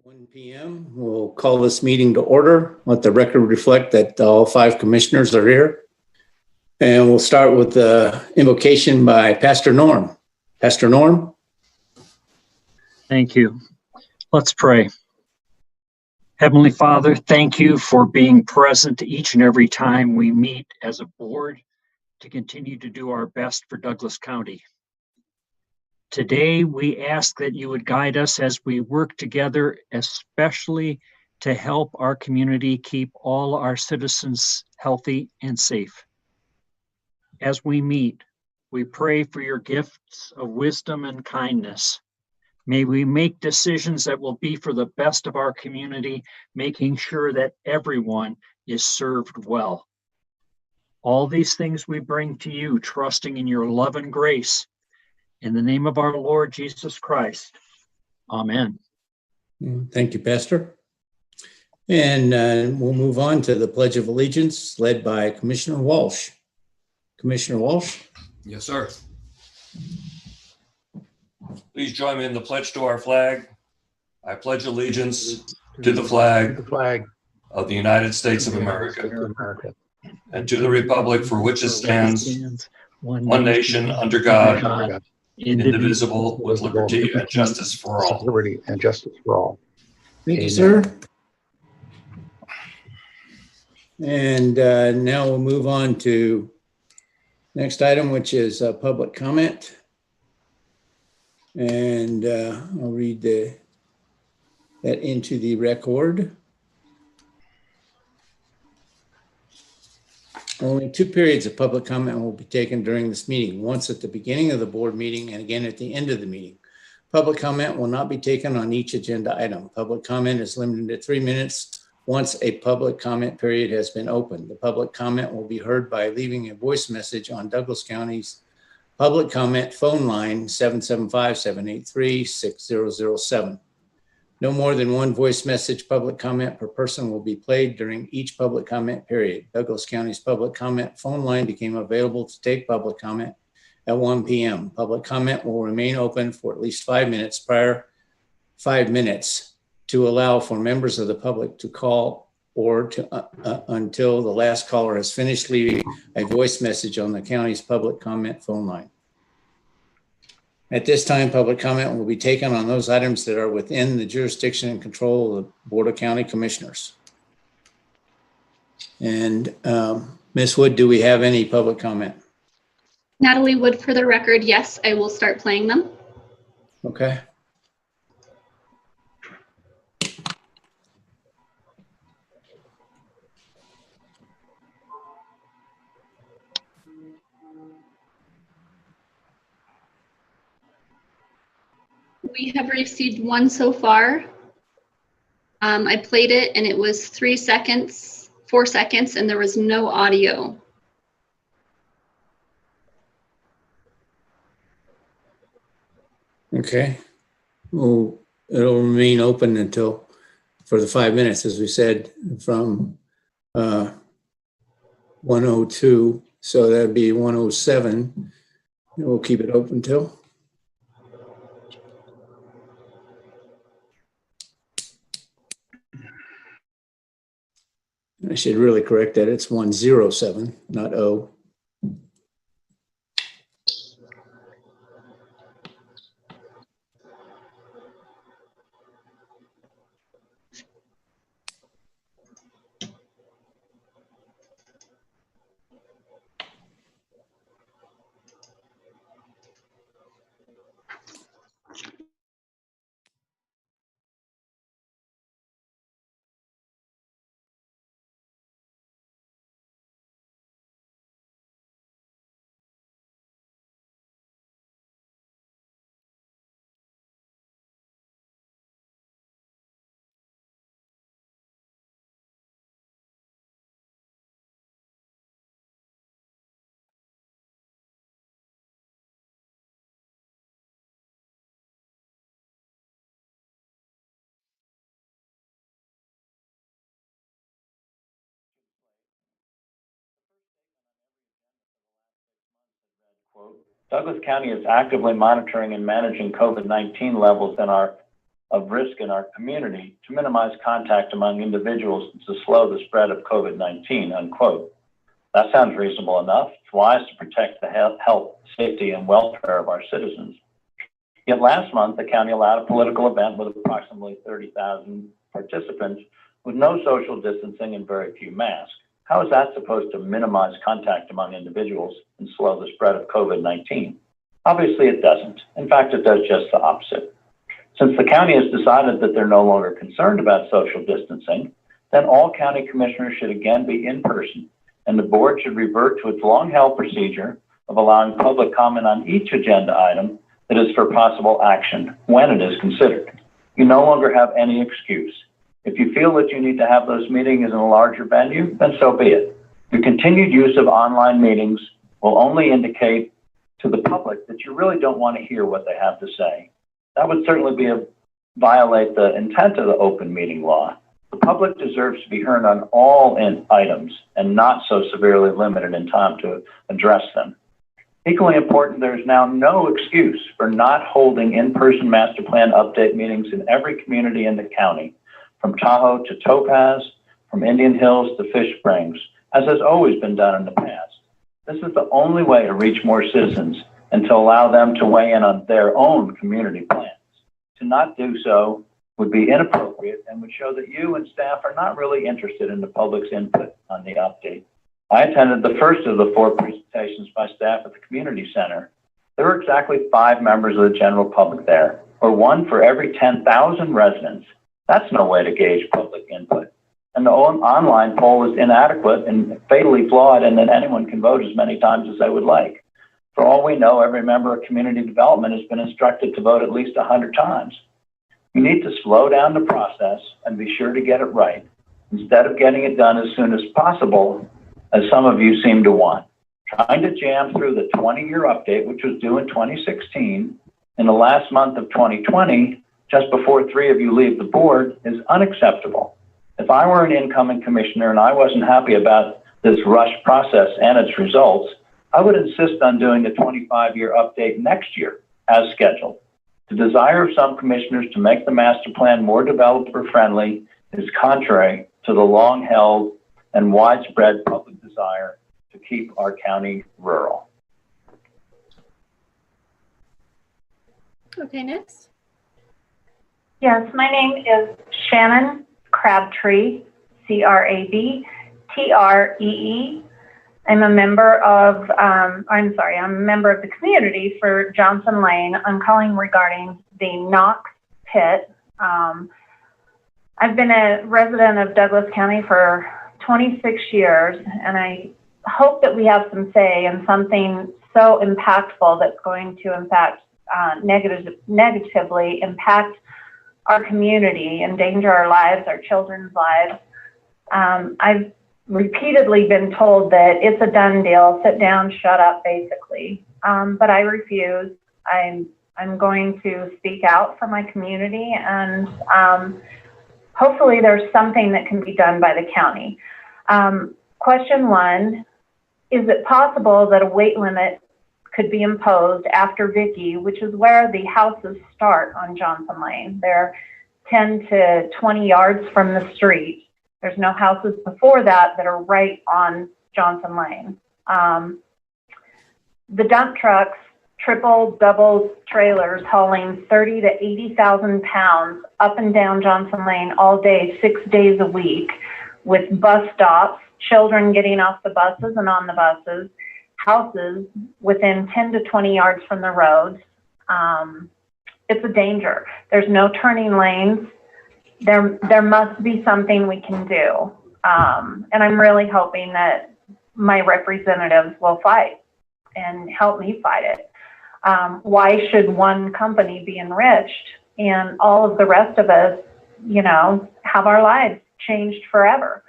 1 p.m. We'll call this meeting to order. Let the record reflect that all 5 commissioners are here. And we'll start with the invocation by Pastor Norm. Pastor Norm. Thank you. Let's pray. Heavenly Father, thank you for being present each and every time we meet as a board to continue to do our best for Douglas County. Today, we ask that you would guide us as we work together, especially to help our community keep all our citizens healthy and safe. As we meet, we pray for your gifts of wisdom and kindness. May we make decisions that will be for the best of our community, making sure that everyone is served well. All these things we bring to you, trusting in your love and grace. In the name of our Lord Jesus Christ, amen. Thank you, Pastor. And we'll move on to the Pledge of Allegiance led by Commissioner Walsh. Commissioner Walsh. Yes, sir. Please join me in the pledge to our flag. I pledge allegiance to the flag of the United States of America and to the republic for which it stands, one nation under God, indivisible, with liberty and justice for all. Thank you, sir. And now we'll move on to next item, which is public comment. And I'll read that into the record. Only 2 periods of public comment will be taken during this meeting, once at the beginning of the board meeting and again at the end of the meeting. Public comment will not be taken on each agenda item. Public comment is limited to 3 minutes once a public comment period has been opened. The public comment will be heard by leaving a voice message on Douglas County's public comment phone line 775-783-6007. No more than 1 voice message public comment per person will be played during each public comment period. Douglas County's public comment phone line became available to take public comment at 1 p.m. Public comment will remain open for at least 5 minutes to allow for members of the public to call or until the last caller has finished leaving a voice message on the county's public comment phone line. At this time, public comment will be taken on those items that are within the jurisdiction and control of the Board of County Commissioners. And Ms. Wood, do we have any public comment? Natalie Wood, for the record, yes, I will start playing them. Okay. We have received 1 so far. I played it and it was 4 seconds, and there was no audio. Okay. Well, it'll remain open for the 5 minutes, as we said, from 1:02. So that'd be 1:07. We'll keep it open till. I should really correct that. It's 1:07, not 0. Douglas County is actively monitoring and managing COVID-19 levels in our of risk in our community to minimize contact among individuals and to slow the spread of COVID-19, unquote. That sounds reasonable enough. It's wise to protect the health, safety, and welfare of our citizens. Yet last month, the county allowed a political event with approximately 30,000 participants with no social distancing and very few masks. How is that supposed to minimize contact among individuals and slow the spread of COVID-19? Obviously, it doesn't. In fact, it does just the opposite. Since the county has decided that they're no longer concerned about social distancing, then all county commissioners should again be in person, and the board should revert to its long-held procedure of allowing public comment on each agenda item that is for possible action when it is considered. You no longer have any excuse. If you feel that you need to have those meetings in a larger venue, then so be it. Your continued use of online meetings will only indicate to the public that you really don't want to hear what they have to say. That would certainly violate the intent of the open meeting law. The public deserves to be heard on all items and not so severely limited in time to address them. Equally important, there is now no excuse for not holding in-person master plan update meetings in every community in the county, from Tahoe to Topaz, from Indian Hills to Fish Springs, as has always been done in the past. This is the only way to reach more citizens and to allow them to weigh in on their own community plans. To not do so would be inappropriate and would show that you and staff are not really interested in the public's input on the update. I attended the first of the 4 presentations by staff at the community center. There were exactly 5 members of the general public there, or 1 for every 10,000 residents. That's no way to gauge public input. And the online poll is inadequate and fatally flawed in that anyone can vote as many times as they would like. For all we know, every member of community development has been instructed to vote at least 100 times. You need to slow down the process and be sure to get it right, instead of getting it done as soon as possible, as some of you seem to want. Trying to jam through the 20-year update, which was due in 2016, in the last month of 2020, just before 3 of you leave the board, is unacceptable. If I were an incoming commissioner and I wasn't happy about this rushed process and its results, I would insist on doing the 25-year update next year as scheduled. The desire of some commissioners to make the master plan more developer-friendly is contrary to the long-held and widespread public desire to keep our county rural. Okay, next. Yes, my name is Shannon Crabtree, C-R-A-B-T-R-E-E. I'm a member of, I'm a member of the community for Johnson Lane. I'm calling regarding the Knox pit. I've been a resident of Douglas County for 26 years, and I hope that we have some say in something so impactful that's going to negatively impact our community, endanger our lives, our children's lives. I've repeatedly been told that it's a done deal, sit down, shut up, basically. But I refuse. I'm going to speak out for my community, and hopefully there's something that can be done by the county. Question 1, is it possible that a weight limit could be imposed after Vicky, which is where the houses start on Johnson Lane? They're 10 to 20 yards from the street. There's no houses before that are right on Johnson Lane. The dump trucks, triple, double trailers hauling 30 to 80,000 pounds up and down Johnson Lane all day, 6 days a week, with bus stops, children getting off the buses and on the buses, houses within 10 to 20 yards from the roads. It's a danger. There's no turning lanes. There must be something we can do. And I'm really hoping that my representatives will fight and help me fight it. Why should one company be enriched and all of the rest of us, have our lives changed forever?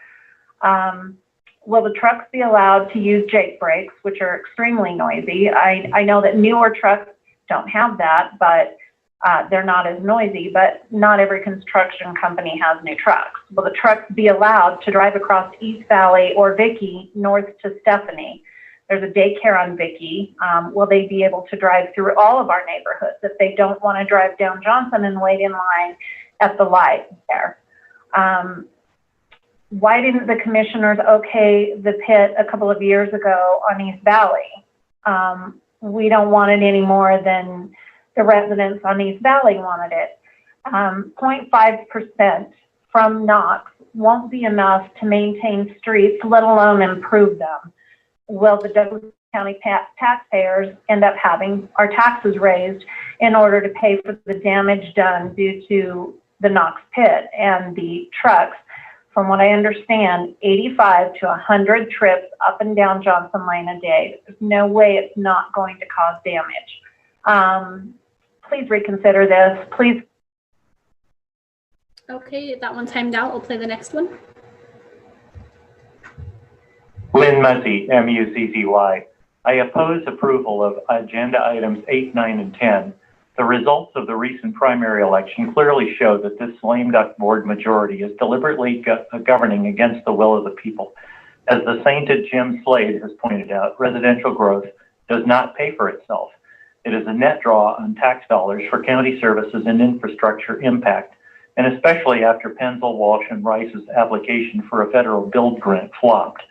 Will the trucks be allowed to use Jake brakes, which are extremely noisy? I know that newer trucks don't have that, but they're not as noisy, but not every construction company has new trucks. Will the trucks be allowed to drive across East Valley or Vicky north to Stephanie? There's a daycare on Vicky. Will they be able to drive through all of our neighborhoods if they don't want to drive down Johnson and wait in line at the light there? Why didn't the commissioners okay the pit a couple of years ago on East Valley? We don't want it any more than the residents on East Valley wanted it. 0.5% from NOx won't be enough to maintain streets, let alone improve them. Will the Douglas County taxpayers end up having our taxes raised in order to pay for the damage done due to the NOx pit and the trucks? From what I understand, 85 to 100 trips up and down Johnson Lane a day. There's no way it's not going to cause damage. Please reconsider this. Please. Okay, that one timed out. We'll play the next one. Lynn Muzzy, M-U-Z-Z-Y. I oppose approval of agenda items 8, 9, and 10. The results of the recent primary election clearly show that this lame duck board majority is deliberately governing against the will of the people. As the sainted Jim Slade has pointed out, residential growth does not pay for itself. It is a net draw on tax dollars for county services and infrastructure impact, and especially after Penzel, Walsh, and Rice's application for a federal build grant flopped.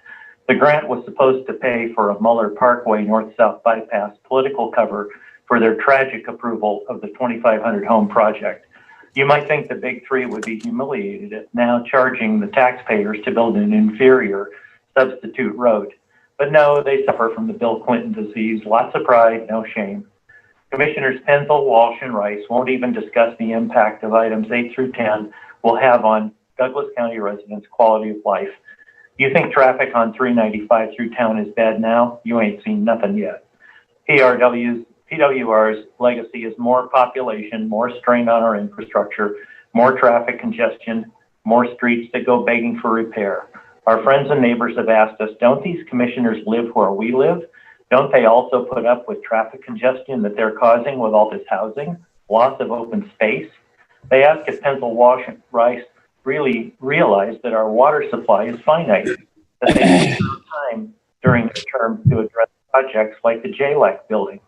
The grant was supposed to pay for a Muller Parkway north-south bypass political cover for their tragic approval of the 2,500 home project. You might think the big three would be humiliated at now charging the taxpayers to build an inferior substitute road. But no, they suffer from the Bill Clinton disease. Lots of pride, no shame. Commissioners Penzel, Walsh, and Rice won't even discuss the impact of items 8 through 10 will have on Douglas County residents' quality of life. You think traffic on 395 through town is bad now? You ain't seen nothing yet. PWR's legacy is more population, more strain on our infrastructure, more traffic congestion, more streets that go begging for repair. Our friends and neighbors have asked us, don't these commissioners live where we live? Don't they also put up with traffic congestion that they're causing with all this housing, loss of open space? They ask if Penzel, Walsh, and Rice really realize that our water supply is finite, that they need time during their term to address projects like the JLAC building.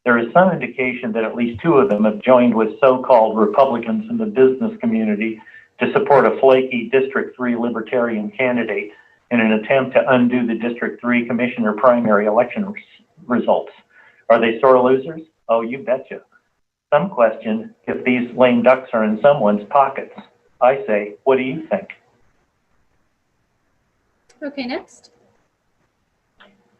There is some indication that at least 2 of them have joined with so-called Republicans in the business community to support a flaky District 3 Libertarian candidate in an attempt to undo the District 3 Commissioner primary election results. Are they sore losers? Oh, you betcha. Some question if these lame ducks are in someone's pockets. I say, what do you think? Okay, next.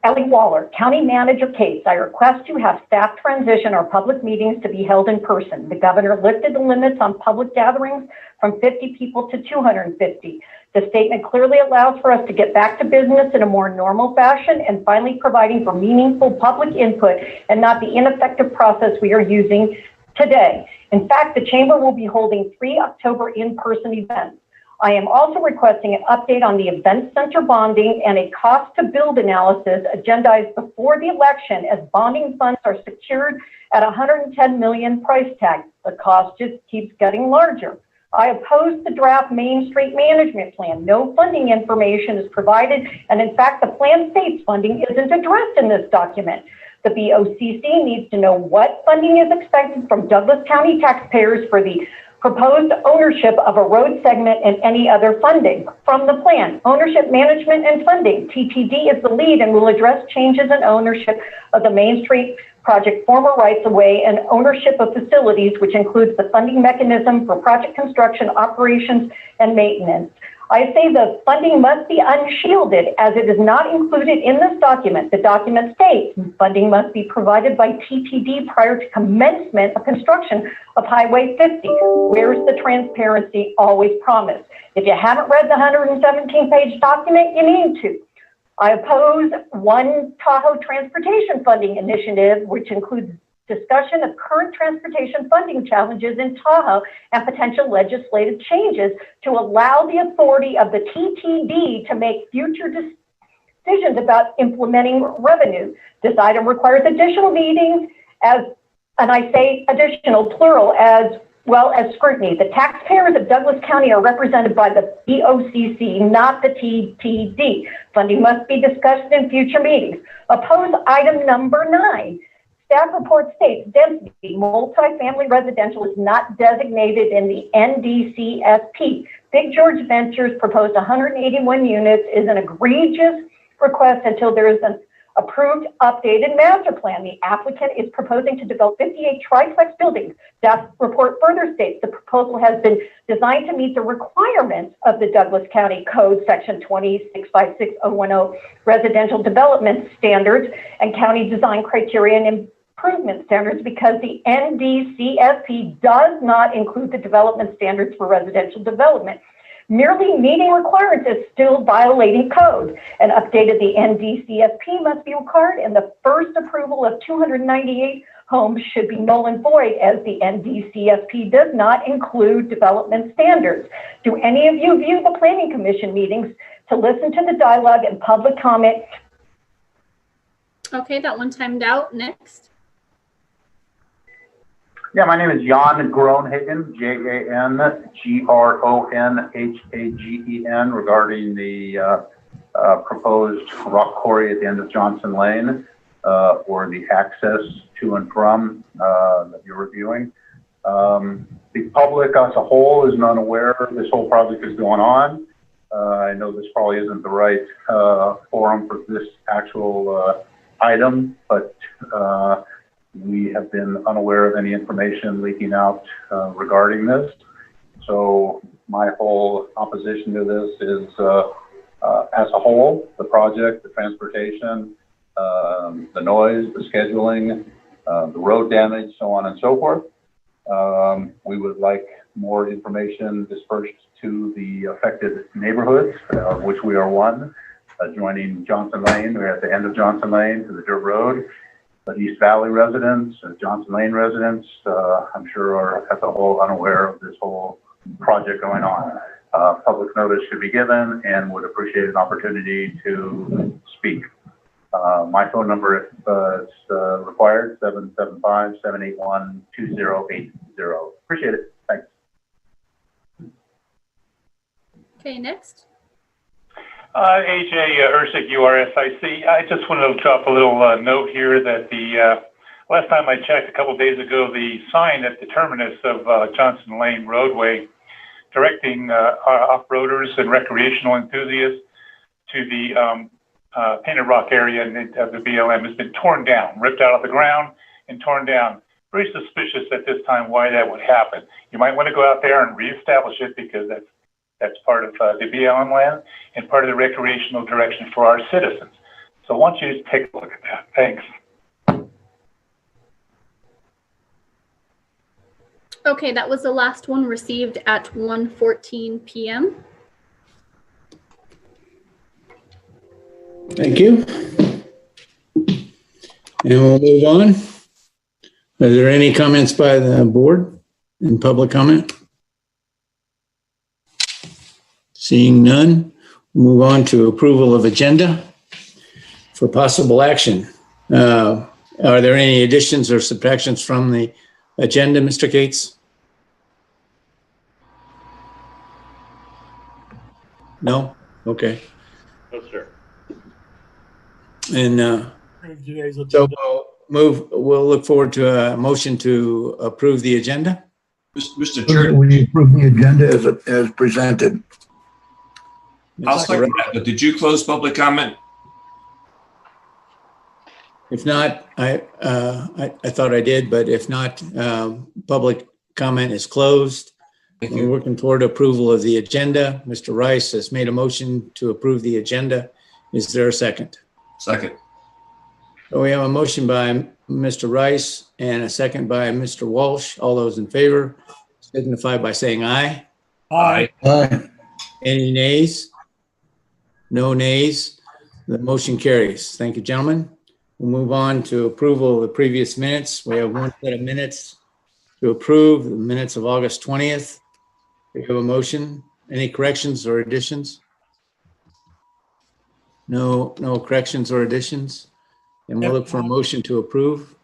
Ellie Waller, County Manager Case. I request to have staff transition our public meetings to be held in person. The governor lifted the limits on public gatherings from 50 people to 250. The statement clearly allows for us to get back to business in a more normal fashion and finally providing for meaningful public input and not the ineffective process we are using today. In fact, the Chamber will be holding 3 October in-person events. I am also requesting an update on the event center bonding and a cost to build analysis agendized before the election as bonding funds are secured at $110 million price tag. The cost just keeps getting larger. I oppose the draft Main Street Management Plan. No funding information is provided, and in fact, the plan states funding isn't addressed in this document. The BOCC needs to know what funding is expected from Douglas County taxpayers for the proposed ownership of a road segment and any other funding from the plan. Ownership, management, and funding. TTD is the lead and will address changes in ownership of the Main Street project, former rights-of-way, and ownership of facilities, which includes the funding mechanism for project construction, operations, and maintenance. I say the funding must be unshielded as it is not included in this document. The document states funding must be provided by TTD prior to commencement of construction of Highway 50. Where's the transparency always promised? If you haven't read the 117-page document, you need to. I oppose One Tahoe Transportation Funding Initiative, which includes discussion of current transportation funding challenges in Tahoe and potential legislative changes to allow the authority of the TTD to make future decisions about implementing revenue. This item requires additional meetings and I say additional plural, as well as scrutiny. The taxpayers of Douglas County are represented by the BOCC, not the TTD. Funding must be discussed in future meetings. Oppose item number 9. Staff report states density multifamily residential is not designated in the NDCSP. Big George Ventures proposed 181 units is an egregious request until there is an approved updated master plan. The applicant is proposing to develop 58 triplex buildings. Staff report further states the proposal has been designed to meet the requirements of the Douglas County Code Section 2656010 residential development standards and county design criteria and improvement standards because the NDCSP does not include the development standards for residential development. Merely meeting requirements is still violating code. And updated the NDCSP must be required, and the first approval of 298 homes should be null and void as the NDCSP does not include development standards. Do any of you view the Planning Commission meetings to listen to the dialogue and public comment? Okay, that one timed out. Next. Yeah, my name is Jan Groenhagen, Jan Groenhagen, regarding the proposed rock quarry at the end of Johnson Lane, or the access to and from that you're reviewing. The public as a whole is not aware this whole project is going on. I know this probably isn't the right forum for this actual item, but we have been unaware of any information leaking out regarding this. So my whole opposition to this is, as a whole, the project, the transportation, the noise, the scheduling, the road damage, so on and so forth. We would like more information dispersed to the affected neighborhoods, of which we are one, adjoining Johnson Lane. We're at the end of Johnson Lane to the dirt road. The East Valley residents, Johnson Lane residents, I'm sure are as a whole unaware of this whole project going on. Public notice should be given and would appreciate an opportunity to speak. My phone number is required, 775-781-2080. Appreciate it. Thanks. Okay, next. AJ Ursik, URSIC. I just wanted to drop a little note here that the last time I checked a couple of days ago, the sign at the terminus of Johnson Lane roadway directing off-roaders and recreational enthusiasts to the Painted Rock area of the BLM has been torn down, ripped out of the ground and torn down. Very suspicious at this time why that would happen. You might want to go out there and reestablish it because that's part of the BLM land and part of the recreational direction for our citizens. So I want you to take a look at that. Thanks. Okay, that was the last one received at 1:14 p.m. Thank you. And we'll move on. Are there any comments by the board in public comment? Seeing none, we'll move on to approval of agenda for possible action. Are there any additions or subtractions from the agenda, Mr. Cates? No? Okay. No, sir. And so we'll look forward to a motion to approve the agenda. Mr. Chair, We approve the agenda as presented. I'll second that, but did you close public comment? If not, I thought I did, but if not, public comment is closed. Thank We're you. working toward approval of the agenda. Mr. Rice has made a motion to approve the agenda. Is there a second? Second. So we have a motion by Mr. Rice and a second by Mr. Walsh. All those in favor signify by saying aye. Aye. Aye. Any nays? No nays. The motion carries. Thank you, gentlemen. We'll move on to approval of the previous minutes. We have one set of minutes to approve, the minutes of August 20th. We have a motion. Any corrections or additions? No corrections or additions. And we'll look for a motion to approve.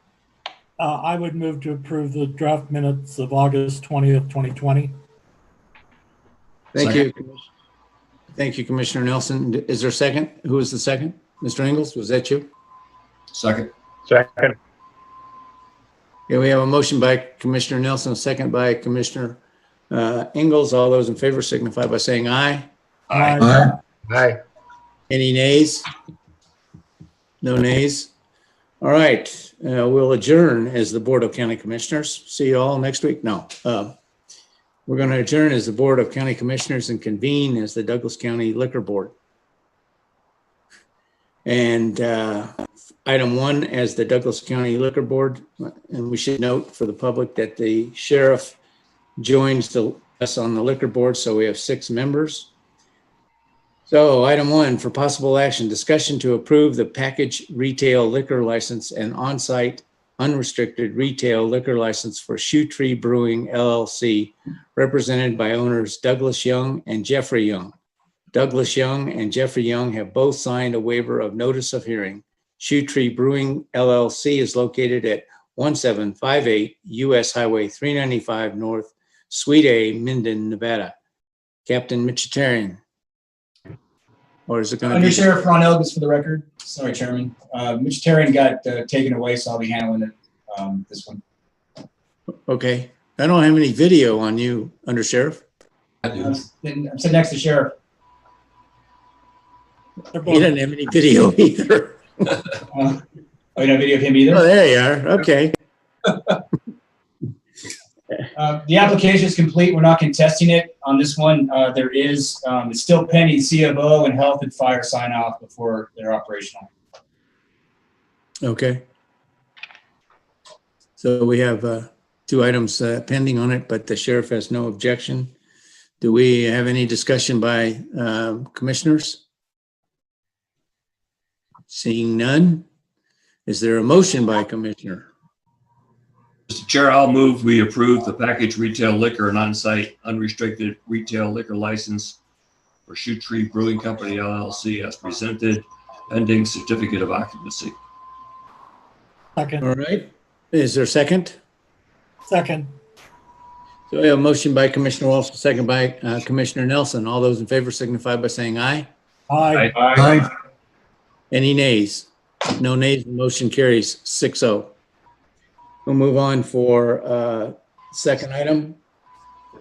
I would move to approve the draft minutes of August 20th, 2020. Thank you. Thank you, Commissioner Nelson. Is there a second? Who was the second? Mr. Ingles, was that you? Second. Second. Yeah, we have a motion by Commissioner Nelson, a second by Commissioner Ingles. All those in favor signify by saying aye. Aye. Aye. Any nays? No nays? All right, we'll adjourn as the Board of County Commissioners. See you all next week. No. We're going to adjourn as the Board of County Commissioners and convene as the Douglas County Liquor Board. And item 1 as the Douglas County Liquor Board. And we should note for the public that the sheriff joins us on the liquor board. So we have 6 members. So item 1 for possible action, discussion to approve the package retail liquor license and on-site unrestricted retail liquor license for Shoe Tree Brewing LLC, represented by owners Douglas Young and Jeffrey Young. Douglas Young and Jeffrey Young have both signed a waiver of notice of hearing. Shoe Tree Brewing LLC is located at 1758 US Highway 395 North, Suite A, Minden, Nevada. Captain Mitchitarian. Or is it going to be? Under Sheriff Ron Elvis for the record. Sorry, Chairman. Mitchitarian got taken away, so I'll be handling it this one. Okay. I don't have any video on you, Under Sheriff. I'm sitting next to Sheriff. He doesn't have any video either. You don't have video of him either? Oh, there you are. Okay. The application is complete. We're not contesting it on this one. There is, it's still pending CFO and health and fire sign off before they're operational. Okay. So we have 2 items pending on it, but the sheriff has no objection. Do we have any discussion by commissioners? Seeing none. Is there a motion by commissioner? Mr. Chair, I'll move we approve the packaged retail liquor and on-site unrestricted retail liquor license for Shoe Tree Brewing Company LLC as presented, pending certificate of occupancy. Second. All right. Is there a second? Second. So we have a motion by Commissioner Walsh, a second by Commissioner Nelson. All those in favor signify by saying aye. Aye. Aye. Any nays? No nays. The motion carries 6-0. We'll move on for second item,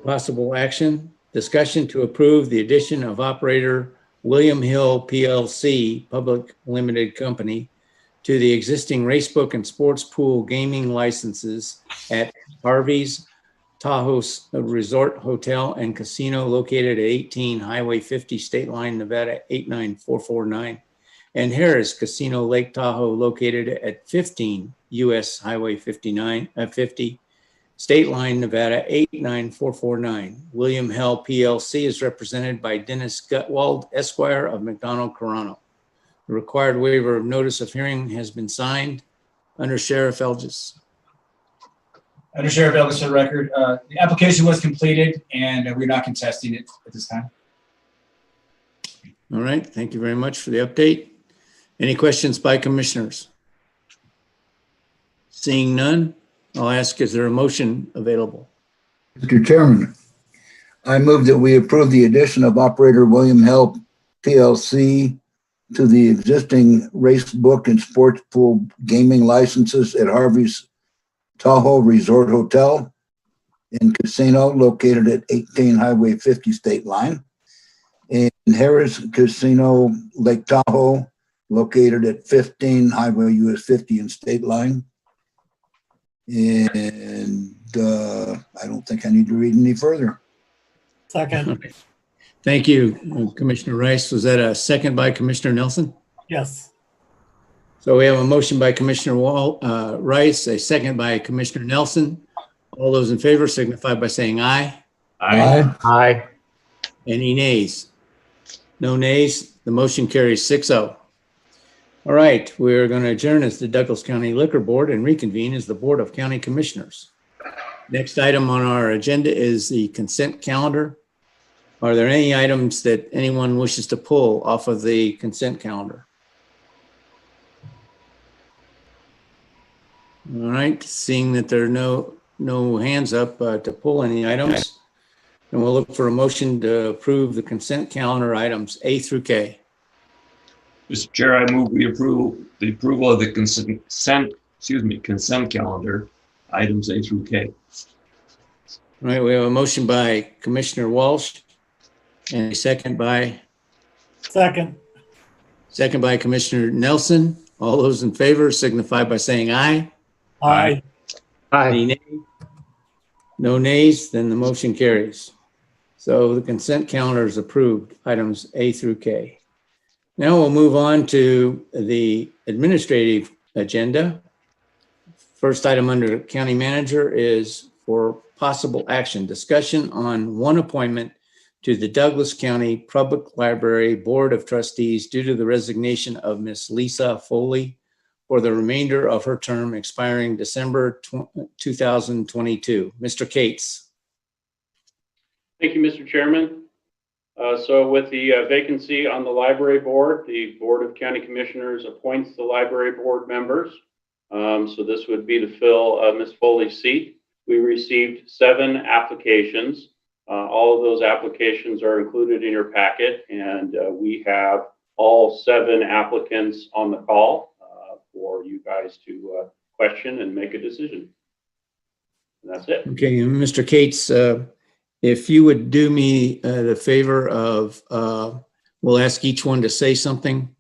possible action, discussion to approve the addition of operator William Hill PLC, Public Limited Company, to the existing racebook and sports pool gaming licenses at Harvey's Tahoe Resort Hotel and Casino located at 18 Highway 50, State Line, Nevada 89449, and Harris Casino Lake Tahoe located at 15 US Highway 50, State Line, Nevada 89449. William Hill PLC is represented by Dennis Gutwald, Esquire of McDonald Corano. The required waiver of notice of hearing has been signed. Under Sheriff Elgis. Under Sheriff Elvis for the record, the application was completed and we're not contesting it at this time. All right, thank you very much for the update. Any questions by commissioners? Seeing none, I'll ask, is there a motion available? Mr. Chairman, I move that we approve the addition of operator William Hill PLC to the existing race book and sports pool gaming licenses at Harvey's Tahoe Resort Hotel and Casino located at 18 Highway 50 State Line, and Harris Casino Lake Tahoe located at 15 Highway US 50 and State Line. And I don't think I need to read any further. Second. Thank you, Commissioner Rice. Was that a second by Commissioner Nelson? Yes. So we have a motion by Commissioner Rice, a second by Commissioner Nelson. All those in favor signify by saying aye. Aye. Aye. Any nays? No nays. The motion carries 6-0. All right, we're going to adjourn as the Douglas County Liquor Board and reconvene as the Board of County Commissioners. Next item on our agenda is the consent calendar. Are there any items that anyone wishes to pull off of the consent calendar? All right, seeing that there are no hands up to pull any items, and we'll look for a motion to approve the consent calendar items A through K. Mr. Chair, I move we approve the approval of the consent calendar, items A through K. All right, we have a motion by Commissioner Walsh and a second by Commissioner Nelson. All those in favor signify by saying aye. Aye. Any nay? No nays, then the motion carries. So the consent calendar is approved, items A through K. Now we'll move on to the administrative agenda. First item under county manager is for possible action, discussion on one appointment to the Douglas County Public Library Board of Trustees due to the resignation of Miss Lisa Foley for the remainder of her term expiring December 2022. Mr. Cates. Thank you, Mr. Chairman. So with the vacancy on the library board, the Board of County Commissioners appoints the library board members. So this would be to fill Ms. Foley's seat. We received 7 applications. All of those applications are included in your packet, and we have all 7 applicants on the call for you guys to question and make a decision. And that's it. Okay, Mr. Cates, if you would do me the favor of, we'll ask each one to say something,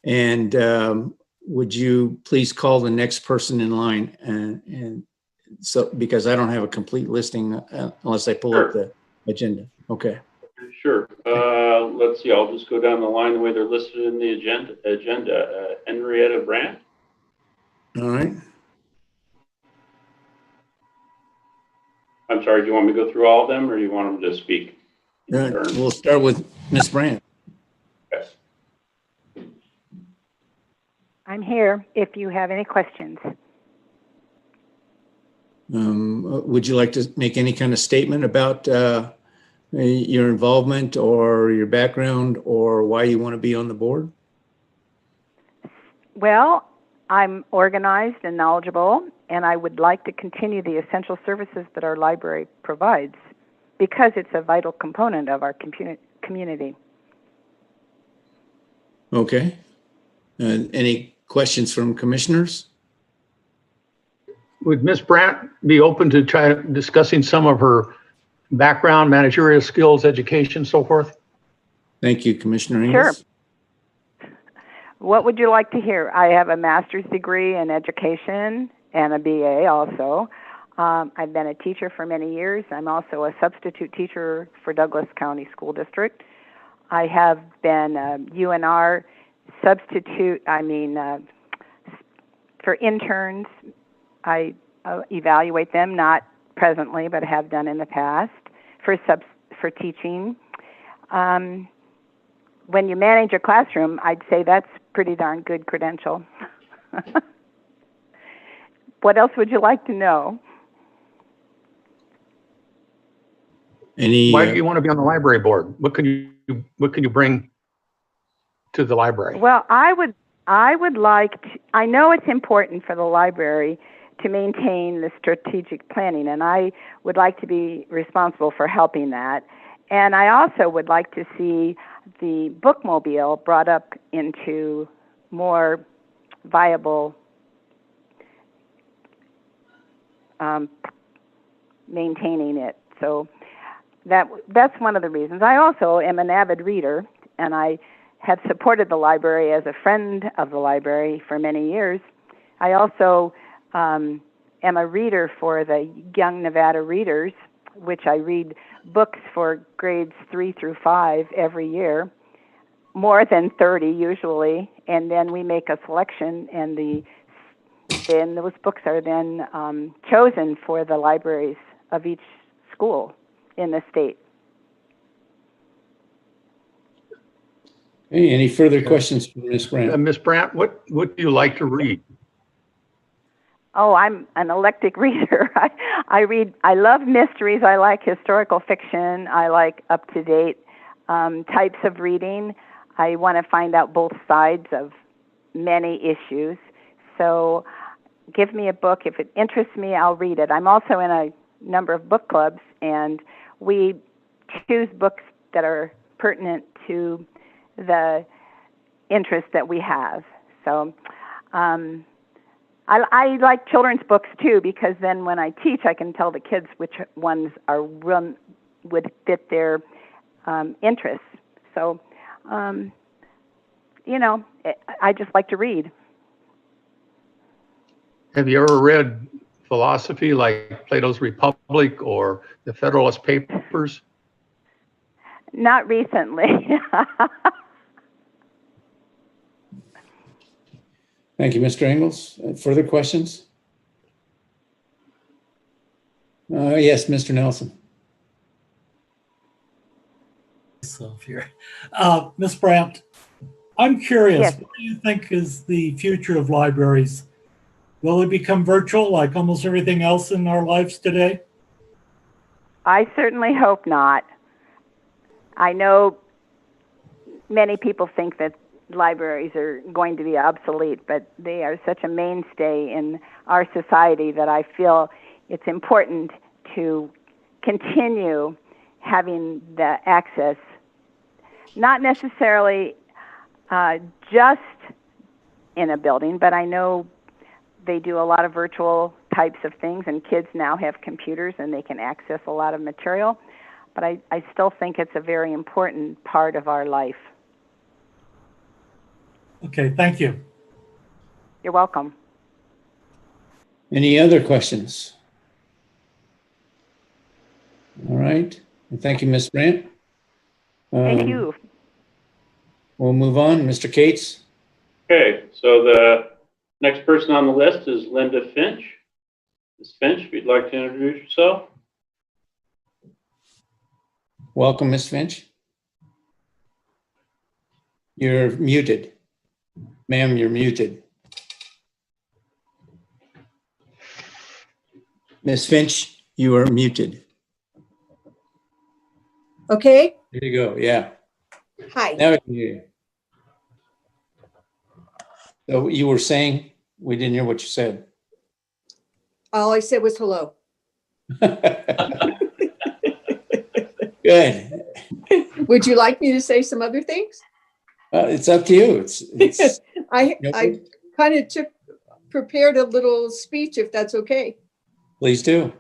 and would you please call the next person in line, and so because I don't have a complete listing unless I pull up the agenda. Okay. Sure. Let's see. I'll just go down the line the way they're listed in the agenda. Henrietta Brandt. All right. I'm sorry. Do you want me to go through all of them, or do you want them to speak? We'll start with Ms. Brandt. Yes. I'm here if you have any questions. Would you like to make any kind of statement about your involvement or your background or why you want to be on the board? Well, I'm organized and knowledgeable, and I would like to continue the essential services that our library provides because it's a vital component of our community. Okay. Any questions from commissioners? Would Ms. Brandt be open to discussing some of her background, managerial skills, education, so forth? Thank you, Commissioner Sure. Ingles. What would you like to hear? I have a master's degree in education and a BA also. I've been a teacher for many years. I'm also a substitute teacher for Douglas County School District. I have been a UNR substitute, for interns. I evaluate them, not presently, but have done in the past for teaching. When you manage a classroom, I'd say that's pretty darn good credential. What else would you like to know? Why do you want to be on the library board? What can you bring to the library? Well, I would like to, I know it's important for the library to maintain the strategic planning, and I would like to be responsible for helping that. And I also would like to see the bookmobile brought up into more viable maintaining it. So that's one of the reasons. I also am an avid reader, and I have supported the library as a friend of the library for many years. I also am a reader for the Young Nevada Readers, which I read books for grades 3 through 5 every year, more than 30 usually, and then we make a selection, and then those books are then chosen for the libraries of each school in the state. Hey, any further questions for Ms. Brandt? Ms. Brandt, what do you like to read? Oh, I'm an eclectic reader. I love mysteries. I like historical fiction. I like up-to-date types of reading. I want to find out both sides of many issues. So give me a book. If it interests me, I'll read it. I'm also in a number of book clubs, and we choose books that are pertinent to the interest that we have. So I like children's books too, because then when I teach, I can tell the kids which ones would fit their interests. So, I just like to read. Have you ever read philosophy like Plato's Republic or the Federalist Papers? Not recently. Thank you, Mr. Engels. Further questions? Yes, Mr. Nelson. Here. Ms. Brandt, I'm curious, Yes. what do you think is the future of libraries? Will it become virtual like almost everything else in our lives today? I certainly hope not. I know many people think that libraries are going to be obsolete, but they are such a mainstay in our society that I feel it's important to continue having the access, not necessarily just in a building, but I know they do a lot of virtual types of things, and kids now have computers and they can access a lot of material. But I still think it's a very important part of our life. Okay, thank you. You're welcome. Any other questions? All right. Thank you, Ms. Brandt. Thank you. We'll move on. Mr. Cates. Okay, so the next person on the list is Linda Finch. Ms. Finch, if you'd like to introduce yourself. Welcome, Ms. Finch. You're muted. Ma'am, you're muted. Ms. Finch, you are muted. Okay. There you go. Yeah. Hi. Now we can hear you. So you were saying, we didn't hear what you said. All I said was hello. Good. Would you like me to say some other things? It's up to you. It's I kind of prepared a little speech, if that's okay. Please do.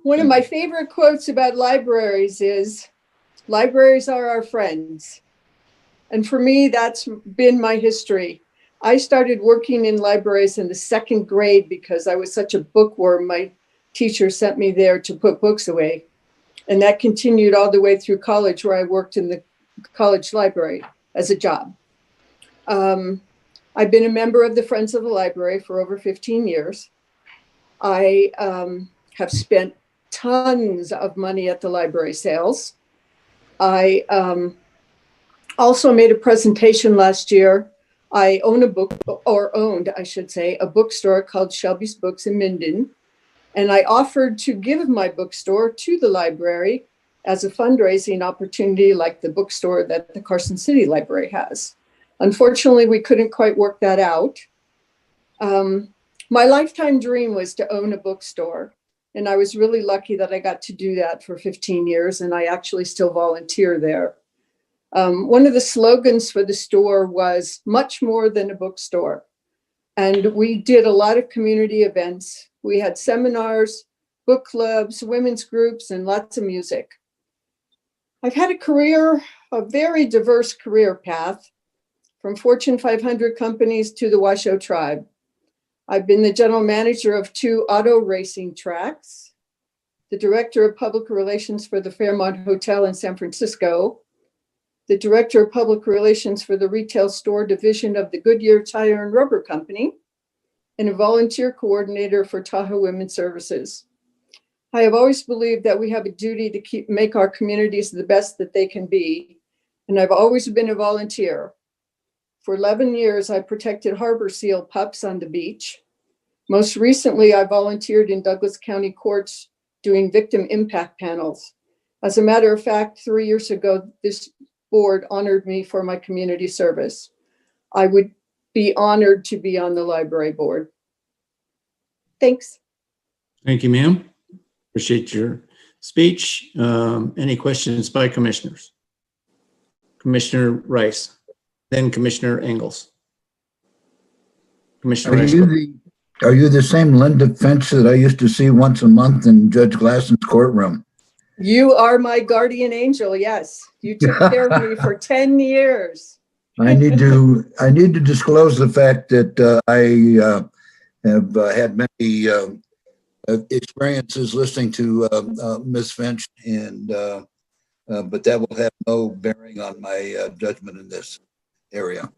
One of my favorite quotes about libraries is, "Libraries are our friends." And for me, that's been my history. I started working in libraries in the 2nd grade because I was such a bookworm. My teacher sent me there to put books away. And that continued all the way through college, where I worked in the college library as a job. I've been a member of the Friends of the Library for over 15 years. I have spent tons of money at the library sales. I also made a presentation last year. I owned, I should say, a bookstore called Shelby's Books in Minden. And I offered to give my bookstore to the library as a fundraising opportunity, like the bookstore that the Carson City Library has. Unfortunately, we couldn't quite work that out. My lifetime dream was to own a bookstore. And I was really lucky that I got to do that for 15 years, and I actually still volunteer there. One of the slogans for the store was much more than a bookstore. And we did a lot of community events. We had seminars, book clubs, women's groups, and lots of music. I've had a very diverse career path, from Fortune 500 companies to the Washoe Tribe. I've been the general manager of 2 auto racing tracks, the director of public relations for the Fairmont Hotel in San Francisco, the director of public relations for the retail store division of the Goodyear Tire and Rubber Company, and a volunteer coordinator for Tahoe Women's Services. I have always believed that we have a duty to make our communities the best that they can be, and I've always been a volunteer. For 11 years, I protected harbor seal pups on the beach. Most recently, I volunteered in Douglas County courts doing victim impact panels. As a matter of fact, 3 years ago, this board honored me for my community service. I would be honored to be on the library board. Thanks. Thank you, ma'am. Appreciate your speech. Any questions by commissioners? Commissioner Rice, then Commissioner Engels. Commissioner Rice. Are you the same Linda Finch that I used to see once a month in Judge Glassen's courtroom? You are my guardian angel. Yes, you took care of me for 10 years. I need to disclose the fact that I have had many experiences listening to Ms. Finch, and but that will have no bearing on my judgment in this area.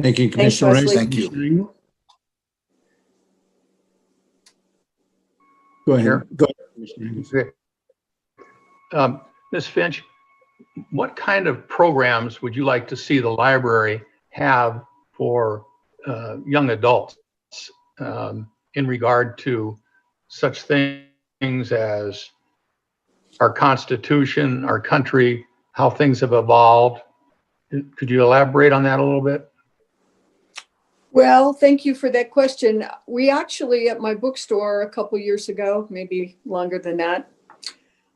Thank you, Commissioner Rice. Thank you. Go ahead. Go ahead, Commissioner Engels. Ms. Finch, what kind of programs would you like to see the library have for young adults in regard to such things as our Constitution, our country, how things have evolved? Could you elaborate on that a little bit? Well, thank you for that question. We actually, at my bookstore a couple years ago, maybe longer than that,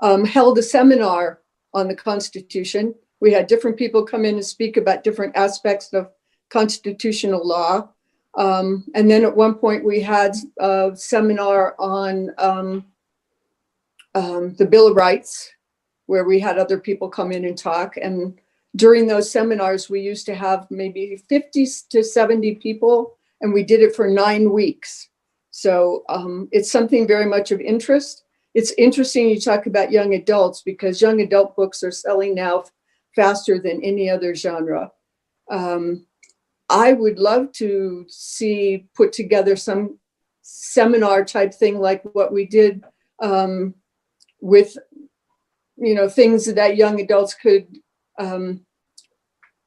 held a seminar on the Constitution. We had different people come in and speak about different aspects of constitutional law. And then at one point we had a seminar on the Bill of Rights, where we had other people come in and talk. And during those seminars, we used to have maybe 50 to 70 people, and we did it for 9 weeks. So it's something very much of interest. It's interesting you talk about young adults, because young adult books are selling now faster than any other genre. I would love to see put together some seminar type thing like what we did with, things that young adults could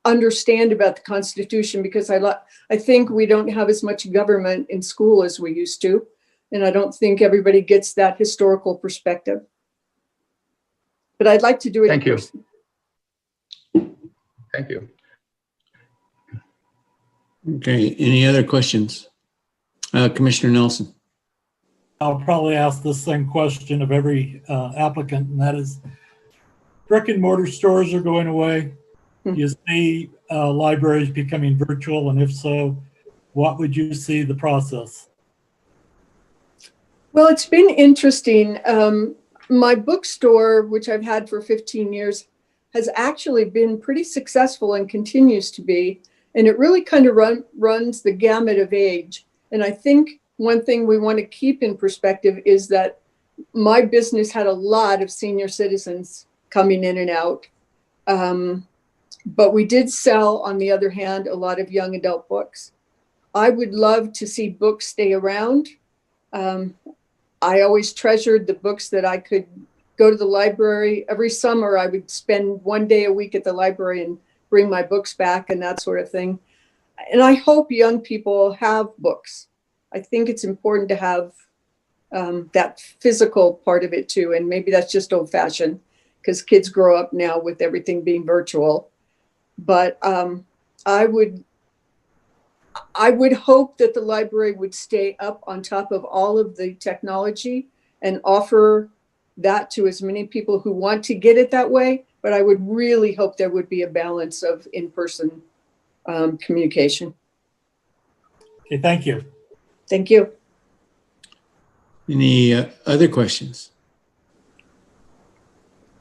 understand about the Constitution, because I think we don't have as much government in school as we used to. And I don't think everybody gets that historical perspective. But I'd like to do it. Thank you. Thank you. Okay, any other questions? Commissioner Nelson. I'll probably ask the same question of every applicant, and that is, brick and mortar stores are going away. You see libraries becoming virtual, and if so, what would you see the process? Well, it's been interesting. My bookstore, which I've had for 15 years, has actually been pretty successful and continues to be. And it really kind of runs the gamut of age. And I think one thing we want to keep in perspective is that my business had a lot of senior citizens coming in and out. But we did sell, on the other hand, a lot of young adult books. I would love to see books stay around. I always treasured the books that I could go to the library. Every summer, I would spend 1 day a week at the library and bring my books back and that sort of thing. And I hope young people have books. I think it's important to have that physical part of it too. And maybe that's just old fashioned because kids grow up now with everything being virtual. But I would hope that the library would stay up on top of all of the technology and offer that to as many people who want to get it that way. But I would really hope there would be a balance of in-person communication. Okay, thank you. Thank you. Any other questions?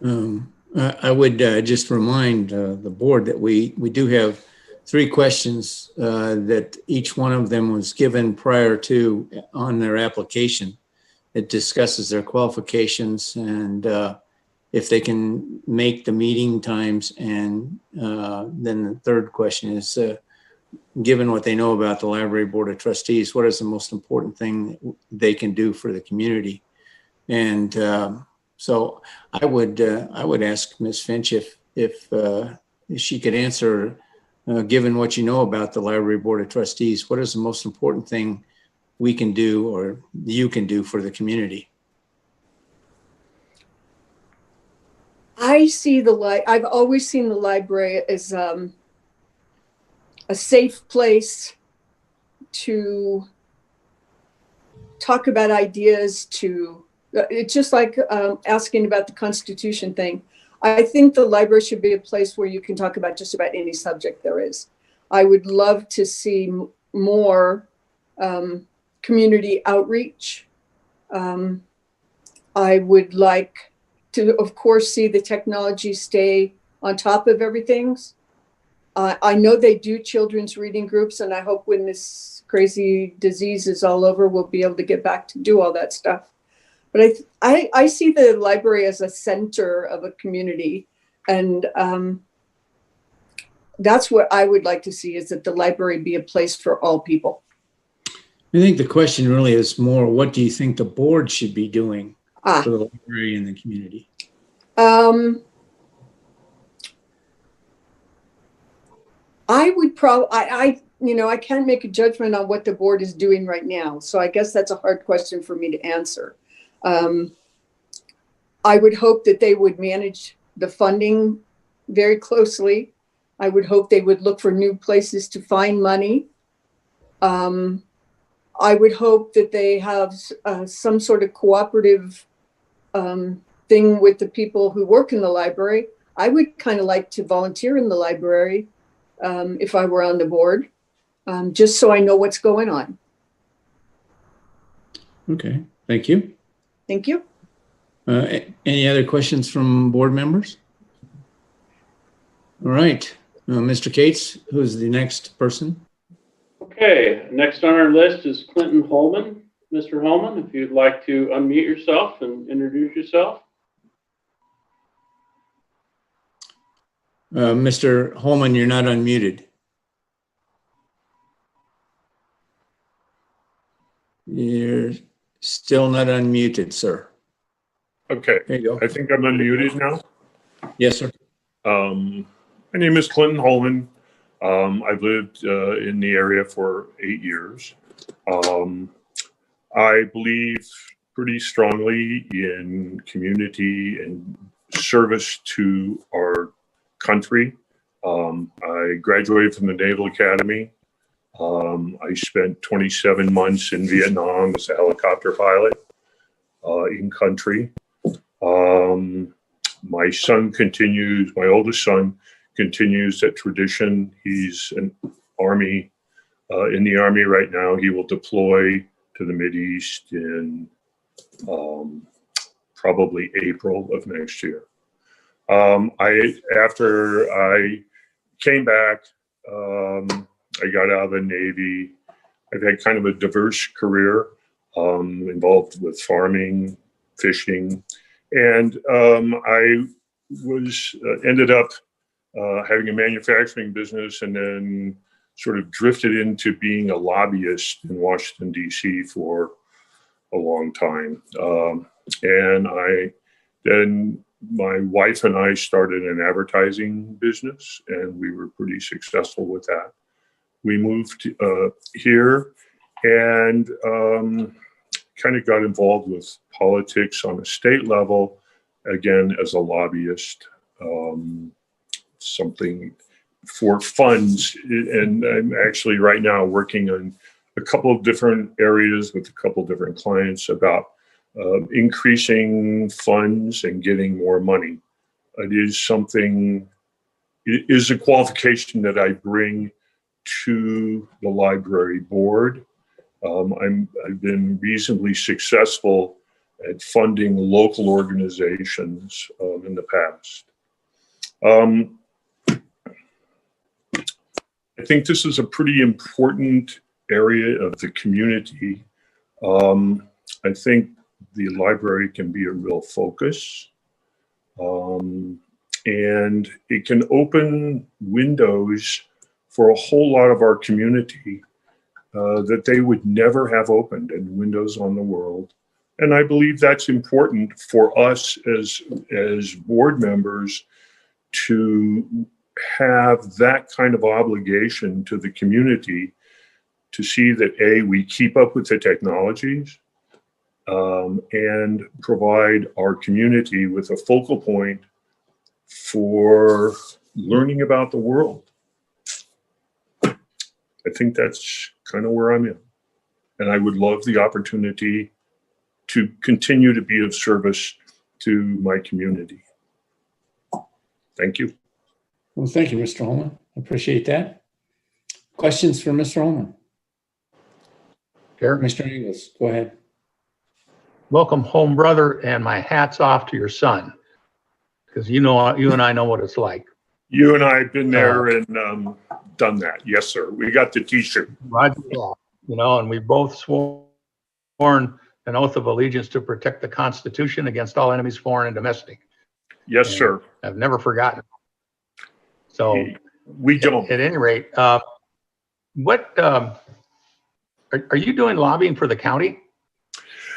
I would just remind the board that we do have 3 questions that each one of them was given prior to on their application. It discusses their qualifications and if they can make the meeting times. And then the third question is, given what they know about the Library Board of Trustees, what is the most important thing they can do for the community? And so I would ask Ms. Finch if she could answer, given what you know about the Library Board of Trustees, what is the most important thing we can do or you can do for the community? I've always seen the library as a safe place to talk about ideas, it's just like asking about the Constitution thing. I think the library should be a place where you can talk about just about any subject there is. I would love to see more community outreach. I would like to, of course, see the technology stay on top of everything. I know they do children's reading groups, and I hope when this crazy disease is all over, we'll be able to get back to do all that stuff. But I see the library as a center of a community, and that's what I would like to see, is that the library be a place for all people. I think the question really is more, what do you think the board should be doing for the library and the community? I would probably, I can't make a judgment on what the board is doing right now. So I guess that's a hard question for me to answer. I would hope that they would manage the funding very closely. I would hope they would look for new places to find money. I would hope that they have some sort of cooperative thing with the people who work in the library. I would kind of like to volunteer in the library if I were on the board, just so I know what's going on. Okay, thank you. Thank you. Any other questions from board members? All right, Mr. Cates, who's the next person? Okay, next on our list is Clinton Holman. Mr. Holman, if you'd like to unmute yourself and introduce yourself. Mr. Holman, you're not unmuted. You're still not unmuted, sir. Okay, there you go. I think I'm unmuted now. Yes, sir. My name is Clinton Holman. I've lived in the area for 8 years. I believe pretty strongly in community and service to our country. I graduated from the Naval Academy. I spent 27 months in Vietnam as a helicopter pilot in country. My son continues, my oldest son continues that tradition. He's in the Army right now. He will deploy to the Mideast in probably April of next year. After I came back, I got out of the Navy. I've had kind of a diverse career involved with farming, fishing, and I ended up having a manufacturing business, and then sort of drifted into being a lobbyist in Washington, D.C. for a long time. And then my wife and I started an advertising business, and we were pretty successful with that. We moved here and kind of got involved with politics on a state level, again, as a lobbyist, something for funds. And I'm actually right now working on a couple of different areas with a couple of different clients about increasing funds and getting more money. It is a qualification that I bring to the library board. I've been reasonably successful at funding local organizations in the past. I think this is a pretty important area of the community. I think the library can be a real focus, and it can open windows for a whole lot of our community that they would never have opened, and windows on the world. And I believe that's important for us as board members to have that kind of obligation to the community, to see that A, we keep up with the technologies, and provide our community with a focal point for learning about the world. I think that's kind of where I'm in. And I would love the opportunity to continue to be of service to my community. Thank you. Well, thank you, Mr. Holman. I appreciate that. Questions for Mr. Holman? Chair, Mr. Ingles, go ahead. welcome home, brother, and my hat's off to your son, because you and I know what it's like. You and I have been there and done that. Yes, sir. We got the T-shirt. Roger, and we both sworn an oath of allegiance to protect the Constitution against all enemies, foreign and domestic. Yes, sir. I've never forgotten. So we don't. At any rate, what are you doing lobbying for the county?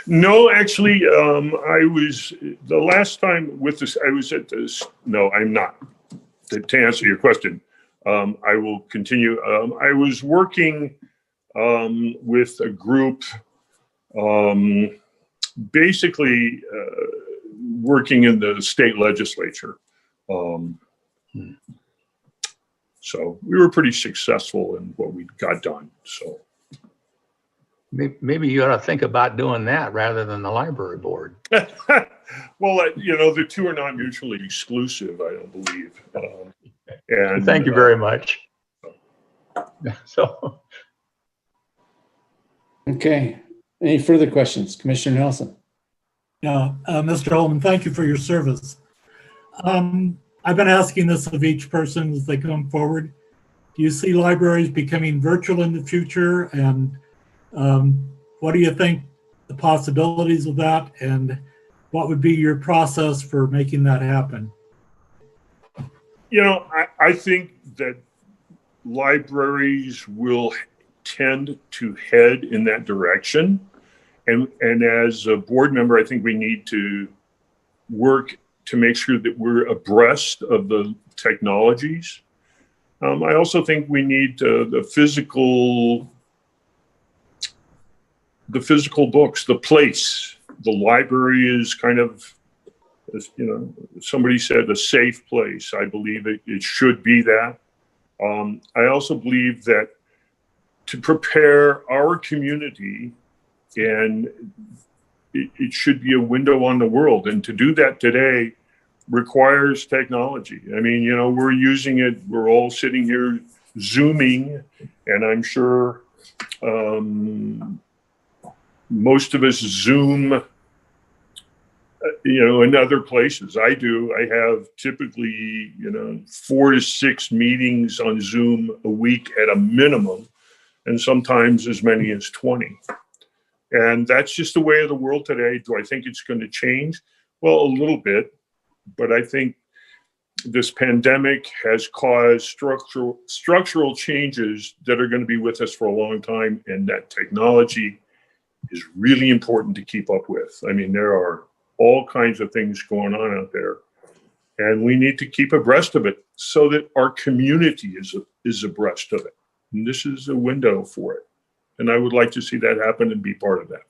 No, actually, I was the last time with this. I was at this. No, I'm not. To answer your question, I will continue. I was working with a group, basically working in the state legislature. So we were pretty successful in what we got done. So maybe you ought to think about doing that rather than the library board. Well, the two are not mutually exclusive, I don't believe. And thank you very much. So, okay. Any further questions, Commissioner Nelson? Yeah, Mr. Holman, thank you for your service. I've been asking this of each person as they come forward. Do you see libraries becoming virtual in the future? And what do you think the possibilities of that? And what would be your process for making that happen? I think that libraries will tend to head in that direction. And as a board member, I think we need to work to make sure that we're abreast of the technologies. I also think we need the physical books, the place. The library is kind of, somebody said a safe place. I believe it should be that. I also believe that to prepare our community, and it should be a window on the world. And to do that today requires technology. I mean, we're using it. We're all sitting here Zooming, and I'm sure most of us Zoom, in other places. I do. I have typically, 4 to 6 meetings on Zoom a week at a minimum, and sometimes as many as 20. And that's just the way of the world today. Do I think it's going to change? Well, a little bit, but I think this pandemic has caused structural changes that are going to be with us for a long time, and that technology is really important to keep up with. I mean, there are all kinds of things going on out there, and we need to keep abreast of it so that our community is abreast of it. And this is a window for it. And I would like to see that happen and be part of that.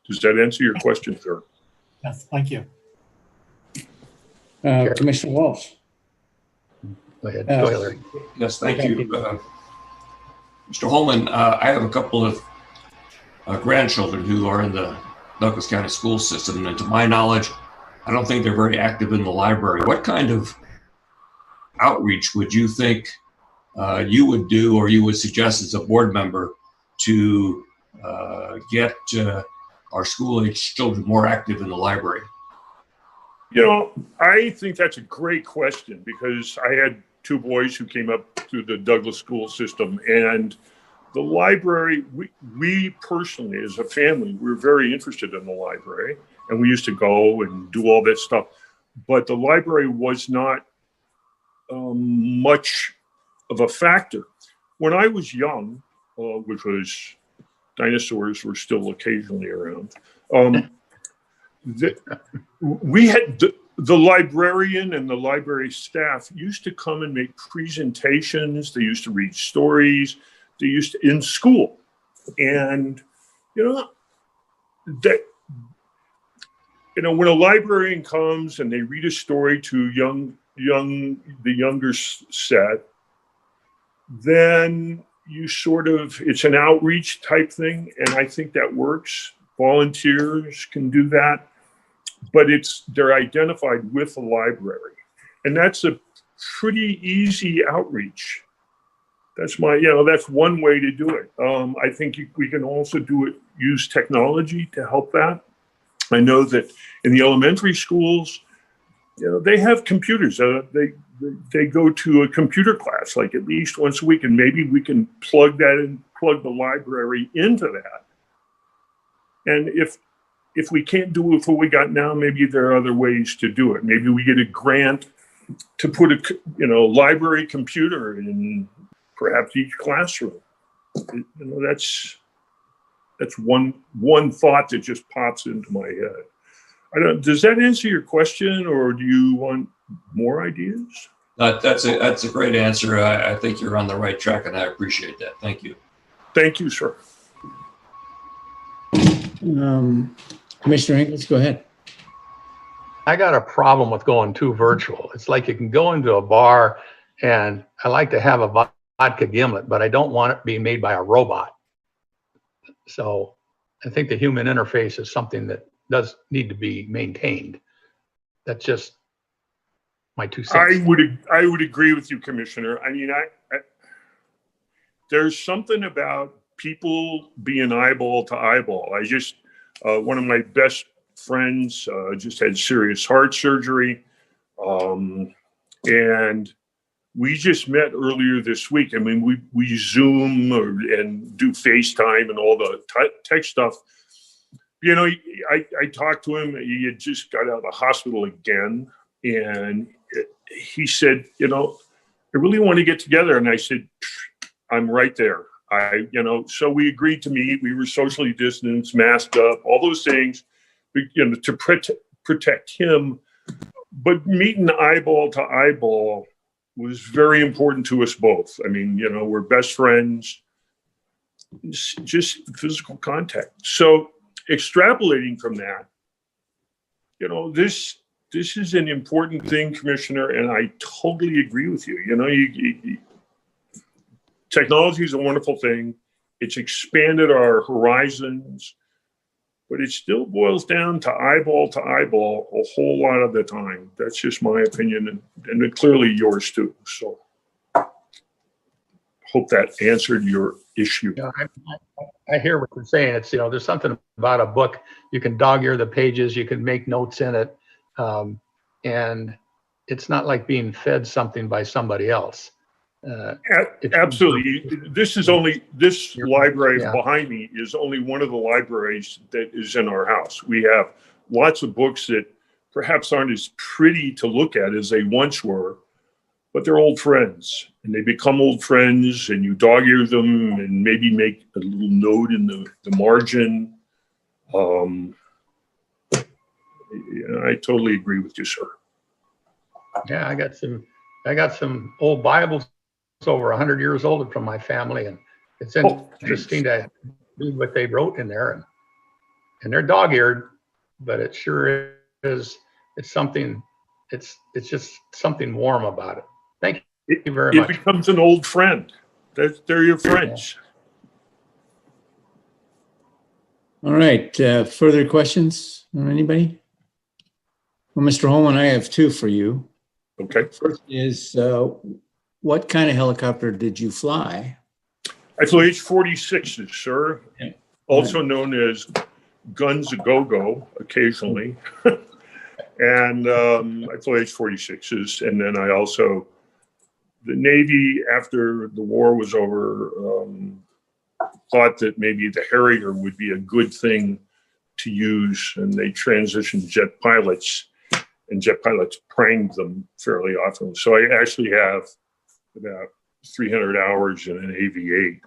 Does that answer your question, sir? Yes, thank you. Commissioner Walsh. Go ahead, Larry. Yes, thank you. Mr. Holman, I have a couple of grandchildren who are in the Douglas County school system, and to my knowledge, I don't think they're very active in the library. What kind of outreach would you think you would do, or you would suggest as a board member, to get our school-age children more active in the library? I think that's a great question, because I had 2 boys who came up through the Douglas school system, and the library, we personally, as a family, we're very interested in the library, and we used to go and do all that stuff. But the library was not much of a factor. When I was young, which was dinosaurs were still occasionally around, we had the librarian and the library staff used to come and make presentations. They used to read stories. They used to in school, and that when a librarian comes and they read a story to the younger set, then you sort of, it's an outreach type thing. And I think that works. Volunteers can do that, but they're identified with the library. And that's a pretty easy outreach. That's that's one way to do it. I think we can also use technology to help that. I know that in the elementary schools, they have computers. They go to a computer class like at least once a week, and maybe we can plug the library into that. And if we can't do it with what we got now, maybe there are other ways to do it. Maybe we get a grant to put a library computer in perhaps each classroom. That's one thought that just pops into my head. Does that answer your question, or do you want more ideas? That's a great answer. I think you're on the right track, and I appreciate that. Thank you. Thank you, sir. Commissioner Ingles, go ahead. I got a problem with going too virtual. It's like you can go into a bar, and I like to have a vodka gimlet, but I don't want it being made by a robot. So I think the human interface is something that does need to be maintained. That's just my 2 cents. I would agree with you, Commissioner. I mean, there's something about people being eyeball to eyeball. I just one of my best friends just had serious heart surgery, and we just met earlier this week. I mean, we Zoom and do FaceTime and all the tech stuff. I talked to him. He had just got out of the hospital again, and he said, I really want to get together. And I said, I'm right there. So we agreed to meet. We were socially distanced, masked up, all those things, to protect him. But meeting eyeball to eyeball was very important to us both. I mean, we're best friends, just physical contact. So extrapolating from that, this is an important thing, Commissioner, and I totally agree with you. Technology is a wonderful thing. It's expanded our horizons, but it still boils down to eyeball a whole lot of the time. That's just my opinion, and clearly yours too. So hope that answered your issue. Yeah, I hear what you're saying. It's, there's something about a book. You can dog-ear the pages, you can make notes in it. And it's not like being fed something by somebody else. Absolutely. This library behind me is only one of the libraries that is in our house. We have lots of books that perhaps aren't as pretty to look at as they once were, but they're old friends, and they become old friends, and you dog-ear them and maybe make a little note in the margin. I totally agree with you, sir. Yeah, I got some old Bibles over 100 years old from my family, and it's interesting to read what they wrote in there, and they're dog-eared, but it sure is. It's something. It's just something warm about it. Thank you very much. It becomes an old friend. They're your friends. All right. Further questions from anybody? Well, Mr. Holman, I have two for you. Okay. First is, what kind of helicopter did you fly? I flew H-46s, sir. Yeah. Also known as Guns A Go-Go occasionally. And I flew H-46s. And then I also, the Navy, after the war was over, thought that maybe the Harrier would be a good thing to use. And they transitioned jet pilots, and jet pilots pranged them fairly often. So I actually have about 300 hours in an AV-8.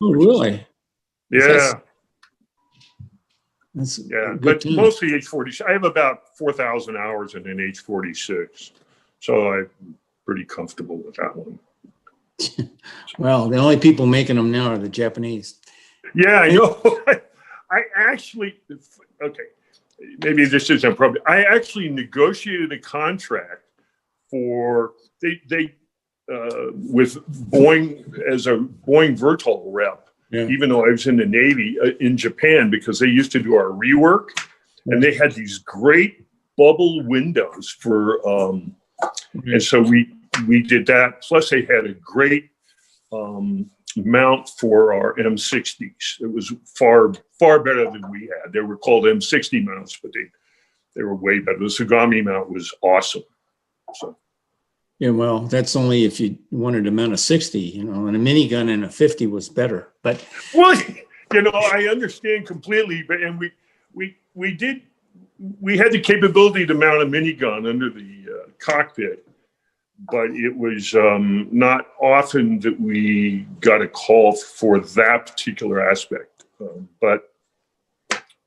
Oh, really? Yeah. That's but mostly H-46. I have about 4,000 hours in an H-46. So I'm pretty comfortable with that one. Well, the only people making them now are the Japanese. Yeah, I know. I actually, okay, maybe this isn't appropriate. I actually negotiated a contract for, they with Boeing as a Boeing Vertol rep, even though I was in the Navy in Japan, because they used to do our rework, and they had these great bubble windows for, and so we did that. Plus, they had a great mount for our M60s. It was far better than we had. They were called M60 mounts, but they were way better. The Tsugami mount was awesome. So. Yeah, well, that's only if you wanted to mount a 60, and a minigun and a 50 was better. But well, I understand completely, but we had the capability to mount a minigun under the cockpit, but it was not often that we got a call for that particular aspect, but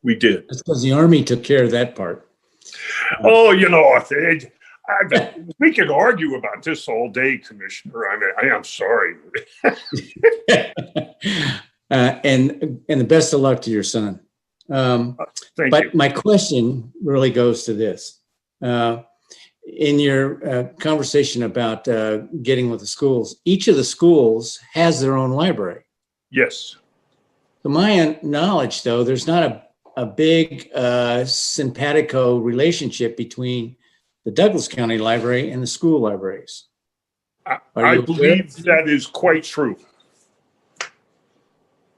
we did. It's because the Army took care of that part. Oh, we could argue about this all day, Commissioner. I mean, I am sorry. And the best of luck to your son. Thank but you. My question really goes to this. In your conversation about getting with the schools, each of the schools has their own library. Yes. To my knowledge, though, there's not a big simpatico relationship between the Douglas County Library and the school libraries. I believe that is quite true.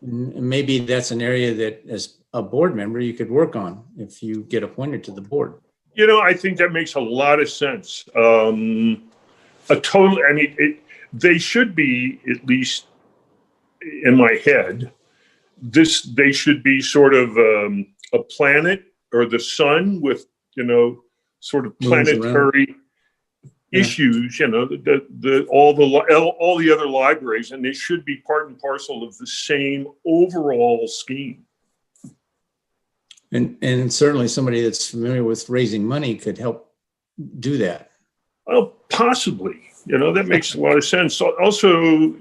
And maybe that's an area that, as a board member, you could work on if you get appointed to the board. I think that makes a lot of sense. They should be, at least in my head, they should be sort of a planet or the sun with, sort of planetary issues, all the other libraries, and they should be part and parcel of the same overall scheme. And certainly somebody that's familiar with raising money could help do that. Well, possibly, that makes a lot of sense. So also,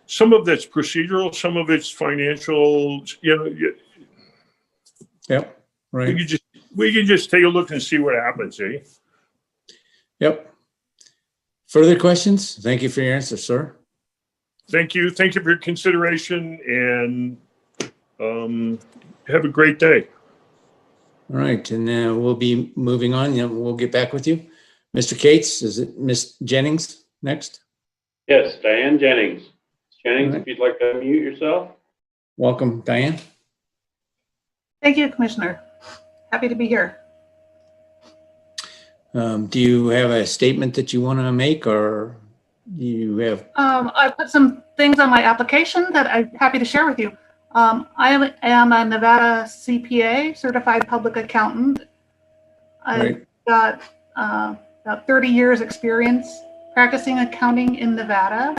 some of that's procedural, some of it's financial, Yep, right. We can just take a look and see what happens, eh? Yep. Further questions? Thank you for your answer, sir. Thank you. Thank you for your consideration, and have a great day. All right, and we'll be moving on. We'll get back with you. Mr. Cates, is it Miss Jennings next? Yes, Diane Jennings. Jennings, if you'd like to unmute yourself. Welcome, Diane. Thank you, Commissioner. Happy to be here. Do you have a statement that you want to make, or you have? I put some things on my application that I'm happy to share with you. I am a Nevada CPA, certified public accountant. I've got about 30 years experience practicing accounting in Nevada.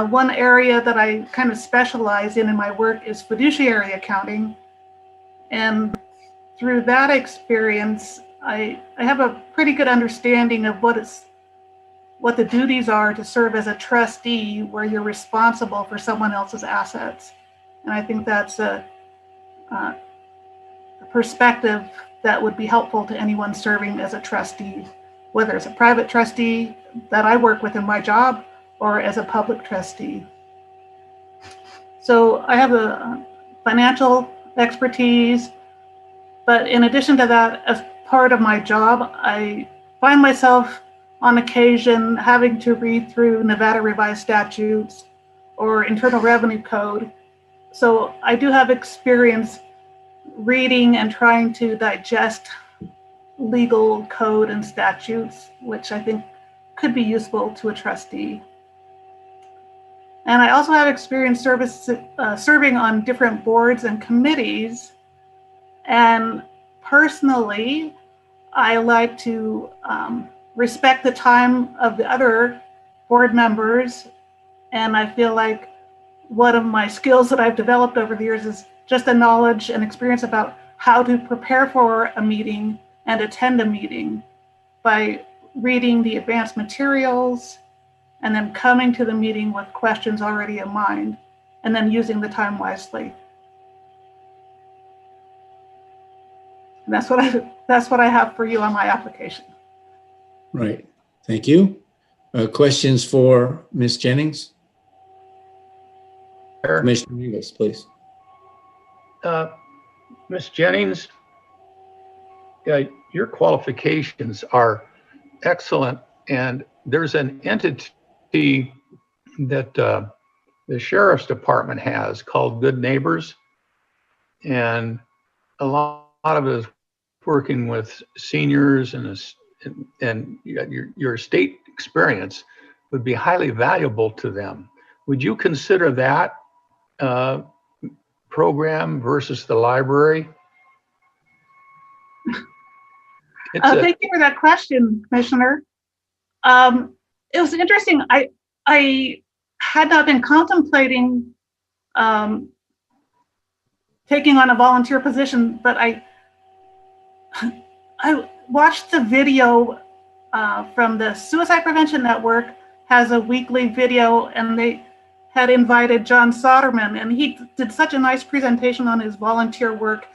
One area that I kind of specialize in my work is fiduciary accounting. And through that experience, I have a pretty good understanding of what the duties are to serve as a trustee, where you're responsible for someone else's assets. And I think that's a perspective that would be helpful to anyone serving as a trustee, whether it's a private trustee that I work with in my job or as a public trustee. So I have a financial expertise, but in addition to that, as part of my job, I find myself on occasion having to read through Nevada revised statutes or Internal Revenue Code. So I do have experience reading and trying to digest legal code and statutes, which I think could be useful to a trustee. And I also have experience serving on different boards and committees. And personally, I like to respect the time of the other board members. And I feel like one of my skills that I've developed over the years is just the knowledge and experience about how to prepare for a meeting and attend a meeting by reading the advanced materials and then coming to the meeting with questions already in mind and then using the time wisely. And that's what I have for you on my application. Right. Thank you. Questions for Ms. Jennings? Commissioner Nevis, please. Ms. Jennings, your qualifications are excellent, and there's an entity that the Sheriff's Department has called Good Neighbors, and a lot of it is working with seniors, and your state experience would be highly valuable to them. Would you consider that program versus the library? Thank you for that question, Commissioner. It was interesting. I had not been contemplating taking on a volunteer position, but I watched the video from the Suicide Prevention Network, has a weekly video, and they had invited John Soderman, and he did such a nice presentation on his volunteer work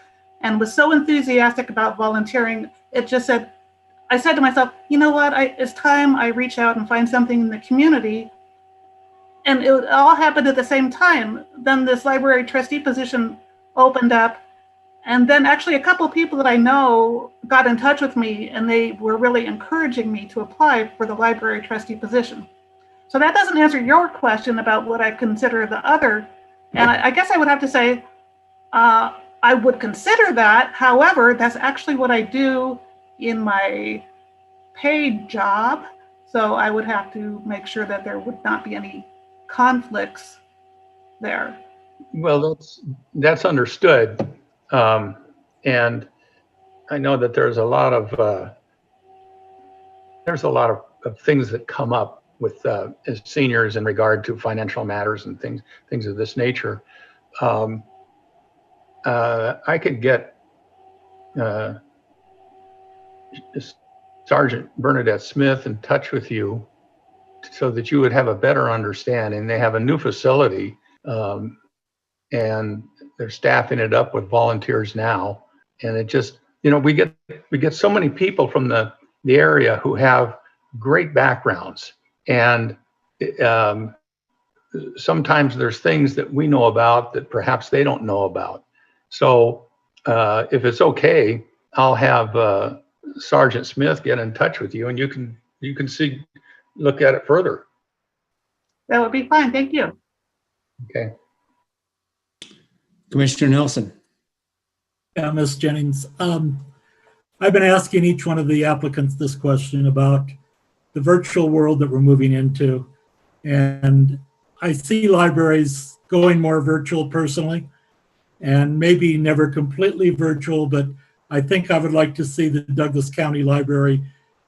and was so enthusiastic about volunteering. It just said, I said to myself, you know what, it's time I reach out and find something in the community. And it all happened at the same time. Then this library trustee position opened up. And then actually a couple of people that I know got in touch with me, and they were really encouraging me to apply for the library trustee position. So that doesn't answer your question about what I consider the other. And I guess I would have to say, I would consider that. However, that's actually what I do in my paid job. So I would have to make sure that there would not be any conflicts there. Well, that's understood. And I know that there's a lot of things that come up with as seniors in regard to financial matters and things of this nature. I could get Sergeant Bernadette Smith in touch with you so that you would have a better understanding. They have a new facility, and they're staffing it up with volunteers now. And it just, we get so many people from the area who have great backgrounds, and sometimes there's things that we know about that perhaps they don't know about. So if it's okay, I'll have Sergeant Smith get in touch with you, and you can look at it further. That would be fine. Thank you. Okay. Commissioner Nelson. Yeah, Ms. Jennings. I've been asking each one of the applicants this question about the virtual world that we're moving into. And I see libraries going more virtual personally, and maybe never completely virtual, but I think I would like to see the Douglas County Library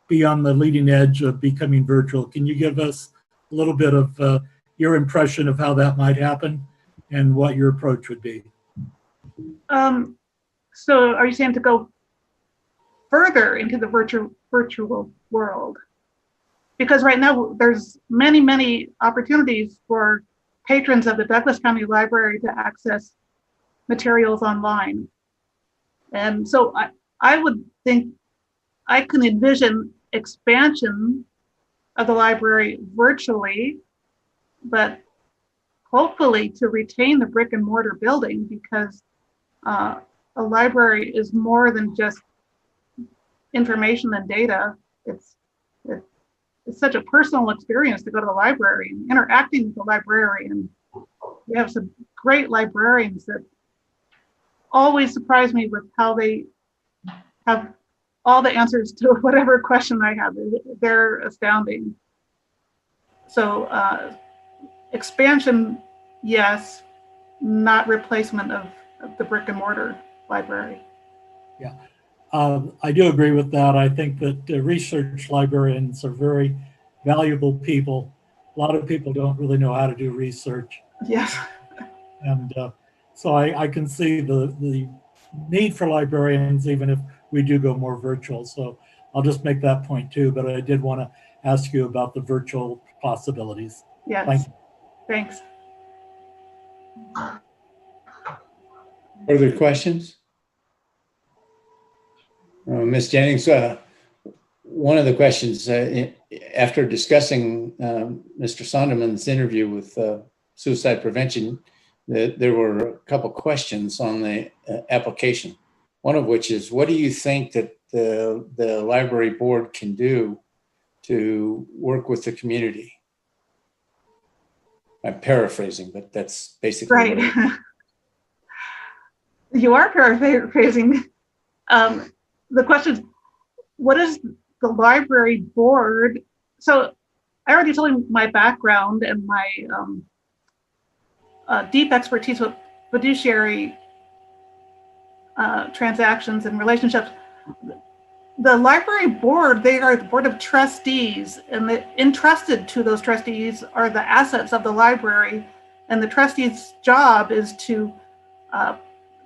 be on the leading edge of becoming virtual. Can you give us a little bit of your impression of how that might happen and what your approach would be? So are you saying to go further into the virtual world? Because right now there's many opportunities for patrons of the Douglas County Library to access materials online. And so I would think I can envision expansion of the library virtually, but hopefully to retain the brick and mortar building, because a library is more than just information and data. It's such a personal experience to go to the library and interacting with the librarian. We have some great librarians that always surprise me with how they have all the answers to whatever question I have. They're astounding. So expansion, yes, not replacement of the brick and mortar library. Yeah, I do agree with that. I think that research librarians are very valuable people. A lot of people don't really know how to do research. Yes. And so I can see the need for librarians, even if we do go more virtual. So I'll just make that point too, but I did want to ask you about the virtual possibilities. Yes. Thank you. Thanks. Further questions? Ms. Jennings, one of the questions, after discussing Mr. Sonderman's interview with suicide prevention, there were a couple questions on the application. One of which is, what do you think that the library board can do to work with the community? I'm paraphrasing, but that's basically right. what it is. You are paraphrasing. The question is, what is the library board? So I already told you my background and my deep expertise with fiduciary transactions and relationships. The library board, they are the board of trustees, and entrusted to those trustees are the assets of the library. And the trustees' job is to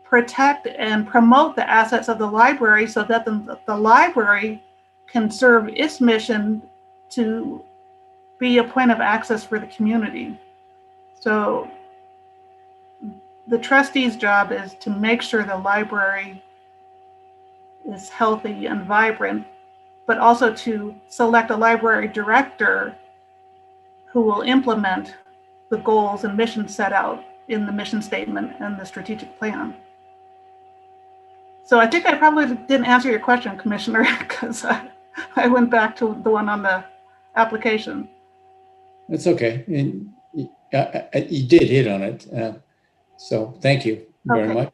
protect and promote the assets of the library so that the library can serve its mission to be a point of access for the community. So the trustee's job is to make sure the library is healthy and vibrant, but also to select a library director who will implement the goals and missions set out in the mission statement and the strategic plan. So I think I probably didn't answer your question, Commissioner, because I went back to the one on the application. That's okay. And you did hit on it. So thank you very much.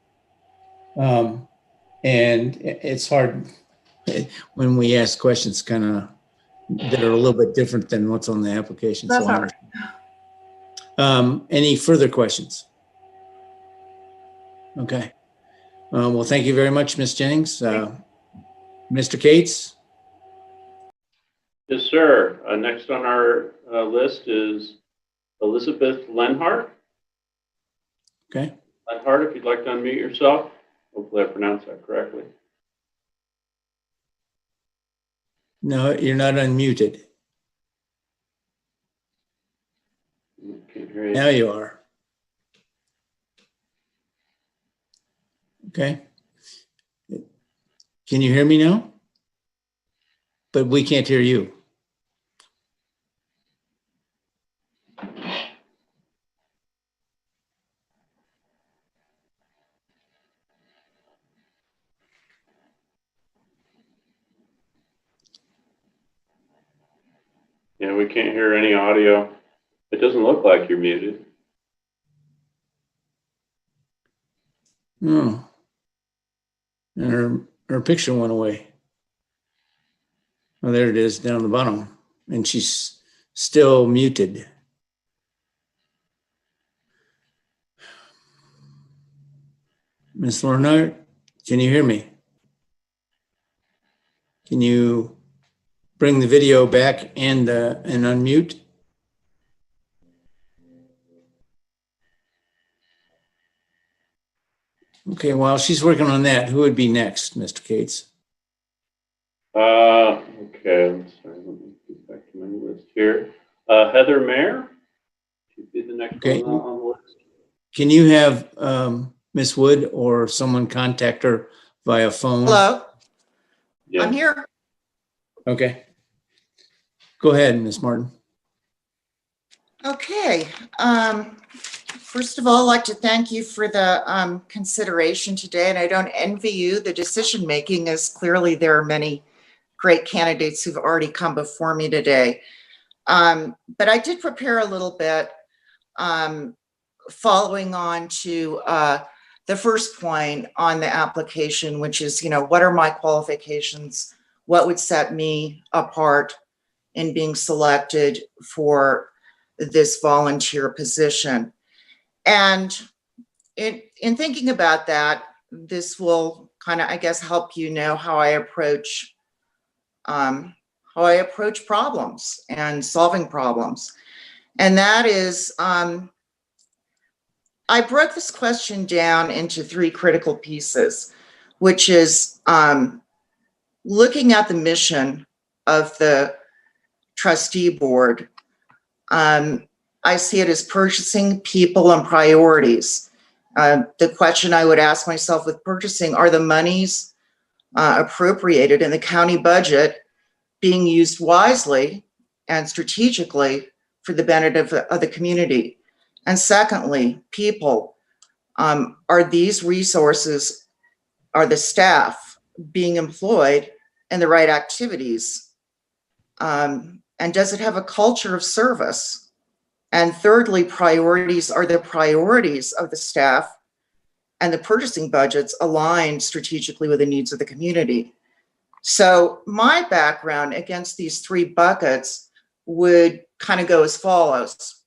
And it's hard when we ask questions kind of that are a little bit different than what's on the application. That's so all right. Any further questions? Okay. Well, thank you very much, Ms. Jennings. Mr. Cates? Yes, sir. Next on our list is Elizabeth Lenhart. Okay. Lenhart, if you'd like to unmute yourself. Hopefully I pronounced that correctly. No, you're not unmuted. Can't hear you. Now you are. Okay. Can you hear me now? But we can't hear you. Yeah, we can't hear any audio. It doesn't look like you're muted. Oh. And her picture went away. Oh, there it is down the bottom. And she's still muted. Ms. Lenhart, can you hear me? Can you bring the video back and unmute? Okay, while she's working on that, who would be next, Mr. Cates? Okay, I'm sorry, let me get back to my list here. Heather Mayer, she'd be the next Okay. one on the list. Can you have Ms. Wood or someone contact her via phone? Hello, Yeah. I'm here. Okay. Go ahead, Ms. Martin. Okay. First of all, I'd like to thank you for the consideration today, and I don't envy you the decision-making, as clearly there are many great candidates who've already come before me today. But I did prepare a little bit following on to the first point on the application, which is, what are my qualifications? What would set me apart in being selected for this volunteer position? And in thinking about that, this will kind of, I guess, help you know how I approach problems and solving problems. And that is, I broke this question down into 3 critical pieces, which is looking at the mission of the trustee board. I see it as purchasing, people, and priorities. The question I would ask myself with purchasing, are the monies appropriated in the county budget being used wisely and strategically for the benefit of the community? And secondly, people, are these resources, are the staff being employed in the right activities? And does it have a culture of service? And thirdly, priorities, are the priorities of the staff and the purchasing budgets aligned strategically with the needs of the community? So my background against these three buckets would kind of go as follows.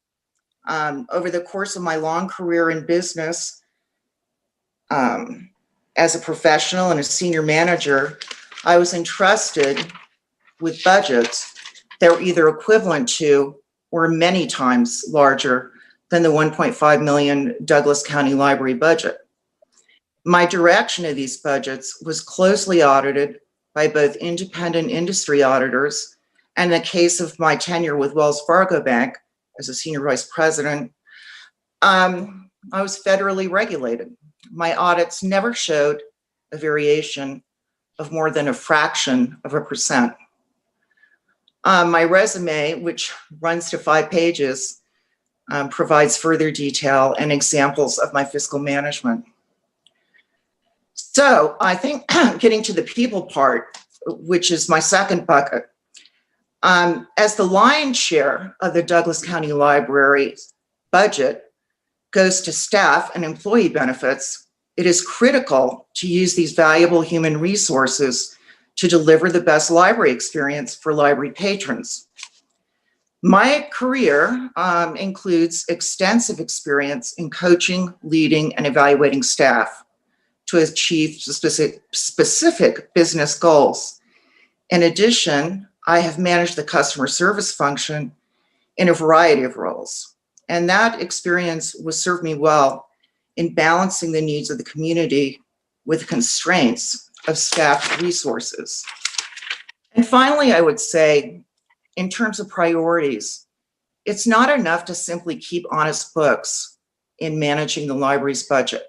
Over the course of my long career in business, as a professional and a senior manager, I was entrusted with budgets that were either equivalent to or many times larger than the 1.5 million Douglas County Library budget. My direction of these budgets was closely audited by both independent industry auditors, and in the case of my tenure with Wells Fargo Bank as a senior vice president, I was federally regulated. My audits never showed a variation of more than a fraction of a percent. My resume, which runs to 5 pages, provides further detail and examples of my fiscal management. So I think getting to the people part, which is my second bucket, as the lion's share of the Douglas County Library budget goes to staff and employee benefits, it is critical to use these valuable human resources to deliver the best library experience for library patrons. My career includes extensive experience in coaching, leading, and evaluating staff to achieve specific business goals. In addition, I have managed the customer service function in a variety of roles, and that experience will serve me well in balancing the needs of the community with constraints of staff resources. And finally, I would say, in terms of priorities, it's not enough to simply keep honest books in managing the library's budget.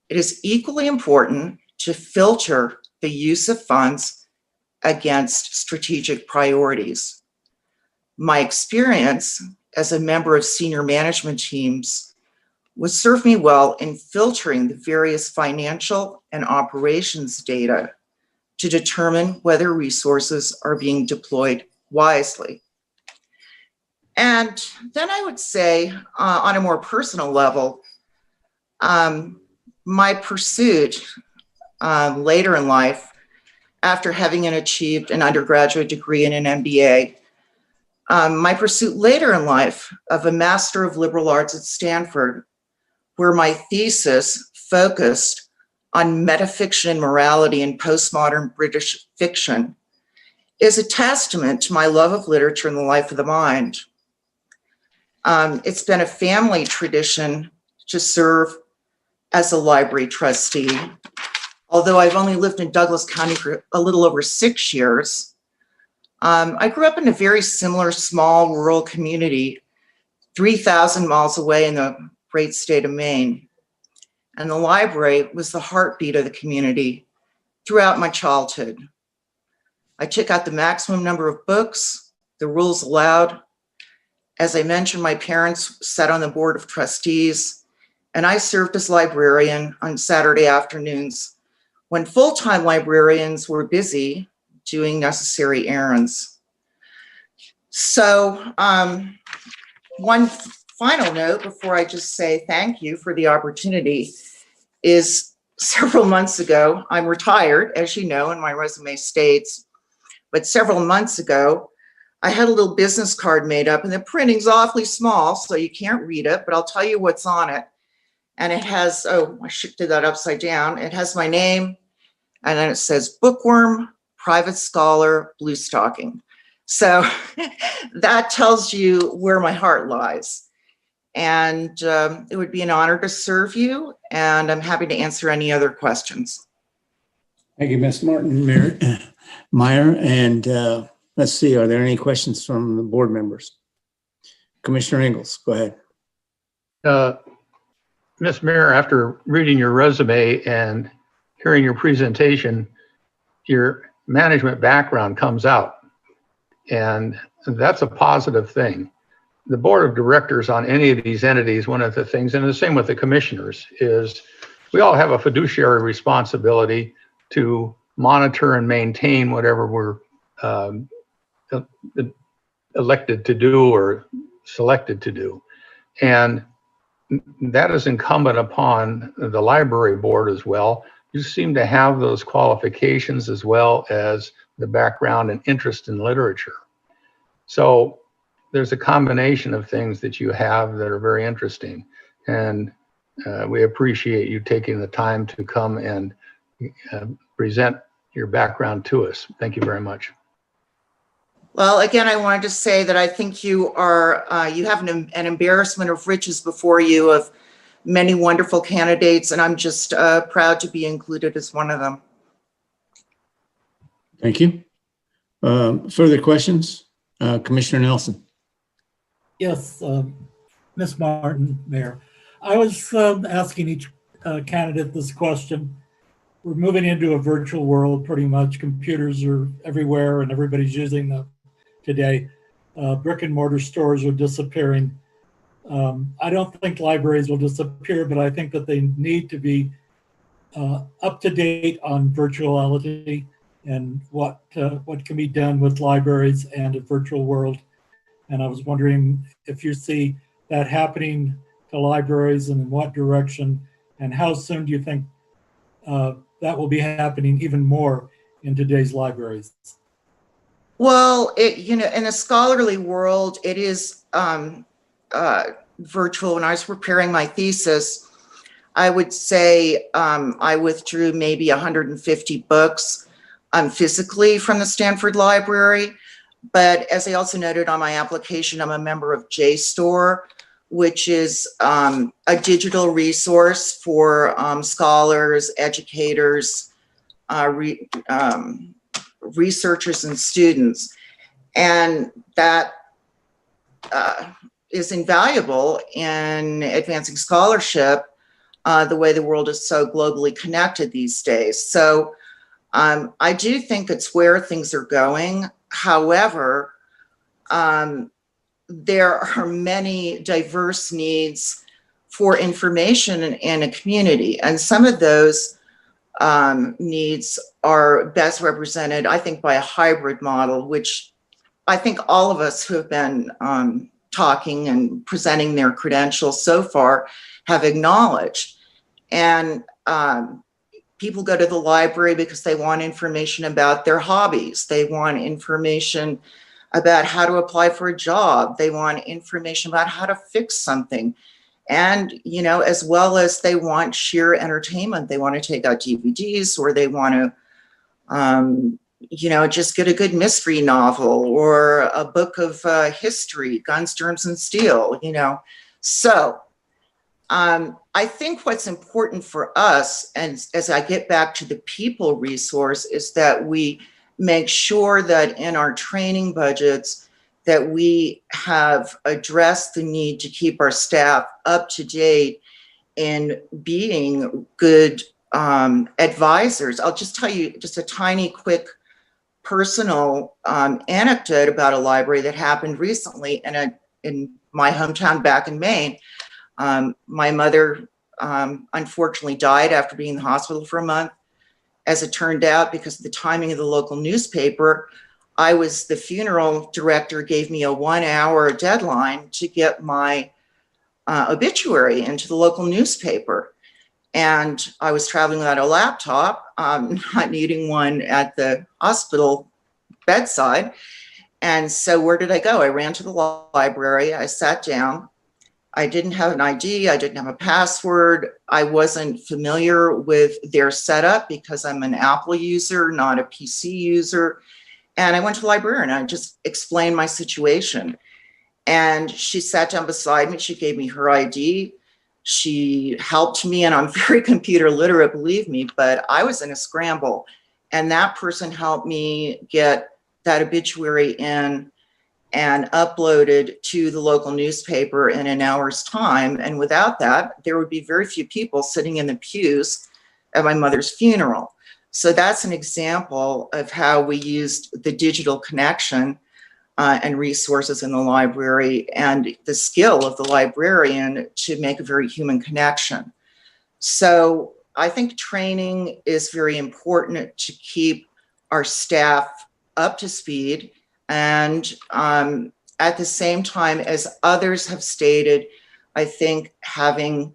It is equally important to filter the use of funds against strategic priorities. My experience as a member of senior management teams would serve me well in filtering the various financial and operations data to determine whether resources are being deployed wisely. And then I would say, on a more personal level, my pursuit later in life, after having achieved an undergraduate degree and an MBA, my pursuit later in life of a Master of Liberal Arts at Stanford, where my thesis focused on metafiction and morality in postmodern British fiction, is a testament to my love of literature and the life of the mind. It's been a family tradition to serve as a library trustee. Although I've only lived in Douglas County for a little over 6 years, I grew up in a very similar small rural community, 3,000 miles away in the great state of Maine. And the library was the heartbeat of the community throughout my childhood. I took out the maximum number of books the rules allowed. As I mentioned, my parents sat on the board of trustees, and I served as librarian on Saturday afternoons when full-time librarians were busy doing necessary errands. So one final note before I just say thank you for the opportunity is several months ago, I'm retired, as you know, and my resume states, but several months ago, I had a little business card made up, and the printing's awfully small, so you can't read it, but I'll tell you what's on it. And it has, oh, I shifted that upside down. It has my name, and then it says Bookworm, Private Scholar, Blue Stocking. So that tells you where my heart lies. And it would be an honor to serve you, and I'm happy to answer any other questions. Thank you, Ms. Martin Meyer. And let's see, are there any questions from the board members? Commissioner Ingalls, go ahead. Ms. Mayor, after reading your resume and hearing your presentation, your management background comes out. And that's a positive thing. The board of directors on any of these entities, one of the things, and the same with the commissioners, is we all have a fiduciary responsibility to monitor and maintain whatever we're elected to do or selected to do. And that is incumbent upon the library board as well. You seem to have those qualifications as well as the background and interest in literature. So there's a combination of things that you have that are very interesting. And we appreciate you taking the time to come and present your background to us. Thank you very much. Well, again, I wanted to say that I think you are, you have an embarrassment of riches before you of many wonderful candidates, and I'm just proud to be included as one of them. Thank you. Further questions? Commissioner Nelson. Yes, Ms. Martin, Mayor. I was asking each candidate this question. We're moving into a virtual world, pretty much. Computers are everywhere and everybody's using them today. Brick and mortar stores are disappearing. I don't think libraries will disappear, but I think that they need to be up to date on virtuality and what can be done with libraries and a virtual world. And I was wondering if you see that happening to libraries and in what direction, and how soon do you think that will be happening even more in today's libraries? Well, you know, in the scholarly world, it is virtual. When I was preparing my thesis, I would say I withdrew maybe 150 books physically from the Stanford Library. But as I also noted on my application, I'm a member of JSTOR, which is a digital resource for scholars, educators, researchers, and students. And that is invaluable in advancing scholarship the way the world is so globally connected these days. So I do think it's where things are going. However, there are many diverse needs for information in a community, and some of those needs are best represented, I think, by a hybrid model, which I think all of us who have been talking and presenting their credentials so far have acknowledged. And people go to the library because they want information about their hobbies. They want information about how to apply for a job. They want information about how to fix something. And, you know, as well as they want sheer entertainment. They want to take out DVDs, or they want to, you know, just get a good mystery novel or a book of history, Guns, Germs, and Steel, you know. So I think what's important for us, and as I get back to the people resource, is that we make sure that in our training budgets that we have addressed the need to keep our staff up to date in being good advisors. I'll just tell you just a tiny quick personal anecdote about a library that happened recently in my hometown back in Maine. My mother unfortunately died after being in the hospital for a month. As it turned out, because of the timing of the local newspaper, the funeral director gave me a 1-hour deadline to get my obituary into the local newspaper. And I was traveling without a laptop, not needing one at the hospital bedside. And so where did I go? I ran to the library, I sat down. I didn't have an ID, I didn't have a password. I wasn't familiar with their setup because I'm an Apple user, not a PC user. And I went to the librarian and I just explained my situation. And she sat down beside me, she gave me her ID. She helped me, and I'm very computer literate, believe me, but I was in a scramble. And that person helped me get that obituary in and uploaded to the local newspaper in an hour's time. And without that, there would be very few people sitting in the pews at my mother's funeral. So that's an example of how we used the digital connection and resources in the library and the skill of the librarian to make a very human connection. So I think training is very important to keep our staff up to speed. And at the same time, as others have stated, I think having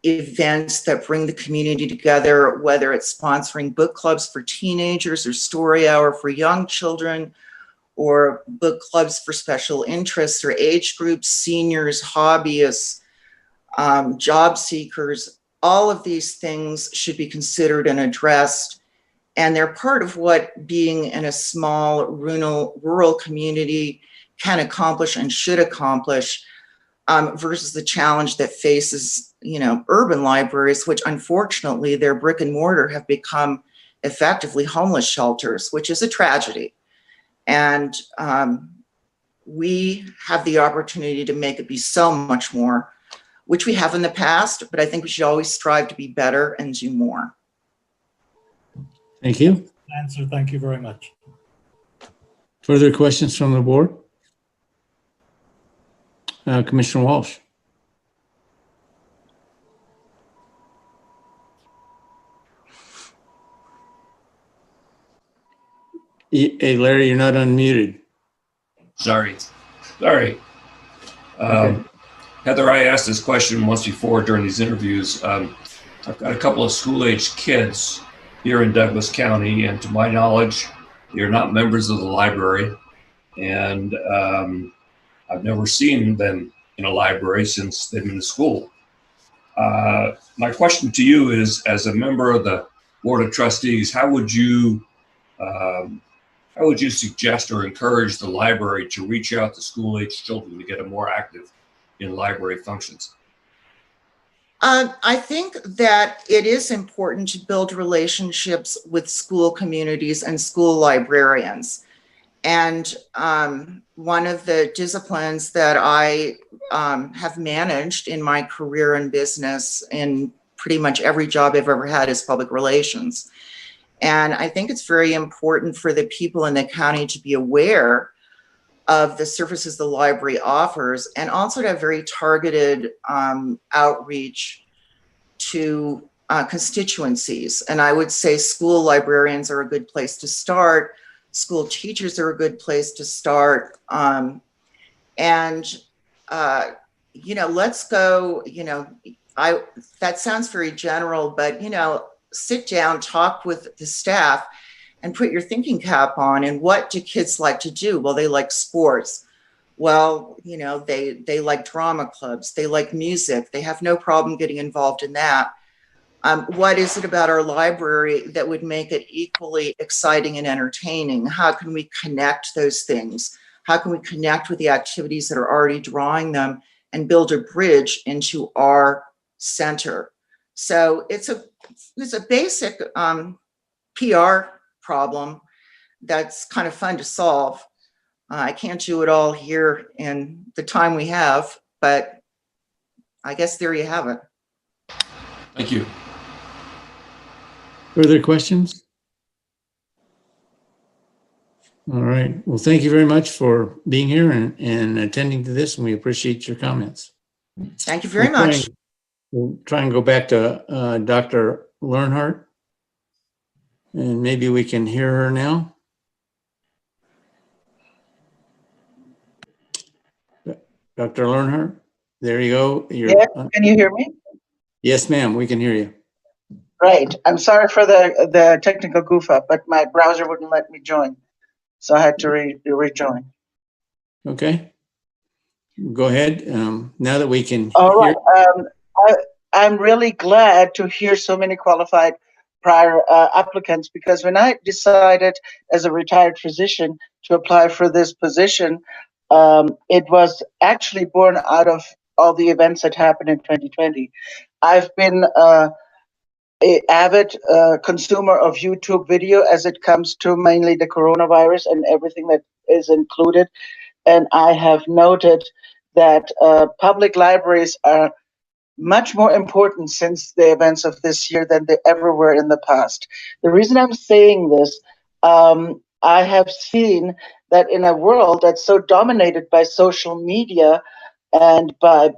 events that bring the community together, whether it's sponsoring book clubs for teenagers or story hour for young children, or book clubs for special interests or age groups, seniors, hobbyists, job seekers, all of these things should be considered and addressed. And they're part of what being in a small rural community can accomplish and should accomplish, versus the challenge that faces, urban libraries, which unfortunately their brick and mortar have become effectively homeless shelters, which is a tragedy. And we have the opportunity to make it be so much more, which we have in the past, but I think we should always strive to be better and do more. Thank you. Answer. Thank you very much. Further questions from the board? Commissioner Walsh. Hey, Larry, you're not unmuted. Sorry. Okay. Heather, I asked this question once before during these interviews. I've got a couple of school-age kids here in Douglas County, and to my knowledge, they're not members of the library. And I've never seen them in a library since they've been in school. My question to you is, as a member of the Board of Trustees, how would you suggest or encourage the library to reach out to school-age children to get them more active in library functions? I think that it is important to build relationships with school communities and school librarians. And one of the disciplines that I have managed in my career in business, in pretty much every job I've ever had, is public relations. And I think it's very important for the people in the county to be aware of the services the library offers, and also to have very targeted outreach to constituencies. And I would say school librarians are a good place to start. School teachers are a good place to start. Let's go, that sounds very general, but, sit down, talk with the staff, and put your thinking cap on. And what do kids like to do? Well, they like sports. Well, they like drama clubs. They like music. They have no problem getting involved in that. What is it about our library that would make it equally exciting and entertaining? How can we connect those things? How can we connect with the activities that are already drawing them and build a bridge into our center? So it's a basic PR problem that's kind of fun to solve. I can't do it all here in the time we have, but I guess there you have it. Thank you. Further questions? All right. Well, thank you very much for being here and attending to this, and we appreciate your comments. Thank you very much. We'll try and go back to Dr. Learnhardt, and maybe we can hear her now. Dr. Learnhardt, there you go. Yeah, can you hear me? Yes, ma'am, we can hear you. Right. I'm sorry for the technical goof up, but my browser wouldn't let me join, so I had to rejoin. Okay. Go ahead. Now that we can All right. I'm really glad to hear so many qualified prior applicants, because when I decided as a retired physician to apply for this position, it was actually born out of all the events that happened in 2020. I've been an avid consumer of YouTube video as it comes to mainly the coronavirus and everything that is included. And I have noted that public libraries are much more important since the events of this year than they ever were in the past. The reason I'm saying this, I have seen that in a world that's so dominated by social media and by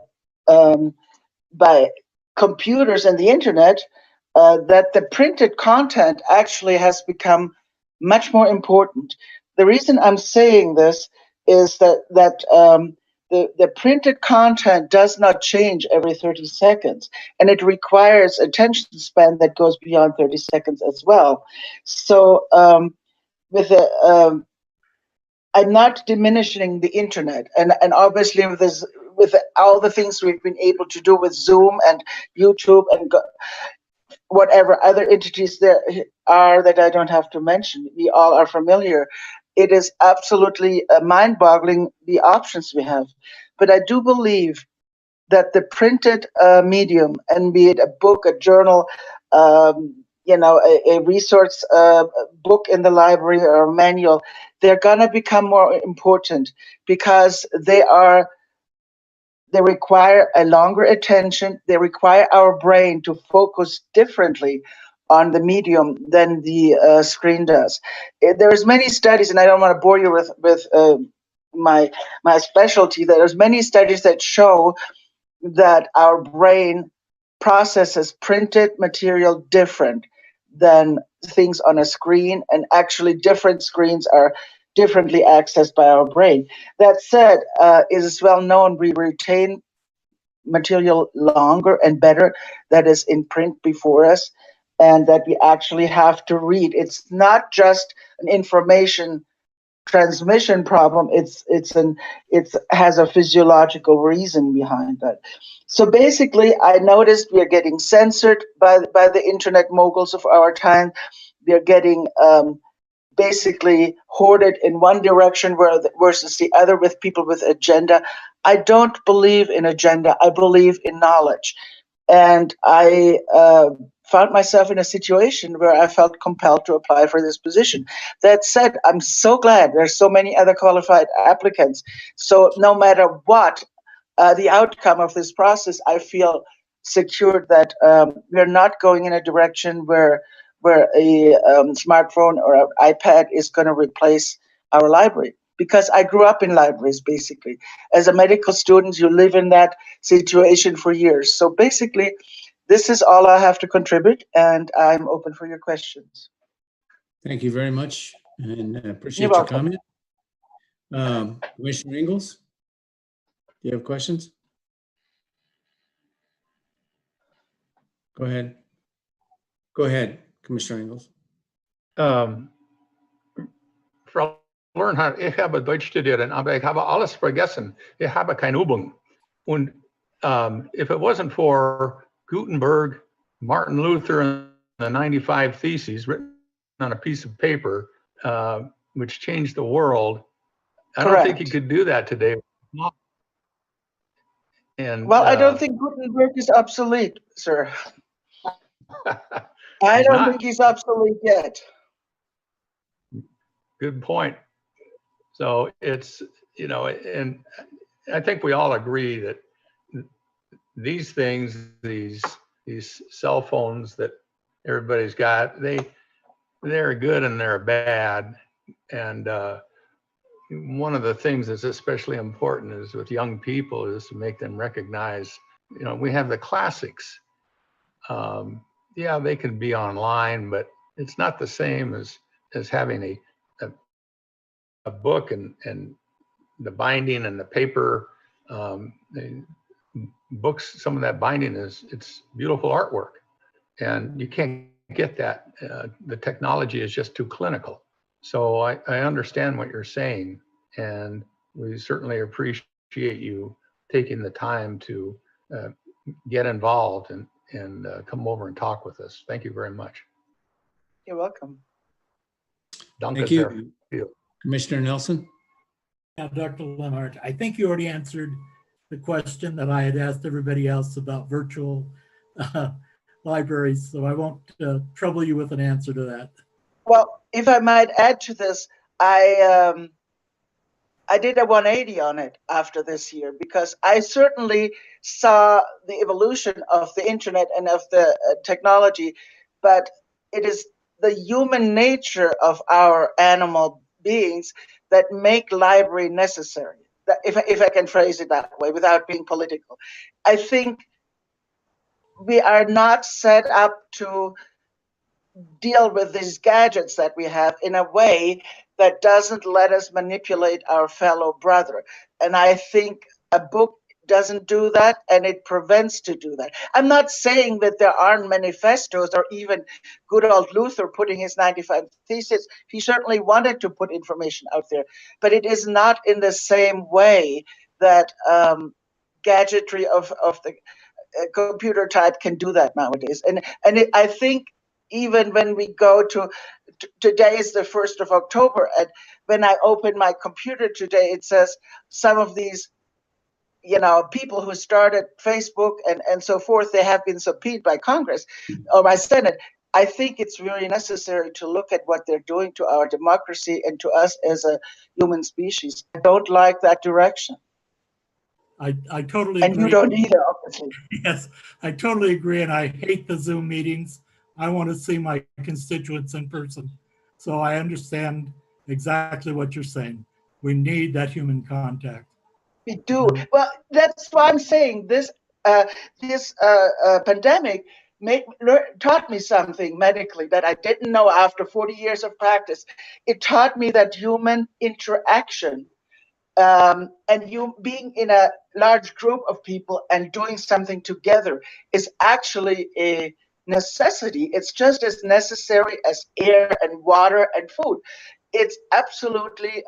computers and the internet, that the printed content actually has become much more important. The reason I'm saying this is that the printed content does not change every 30 seconds, and it requires attention span that goes beyond 30 seconds as well. So I'm not diminishing the internet, and obviously with all the things we've been able to do with Zoom and YouTube and whatever other entities there are that I don't have to mention, we all are familiar. It is absolutely mind-boggling the options we have. But I do believe that the printed medium, and be it a book, a journal, a resource book in the library or a manual, they're going to become more important because they require a longer attention. They require our brain to focus differently on the medium than the screen does. There's many studies, and I don't want to bore you with my specialty. There's many studies that show that our brain processes printed material different than things on a screen, and actually different screens are differently accessed by our brain. That said, it is well known we retain material longer and better that is in print before us, and that we actually have to read. It's not just an information transmission problem. It has a physiological reason behind that. So basically, I noticed we are getting censored by the internet moguls of our time. We are getting basically hoarded in one direction versus the other with people with agenda. I don't believe in agenda. I believe in knowledge. And I found myself in a situation where I felt compelled to apply for this position. That said, I'm so glad there's so many other qualified applicants. So no matter what the outcome of this process, I feel secured that we're not going in a direction where a smartphone or an iPad is going to replace our library. Because I grew up in libraries, basically. As a medical student, you live in that situation for years. So basically, this is all I have to contribute, and I'm open for your questions. Thank you very much, and I appreciate You're your welcome. comment. Commissioner Ingles, do you have questions? Go ahead. Go ahead, Commissioner Ingles. Frau Learnhardt, ich habe Deutsch studiert, aber ich habe alles vergessen. Ich habe keine Übung. Und if it wasn't for Gutenberg, Martin Luther, and the 95 Theses written on a piece of paper, which changed the world, I don't think you could do that today. And well, I don't think Gutenberg is obsolete, sir. I don't think he's obsolete yet. Good point. So it's, and I think we all agree that these things, these cell phones that everybody's got, they're good and they're bad. And one of the things that's especially important is with young people is to make them recognize, we have the classics. Yeah, they can be online, but it's not the same as having a book and the binding and the paper. Books, some of that binding it's beautiful artwork, and you can't get that. The technology is just too clinical. So I understand what you're saying, and we certainly appreciate you taking the time to get involved and come over and talk with us. Thank you very much. You're welcome. Thank you. Commissioner Nelson? Yeah, Dr. Leonhardt, I think you already answered the question that I had asked everybody else about virtual libraries, so I won't trouble you with an answer to that. Well, if I might add to this, I I did a 180 on it after this year, because I certainly saw the evolution of the internet and of the technology, but it is the human nature of our animal beings that make library necessary. That, if I can phrase it that way without being political, I think we are not set up to deal with these gadgets that we have in a way that doesn't let us manipulate our fellow brother. And I think a book doesn't do that, and it prevents to do that. I'm not saying that there aren't manifestos or even good old Luther putting his 95 Theses. He certainly wanted to put information out there, but it is not in the same way that gadgetry of the computer type can do that nowadays. I think even when we go to today is the 1st of October, and when I open my computer today, it says some of these, people who started Facebook and so forth, they have been subpoenaed by Congress or by Senate. I think it's really necessary to look at what they're doing to our democracy and to us as a human species. I don't like that direction. I totally and agree. You don't either, obviously. Yes, I totally agree, and I hate the Zoom meetings. I want to see my constituents in person. So I understand exactly what you're saying. We need that human contact. We do. Well, that's why I'm saying this pandemic taught me something medically that I didn't know after 40 years of practice. It taught me that human interaction and you being in a large group of people and doing something together is actually a necessity. It's just as necessary as air and water and food. It's absolutely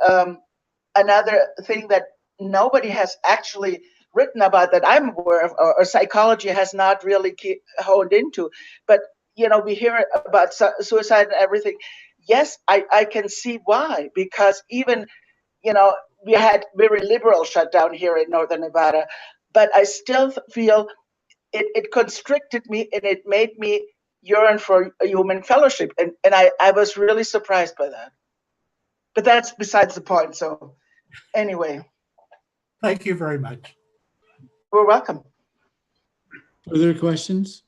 another thing that nobody has actually written about that I'm aware of, or psychology has not really honed into. But, we hear about suicide and everything. Yes, I can see why, because even, we had very liberal shutdown here in Northern Nevada, but I still feel it constricted me and it made me yearn for a human fellowship. And I was really surprised by that. But that's besides the point. So anyway. Thank you very much. You're welcome. Further questions?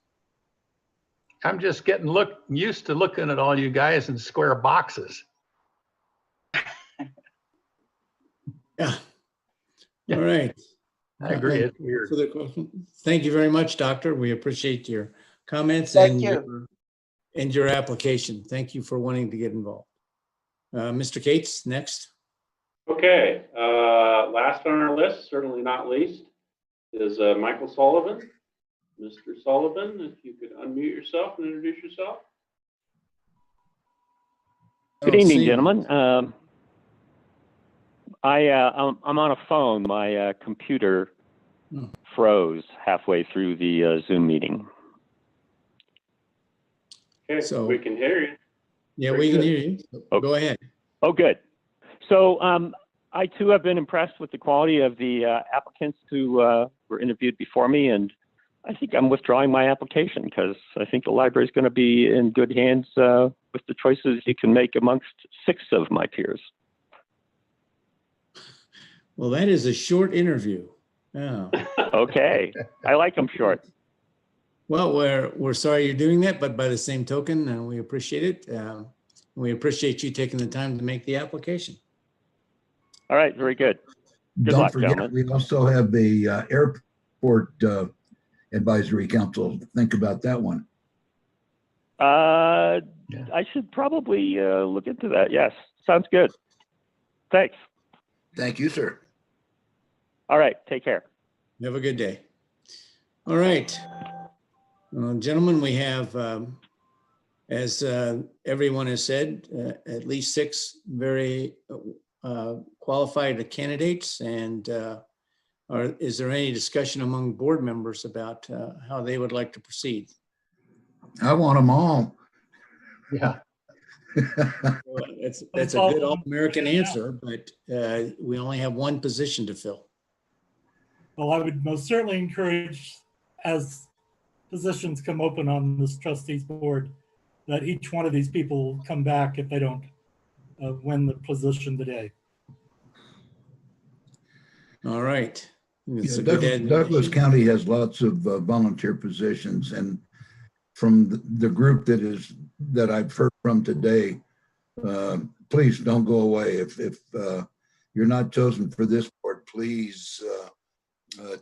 I'm just getting used to looking at all you guys in square boxes. Yeah. All right. I agree. It's weird. Further question? Thank you very much, Doctor. We appreciate your comments and your application. Thank you for wanting to get involved. Mr. Cates, next. Okay. Last on our list, certainly not least, is Michael Sullivan. Mr. Sullivan, if you could unmute yourself and introduce yourself. Good evening, gentlemen. I'm on a phone. My computer froze halfway through the Zoom meeting. Okay, so we can hear you. Yeah, we can hear you. Go ahead. Oh, good. So I too have been impressed with the quality of the applicants who were interviewed before me, and I think I'm withdrawing my application because I think the library is going to be in good hands with the choices you can make amongst 6 of my peers. Well, that is a short interview. Oh. Okay, I like them short. Well, we're sorry you're doing that, but by the same token, we appreciate it. We appreciate you taking the time to make the application. All right, very good. Good Don't luck, forget, gentlemen. we also have the airport advisory council. Think about that one. I should probably look into that. Yes, sounds good. Thanks. Thank you, sir. All right, take care. Have a good day. All right. Gentlemen, we have, as everyone has said, at least 6 very qualified candidates. And is there any discussion among board members about how they would like to proceed? I want them all. Yeah. Well, that's a good all-American answer, but we only have one position to fill. Well, I would most certainly encourage, as positions come open on this trustees board, that each one of these people come back if they don't win the position today. All right. It's Yeah, a good Douglas admonition. County has lots of volunteer positions, and from the group that I've heard from today, please don't go away. If you're not chosen for this board, please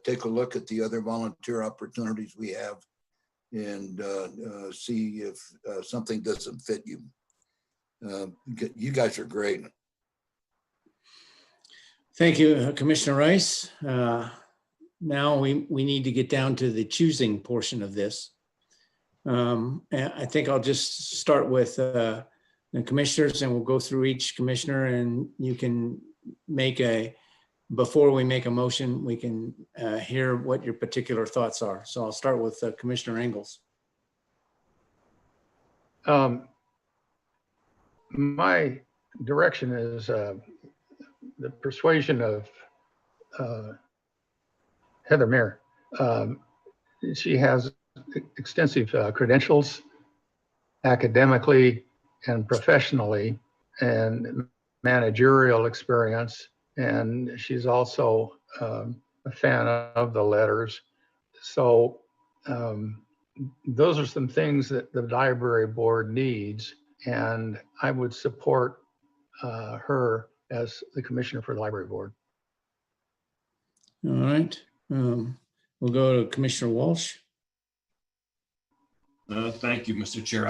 take a look at the other volunteer opportunities we have and see if something doesn't fit you. You guys are great. Thank you, Commissioner Rice. Now we need to get down to the choosing portion of this. And I think I'll just start with the commissioners, and we'll go through each commissioner, and you can before we make a motion, we can hear what your particular thoughts are. So I'll start with Commissioner Engels. My direction is the persuasion of Heather Mayer. She has extensive credentials academically and professionally, and managerial experience. And she's also a fan of the letters. So those are some things that the library board needs, and I would support her as the commissioner for the library board. All right. We'll go to Commissioner Walsh. Thank you, Mr. Chair.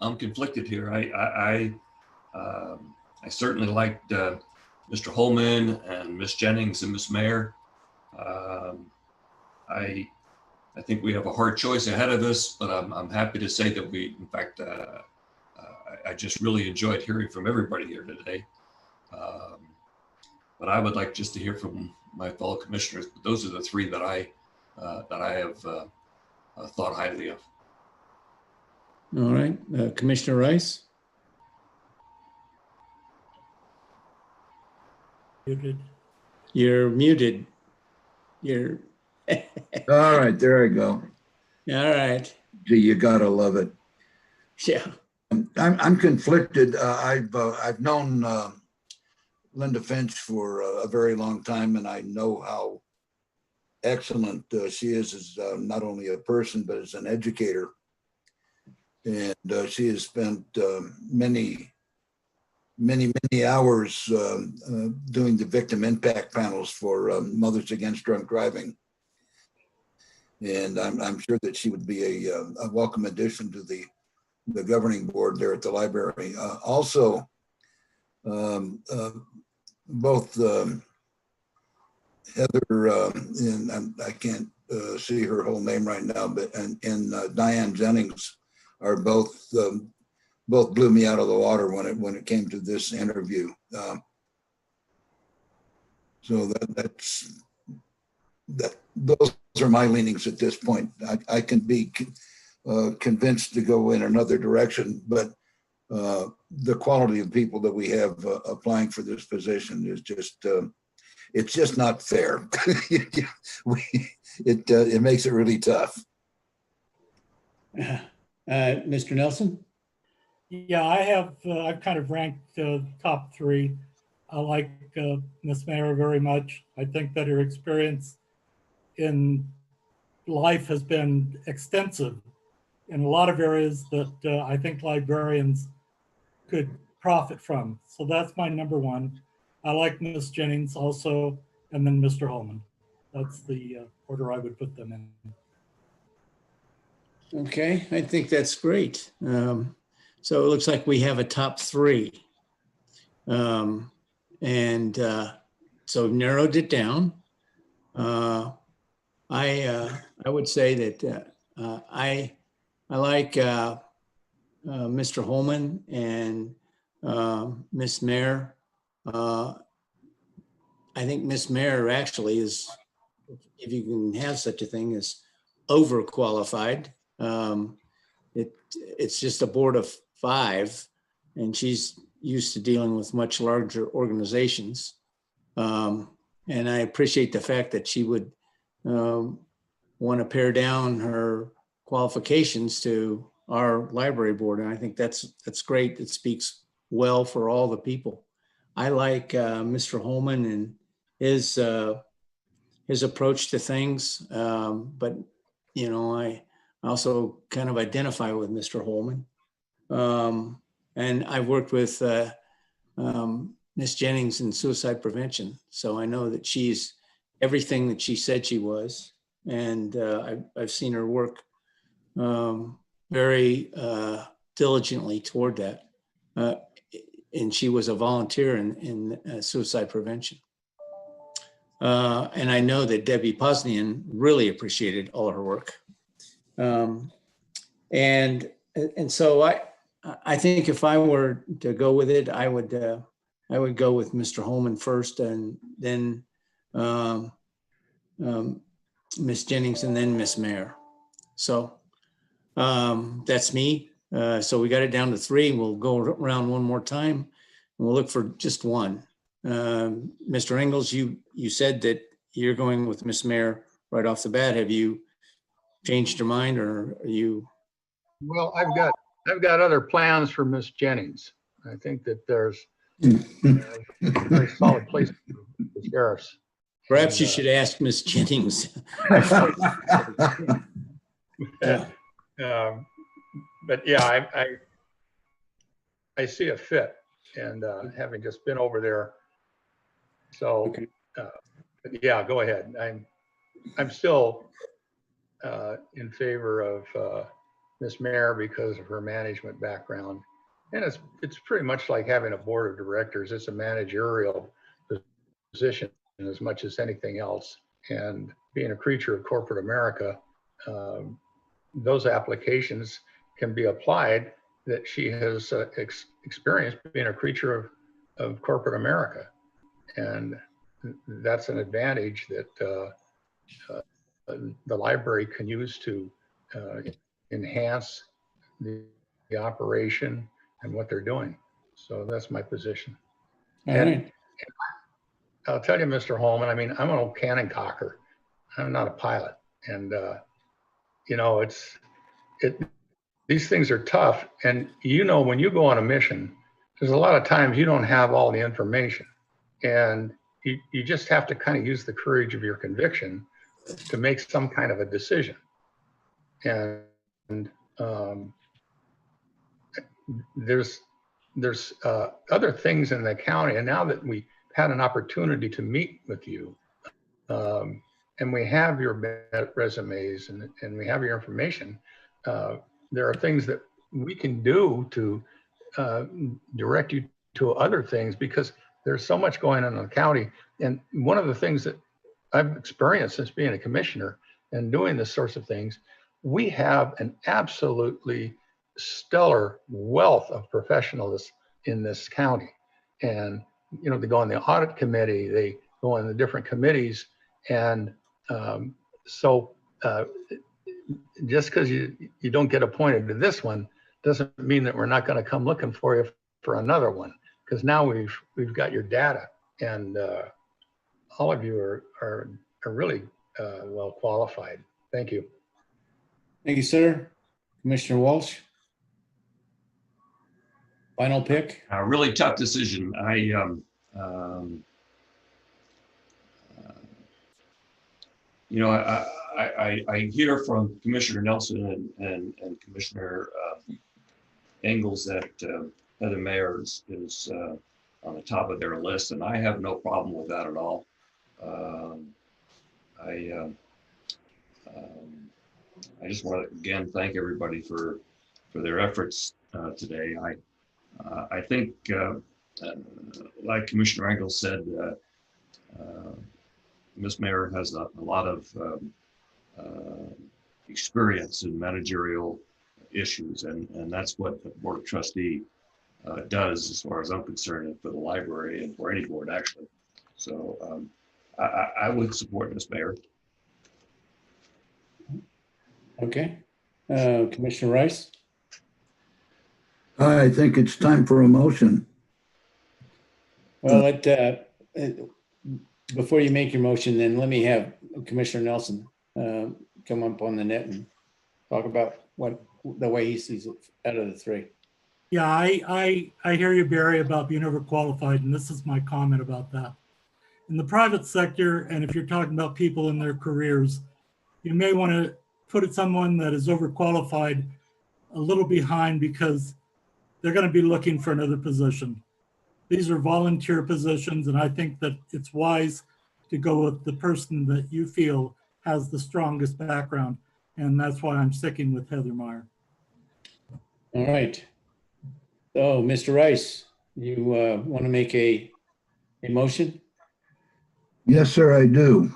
I'm conflicted here. I certainly liked Mr. Holman and Ms. Jennings and Ms. Mayer. I think we have a hard choice ahead of us, but I'm happy to say that in fact, I just really enjoyed hearing from everybody here today. But I would like just to hear from my fellow commissioners. But those are the three that I have thought highly of. All right, Commissioner Rice. Muted. You're muted. You're. All right, there I go. All right. Gee, you gotta love it. Yeah. I'm conflicted. I've known Linda Finch for a very long time, and I know how excellent she is as not only a person, but as an educator. And she has spent many hours doing the victim impact panels for Mothers Against Drunk Driving. And I'm sure that she would be a welcome addition to the governing board there at the library. Also, both Heather and I can't see her whole name right now, but and Diane Jennings are both blew me out of the water when it came to this interview. So those are my leanings at this point. I can be convinced to go in another direction, but the quality of people that we have applying for this position is just it's just not fair. It makes it really tough. Mr. Nelson? Yeah, I've kind of ranked top three. I like Ms. Mayer very much. I think that her experience in life has been extensive in a lot of areas that I think librarians could profit from. So that's my number one. I like Ms. Jennings also, and then Mr. Holman. That's the order I would put them in. Okay, I think that's great. So it looks like we have a top three. So we've narrowed it down. I would say that I like Mr. Holman and Miss Mayer. I think Miss Mayer actually is, if you can have such a thing, is overqualified. It's just a board of 5, and she's used to dealing with much larger organizations. And I appreciate the fact that she would want to pare down her qualifications to our library board. And I think that's great. It speaks well for all the people. I like Mr. Holman his approach to things. But, you know, I also kind of identify with Mr. Holman. And I've worked with Ms. Jennings in suicide prevention. So I know that she's everything that she said she was. And I've seen her work very diligently toward that. And she was a volunteer in suicide prevention. And I know that Debbie Posnian really appreciated all of her work. And so I think if I were to go with it, I would go with Mr. Holman first, and then Ms. Jennings, and then Ms. Mayer. So that's me. So we got it down to 3. We'll go around one more time, and we'll look for just one. Mr. Ingalls, you said that you're going with Ms. Mayer right off the bat. Have you changed your mind, or are you? Well, I've got other plans for Miss Jennings. I think that there's a very solid place for the sheriffs. Perhaps you should ask Ms. Jennings. But yeah, I see a fit, and having just been over there. So, but yeah, go ahead. I'm still in favor of Ms. Mayer because of her management background, and it's pretty much like having a board of directors. It's a managerial position as much as anything else. And being a creature of corporate America, those applications can be applied that she has experienced being a creature of corporate America. And that's an advantage that the library can use to enhance the operation and what they're doing. So that's my position. And I'll tell you, Mr. Holman, I mean, I'm an old cannon cocker. I'm not a pilot. And, you know, these things are tough. And, you know, when you go on a mission, there's a lot of times you don't have all the information. And you just have to kind of use the courage of your conviction to make some kind of a decision. And there's other things in the county. And now that we had an opportunity to meet with you, and we have your resumes and we have your information, there are things that we can do to direct you to other things, because there's so much going on in the county. And one of the things that I've experienced since being a commissioner and doing this sorts of things, we have an absolutely stellar wealth of professionals in this county. And, you know, they go on the audit committee, they go on the different committees. And just because you don't get appointed to this one doesn't mean that we're not going to come looking for you for another one, because now we've got your data, and all of you are really well qualified. Thank you. Thank you, sir. Commissioner Walsh. Final pick. A really tough decision. You know, I hear from Commissioner Nelson and Commissioner Ingalls that Heather Mayer is on the top of their list, and I have no problem with that at all. I just want to again thank everybody for their efforts today. I think, like Commissioner Ingalls said, Ms. Mayer has a lot of experience in managerial issues, and that's what the Board of Trustee does, as far as I'm concerned, and for the library and for any board, actually. So I would support Ms. Mayer. Okay. Commissioner Rice. I think it's time for a motion. Well, before you make your motion, then let me have Commissioner Nelson come up on the net and talk about the way he sees it out of the 3. Yeah, I hear you, Barry, about being overqualified, and this is my comment about that. In the private sector, and if you're talking about people in their careers, you may want to put someone that is overqualified a little behind because they're going to be looking for another position. These are volunteer positions, and I think that it's wise to go with the person that you feel has the strongest background. And that's why I'm sticking with Heather Meyer. All right. So, Mr. Rice, you want to make a motion? Yes, sir, I do.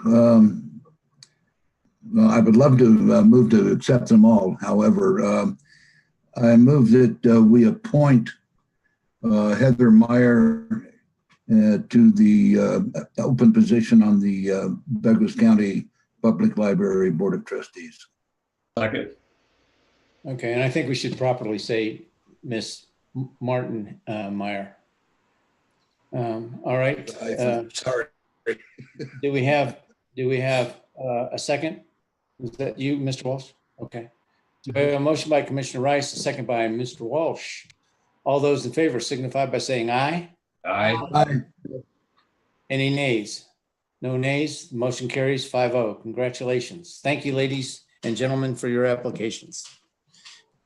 Well, I would love to move to accept them all. However, I move that we appoint Heather Meyer to the open position on the Douglas County Public Library Board of Trustees. Second. Okay, and I think we should properly say Miss Martin Meyer. All right. Sorry. Do we have a second? Is that you, Mr. Walsh? Okay. So we have a motion by Commissioner Rice, a second by Mr. Walsh. All those in favor signify by saying aye. Aye. Aye. Any nays? No nays. The motion carries 5-0. Congratulations. Thank you, ladies and gentlemen, for your applications.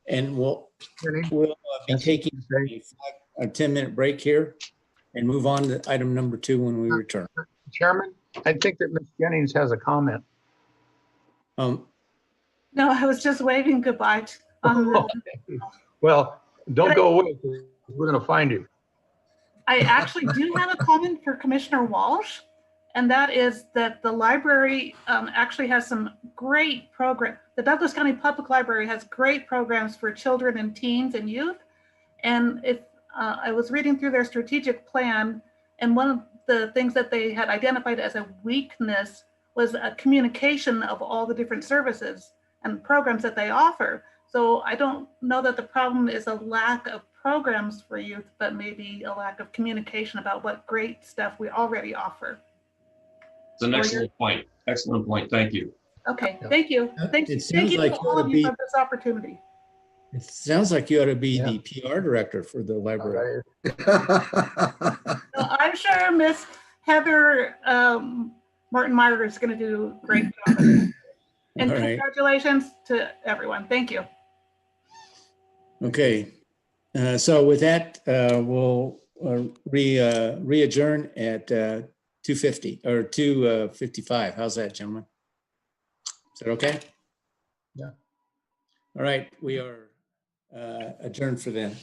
And we'll be taking a 10-minute break here and move on to item number 2 when we return. Chairman, I think that Ms. Jennings has a comment. No, I was just waving goodbye. Well, don't go away. We're going to find you. I actually do have a comment for Commissioner Walsh, and that is that the library actually has some great program. The Douglas County Public Library has great programs for children and teens and youth. And if I was reading through their strategic plan, and one of the things that they had identified as a weakness was a communication of all the different services and programs that they offer. So I don't know that the problem is a lack of programs for youth, but maybe a lack of communication about what great stuff we already offer. It's an excellent point. Excellent point. Thank you. Okay, thank you. Thank you like to all of you for this opportunity. It sounds like you ought to be the PR director for the library. So I'm sure Miss Heather Martin Meyer is going to do a great job. And All right. congratulations to everyone. Thank you. Okay. So with that, we'll re-adjourn at 2:50 or 2:55. How's that, gentlemen? Is that okay? Yeah. All right. We are adjourned for then.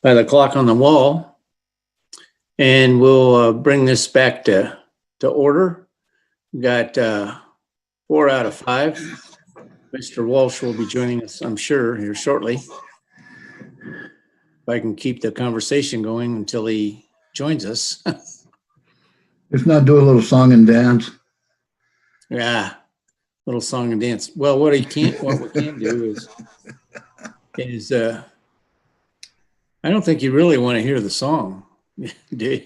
by the clock on the wall. And we'll bring this back to order. We got 4 out of 5. Mr. Walsh will be joining us, I'm sure, here shortly. If I can keep the conversation going until he joins us. If not, do a little song and dance. Yeah, little song and dance. Well, what we can do is I don't think you really want to hear the song, do you?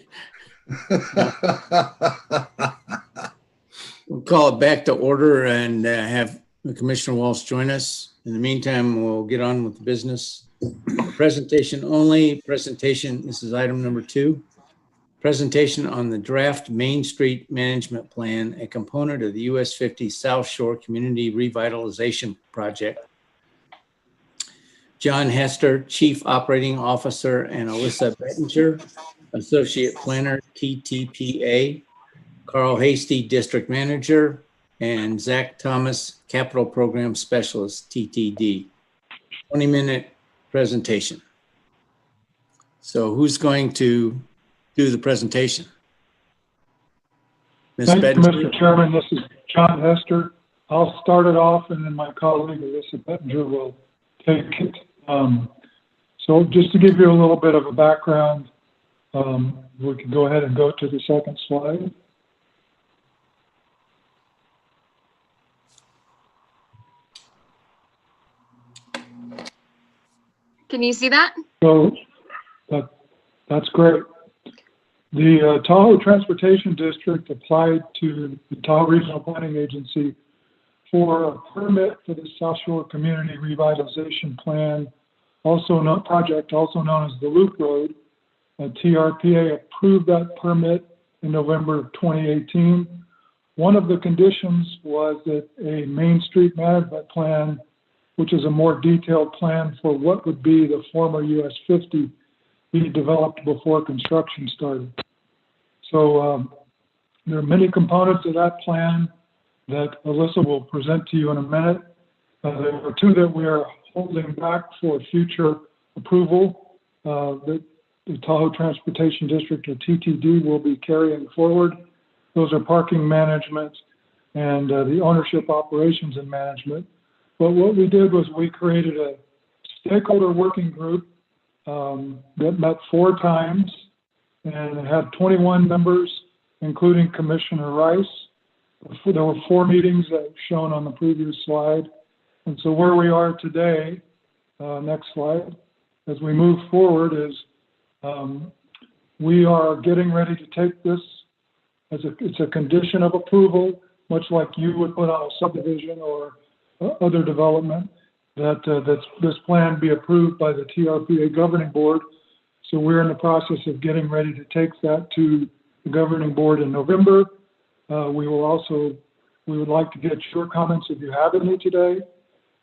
We'll call it back to order and have Commissioner Walsh join us. In the meantime, we'll get on with the business. Presentation only. Presentation. This is item number 2. Presentation on the draft Main Street Management Plan, a component of the US 50 South Shore Community Revitalization Project. John Hester, Chief Operating Officer, and Alyssa Bettinger, Associate Planner, TTPA. Carl Hasty, District Manager, and Zach Thomas, Capital Program Specialist, TTD. 20-minute presentation. So who's going to do the presentation? Ms. Thank you, Bettinger? Mr. Chairman. This is John Hester. I'll start it off, and then my colleague, Alyssa Bettinger, will take it. So just to give you a little bit of a background, we can go ahead and go to the second slide. Can you see that? So that's great. The Tahoe Transportation District applied to the Tahoe Regional Planning Agency for a permit for the South Shore Community Revitalization Plan, also known as the Loop Road. TRPA approved that permit in November of 2018. One of the conditions was that a Main Street Management Plan, which is a more detailed plan for what would be the former US 50, be developed before construction started. So there are many components of that plan that Alyssa will present to you in a minute. There are 2 that we are holding back for future approval that the Tahoe Transportation District, or TTD, will be carrying forward. Those are parking management and the ownership, operations, and management. But what we did was we created a stakeholder working group that met 4 times, and it had 21 members, including Commissioner Rice. There were 4 meetings that shown on the previous slide. And so where we are today, next slide, as we move forward is we are getting ready to take this as it's a condition of approval, much like you would put on a subdivision or other development, that this plan be approved by the TRPA Governing Board. So we're in the process of getting ready to take that to the Governing Board in November. We would like to get your comments if you have any today,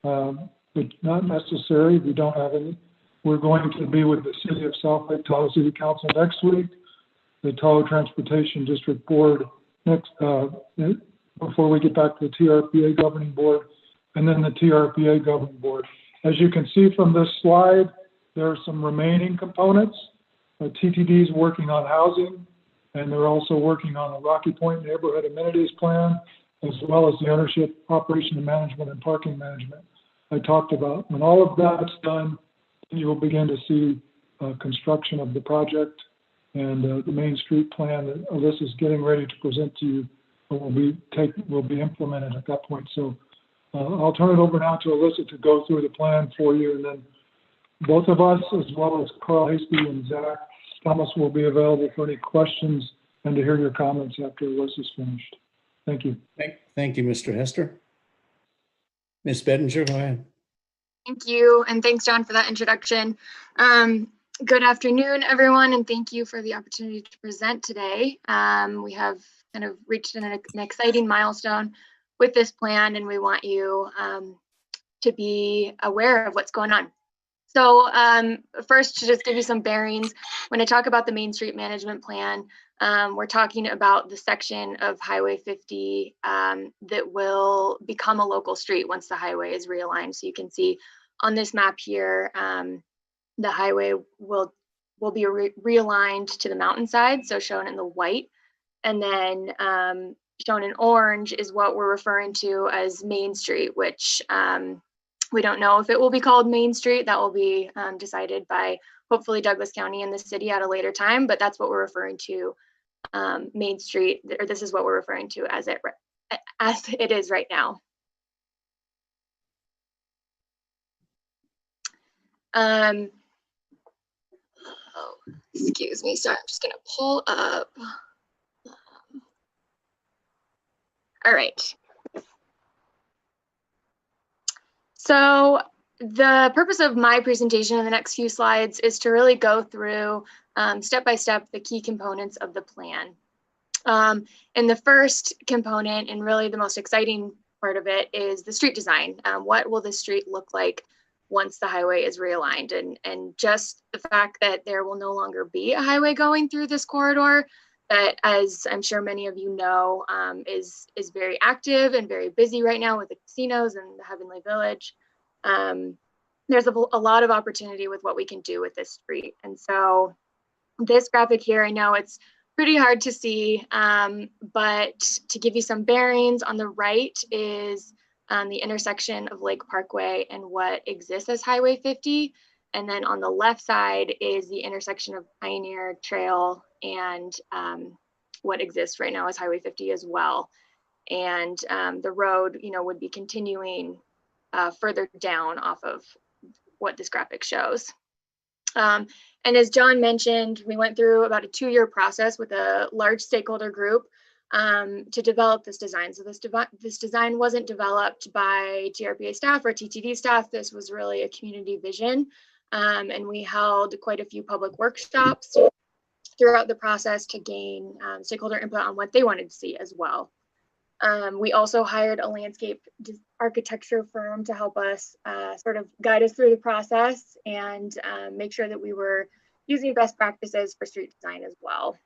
but not necessary if you don't have any. We're going to be with the City of South Lake Tahoe City Council next week, the Tahoe Transportation District Board next, before we get back to the TRPA Governing Board, and then the TRPA Governing Board. As you can see from this slide, there are some remaining components. TTD is working on housing, and they're also working on the Rocky Point Neighborhood Amenities Plan, as well as the ownership, operation and management, and parking management I talked about. When all of that's done, you will begin to see construction of the project, and the Main Street plan that Alyssa's getting ready to present to you will be implemented at that point. So I'll turn it over now to Alyssa to go through the plan for you, and then both of us, as well as Carl Hasty and Zach Thomas, will be available for any questions and to hear your comments after Alyssa's finished. Thank you. Thank you, Mr. Hester. Ms. Bettinger, go ahead. Thank you, and thanks, John, for that introduction. Good afternoon, everyone, and thank you for the opportunity to present today. We have kind of reached an exciting milestone with this plan, and we want you to be aware of what's going on. So first, to just give you some bearings, when I talk about the Main Street Management Plan, we're talking about the section of Highway 50 that will become a local street once the highway is realigned. So you can see on this map here, the highway will will be realigned to the mountainside, so shown in the white. And then shown in orange is what we're referring to as Main Street, which we don't know if it will be called Main Street. That will be decided by hopefully Douglas County and the city at a later time, but that's what we're referring to, Main Street, or this is what we're referring to as it is right now. Oh, excuse me, sorry, I'm just gonna pull up. All right. So the purpose of my presentation in the next few slides is to really go through step by step the key components of the plan. And the first component, and really the most exciting part of it, is the street design. What will the street look like once the highway is realigned? And just the fact that there will no longer be a highway going through this corridor, that, as I'm sure many of you know, is very active and very busy right now with the casinos and the Heavenly Village. There's a lot of opportunity with what we can do with this street. And so this graphic here, I know it's pretty hard to see, but to give you some bearings, on the right is the intersection of Lake Parkway and what exists as Highway 50. And then on the left side is the intersection of Pioneer Trail and what exists right now as Highway 50 as well. And the road, would be continuing further down off of what this graphic shows. And as John mentioned, we went through about a 2-year process with a large stakeholder group to develop this design. So this design wasn't developed by GRPA staff or TTD staff. This was really a community vision. And we held quite a few public workshops throughout the process to gain stakeholder input on what they wanted to see as well. We also hired a landscape architecture firm to help us sort of guide us through the process and make sure that we were using best practices for street design as well.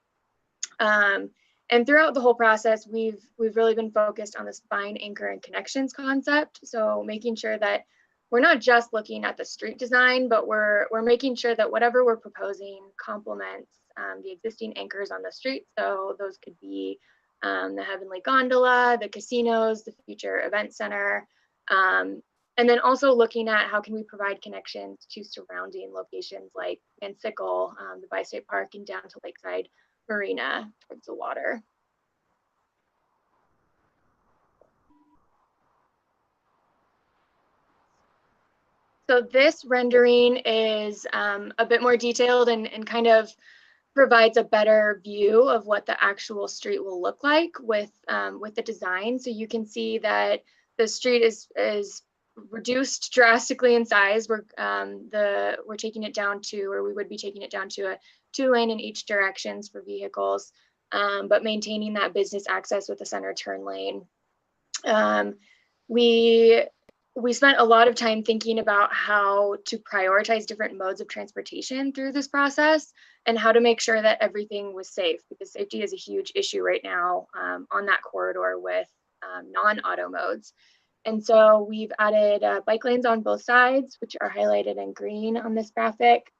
And throughout the whole process, we've really been focused on the spine, anchor, and connections concept. So making sure that we're not just looking at the street design, but we're making sure that whatever we're proposing complements the existing anchors on the street. So those could be the Heavenly Gondola, the casinos, the future event center, and then also looking at how can we provide connections to surrounding locations like Van Sickle, the Bi-State Park, and down to Lakeside Marina towards the water. So this rendering is a bit more detailed and kind of provides a better view of what the actual street will look like with the design. So you can see that the street is reduced drastically in size. We're taking it down to, or we would be taking it down to a 2-lane in each directions for vehicles, but maintaining that business access with a center turn lane. We spent a lot of time thinking about how to prioritize different modes of transportation through this process and how to make sure that everything was safe, because safety is a huge issue right now on that corridor with non-auto modes. And so we've added bike lanes on both sides, which are highlighted in green on this graphic.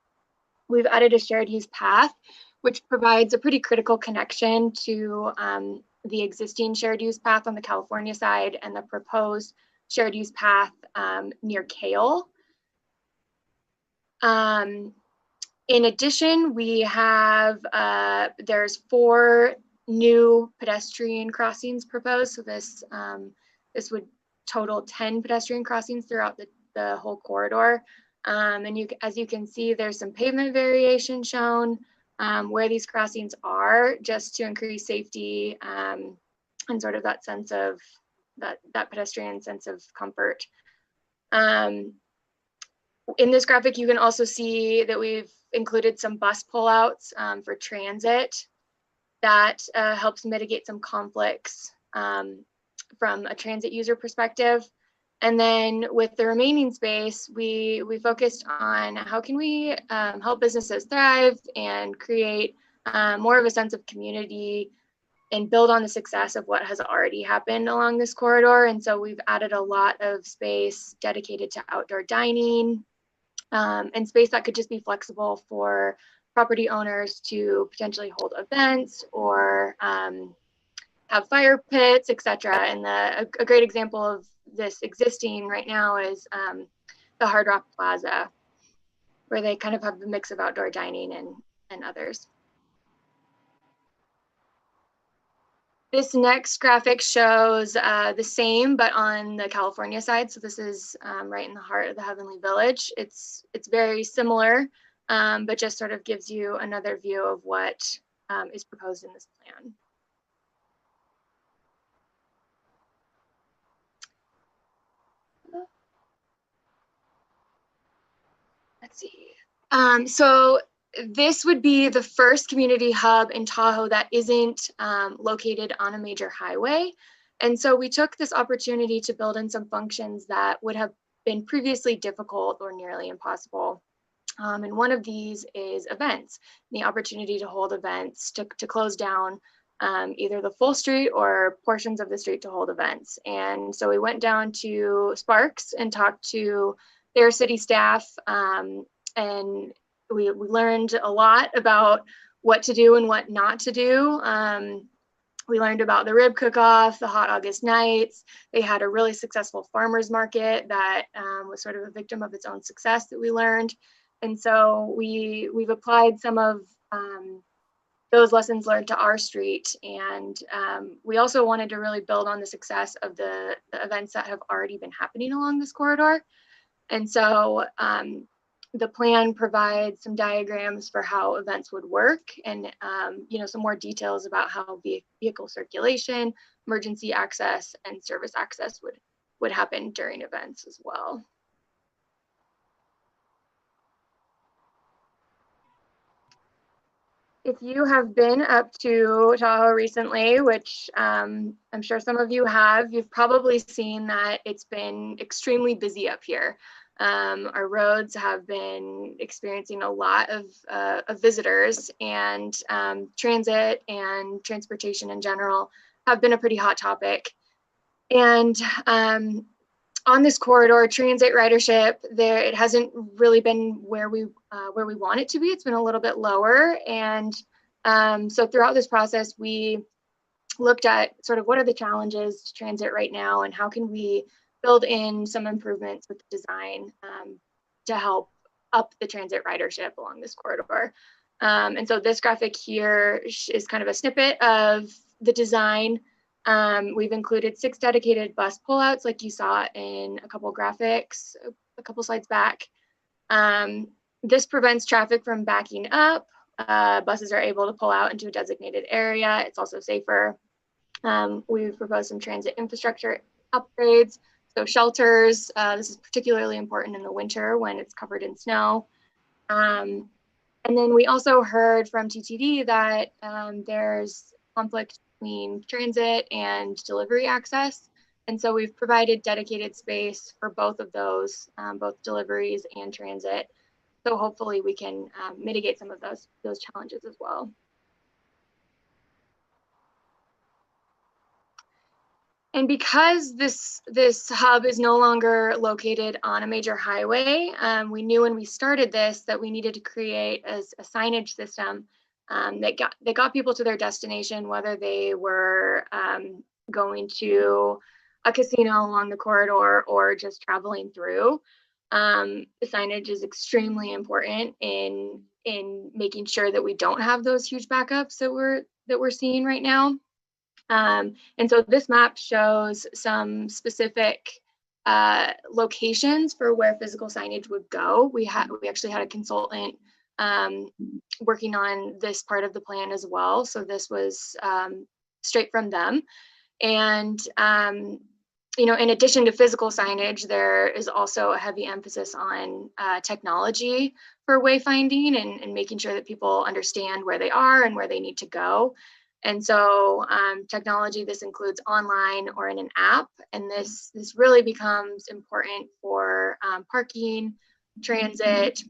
We've added a shared use path, which provides a pretty critical connection to the existing shared use path on the California side and the proposed shared use path near Kale. In addition, we have, there's 4 new pedestrian crossings proposed. So this would total 10 pedestrian crossings throughout the whole corridor. And as you can see, there's some pavement variation shown where these crossings are, just to increase safety and sort of that sense of, that pedestrian sense of comfort. In this graphic, you can also see that we've included some bus pullouts for transit that helps mitigate some conflicts from a transit user perspective. And then with the remaining space, we focused on how can we help businesses thrive and create more of a sense of community and build on the success of what has already happened along this corridor. And so we've added a lot of space dedicated to outdoor dining and space that could just be flexible for property owners to potentially hold events or have fire pits, etc. And a great example of this existing right now is the Hard Rock Plaza, where they kind of have the mix of outdoor dining and others. This next graphic shows the same, but on the California side. So this is right in the heart of the Heavenly Village. It's very similar, but just sort of gives you another view of what is proposed in this plan. Let's see. So this would be the first community hub in Tahoe that isn't located on a major highway. And so we took this opportunity to build in some functions that would have been previously difficult or nearly impossible. And one of these is events, the opportunity to hold events, to close down either the full street or portions of the street to hold events. And so we went down to Sparks and talked to their city staff, and we learned a lot about what to do and what not to do. We learned about the rib cook-off, the hot August nights. They had a really successful farmers market that was sort of a victim of its own success that we learned. And so we've applied some of those lessons learned to our street. And we also wanted to really build on the success of the events that have already been happening along this corridor. And so the plan provides some diagrams for how events would work and some more details about how vehicle circulation, emergency access, and service access would happen during events as well. If you have been up to Tahoe recently, which I'm sure some of you have, you've probably seen that it's been extremely busy up here. Our roads have been experiencing a lot of visitors, and transit and transportation in general have been a pretty hot topic. And on this corridor, transit ridership, it hasn't really been where we want it to be. It's been a little bit lower. And so throughout this process, we looked at sort of what are the challenges to transit right now and how can we build in some improvements with the design to help up the transit ridership along this corridor. And so this graphic here is kind of a snippet of the design. We've included 6 dedicated bus pullouts like you saw in a couple graphics, a couple slides back. This prevents traffic from backing up. Buses are able to pull out into a designated area. It's also safer. We've proposed some transit infrastructure upgrades. So shelters, this is particularly important in the winter when it's covered in snow. And then we also heard from TTD that there's conflict between transit and delivery access. And so we've provided dedicated space for both of those, both deliveries and transit. So hopefully we can mitigate some of those challenges as well. And because this hub is no longer located on a major highway, we knew when we started this that we needed to create a signage system that got people to their destination, whether they were going to a casino along the corridor or just traveling through. The signage is extremely important in making sure that we don't have those huge backups that we're seeing right now. And so this map shows some specific locations for where physical signage would go. We actually had a consultant working on this part of the plan as well. So this was straight from them. And in addition to physical signage, there is also a heavy emphasis on technology for wayfinding and making sure that people understand where they are and where they need to go. And so technology, this includes online or in an app, and this really becomes important for parking, transit,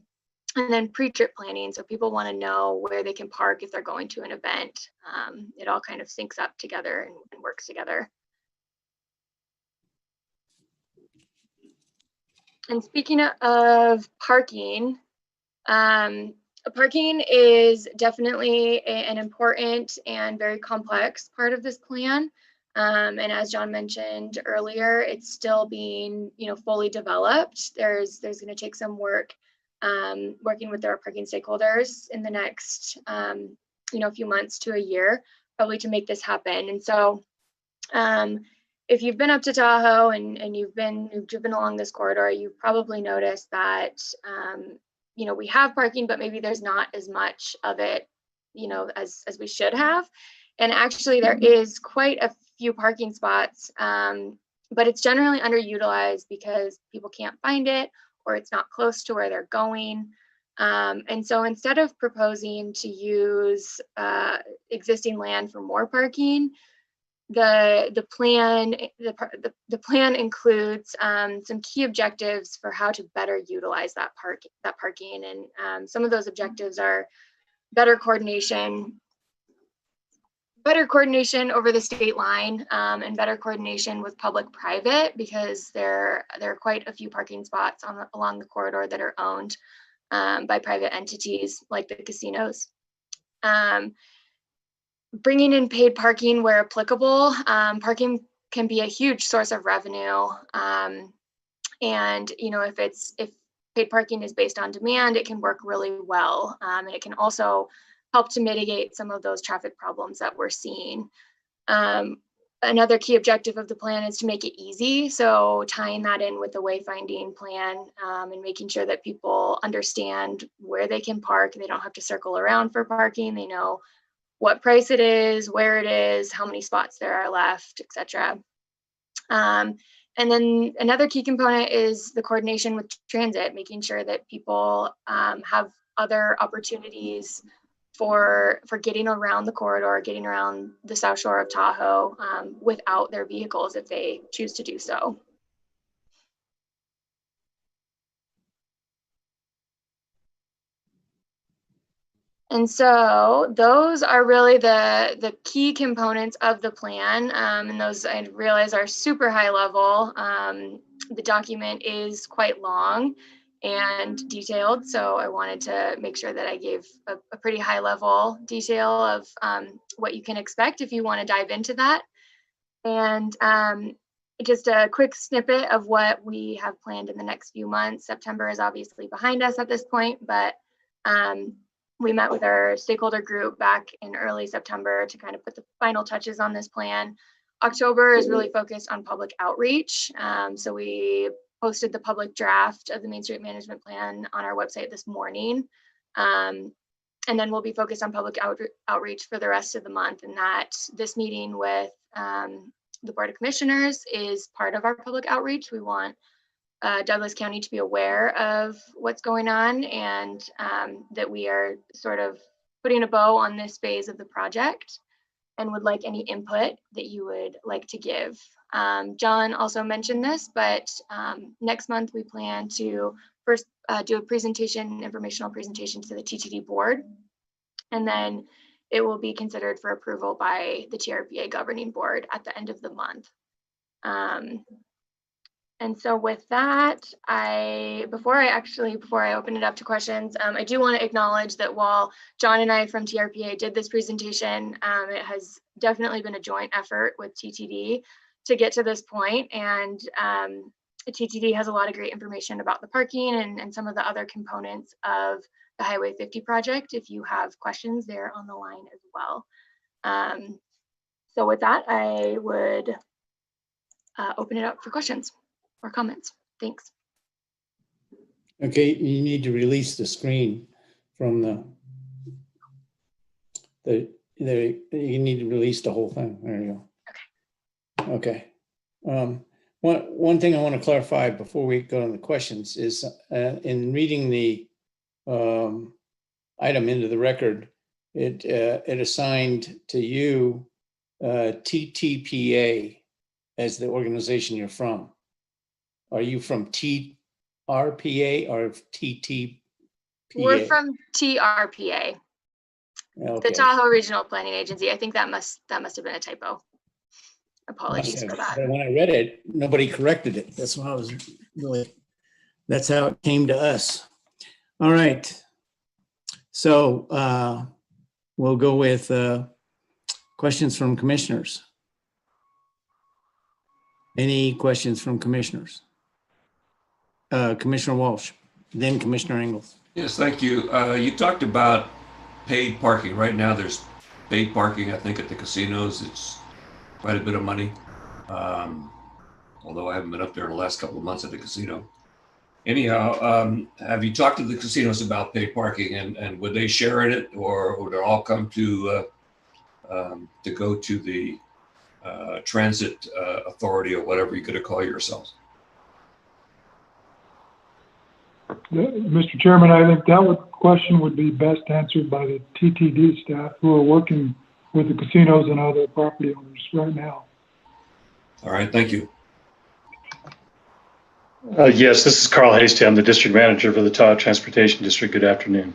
and then pre-trip planning. So people want to know where they can park if they're going to an event. It all kind of syncs up together and works together. And speaking of parking, Parking is definitely an important and very complex part of this plan. And as John mentioned earlier, it's still being, fully developed. There's going to take some work working with our parking stakeholders in the next, few months to a year, probably to make this happen. And so if you've been up to Tahoe and you've driven along this corridor, you've probably noticed that we have parking, but maybe there's not as much of it, as we should have. And actually there is quite a few parking spots, but it's generally underutilized because people can't find it or it's not close to where they're going. And so instead of proposing to use existing land for more parking, the plan includes some key objectives for how to better utilize that parking. And some of those objectives are better coordination over the state line, and better coordination with public-private, because there are quite a few parking spots along the corridor that are owned by private entities like the casinos. Bringing in paid parking where applicable. Parking can be a huge source of revenue. And if paid parking is based on demand, it can work really well. And it can also help to mitigate some of those traffic problems that we're seeing. Another key objective of the plan is to make it easy. So tying that in with the wayfinding plan, and making sure that people understand where they can park. They don't have to circle around for parking. They know what price it is, where it is, how many spots there are left, etc. And then another key component is the coordination with transit, making sure that people have other opportunities for getting around the corridor, getting around the South Shore of Tahoe without their vehicles if they choose to do so. And so those are really the key components of the plan. And those, I realize, are super high level. The document is quite long and detailed, so I wanted to make sure that I gave a pretty high level detail of what you can expect if you want to dive into that. And just a quick snippet of what we have planned in the next few months. September is obviously behind us at this point, but we met with our stakeholder group back in early September to kind of put the final touches on this plan. October is really focused on public outreach. So we posted the public draft of the Main Street Management Plan on our website this morning. And then we'll be focused on public outreach for the rest of the month. And that this meeting with the Board of Commissioners is part of our public outreach. We want Douglas County to be aware of what's going on, and that we are sort of putting a bow on this phase of the project and would like any input that you would like to give. John also mentioned this, but next month we plan to first do a presentation, informational presentation to the TTD board, and then it will be considered for approval by the TRPA governing board at the end of the month. And so with that, before I open it up to questions, I do want to acknowledge that while John and I from TRPA did this presentation, it has definitely been a joint effort with TTD to get to this point. And TTD has a lot of great information about the parking and some of the other components of the Highway 50 project. If you have questions, they're on the line as well. So with that, I would open it up for questions or comments. Thanks. Okay, you need to release the screen from you need to release the whole thing. There you go. Okay. One thing I want to clarify before we go on the questions is in reading the item into the record, it assigned to you TTPA as the organization you're from. Are you from TRPA or TTPA? We're from TRPA, Okay. the Tahoe Regional Planning Agency. I think that must have been a typo. Apologies for that. When I read it, nobody corrected it. That's why I was that's how it came to us. All right. So we'll go with questions from commissioners. Any questions from commissioners? Commissioner Walsh, then Commissioner Ingles. Yes, thank you. You talked about paid parking. Right now, there's paid parking, I think, at the casinos. It's quite a bit of money. Although I haven't been up there in the last couple of months at the casino. Anyhow, have you talked to the casinos about paid parking, and would they share in it, or would it all come to go to the transit authority or whatever you could call yourselves? Mr. Chairman, I think that question would be best answered by the TTD staff who are working with the casinos and other property owners right now. All right, thank you. Yes, this is Carl Hasty. I'm the district manager for the Tahoe Transportation District. Good afternoon.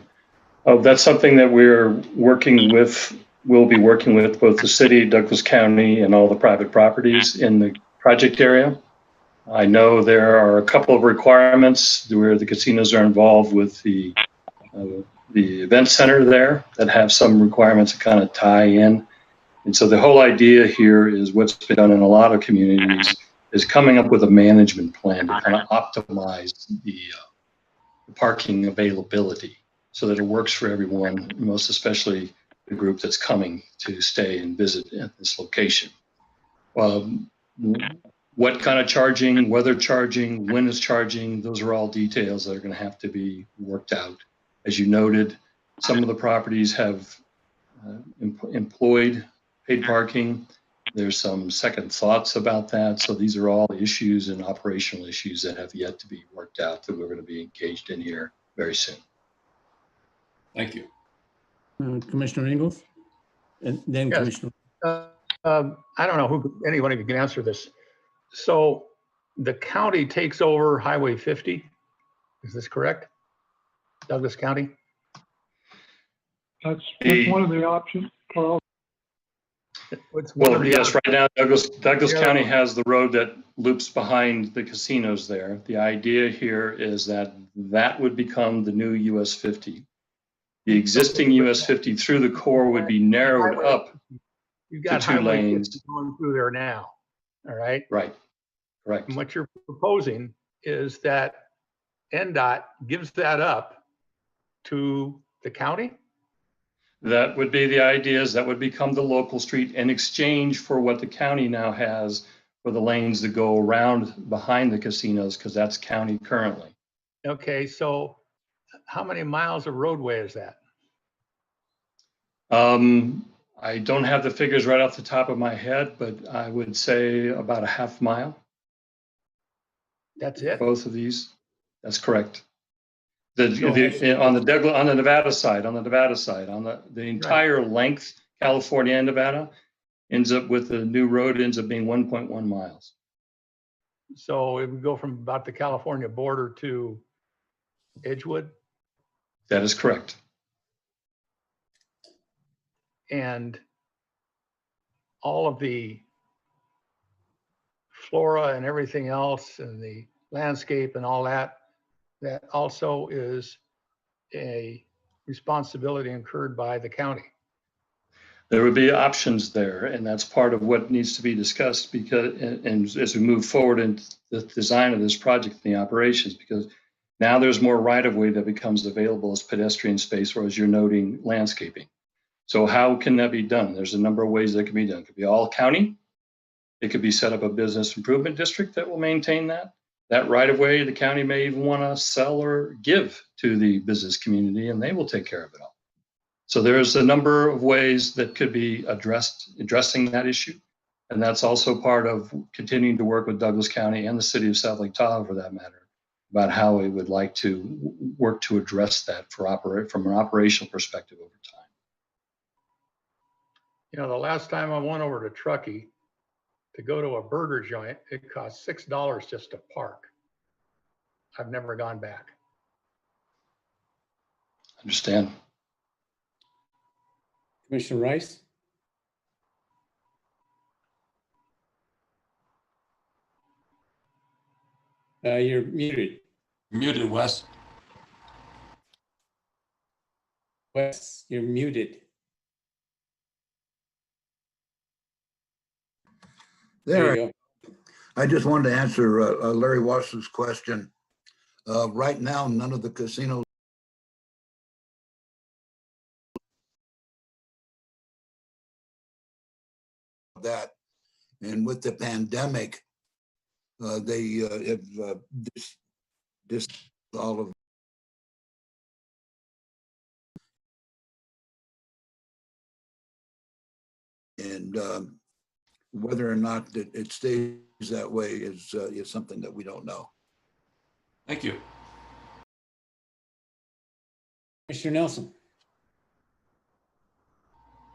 That's something that we'll be working with both the city, Douglas County, and all the private properties in the project area. I know there are a couple of requirements where the casinos are involved with the event center there that have some requirements that kind of tie in. And so the whole idea here is what's been done in a lot of communities is coming up with a management plan to kind of optimize the parking availability so that it works for everyone, most especially the group that's coming to stay and visit at this location. What kind of charging, whether charging, when is charging, those are all details that are going to have to be worked out. As you noted, some of the properties have employed paid parking. There's some second thoughts about that. So these are all issues and operational issues that have yet to be worked out that we're going to be engaged in here very soon. Thank you. Commissioner Ingles, and then Yes. Commissioner. I don't know who anyone who can answer this. So the county takes over Highway 50. Is this correct? Douglas County? That's one of the options, Carl. Well, yes, right now Douglas County has the road that loops behind the casinos there. The idea here is that that would become the new US 50. The existing US 50 through the core would be narrowed up You've got to two Highway 50 lanes. going through there now. All right. Right. Correct. And what you're proposing is that NDOT gives that up to the county? That would be the idea, is that would become the local street in exchange for what the county now has for the lanes that go around behind the casinos, because that's county currently. Okay, so how many miles of roadway is that? I don't have the figures right off the top of my head, but I would say about a half mile. That's it? Both of these. That's correct. On the Nevada side, on the entire length, California and Nevada, ends up with the new road ends up being 1.1 miles. So it would go from about the California border to Edgewood? That is correct. And all of the flora and everything else and the landscape and all that, that also is a responsibility incurred by the county. There would be options there, and that's part of what needs to be discussed because, and as we move forward in the design of this project and the operations, because now there's more right-of-way that becomes available as pedestrian space, or as you're noting, landscaping. So how can that be done? There's a number of ways that can be done. It could be all county. It could be set up a business improvement district that will maintain that. That right-of-way, the county may even want to sell or give to the business community, and they will take care of it all. So there's a number of ways that could be addressing that issue. And that's also part of continuing to work with Douglas County and the city of South Lake Tahoe, for that matter, about how we would like to work to address that from an operational perspective over time. You know, the last time I went over to Truckee to go to a burger joint, it cost $6 just to park. I've never gone back. Understand. Commissioner Rice? You're muted. Muted, Wes. Wes, you're muted. There, you go. I just wanted to answer Larry Wass's question. Right now, none of the casinos that, and with the pandemic, they have this all of and whether or not it stays that way is something that we don't know. Thank you. Mr. Nelson.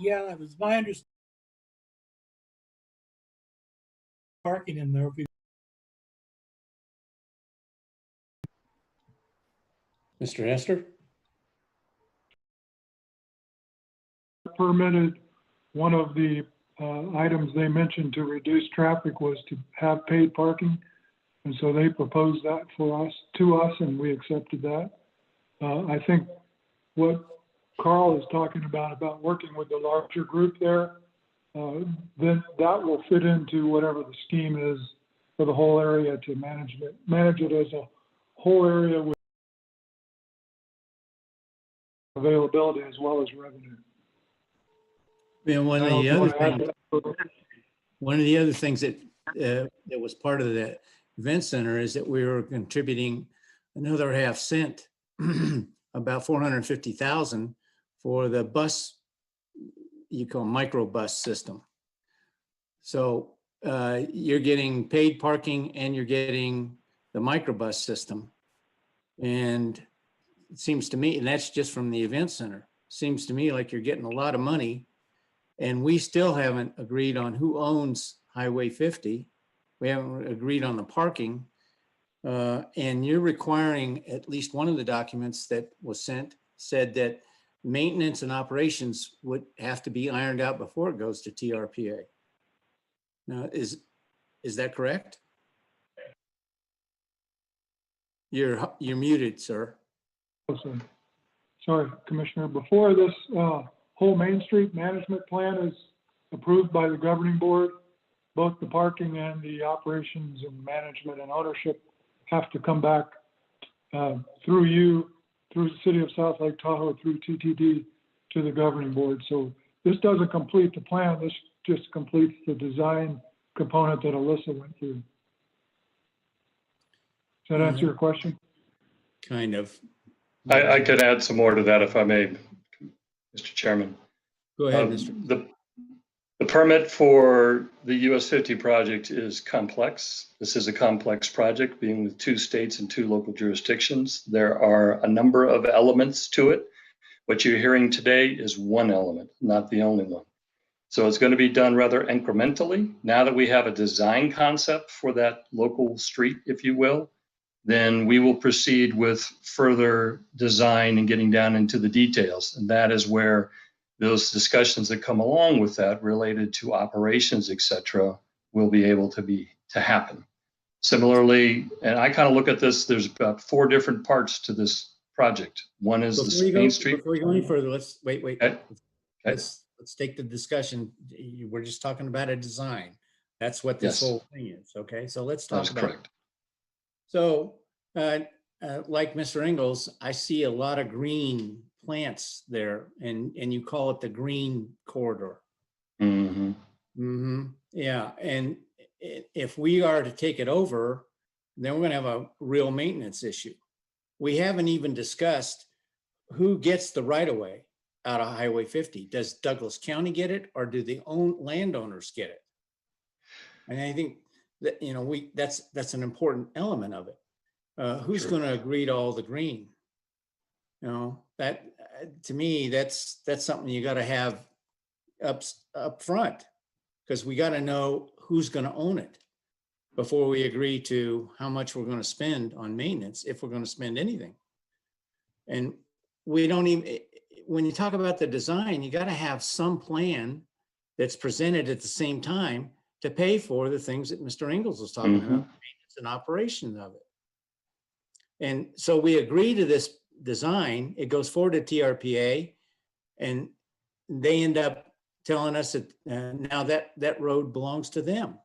Yeah, it was my understanding. Parking in there. Mr. Hester? Permitted, one of the items they mentioned to reduce traffic was to have paid parking. And so they proposed that to us, and we accepted that. I think what Carl is talking about working with the larger group there, then that will fit into whatever the scheme is for the whole area to manage it as a whole area with availability as well as revenue. Yeah, one of the other things that that was part of the event center is that we were contributing another half cent, about 450,000 for the bus, you call microbus system. So you're getting paid parking and you're getting the microbus system. And it seems to me, and that's just from the event center, seems to me like you're getting a lot of money. And we still haven't agreed on who owns Highway 50. We haven't agreed on the parking. And you're requiring, at least one of the documents that was sent said that maintenance and operations would have to be ironed out before it goes to TRPA. Now, is that correct? You're muted, sir. Oh, sorry, Commissioner. Before this whole Main Street management plan is approved by the governing board, both the parking and the operations and management and ownership have to come back through you, through the city of South Lake Tahoe, through TTD to the governing board. So this doesn't complete the plan. This just completes the design component that Alyssa went through. Does that answer your question? Kind of. I could add some more to that if I may, Mr. Chairman. Go ahead, Mr. The permit for the US 50 project is complex. This is a complex project, being with 2 states and 2 local jurisdictions. There are a number of elements to it. What you're hearing today is one element, not the only one. So it's going to be done rather incrementally. Now that we have a design concept for that local street, if you will, then we will proceed with further design and getting down into the details. And that is where those discussions that come along with that related to operations, et cetera, will be able to happen. Similarly, and I kind of look at this, there's about 4 different parts to this project. One is the Main Street. Before we go any further, let's wait. Okay. Let's take the discussion. We're just talking about a design. That's what this whole thing is. Okay, so let's talk about correct. it. So like Mr. Ingalls, I see a lot of green plants there, and you call it the green corridor. Mm-hmm. Mm-hmm. Yeah, and if we are to take it over, then we're going to have a real maintenance issue. We haven't even discussed who gets the right of way out of Highway 50. Does Douglas County get it, or do the landowners get it? And I think that that's an important element of it. Who's going to agree to all the green? That to me, that's something you got to have up front, because we got to know who's going to own it before we agree to how much we're going to spend on maintenance, if we're going to spend anything. And we don't even, when you talk about the design, you got to have some plan that's presented at the same time to pay for the things that Mr. Ingalls was talking about, maintenance and operation of it. And so we agree to this design, it goes forward to TRPA, and they end up telling us that now that road belongs to them.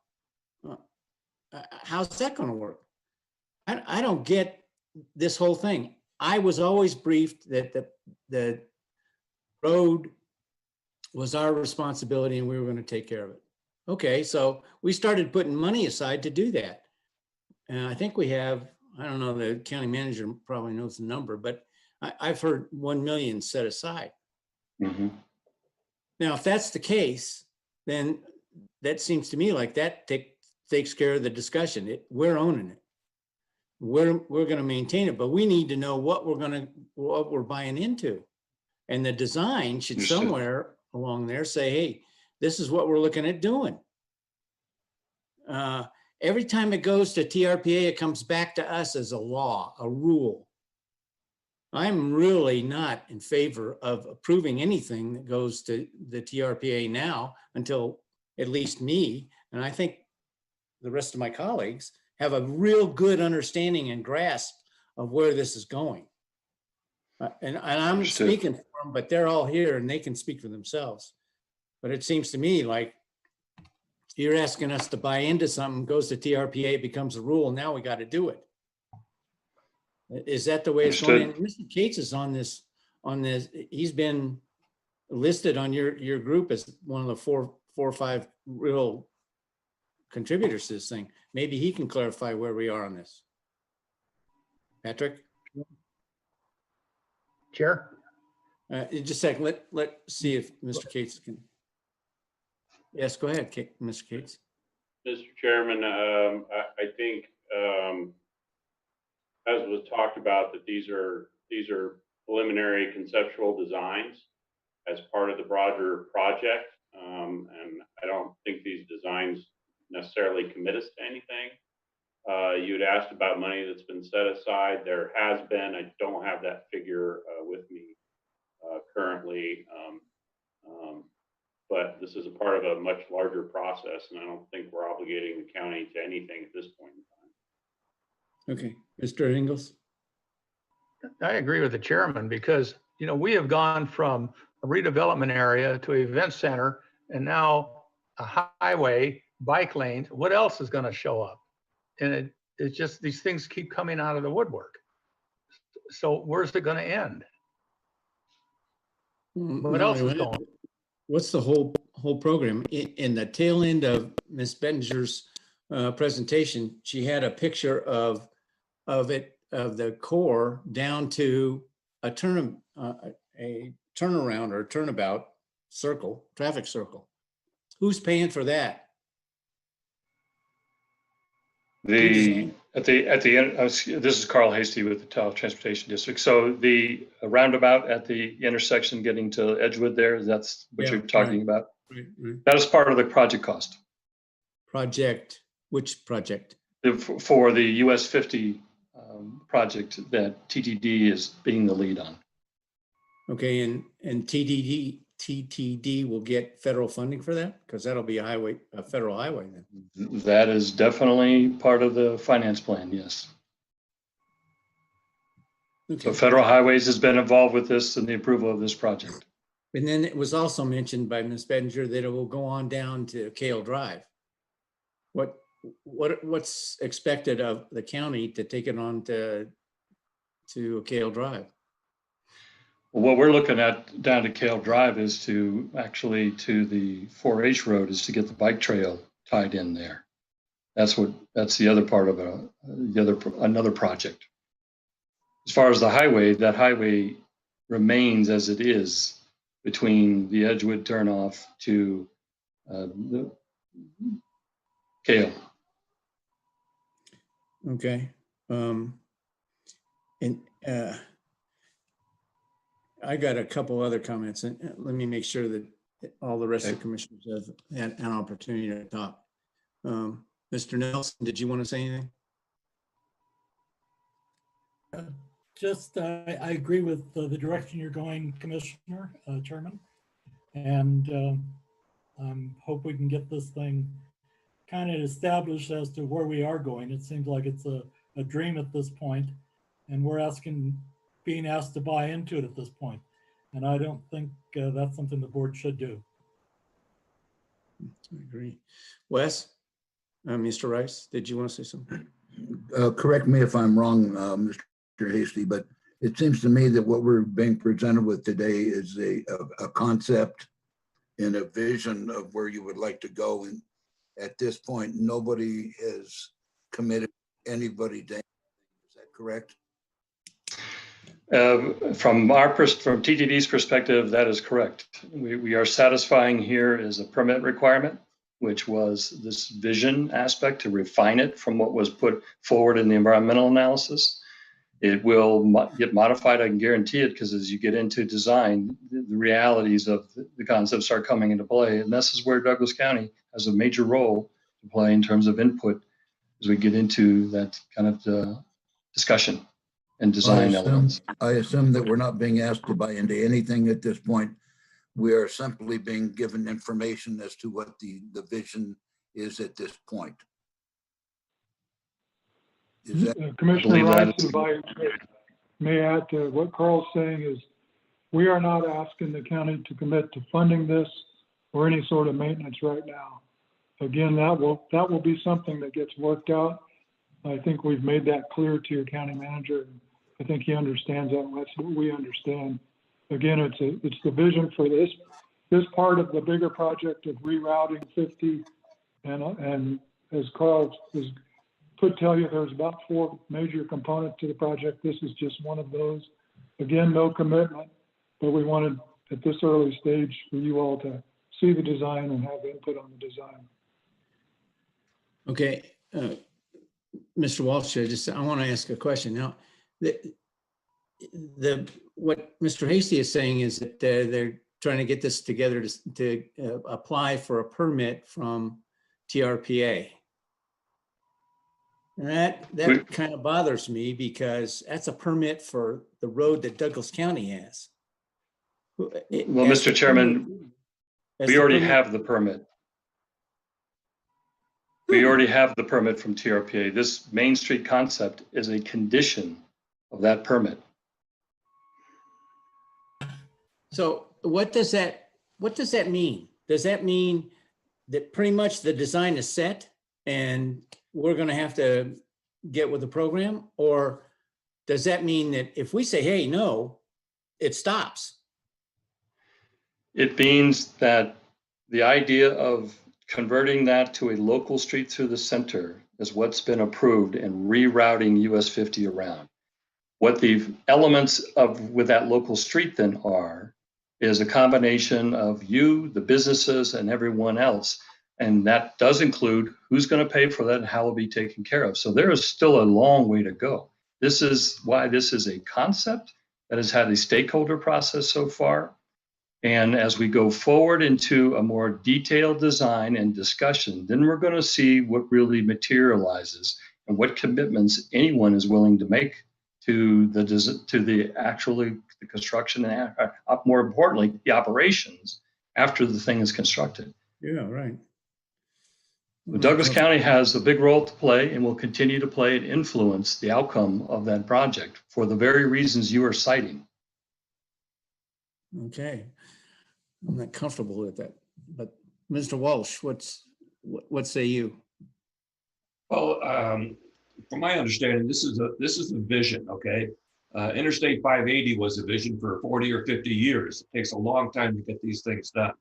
How's that going to work? I don't get this whole thing. I was always briefed that the road was our responsibility and we were going to take care of it. Okay, so we started putting money aside to do that. And I think we have, I don't know, the county manager probably knows the number, but I've heard 1 million set aside. Mm-hmm. Now, if that's the case, then that seems to me like that takes care of the discussion. We're owning it. We're going to maintain it, but we need to know what we're buying into. And the design should somewhere along there say, hey, this is what we're looking at doing. Every time it goes to TRPA, it comes back to us as a law, a rule. I'm really not in favor of approving anything that goes to the TRPA now until at least me, and I think the rest of my colleagues, have a real good understanding and grasp of where this is going. And I'm speaking for them, but they're all here and they can speak for themselves. But it seems to me like you're asking us to buy into something, goes to TRPA, becomes a rule, now we got to do it. Is that the way it's going? And Mr. Cates is on this. He's been listed on your group as one of the four or five real contributors to this thing. Maybe he can clarify where we are on this. Patrick? Chair? Just a second, let's see if Mr. Cates can. Yes, go ahead, Mr. Cates. Mr. Chairman, I think, as was talked about, that these are preliminary conceptual designs as part of the broader project. And I don't think these designs necessarily commit us to anything. You'd asked about money that's been set aside. There has been. I don't have that figure with me currently, but this is a part of a much larger process, and I don't think we're obligating the county to anything at this point in time. Okay, Mr. Ingles. I agree with the chairman because, we have gone from a redevelopment area to an event center and now a highway, bike lanes. What else is going to show up? And it's just these things keep coming out of the woodwork. So where's it going to end? What else is going on? What's the whole program? In the tail end of Ms. Bettinger's presentation, she had a picture of the core down to a turnaround or turnabout circle, traffic circle. Who's paying for that? At the end, this is Carl Hasty with the Tahoe Transportation District. So the roundabout at the intersection getting to Edgewood there, that's what you're talking about? Right. That is part of the project cost. Project, which project? For the US 50 project that TTD is being the lead on. Okay, and TTD will get federal funding for that? Because that'll be a federal highway then. That is definitely part of the finance plan, yes. Okay. So Federal Highways has been involved with this and the approval of this project. And then it was also mentioned by Ms. Bettinger that it will go on down to Kale Drive. What's expected of the county to take it on to Kale Drive? What we're looking at down to Kale Drive is to the 4H road is to get the bike trail tied in there. That's the other part of another project. As far as the highway, that highway remains as it is between the Edgewood turnoff to the Kale. Okay. I got a couple other comments, and let me make sure that all the rest of the commissioners have had an opportunity to talk. Mr. Nelson, did you want to say anything? I agree with the direction you're going, Commissioner, Chairman, and hope we can get this thing kind of established as to where we are going. It seems like it's a dream at this point, and we're being asked to buy into it at this point. And I don't think that's something the board should do. I agree. Wes, Mr. Rice, did you want to say something? Correct me if I'm wrong, Mr. Hasty, but it seems to me that what we're being presented with today is a concept and a vision of where you would like to go. And at this point, nobody has committed anybody to anything. Is that correct? From TTD's perspective, that is correct. We are satisfying here is a permit requirement, which was this vision aspect to refine it from what was put forward in the environmental analysis. It will get modified, I can guarantee it, because as you get into design, the realities of the concepts start coming into play. And this is where Douglas County has a major role to play in terms of input as we get into that kind of discussion and design elements. I assume that we're not being asked to buy into anything at this point. We are simply being given information as to what the vision is at this point. Is that, Commissioner Rice, if I may add to what Carl's saying, is we are not asking the county to commit to funding this or any sort of maintenance right now. Again, that will be something that gets worked out. I think we've made that clear to your county manager. I think he understands that. And that's what we understand. Again, it's the vision for this part of the bigger project of rerouting 50, and as Carl could tell you, there's about 4 major components to the project. This is just one of those. Again, no commitment, but we wanted at this early stage for you all to see the design and have input on the design. Okay, Mr. Walsh, I want to ask a question now. What Mr. Hasty is saying is that they're trying to get this together to apply for a permit from TRPA. And that kind of bothers me because that's a permit for the road that Douglas County has. Well, Mr. Chairman, we already have the permit. We already have the permit from TRPA. This Main Street concept is a condition of that permit. So what does that mean? Does that mean that pretty much the design is set and we're going to have to get with the program? Or does that mean that if we say, hey, no, it stops? It means that the idea of converting that to a local street through the center is what's been approved and rerouting US 50 around. What the elements of with that local street then are is a combination of you, the businesses, and everyone else. And that does include who's going to pay for that and how it will be taken care of. So there is still a long way to go. This is why this is a concept that has had a stakeholder process so far. And as we go forward into a more detailed design and discussion, then we're going to see what really materializes and what commitments anyone is willing to make to the construction and more importantly, the operations after the thing is constructed. Yeah, right. Douglas County has a big role to play and will continue to play and influence the outcome of that project for the very reasons you are citing. Okay. I'm not comfortable with that, but Mr. Walsh, what say you? Well, from my understanding, this is a vision, okay? Interstate 580 was a vision for 40 or 50 years. It takes a long time to get these things done.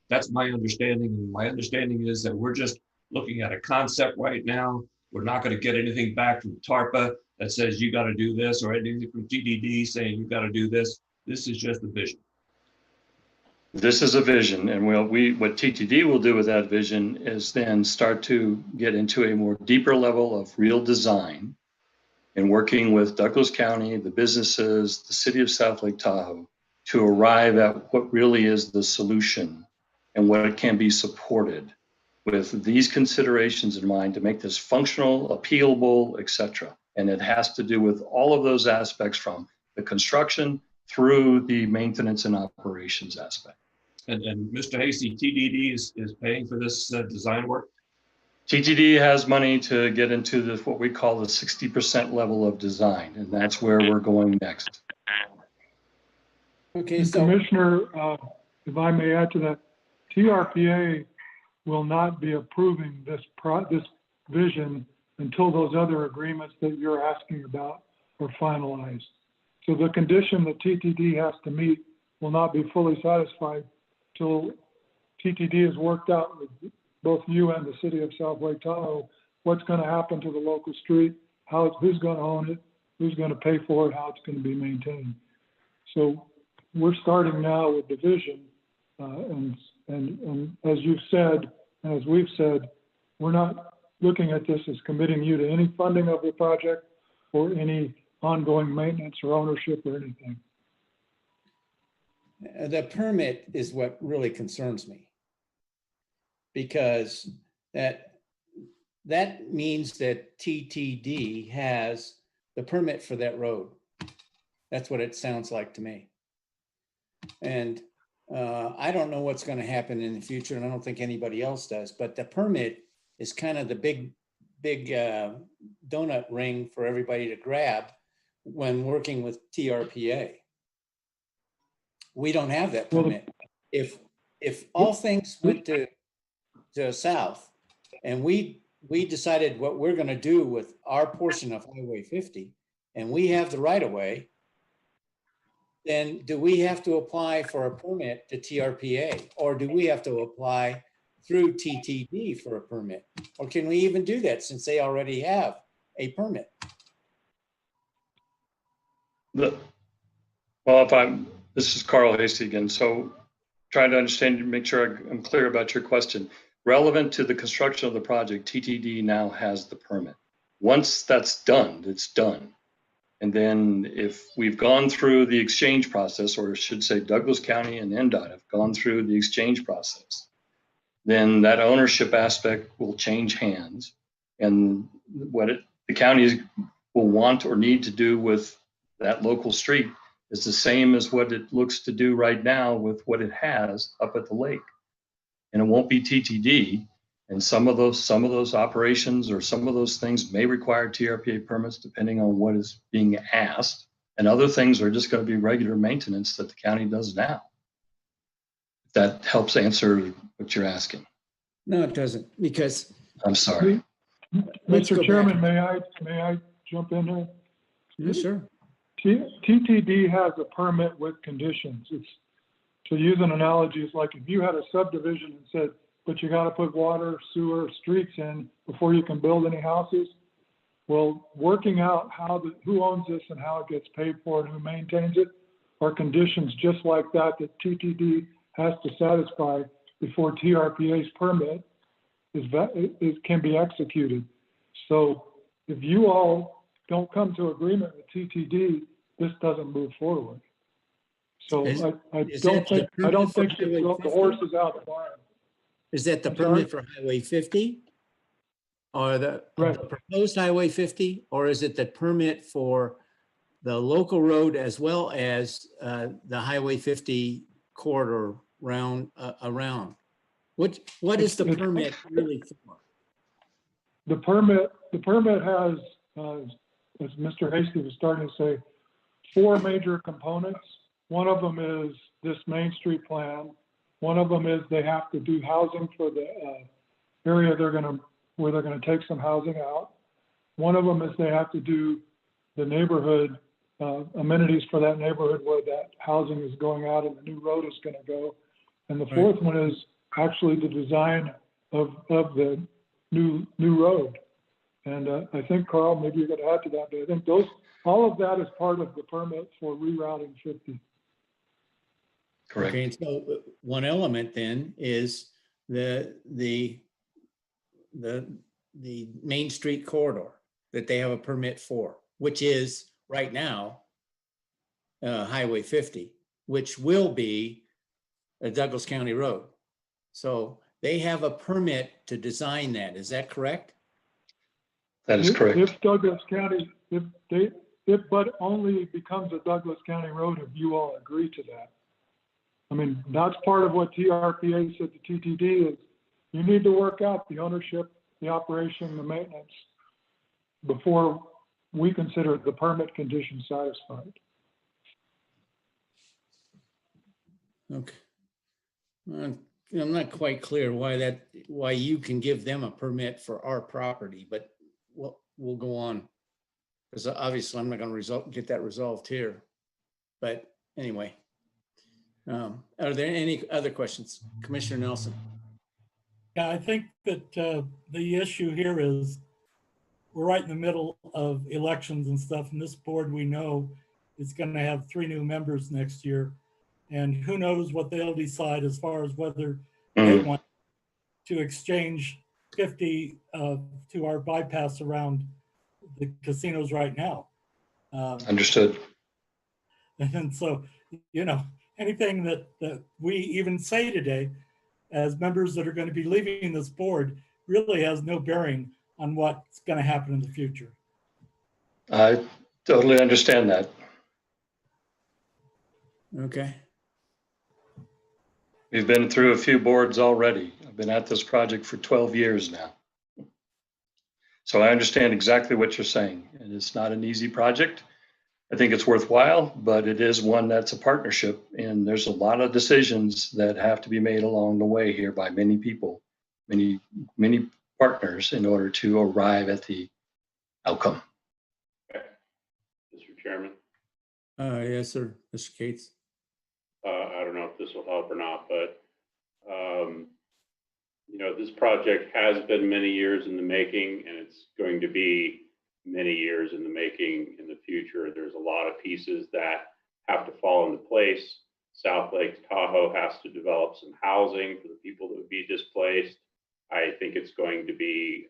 That's my understanding. And my understanding is that we're just looking at a concept right now. We're not going to get anything back from TARPA that says you got to do this, or anything from TDD saying you got to do this. This is just a vision. This is a vision, and what TTD will do with that vision is then start to get into a more deeper level of real design and working with Douglas County, the businesses, the city of South Lake Tahoe to arrive at what really is the solution and what it can be supported with these considerations in mind to make this functional, appealable, etc. And it has to do with all of those aspects from the construction through the maintenance and operations aspect. And Mr. Hasty, TDD is paying for this design work? TTD has money to get into what we call the 60% level of design, and that's where we're going next. Okay, And so Commissioner, if I may add to that, TRPA will not be approving this vision until those other agreements that you're asking about are finalized. So the condition that TTD has to meet will not be fully satisfied till TTD has worked out with both you and the city of South Lake Tahoe what's going to happen to the local street, who's going to own it, who's going to pay for it, how it's going to be maintained. So we're starting now with the vision, and as you've said, and as we've said, we're not looking at this as committing you to any funding of the project or any ongoing maintenance or ownership or anything. the permit is what really concerns me. Because that means that TTD has the permit for that road. That's what it sounds like to me. And I don't know what's going to happen in the future, and I don't think anybody else does, but the permit is kind of the big donut ring for everybody to grab when working with TRPA. We don't have that permit. If all things went to south and we decided what we're going to do with our portion of Highway 50 and we have the right of way, then do we have to apply for a permit to TRPA, or do we have to apply through TTD for a permit? Or can we even do that since they already have a permit? This is Carl Hasty again. So trying to understand, make sure I'm clear about your question. Relevant to the construction of the project, TTD now has the permit. Once that's done, it's done. And then if we've gone through the exchange process, or I should say Douglas County and NDOT have gone through the exchange process, then that ownership aspect will change hands. And what the county will want or need to do with that local street is the same as what it looks to do right now with what it has up at the lake. And it won't be TTD. And some of those operations or some of those things may require TRPA permits depending on what is being asked. And other things are just going to be regular maintenance that the county does now. If that helps answer what you're asking. No, it doesn't, because I'm sorry. Mr. Chairman, may I jump in here? Yeah, sure. TTD has a permit with conditions. It's, to use an analogy, it's like if you had a subdivision and said, but you got to put water, sewer, streets in before you can build any houses. Well, working out who owns this and how it gets paid for and who maintains it are conditions just like that TTD has to satisfy before TRPA's permit can be executed. So if you all don't come to agreement with TTD, this doesn't move forward. So I don't think the horse is out of the barn. Is that the permit for Highway 50? Or the proposed Highway 50? Or is it the permit for the local road as well as the Highway 50 corridor around? What is the permit really for? The permit has, as Mr. Hasty was starting to say, 4 major components. One of them is this Main Street plan. One of them is they have to do housing for the area where they're gonna take some housing out. One of them is they have to do the neighborhood amenities for that neighborhood where that housing is going out and the new road is gonna go. And the fourth one is actually the design of the new road. And I think, Carl, maybe you're gonna add to that, but I think all of that is part of the permit for rerouting 50. Correct. Okay, and so one element then is the Main Street corridor that they have a permit for, which is right now Highway 50, which will be a Douglas County road. So they have a permit to design that. Is that correct? That is correct. If Douglas County, but only becomes a Douglas County road if you all agree to that. I mean, that's part of what TRPA said to TTD is you need to work out the ownership, the operation, the maintenance before we consider the permit condition satisfied. Okay. I'm not quite clear why you can give them a permit for our property, but we'll go on. Because obviously I'm not going to get that resolved here. But anyway, are there any other questions? Commissioner Nelson? Yeah, I think that the issue here is we're right in the middle of elections and stuff, and this board we know is going to have 3 new members next year. And who knows what they'll decide as far as whether they want to exchange 50 to our bypass around the casinos right now. Understood. And so, anything that we even say today as members that are going to be leaving this board really has no bearing on what's going to happen in the future. I totally understand that. Okay. We've been through a few boards already. I've been at this project for 12 years now. So I understand exactly what you're saying. And it's not an easy project. I think it's worthwhile, but it is one that's a partnership. And there's a lot of decisions that have to be made along the way here by many people, many partners in order to arrive at the outcome. Mr. Chairman. Yes, sir. Mr. Cates. I don't know if this will help or not, but this project has been many years in the making, and it's going to be many years in the making in the future. There's a lot of pieces that have to fall into place. South Lake Tahoe has to develop some housing for the people that would be displaced. I think it's going to be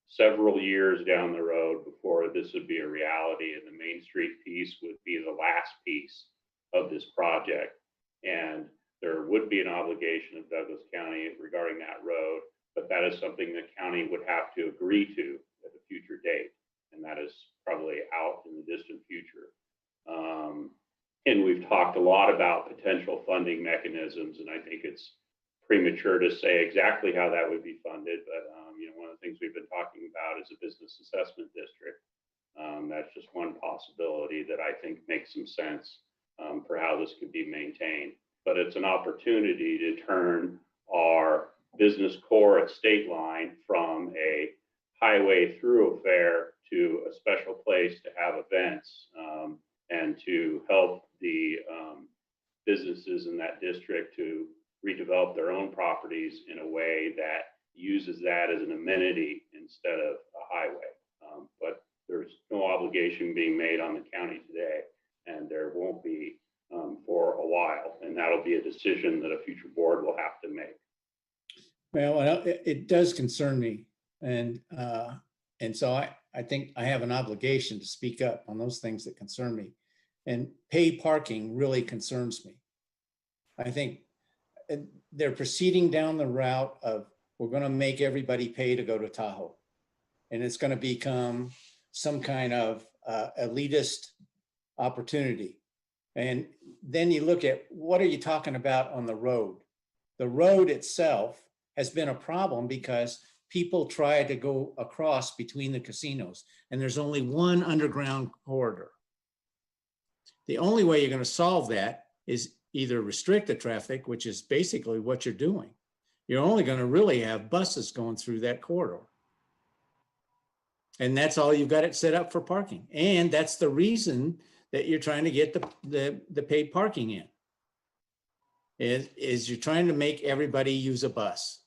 several years down the road before this would be a reality, and the Main Street piece would be the last piece of this project. And there would be an obligation of Douglas County regarding that road, but that is something the county would have to agree to at a future date. And that is probably out in the distant future. And we've talked a lot about potential funding mechanisms, and I think it's premature to say exactly how that would be funded. But one of the things we've been talking about is a business assessment district. That's just one possibility that I think makes some sense for how this could be maintained. But it's an opportunity to turn our business core at State Line from a highway thoroughfare to a special place to have events and to help the businesses in that district to redevelop their own properties in a way that uses that as an amenity instead of a highway. But there's no obligation being made on the county today, and there won't be for a while, and that'll be a decision that a future board will have to make. Well, it does concern me, and so I think I have an obligation to speak up on those things that concern me, and paid parking really concerns me. I think they're proceeding down the route of we're going to make everybody pay to go to Tahoe, and it's going to become some kind of elitist opportunity. And then you look at what are you talking about on the road? The road itself has been a problem because people try to go across between the casinos, and there's only one underground corridor. The only way you're going to solve that is either restrict the traffic, which is basically what you're doing. You're only going to really have buses going through that corridor. And that's all you've got it set up for parking. And that's the reason that you're trying to get the paid parking in, is you're trying to make everybody use a bus.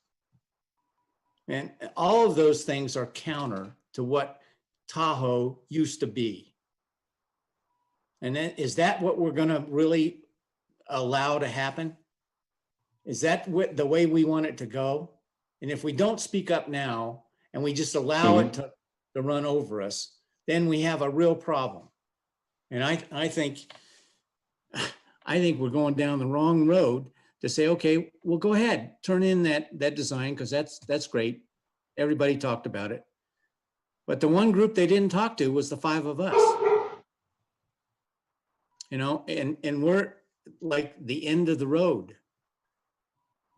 And all of those things are counter to what Tahoe used to be. And then, is that what we're going to really allow to happen? Is that the way we want it to go? And if we don't speak up now and we just allow it to run over us, then we have a real problem. And I think we're going down the wrong road to say, okay, well, go ahead, turn in that design, because that's great. Everybody talked about it. But the one group they didn't talk to was the 5 of us. And we're like the end of the road.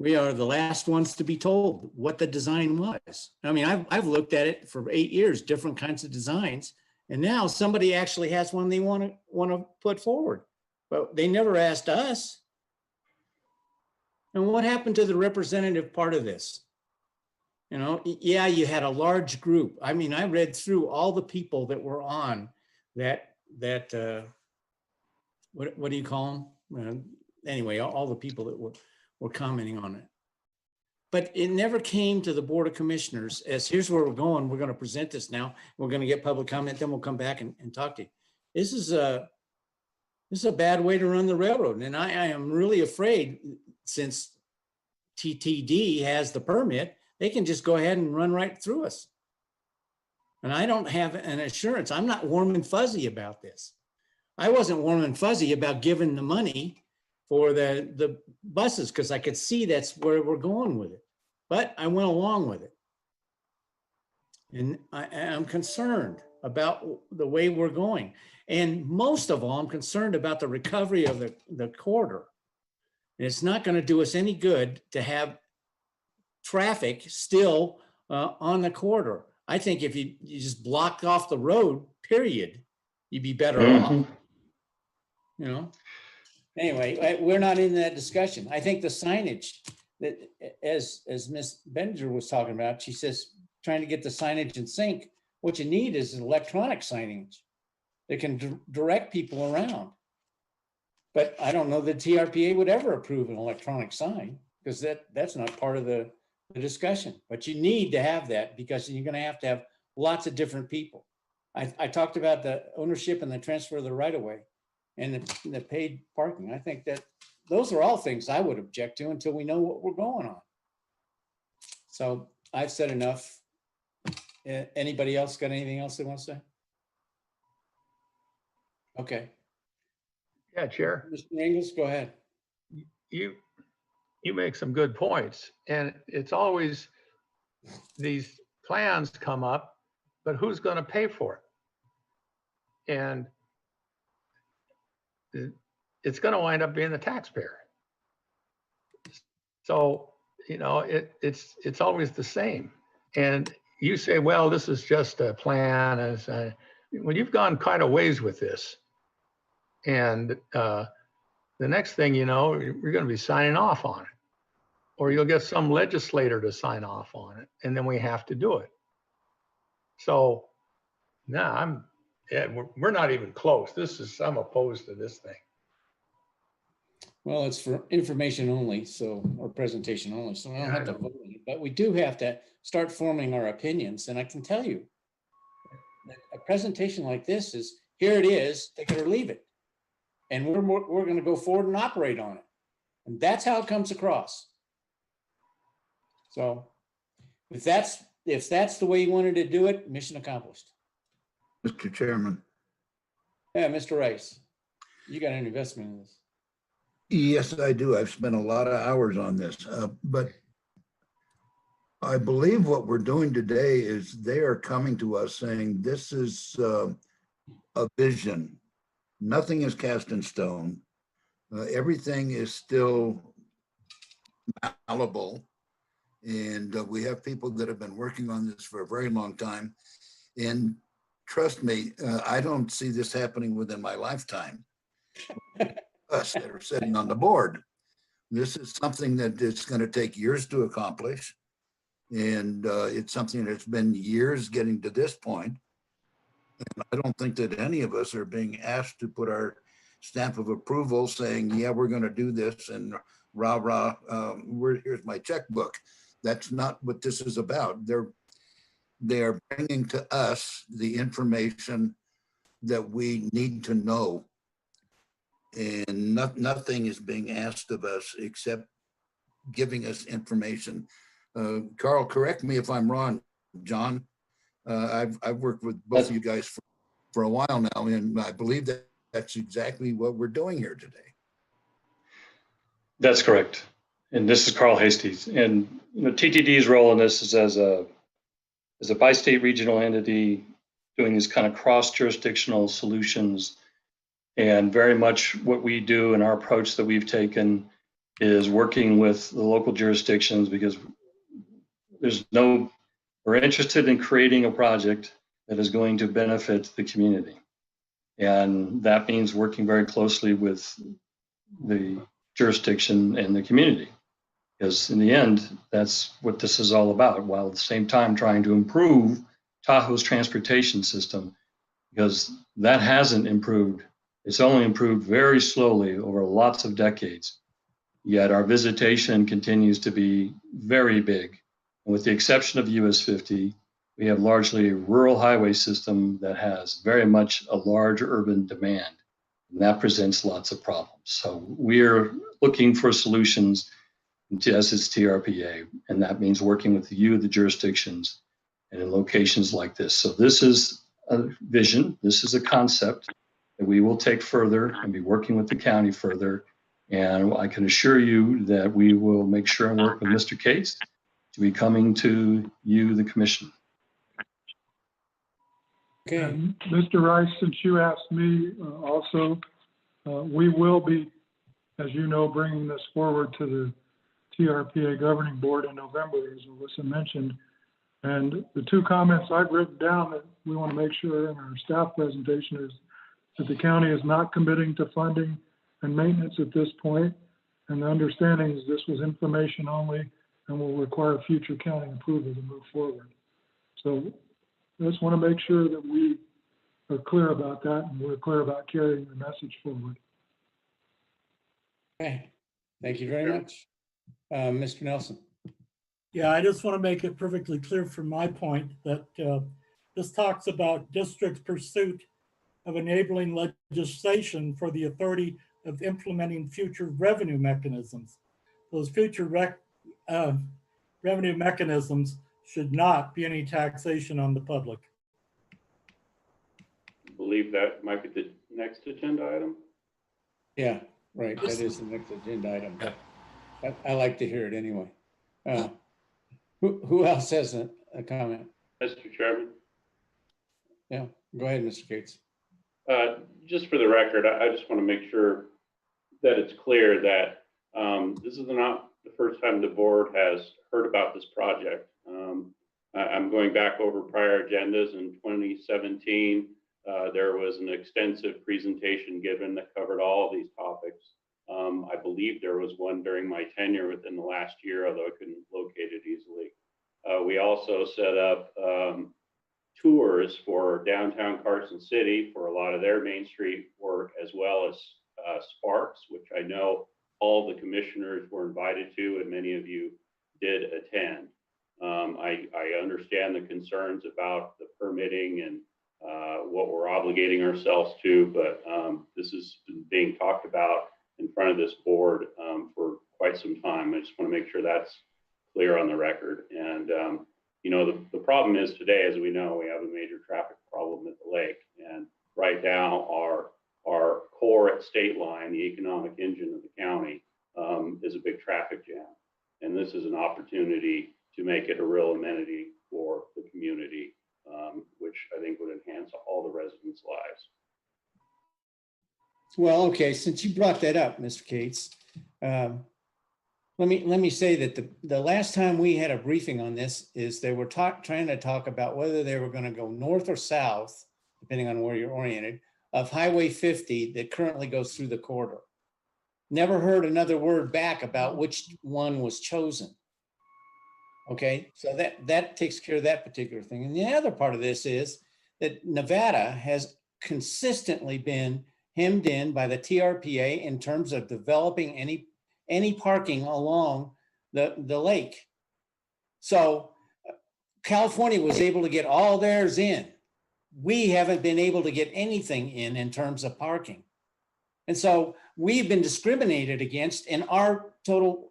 We are the last ones to be told what the design was. I mean, I've looked at it for 8 years, different kinds of designs. And now somebody actually has one they want to put forward, but they never asked us. And what happened to the representative part of this? You know, yeah, you had a large group. I mean, I read through all the people that were on that what do you call them? Anyway, all the people that were commenting on it. But it never came to the Board of Commissioners as, here's where we're going. We're going to present this now. We're going to get public comment, then we'll come back and talk to you. This is a bad way to run the railroad. And I am really afraid, since TTD has the permit, they can just go ahead and run right through us. And I don't have an assurance. I'm not warm and fuzzy about this. I wasn't warm and fuzzy about giving the money for the buses, because I could see that's where we're going with it. But I went along with it. And I'm concerned about the way we're going. And most of all, I'm concerned about the recovery of the corridor. And it's not going to do us any good to have traffic still on the corridor. I think if you just block off the road, period, you'd be better off. You know? Anyway, we're not in that discussion. I think the signage that, as Ms. Benninger was talking about, she says, trying to get the signage in sync. What you need is electronic signage that can direct people around. But I don't know that TRPA would ever approve an electronic sign, because that's not part of the discussion. But you need to have that, because you're going to have lots of different people. I talked about the ownership and the transfer of the right-of-way and the paid parking. I think that those are all things I would object to until we know what we're going on. So I've said enough. Anybody else got anything else they want to say? Okay. Yeah, Chair. Mr. Ingles, go ahead. You make some good points, and it's always these plans come up, but who's going to pay for it? And it's going to wind up being the taxpayer. So, you know, it's always the same. And you say, well, this is just a plan. Well, you've gone quite a ways with this. And the next thing you know, you're going to be signing off on it. Or you'll get some legislator to sign off on it, and then we have to do it. So, no, we're not even close. I'm opposed to this thing. Well, it's for information only, or presentation only, so we don't have to vote on it. But we do have to start forming our opinions. And I can tell you, that a presentation like this is, here it is, take it or leave it. And we're going to go forward and operate on it. And that's how it comes across. So if that's the way you wanted to do it, mission accomplished. Mr. Chairman. Yeah, Mr. Rice, you got an investment in this. Yes, I do. I've spent a lot of hours on this, but I believe what we're doing today is they are coming to us saying this is a vision. Nothing is cast in stone. Everything is still malleable. And we have people that have been working on this for a very long time. And trust me, I don't see this happening within my lifetime. Us that are sitting on the board. This is something that it's going to take years to accomplish. And it's something that's been years getting to this point. And I don't think that any of us are being asked to put our stamp of approval saying, yeah, we're going to do this and rah, rah, here's my checkbook. That's not what this is about. They are bringing to us the information that we need to know. And nothing is being asked of us except giving us information. Carl, correct me if I'm wrong, John. I've worked with both of you guys for a while now, and I believe that that's exactly what we're doing here today. That's correct. And this is Carl Hasties. And TTD's role in this is as a bi-state regional entity doing these kind of cross-jurisdictional solutions. And very much what we do and our approach that we've taken is working with the local jurisdictions, because we're interested in creating a project that is going to benefit the community. And that means working very closely with the jurisdiction and the community. Because in the end, that's what this is all about, while at the same time trying to improve Tahoe's transportation system, because that hasn't improved. It's only improved very slowly over lots of decades. Yet our visitation continues to be very big. And with the exception of US 50, we have largely a rural highway system that has very much a large urban demand. And that presents lots of problems. So we're looking for solutions as it's TRPA, and that means working with you, the jurisdictions, and in locations like this. So this is a vision, this is a concept that we will take further and be working with the county further. And I can assure you that we will make sure and work with Mr. Cates to be coming to you, the commission. Okay. And Mr. Rice, since you asked me also, we will be, as you know, bringing this forward to the TRPA Governing Board in November, as Alyssa mentioned. And the two comments I've written down that we want to make sure in our staff presentation is that the county is not committing to funding and maintenance at this point. And the understanding is this was information only and will require future county approval to move forward. So I just want to make sure that we are clear about that and we're clear about carrying the message forward. Okay, thank you very much. Mr. Nelson. Yeah, I just want to make it perfectly clear from my point that this talks about district's pursuit of enabling legislation for the authority of implementing future revenue mechanisms. Those future revenue mechanisms should not be any taxation on the public. I believe that might be the next agenda item. Yeah, right. That is the next agenda item. But I like to hear it anyway. Who else has a comment? Mr. Chairman. Yeah, go ahead, Mr. Cates. Just for the record, I just want to make sure that it's clear that this is not the first time the board has heard about this project. I'm going back over prior agendas. In 2017. There was an extensive presentation given that covered all of these topics. I believe there was one during my tenure within the last year, although I couldn't locate it easily. We also set up tours for downtown Carson City for a lot of their Main Street work, as well as Sparks, which I know all the commissioners were invited to, and many of you did attend. I understand the concerns about the permitting and what we're obligating ourselves to, but this has been being talked about in front of this board for quite some time. I just want to make sure that's clear on the record. And, you know, the problem is today, as we know, we have a major traffic problem at the lake. And right now, our core at State Line, the economic engine of the county, is a big traffic jam. And this is an opportunity to make it a real amenity for the community, which I think would enhance all the residents' lives. Well, okay, since you brought that up, Mr. Cates, let me say that the last time we had a briefing on this is they were trying to talk about whether they were going to go north or south, depending on where you're oriented, of Highway 50 that currently goes through the corridor. Never heard another word back about which one was chosen. Okay, so that takes care of that particular thing. And the other part of this is that Nevada has consistently been hemmed in by the TRPA in terms of developing any parking along the lake. So California was able to get all theirs in. We haven't been able to get anything in terms of parking. And so we've been discriminated against in our total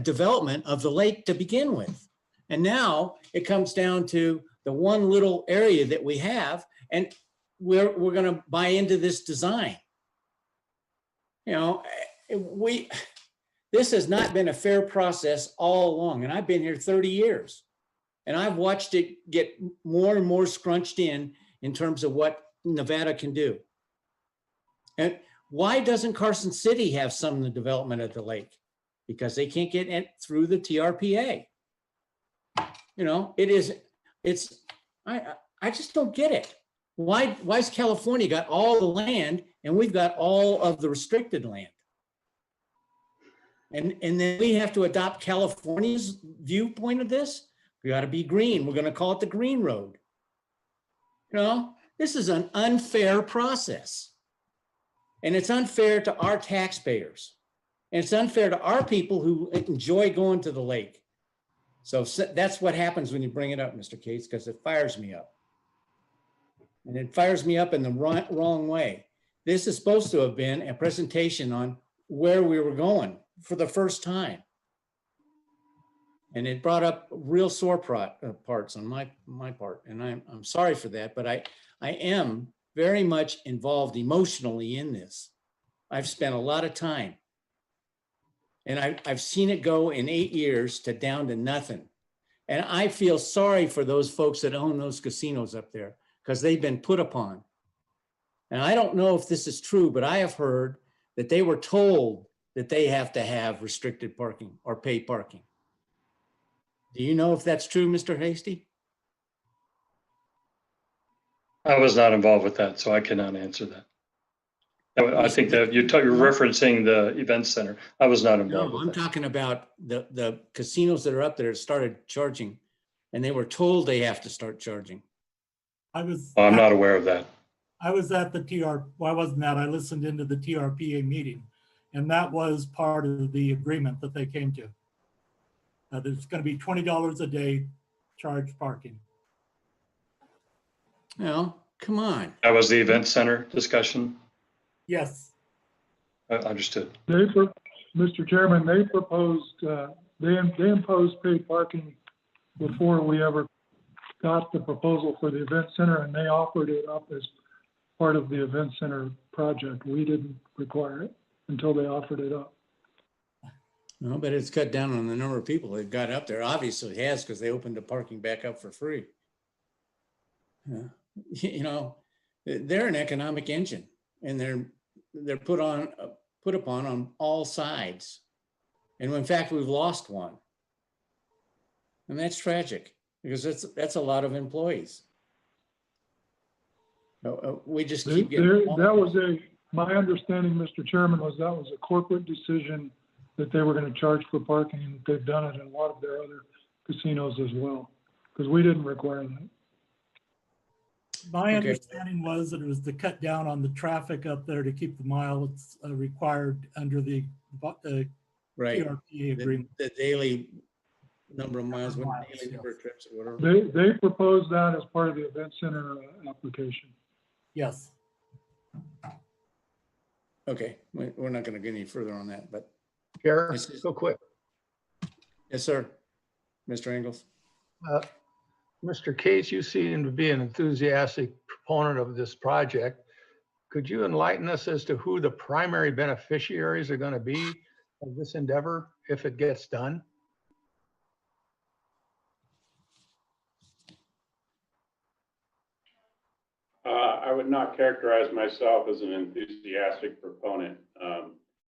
development of the lake to begin with. And now it comes down to the one little area that we have, and we're going to buy into this design. You know, this has not been a fair process all along, and I've been here 30 years, and I've watched it get more and more scrunched in terms of what Nevada can do. And why doesn't Carson City have some of the development at the lake? Because they can't get it through the TRPA. You know, I just don't get it. Why's California got all the land and we've got all of the restricted land? And then we have to adopt California's viewpoint of this. We ought to be green. We're going to call it the green road. You know, this is an unfair process. And it's unfair to our taxpayers. And it's unfair to our people who enjoy going to the lake. So that's what happens when you bring it up, Mr. Cates, because it fires me up. And it fires me up in the wrong way. This is supposed to have been a presentation on where we were going for the first time. And it brought up real sore parts on my part. And I'm sorry for that, but I am very much involved emotionally in this. I've spent a lot of time. And I've seen it go in 8 years to down to nothing. And I feel sorry for those folks that own those casinos up there because they've been put upon. And I don't know if this is true, but I have heard that they were told that they have to have restricted parking or pay parking. Do you know if that's true, Mr. Hasty? I was not involved with that, so I cannot answer that. I think that you're referencing the event center. I was not involved. No, I'm talking about the casinos that are up there started charging, and they were told they have to start charging. I'm not aware of that. I was at the well, I wasn't that. I listened into the TRPA meeting, and that was part of the agreement that they came to. There's going to be $20 a day charge parking. No, come on. That was the event center discussion. Yes. Understood. Mr. Chairman, they proposed, they imposed paid parking before we ever got the proposal for the event center, and they offered it up as part of the event center project. We didn't require it until they offered it up. No, but it's cut down on the number of people that got up there. Obviously it has, because they opened the parking back up for free. You know, they're an economic engine, and they're put upon on all sides. And in fact, we've lost one. And that's tragic, because that's a lot of employees. We just keep getting. My understanding, Mr. Chairman, was that was a corporate decision that they were going to charge for parking, and they've done it in a lot of their other casinos as well, because we didn't require that. My understanding was that it was to cut down on the traffic up there to keep the miles required under the right. TRPA agreement. The daily number of miles, daily number of trips or whatever. They proposed that as part of the event center application. Yes. Okay, we're not going to get any further on that, but. Chair, go quick. Yes, sir. Mr. Ingles. Mr. Case, you seem to be an enthusiastic proponent of this project. Could you enlighten us as to who the primary beneficiaries are going to be of this endeavor if it gets done? I would not characterize myself as an enthusiastic proponent.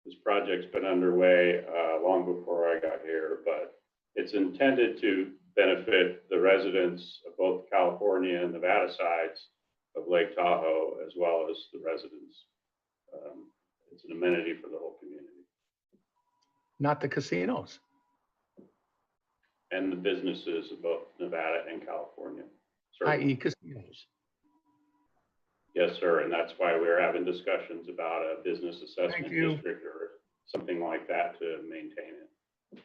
This project's been underway long before I got here, but it's intended to benefit the residents of both California and Nevada sides of Lake Tahoe, as well as the residents. It's an amenity for the whole community. Not the casinos. And the businesses of both Nevada and California. I.e. casinos. Yes, sir, and that's why we're having discussions about a business assessment district or something like that to maintain it.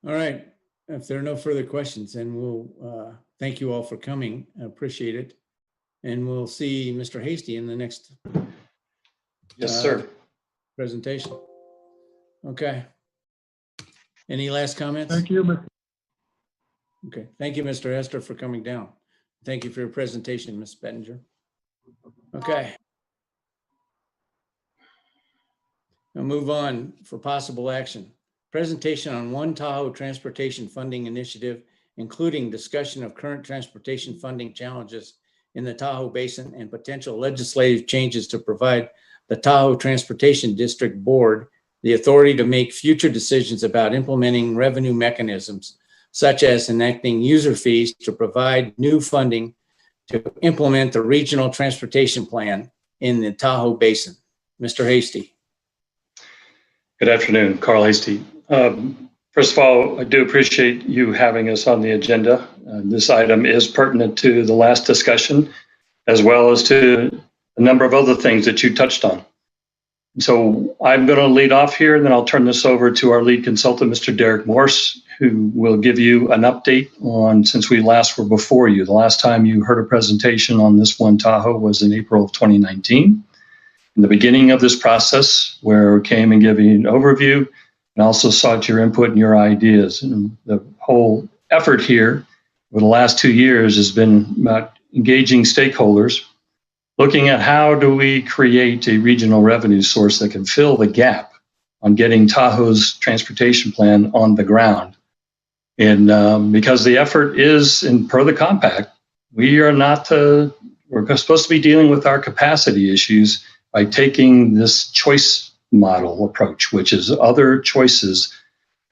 All right, if there are no further questions, then we'll thank you all for coming. I appreciate it. And we'll see Mr. Hasty in the next yes, sir. Presentation. Okay. Any last comments? Thank you, Mr. Okay, thank you, Mr. Hester, for coming down. Thank you for your presentation, Ms. Bettinger. Okay. We'll move on for possible action. Presentation on One Tahoe Transportation Funding Initiative, including discussion of current transportation funding challenges in the Tahoe Basin and potential legislative changes to provide the Tahoe Transportation District Board the authority to make future decisions about implementing revenue mechanisms, such as enacting user fees to provide new funding to implement the regional transportation plan in the Tahoe Basin. Mr. Hasty. Good afternoon, Carl Hasty. First of all, I do appreciate you having us on the agenda. This item is pertinent to the last discussion, as well as to a number of other things that you touched on. So I'm going to lead off here, and then I'll turn this over to our lead consultant, Mr. Derek Morse, who will give you an update on since we last were before you. The last time you heard a presentation on this one Tahoe was in April of 2019. In the beginning of this process, where we came and gave you an overview and also sought your input and your ideas. And the whole effort here over the last 2 years has been about engaging stakeholders, looking at how do we create a regional revenue source that can fill the gap on getting Tahoe's transportation plan on the ground. And because the effort is, and per the compact, we're supposed to be dealing with our capacity issues by taking this choice model approach, which is other choices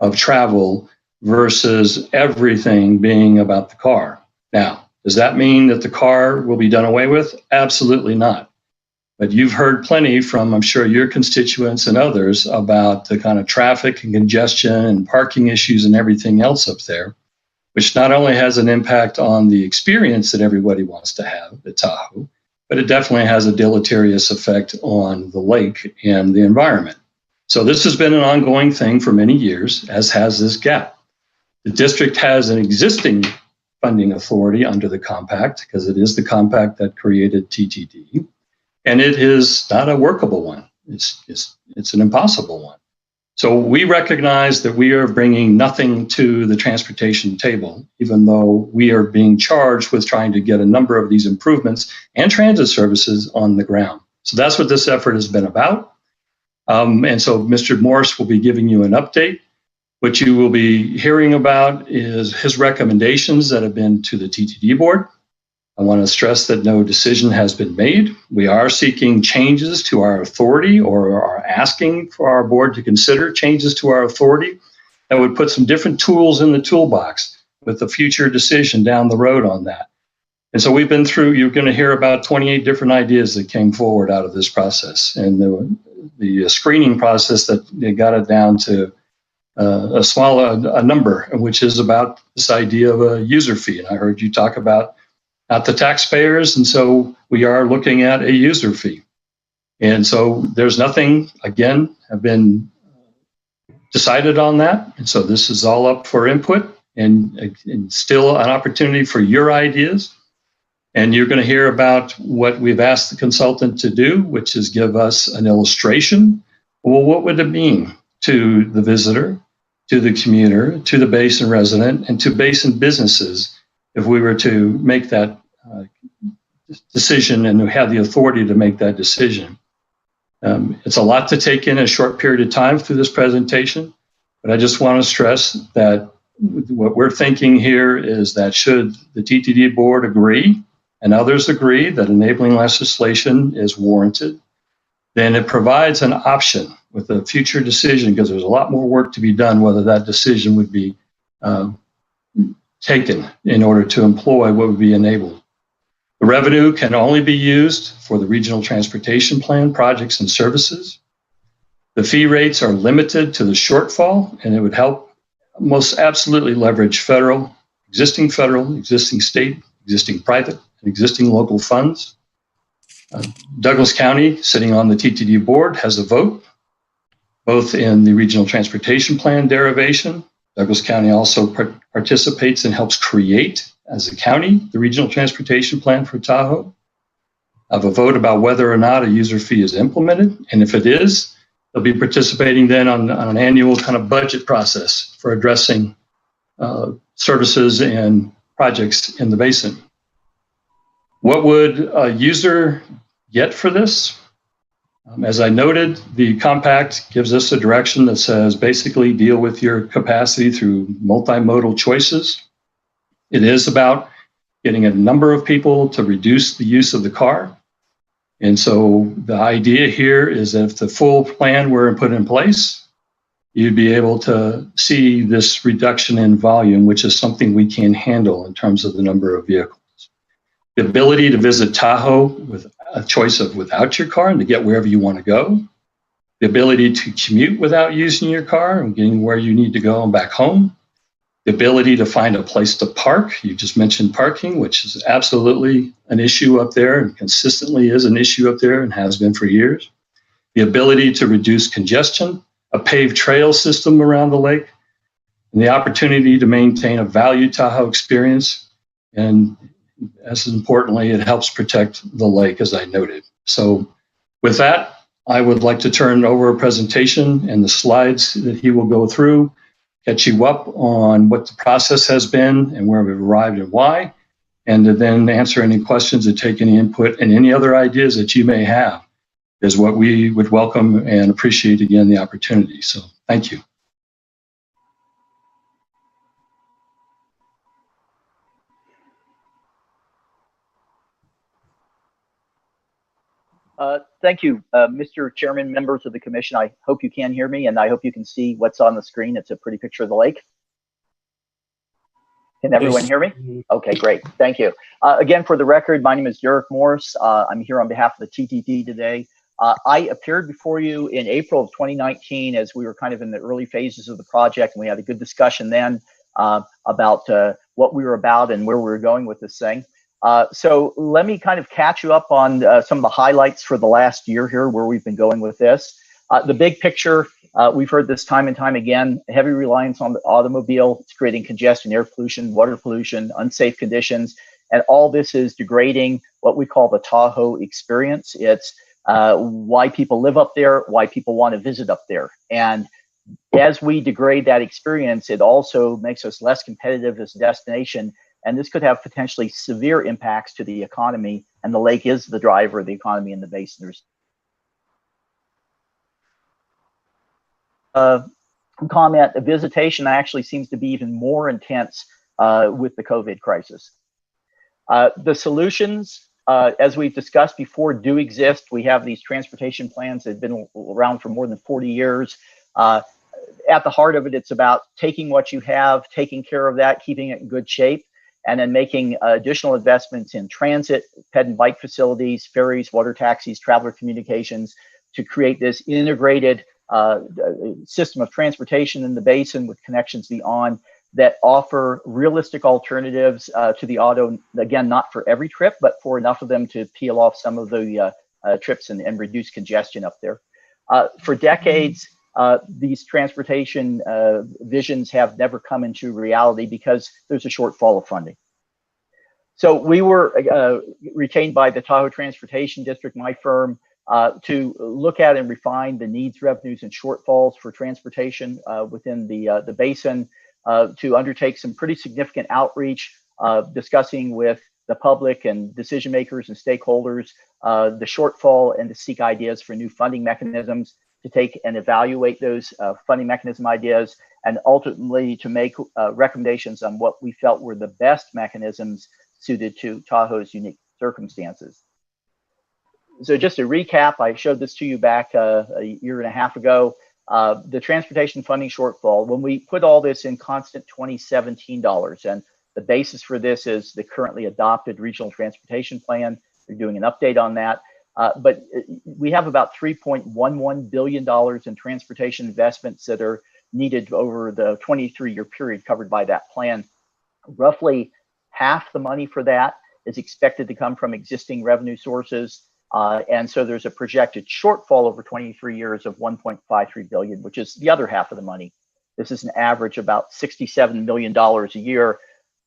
of travel versus everything being about the car. Now, does that mean that the car will be done away with? Absolutely not. But you've heard plenty from, I'm sure, your constituents and others about the kind of traffic and congestion and parking issues and everything else up there, which not only has an impact on the experience that everybody wants to have at Tahoe, but it definitely has a deleterious effect on the lake and the environment. So this has been an ongoing thing for many years, as has this gap. The district has an existing funding authority under the compact, because it is the compact that created TTD, and it is not a workable one. It's an impossible one. So we recognize that we are bringing nothing to the transportation table, even though we are being charged with trying to get a number of these improvements and transit services on the ground. So that's what this effort has been about. And so Mr. Morse will be giving you an update. What you will be hearing about is his recommendations that have been to the TTD board. I want to stress that no decision has been made. We are seeking changes to our authority, or are asking for our board to consider changes to our authority that would put some different tools in the toolbox with a future decision down the road on that. And so we've been through, you're going to hear about 28 different ideas that came forward out of this process. And the screening process that they got it down to a number, which is about this idea of a user fee. And I heard you talk about not the taxpayers, and so we are looking at a user fee. And so there's nothing, again, have been decided on that. And so this is all up for input, and still an opportunity for your ideas. And you're going to hear about what we've asked the consultant to do, which is give us an illustration. Well, what would it mean to the visitor, to the commuter, to the basin resident, and to basin businesses if we were to make that decision and who had the authority to make that decision? It's a lot to take in a short period of time through this presentation, but I just want to stress that what we're thinking here is that should the TTD board agree and others agree that enabling legislation is warranted, then it provides an option with a future decision, because there's a lot more work to be done whether that decision would be taken in order to employ what would be enabled. The revenue can only be used for the regional transportation plan projects and services. The fee rates are limited to the shortfall, and it would help most absolutely leverage existing state, existing private, and existing local funds. Douglas County, sitting on the TTD board, has a vote, both in the regional transportation plan derivation. Douglas County also participates and helps create, as a county, the regional transportation plan for Tahoe. I have a vote about whether or not a user fee is implemented. And if it is, they'll be participating then on an annual kind of budget process for addressing services and projects in the basin. What would a user get for this? As I noted, the compact gives us a direction that says basically deal with your capacity through multimodal choices. It is about getting a number of people to reduce the use of the car. And so the idea here is that if the full plan were put in place, you'd be able to see this reduction in volume, which is something we can handle in terms of the number of vehicles. The ability to visit Tahoe with a choice of without your car and to get wherever you want to go. the ability to commute without using your car and getting where you need to go and back home, the ability to find a place to park. You just mentioned parking, which is absolutely an issue up there and consistently is an issue up there and has been for years. The ability to reduce congestion, a paved trail system around the lake, and the opportunity to maintain a valued Tahoe experience. And as importantly, it helps protect the lake, as I noted. So with that, I would like to turn over a presentation and the slides that he will go through, catch you up on what the process has been and where we've arrived and why, and to then answer any questions or take any input and any other ideas that you may have is what we would welcome and appreciate, again, the opportunity. So thank you. Thank you, Mr. Chairman, members of the commission. I hope you can hear me and I hope you can see what's on the screen. It's a pretty picture of the lake. Can everyone hear me? Okay, great. Thank you. Again, for the record, my name is Derek Morse. I'm here on behalf of the TTD today. I appeared before you in April of 2019 as we were kind of in the early phases of the project, and we had a good discussion then about what we were about and where we were going with this thing. So let me kind of catch you up on some of the highlights for the last year here, where we've been going with this. The big picture, we've heard this time and time again, heavy reliance on the automobile. It's creating congestion, air pollution, water pollution, unsafe conditions, and all this is degrading what we call the Tahoe experience. It's why people live up there, why people want to visit up there. And as we degrade that experience, it also makes us less competitive as a destination. And this could have potentially severe impacts to the economy. And the lake is the driver of the economy in the basin. Comment, visitation actually seems to be even more intense with the COVID crisis. The solutions, as we've discussed before, do exist. We have these transportation plans that have been around for more than 40 years. At the heart of it, it's about taking what you have, taking care of that, keeping it in good shape, and then making additional investments in transit, ped and bike facilities, ferries, water taxis, traveler communications to create this integrated system of transportation in the basin with connections beyond that offer realistic alternatives to the auto, again, not for every trip, but for enough of them to peel off some of the trips and reduce congestion up there. For decades, these transportation visions have never come into reality because there's a shortfall of funding. So we were retained by the Tahoe Transportation District, my firm, to look at and refine the needs, revenues, and shortfalls for transportation within the basin, to undertake some pretty significant outreach, discussing with the public and decision makers and stakeholders the shortfall, and to seek ideas for new funding mechanisms, to take and evaluate those funding mechanism ideas, and ultimately to make recommendations on what we felt were the best mechanisms suited to Tahoe's unique circumstances. So just to recap, I showed this to you back a year and a half ago. The transportation funding shortfall, when we put all this in constant 2017 dollars, and the basis for this is the currently adopted regional transportation plan. We're doing an update on that. But we have about $3.11 billion in transportation investments that are needed over the 23-year period covered by that plan. Roughly half the money for that is expected to come from existing revenue sources. And so there's a projected shortfall over 23 years of $1.53 billion, which is the other half of the money. This is an average about $67 million a year.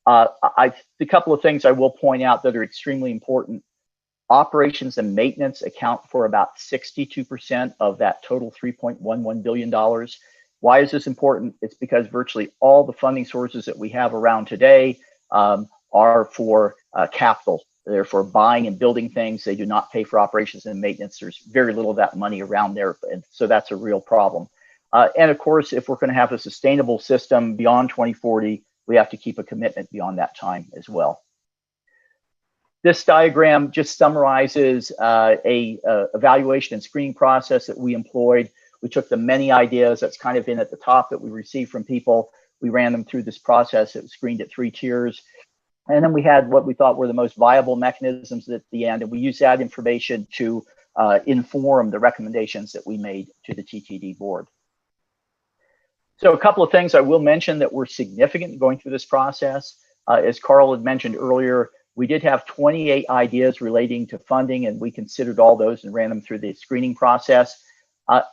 A couple of things I will point out that are extremely important. Operations and maintenance account for about 62% of that total $3.11 billion. Why is this important? It's because virtually all the funding sources that we have around today are for capital. They're for buying and building things. They do not pay for operations and maintenance. There's very little of that money around there, and so that's a real problem. And of course, if we're going to have a sustainable system beyond 2040, we have to keep a commitment beyond that time as well. This diagram just summarizes a evaluation and screening process that we employed. We took the many ideas that's kind of in at the top that we received from people. We ran them through this process. It was screened at 3 tiers. And then we had what we thought were the most viable mechanisms at the end. And we used that information to inform the recommendations that we made to the TTD board. So a couple of things I will mention that were significant going through this process. As Carl had mentioned earlier, we did have 28 ideas relating to funding, and we considered all those and ran them through the screening process.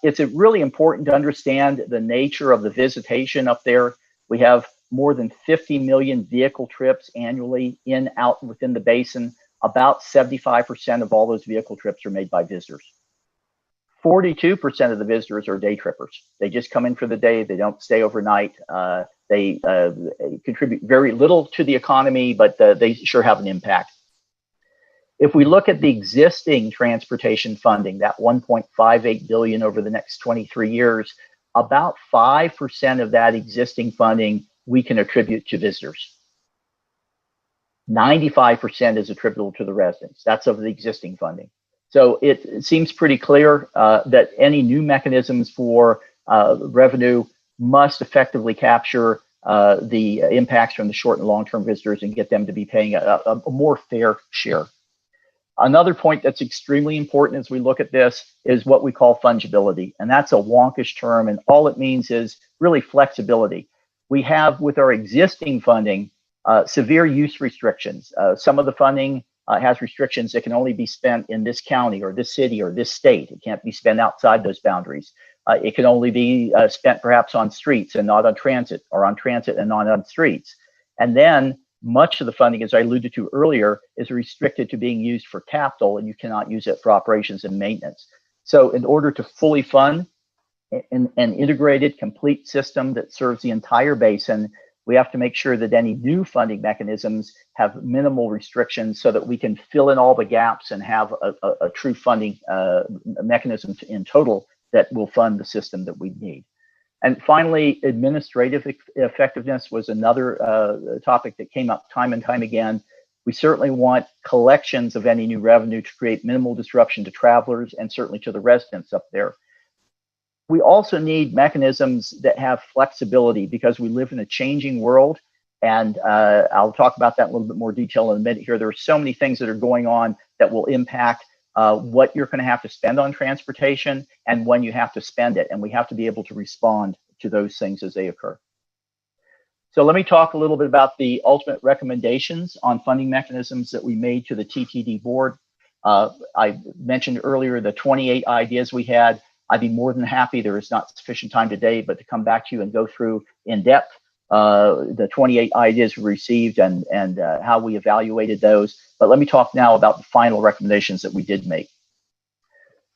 It's really important to understand the nature of the visitation up there. We have more than 50 million vehicle trips annually in, out, within the basin. About 75% of all those vehicle trips are made by visitors. 42% of the visitors are day trippers. They just come in for the day. They don't stay overnight. They contribute very little to the economy, but they sure have an impact. If we look at the existing transportation funding, that $1.58 billion over the next 23 years, about 5% of that existing funding we can attribute to visitors. 95% is attributable to the residents. That's of the existing funding. So it seems pretty clear that any new mechanisms for revenue must effectively capture the impacts from the short and long-term visitors and get them to be paying a more fair share. Another point that's extremely important as we look at this is what we call fungibility. And that's a wonkish term, and all it means is really flexibility. We have, with our existing funding, severe use restrictions. Some of the funding has restrictions that can only be spent in this county or this city or this state. It can't be spent outside those boundaries. It can only be spent perhaps on streets and not on transit, or on transit and not on streets. And then much of the funding, as I alluded to earlier, is restricted to being used for capital, and you cannot use it for operations and maintenance. So in order to fully fund an integrated, complete system that serves the entire basin, we have to make sure that any new funding mechanisms have minimal restrictions so that we can fill in all the gaps and have a true funding mechanism in total that will fund the system that we need. And finally, administrative effectiveness was another topic that came up time and time again. We certainly want collections of any new revenue to create minimal disruption to travelers and certainly to the residents up there. We also need mechanisms that have flexibility because we live in a changing world. And I'll talk about that in a little bit more detail in a minute here. There are so many things that are going on that will impact what you're going to have to spend on transportation and when you have to spend it. And we have to be able to respond to those things as they occur. So let me talk a little bit about the ultimate recommendations on funding mechanisms that we made to the TTD board. I mentioned earlier the 28 ideas we had. I'd be more than happy, there is not sufficient time today, but to come back to you and go through in depth the 28 ideas we received and how we evaluated those. But let me talk now about the final recommendations that we did make.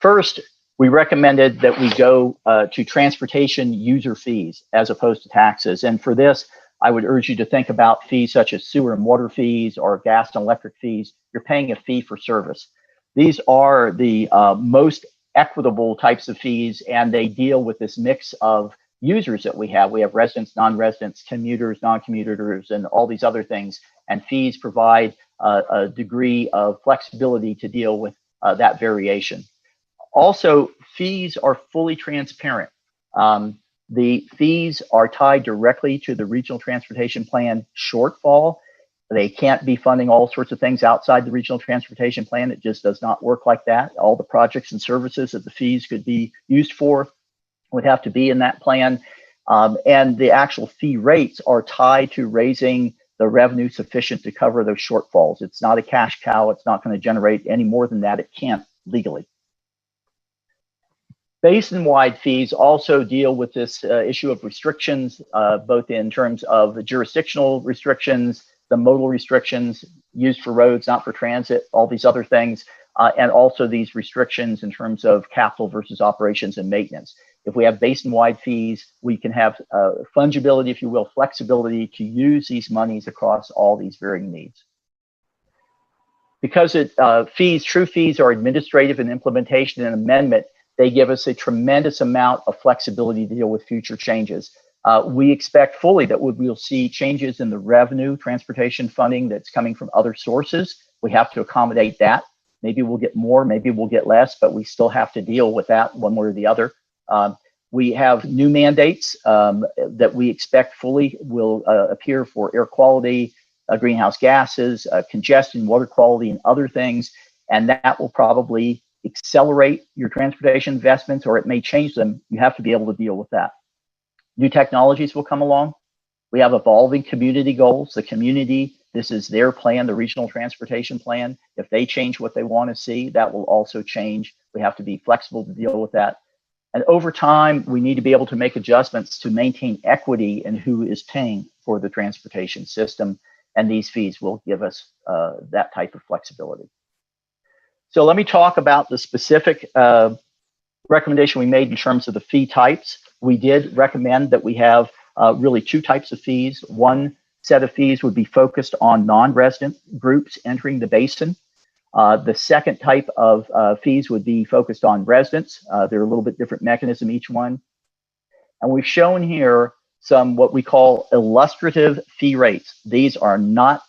First, we recommended that we go to transportation user fees as opposed to taxes. And for this, I would urge you to think about fees such as sewer and water fees or gas and electric fees. You're paying a fee for service. These are the most equitable types of fees, and they deal with this mix of users that we have. We have residents, non-residents, commuters, non-commuters, and all these other things. And fees provide a degree of flexibility to deal with that variation. Also, fees are fully transparent. The fees are tied directly to the regional transportation plan shortfall. They can't be funding all sorts of things outside the regional transportation plan. It just does not work like that. All the projects and services that the fees could be used for would have to be in that plan. And the actual fee rates are tied to raising the revenue sufficient to cover those shortfalls. It's not a cash cow. It's not going to generate any more than that. It can't legally. Basin-wide fees also deal with this issue of restrictions, both in terms of the jurisdictional restrictions, the modal restrictions used for roads, not for transit, all these other things, and also these restrictions in terms of capital versus operations and maintenance. If we have basin-wide fees, we can have fungibility, if you will, flexibility to use these monies across all these varying needs. Because true fees are administrative and implementation and amendment, they give us a tremendous amount of flexibility to deal with future changes. We expect fully that we'll see changes in the revenue transportation funding that's coming from other sources. We have to accommodate that. Maybe we'll get more, maybe we'll get less, but we still have to deal with that one way or the other. We have new mandates that we expect fully will appear for air quality, greenhouse gases, congestion, water quality, and other things. And that will probably accelerate your transportation investments or it may change them. You have to be able to deal with that. New technologies will come along. We have evolving community goals. The community, this is their plan, the regional transportation plan. If they change what they want to see, that will also change. We have to be flexible to deal with that. And over time, we need to be able to make adjustments to maintain equity in who is paying for the transportation system. And these fees will give us that type of flexibility. So let me talk about the specific recommendation we made in terms of the fee types. We did recommend that we have really two types of fees. One set of fees would be focused on non-resident groups entering the basin. The second type of fees would be focused on residents. They're a little bit different mechanism, each one. And we've shown here some what we call illustrative fee rates. These are not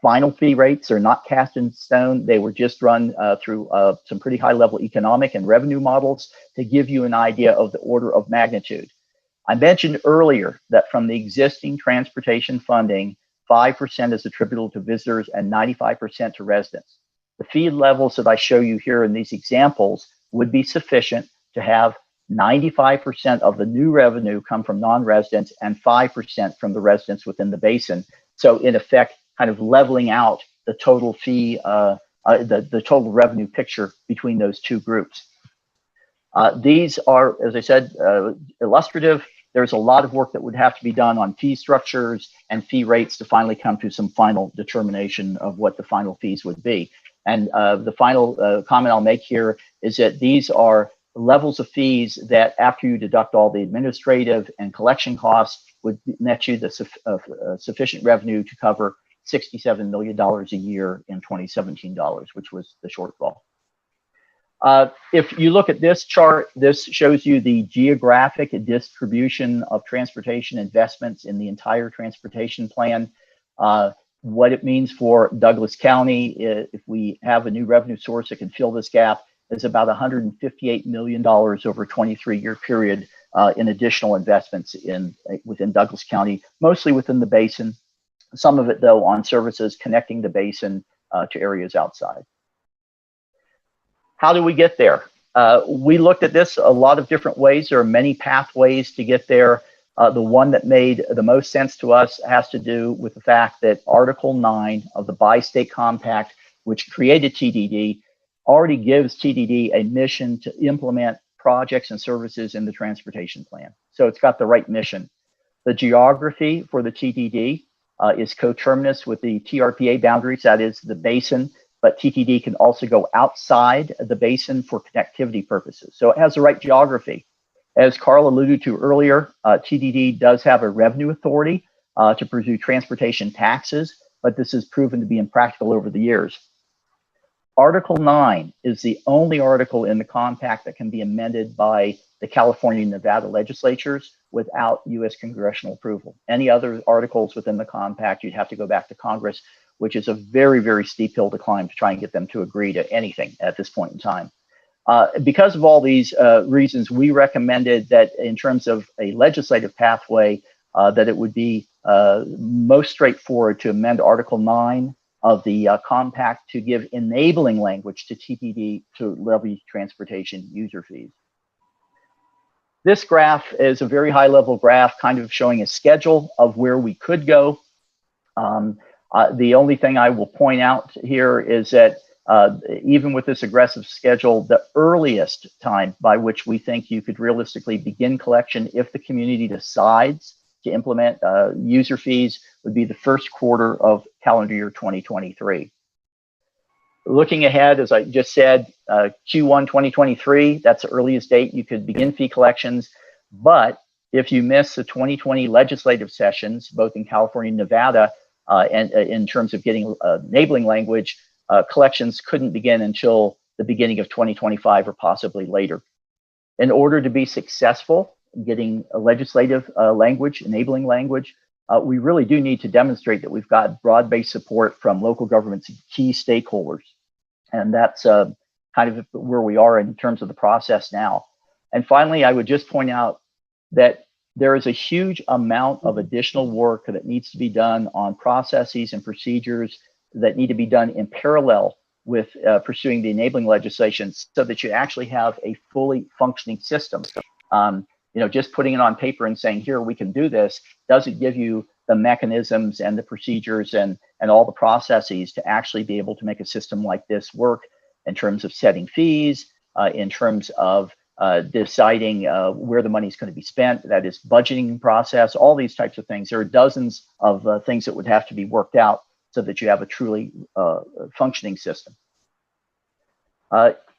final fee rates. They're not cast in stone. They were just run through some pretty high level economic and revenue models to give you an idea of the order of magnitude. I mentioned earlier that from the existing transportation funding, 5% is attributable to visitors and 95% to residents. The fee levels that I show you here in these examples would be sufficient to have 95% of the new revenue come from non-residents and 5% from the residents within the basin. So in effect, kind of leveling out the total fee, the total revenue picture between those two groups. These are, as I said, illustrative. There's a lot of work that would have to be done on fee structures and fee rates to finally come to some final determination of what the final fees would be. And the final comment I'll make here is that these are levels of fees that after you deduct all the administrative and collection costs would net you the sufficient revenue to cover $67 million a year in 2017 dollars, which was the shortfall. If you look at this chart, this shows you the geographic distribution of transportation investments in the entire transportation plan. What it means for Douglas County, if we have a new revenue source that can fill this gap, is about $158 million over a 23-year period in additional investments within Douglas County, mostly within the basin. Some of it, though, on services connecting the basin to areas outside. How do we get there? We looked at this a lot of different ways. There are many pathways to get there. The one that made the most sense to us has to do with the fact that Article 9 of the Bi-State Compact, which created TDD, already gives TDD a mission to implement projects and services in the transportation plan. So it's got the right mission. The geography for the TDD is coterminous with the TRPA boundaries, that is the basin, but TTD can also go outside the basin for connectivity purposes. So it has the right geography. As Carl alluded to earlier, TDD does have a revenue authority to pursue transportation taxes, but this has proven to be impractical over the years. Article 9 is the only article in the compact that can be amended by the California and Nevada legislatures without U.S. congressional approval. Any other articles within the compact, you'd have to go back to Congress, which is a very, very steep hill to climb to try and get them to agree to anything at this point in time. Because of all these reasons, we recommended that in terms of a legislative pathway, that it would be most straightforward to amend Article 9 of the compact to give enabling language to TTD to levy transportation user fees. This graph is a very high level graph kind of showing a schedule of where we could go. The only thing I will point out here is that even with this aggressive schedule, the earliest time by which we think you could realistically begin collection if the community decides to implement user fees would be the first quarter of calendar year 2023. Looking ahead, as I just said, Q1 2023, that's the earliest date you could begin fee collections. But if you miss the 2020 legislative sessions, both in California and Nevada, and in terms of getting enabling language, collections couldn't begin until the beginning of 2025 or possibly later. In order to be successful in getting a legislative language, enabling language, we really do need to demonstrate that we've got broad-based support from local governments and key stakeholders. And that's kind of where we are in terms of the process now. And finally, I would just point out that there is a huge amount of additional work that needs to be done on processes and procedures that need to be done in parallel with pursuing the enabling legislation so that you actually have a fully functioning system. Just putting it on paper and saying, here, we can do this, doesn't give you the mechanisms and the procedures and all the processes to actually be able to make a system like this work in terms of setting fees, in terms of deciding where the money is going to be spent, that is budgeting process, all these types of things. There are dozens of things that would have to be worked out so that you have a truly functioning system.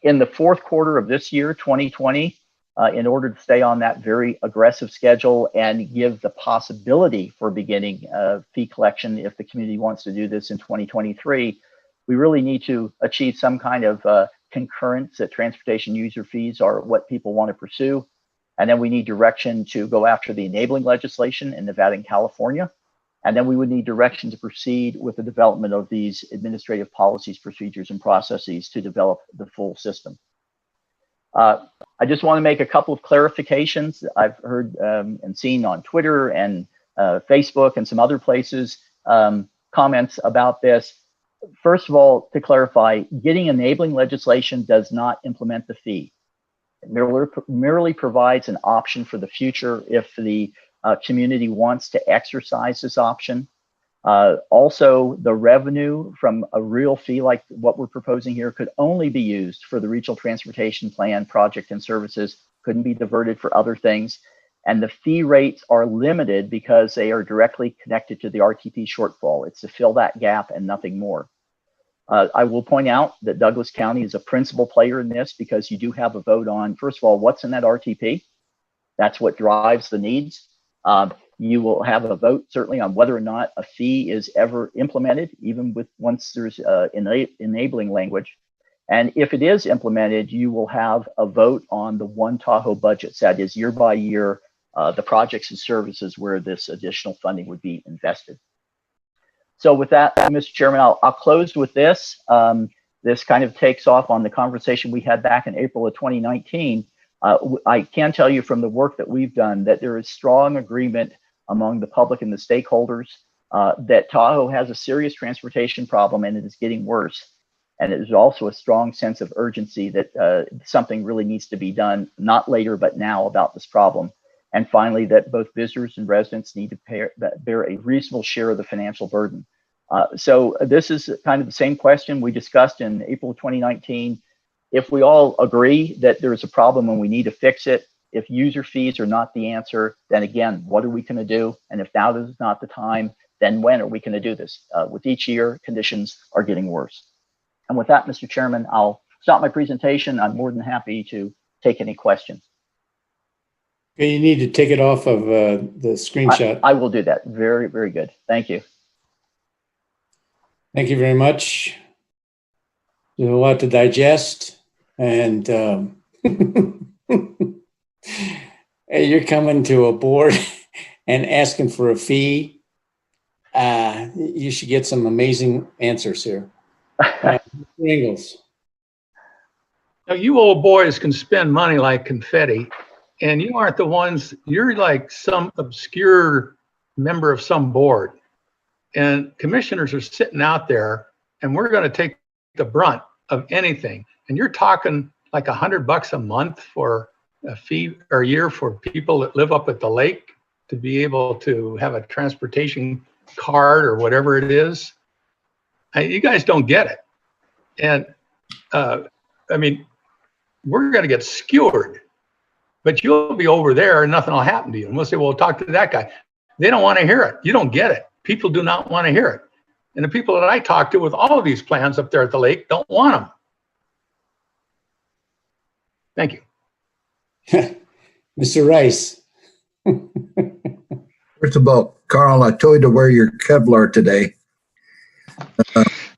In the fourth quarter of this year, 2020, in order to stay on that very aggressive schedule and give the possibility for beginning fee collection if the community wants to do this in 2023, we really need to achieve some kind of concurrence that transportation user fees are what people want to pursue. And then we need direction to go after the enabling legislation in Nevada and California. And then we would need direction to proceed with the development of these administrative policies, procedures, and processes to develop the full system. I just want to make a couple of clarifications. I've heard and seen on Twitter and Facebook and some other places comments about this. First of all, to clarify, getting enabling legislation does not implement the fee. It merely provides an option for the future if the community wants to exercise this option. Also, the revenue from a real fee like what we're proposing here could only be used for the regional transportation plan project and services, couldn't be diverted for other things. And the fee rates are limited because they are directly connected to the RTP shortfall. It's to fill that gap and nothing more. I will point out that Douglas County is a principal player in this because you do have a vote on, first of all, what's in that RTP. That's what drives the needs. You will have a vote certainly on whether or not a fee is ever implemented, even with once there's enabling language. And if it is implemented, you will have a vote on the One Tahoe budgets. That is year by year, the projects and services where this additional funding would be invested. So with that, Mr. Chairman, I'll close with this. This kind of takes off on the conversation we had back in April of 2019. I can tell you from the work that we've done that there is strong agreement among the public and the stakeholders that Tahoe has a serious transportation problem and it is getting worse. And there's also a strong sense of urgency that something really needs to be done, not later, but now about this problem. And finally, that both visitors and residents need to bear a reasonable share of the financial burden. So this is kind of the same question we discussed in April 2019. If we all agree that there is a problem and we need to fix it, if user fees are not the answer, then again, what are we going to do? And if now is not the time, then when are we going to do this? With each year, conditions are getting worse. And with that, Mr. Chairman, I'll stop my presentation. I'm more than happy to take any questions. Okay, you need to take it off of the screenshot. I will do that. Very, very good. Thank you. Thank you very much. There's a lot to digest. And hey, you're coming to a board and asking for a fee. You should get some amazing answers here. Ingalls. Now, you old boys can spend money like confetti, and you aren't the ones, you're like some obscure member of some board. And commissioners are sitting out there, and we're going to take the brunt of anything. And you're talking like $100 a month for a fee or a year for people that live up at the lake to be able to have a transportation card or whatever it is. You guys don't get it. And I mean, we're going to get skewered, but you'll be over there and nothing will happen to you. And we'll say, well, talk to that guy. They don't want to hear it. You don't get it. People do not want to hear it. And the people that I talk to with all of these plans up there at the lake don't want them. Thank you. Mr. Rice. First of all, Carl, I told you to wear your Kevlar today.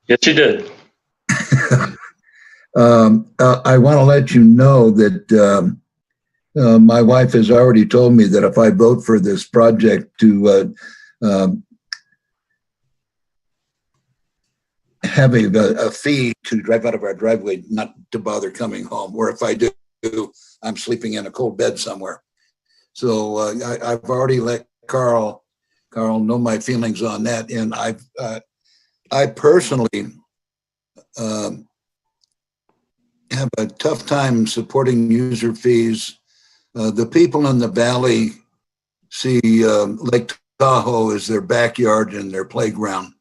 Yes, you did. I want to let you know that my wife has already told me that if I vote for this project to have a fee to drive out of our driveway, not to bother coming home, or if I do, I'm sleeping in a cold bed somewhere. So I've already let Carl know my feelings on that, and I personally have a tough time supporting user fees. The people in the valley see Lake Tahoe as their backyard and their playground.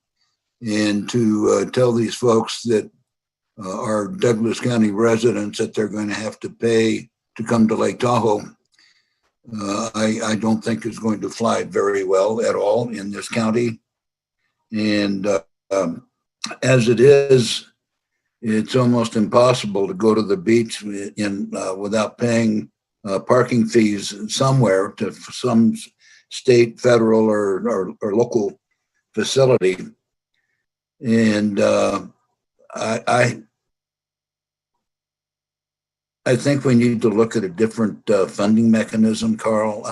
And to tell these folks that are Douglas County residents that they're going to have to pay to come to Lake Tahoe, I don't think is going to fly very well at all in this county. And as it is, it's almost impossible to go to the beach without paying parking fees somewhere to some state, federal, or local facility. And I think we need to look at a different funding mechanism, Carl.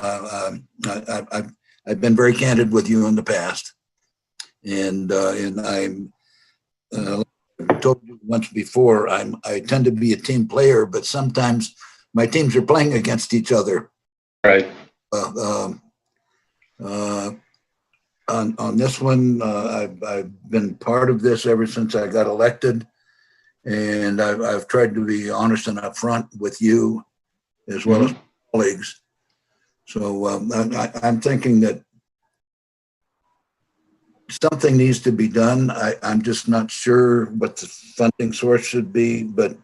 I've been very candid with you in the past, and I'm told you once before. I tend to be a team player, but sometimes my teams are playing against each other. Right. On this one, I've been part of this ever since I got elected. And I've tried to be honest and upfront with you as well as colleagues. So I'm thinking that something needs to be done. I'm just not sure what the funding source should be, but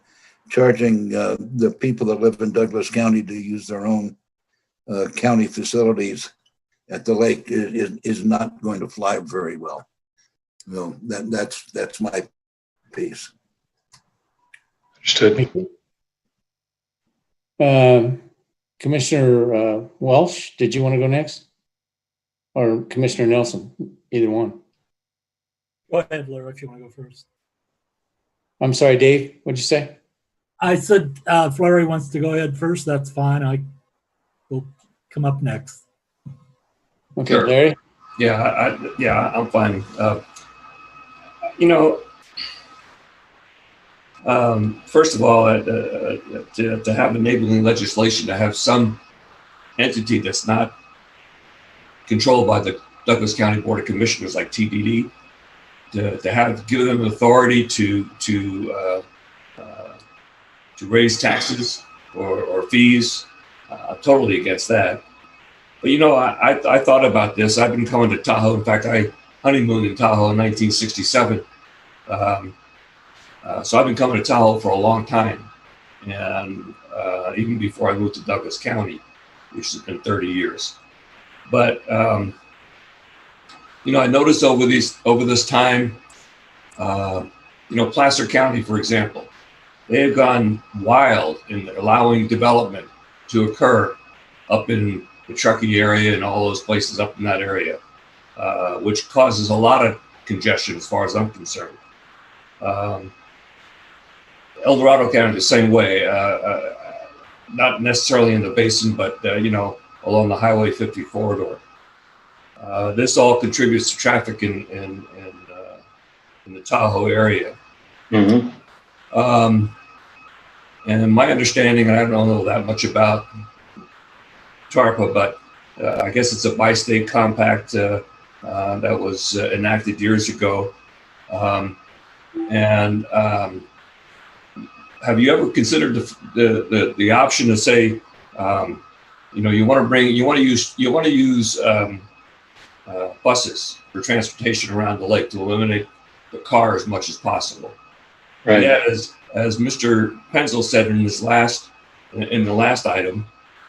charging the people that live in Douglas County to use their own county facilities at the lake is not going to fly very well. So that's my piece. Understood. Commissioner Welsh, did you want to go next? Or Commissioner Nelson, either one. Go ahead, Laura, if you want to go first. I'm sorry, Dave, what'd you say? I said Flurry wants to go ahead first. That's fine. I will come up next. Okay, Sure. Larry? Yeah, I'm fine. First of all, to have enabling legislation, to have some entity that's not controlled by the Douglas County Board of Commissioners like TDD, to give them authority to raise taxes or fees, I'm totally against that. But I thought about this. I've been coming to Tahoe. In fact, I honeymooned in Tahoe in 1967. So I've been coming to Tahoe for a long time, and even before I moved to Douglas County, which has been 30 years. But I noticed over this time, Placer County, for example, they have gone wild in allowing development to occur up in the Truckee area and all those places up in that area, which causes a lot of congestion as far as I'm concerned. El Dorado County the same way, not necessarily in the basin, but along the Highway 50 corridor. This all contributes to traffic in the Tahoe area. And my understanding, and I don't know that much about TARPA, but I guess it's a bi-state compact that was enacted years ago. Have you ever considered the option to say, you want to use buses for transportation around the lake to eliminate the car as much as possible? Right. Yeah, as Mr. Penzel said in the last item,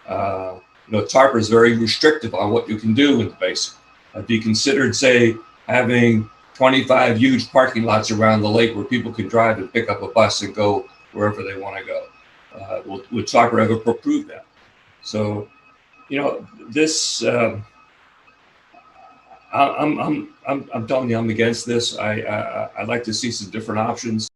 TARPA is very restrictive on what you can do in the basin. Have you considered, say, having 25 huge parking lots around the lake where people can drive and pick up a bus and go wherever they want to go? Would TARPA ever approve that? So, this. I'm telling you, I'm against this. I'd like to see some different options.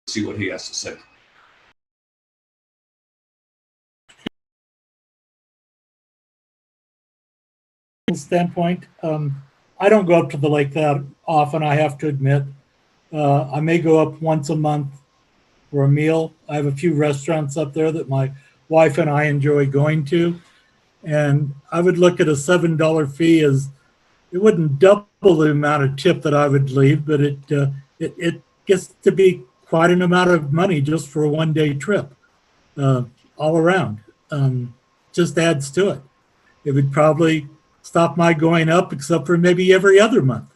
See what he has to say. Standpoint, I don't go up to the lake that often, I have to admit. I may go up once a month for a meal. I have a few restaurants up there that my wife and I enjoy going to. And I would look at a $7 fee as it wouldn't double the amount of tip that I would leave, but it gets to be quite an amount of money just for a one-day trip, all around. Just adds to it. It would probably stop my going up, except for maybe every other month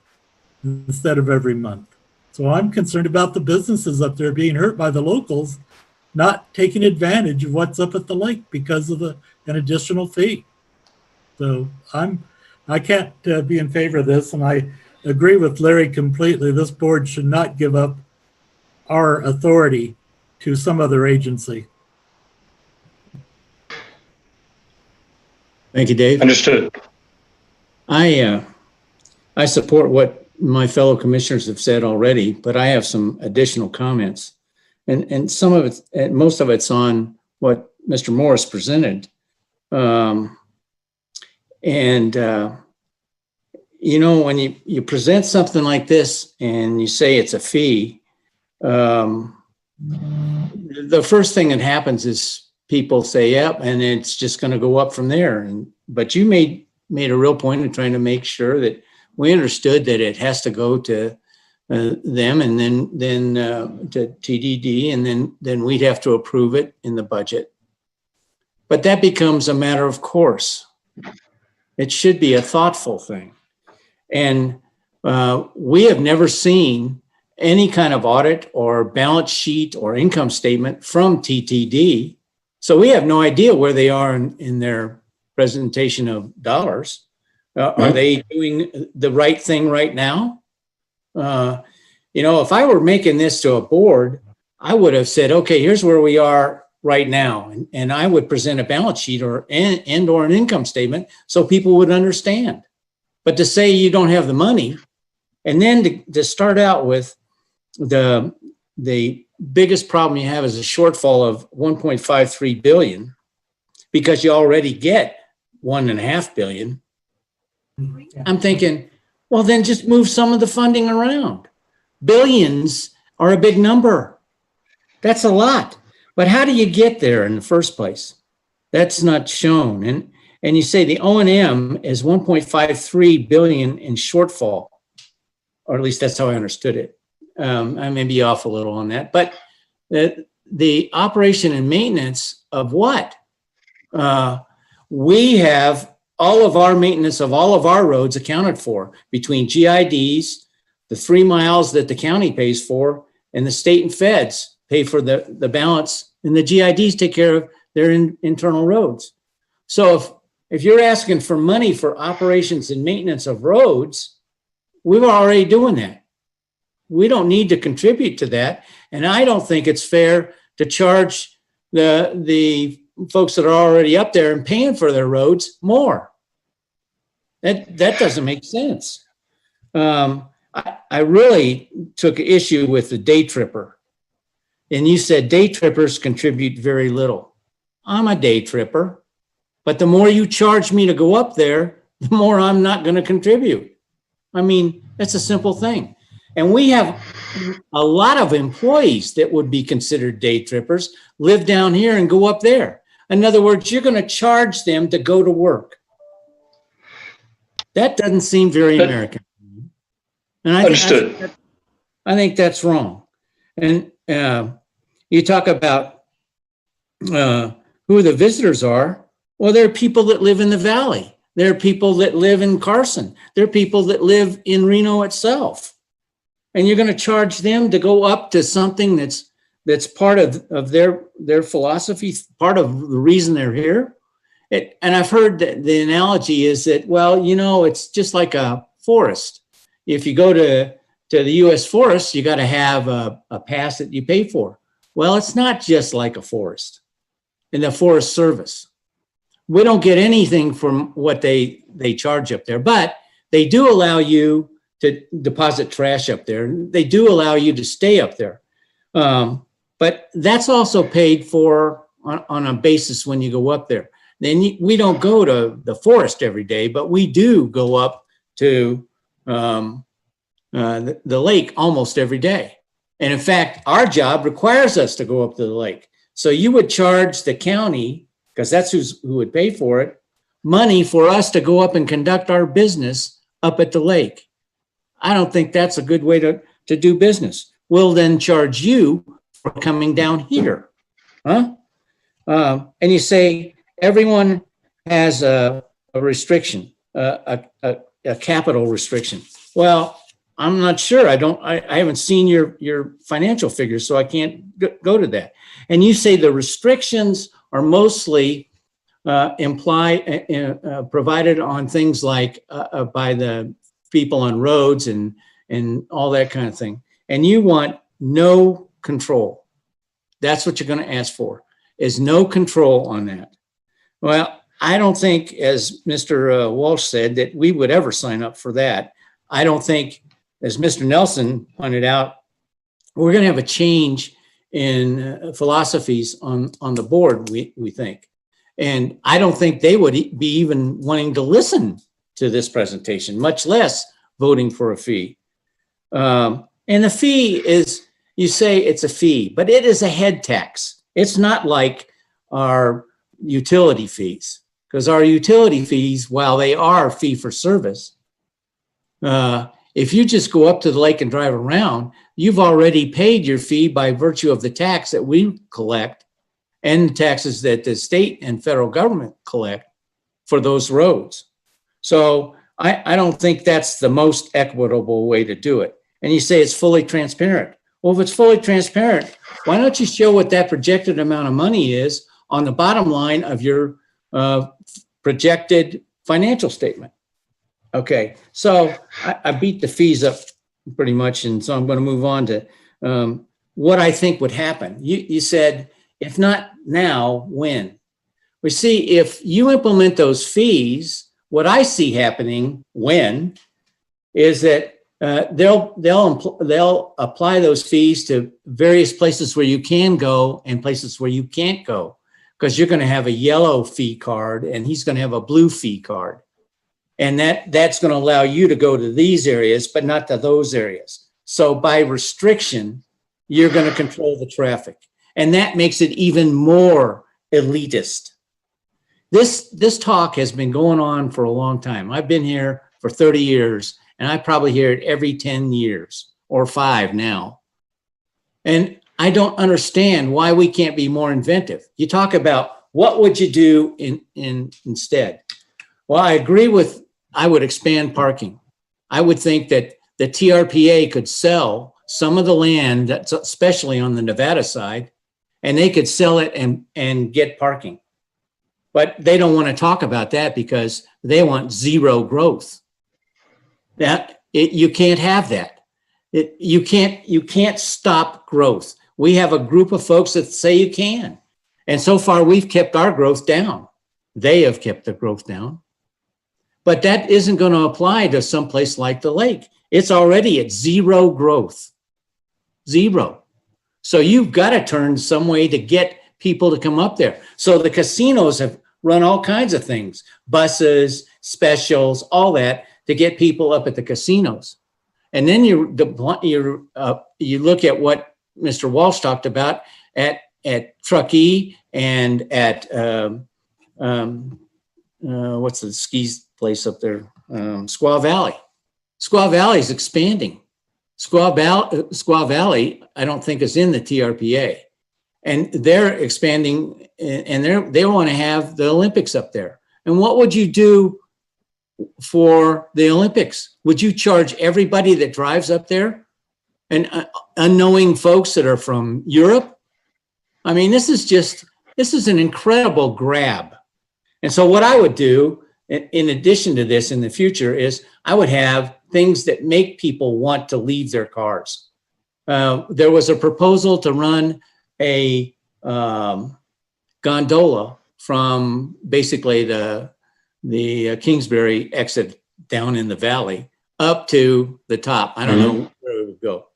instead of every month. So I'm concerned about the businesses up there being hurt by the locals not taking advantage of what's up at the lake because of an additional fee. So I can't be in favor of this, and I agree with Larry completely. This board should not give up our authority to some other agency. Thank you, Dave. Understood. I support what my fellow commissioners have said already, but I have some additional comments. And some of it, most of it's on what Mr. Morris presented. You know, when you present something like this and you say it's a fee, the first thing that happens is people say, yep, and it's just going to go up from there. But you made a real point of trying to make sure that we understood that it has to go to them and then to TDD, and then we'd have to approve it in the budget. But that becomes a matter of course. It should be a thoughtful thing. And we have never seen any kind of audit or balance sheet or income statement from TTD. So we have no idea where they are in their presentation of dollars. Are they doing the right thing right now? You know, if I were making this to a board, I would have said, okay, here's where we are right now. And I would present a balance sheet or an income statement so people would understand. But to say you don't have the money, and then to start out with the biggest problem you have is a shortfall of 1.53 billion because you already get 1.5 billion. I'm thinking, well, then just move some of the funding around. Billions are a big number. That's a lot. But how do you get there in the first place? That's not shown. And you say the O&M is 1.53 billion in shortfall, or at least that's how I understood it. I may be off a little on that, but the operation and maintenance of what? We have all of our maintenance of all of our roads accounted for between GIDs, the 3 miles that the county pays for, and the state and feds pay for the balance, and the GIDs take care of their internal roads. So if you're asking for money for operations and maintenance of roads, we're already doing that. We don't need to contribute to that. And I don't think it's fair to charge the folks that are already up there and paying for their roads more. That doesn't make sense. I really took issue with the day tripper. And you said day trippers contribute very little. I'm a day tripper, but the more you charge me to go up there, the more I'm not going to contribute. I mean, that's a simple thing. And we have a lot of employees that would be considered day trippers live down here and go up there. In other words, you're going to charge them to go to work. That doesn't seem very American. And I think that's wrong. And you talk about who the visitors are. Well, there are people that live in the valley. There are people that live in Carson. There are people that live in Reno itself. And you're going to charge them to go up to something that's part of their philosophy, part of the reason they're here. And I've heard that the analogy is that, well, you know, it's just like a forest. If you go to the U.S. forest, you got to have a pass that you pay for. Well, it's not just like a forest in the Forest Service. We don't get anything from what they charge up there, but they do allow you to deposit trash up there. They do allow you to stay up there. But that's also paid for on a basis when you go up there. Then we don't go to the forest every day, but we do go up to the lake almost every day. And in fact, our job requires us to go up to the lake. So you would charge the county, because that's who would pay for it, money for us to go up and conduct our business up at the lake. I don't think that's a good way to do business. We'll then charge you for coming down here. Huh? And you say everyone has a restriction, a capital restriction. Well, I'm not sure. I haven't seen your financial figures, so I can't go to that. And you say the restrictions are mostly provided on things like by the people on roads and all that kind of thing. And you want no control. That's what you're going to ask for, is no control on that. Well, I don't think, as Mr. Walsh said, that we would ever sign up for that. I don't think, as Mr. Nelson pointed out, we're going to have a change in philosophies on the board, we think. And I don't think they would be even wanting to listen to this presentation, much less voting for a fee. And the fee is, you say it's a fee, but it is a head tax. It's not like our utility fees, because our utility fees, while they are fee for service, if you just go up to the lake and drive around, you've already paid your fee by virtue of the tax that we collect and the taxes that the state and federal government collect for those roads. So I don't think that's the most equitable way to do it. And you say it's fully transparent. Well, if it's fully transparent, why don't you show what that projected amount of money is on the bottom line of your projected financial statement? Okay, so I beat the fees up pretty much, and so I'm going to move on to what I think would happen. You said, if not now, when? We see if you implement those fees, what I see happening when is that they'll apply those fees to various places where you can go and places where you can't go, because you're going to have a yellow fee card and he's going to have a blue fee card. And that's going to allow you to go to these areas, but not to those areas. So by restriction, you're going to control the traffic. And that makes it even more elitist. This talk has been going on for a long time. I've been here for 30 years, and I probably hear it every 10 years or 5 now. And I don't understand why we can't be more inventive. You talk about what would you do instead? Well, I agree with, I would expand parking. I would think that the TRPA could sell some of the land, that's especially on the Nevada side, and they could sell it and get parking. But they don't want to talk about that because they want zero growth. You can't have that. You can't stop growth. We have a group of folks that say you can. And so far we've kept our growth down. They have kept the growth down. But that isn't going to apply to some place like the lake. It's already at zero growth. Zero. So you've got to turn some way to get people to come up there. So the casinos have run all kinds of things, buses, specials, all that, to get people up at the casinos. And then you look at what Mr. Walsh talked about at Truckee and at what's the skis place up there? Squaw Valley. Squaw Valley is expanding. Squaw Valley, I don't think is in the TRPA. And they're expanding, and they want to have the Olympics up there. And what would you do for the Olympics? Would you charge everybody that drives up there? And unknowing folks that are from Europe? I mean, this is an incredible grab. And so what I would do, in addition to this in the future, is I would have things that make people want to leave their cars. There was a proposal to run a gondola from basically the Kingsbury exit down in the valley up to the top. I don't know where it would go.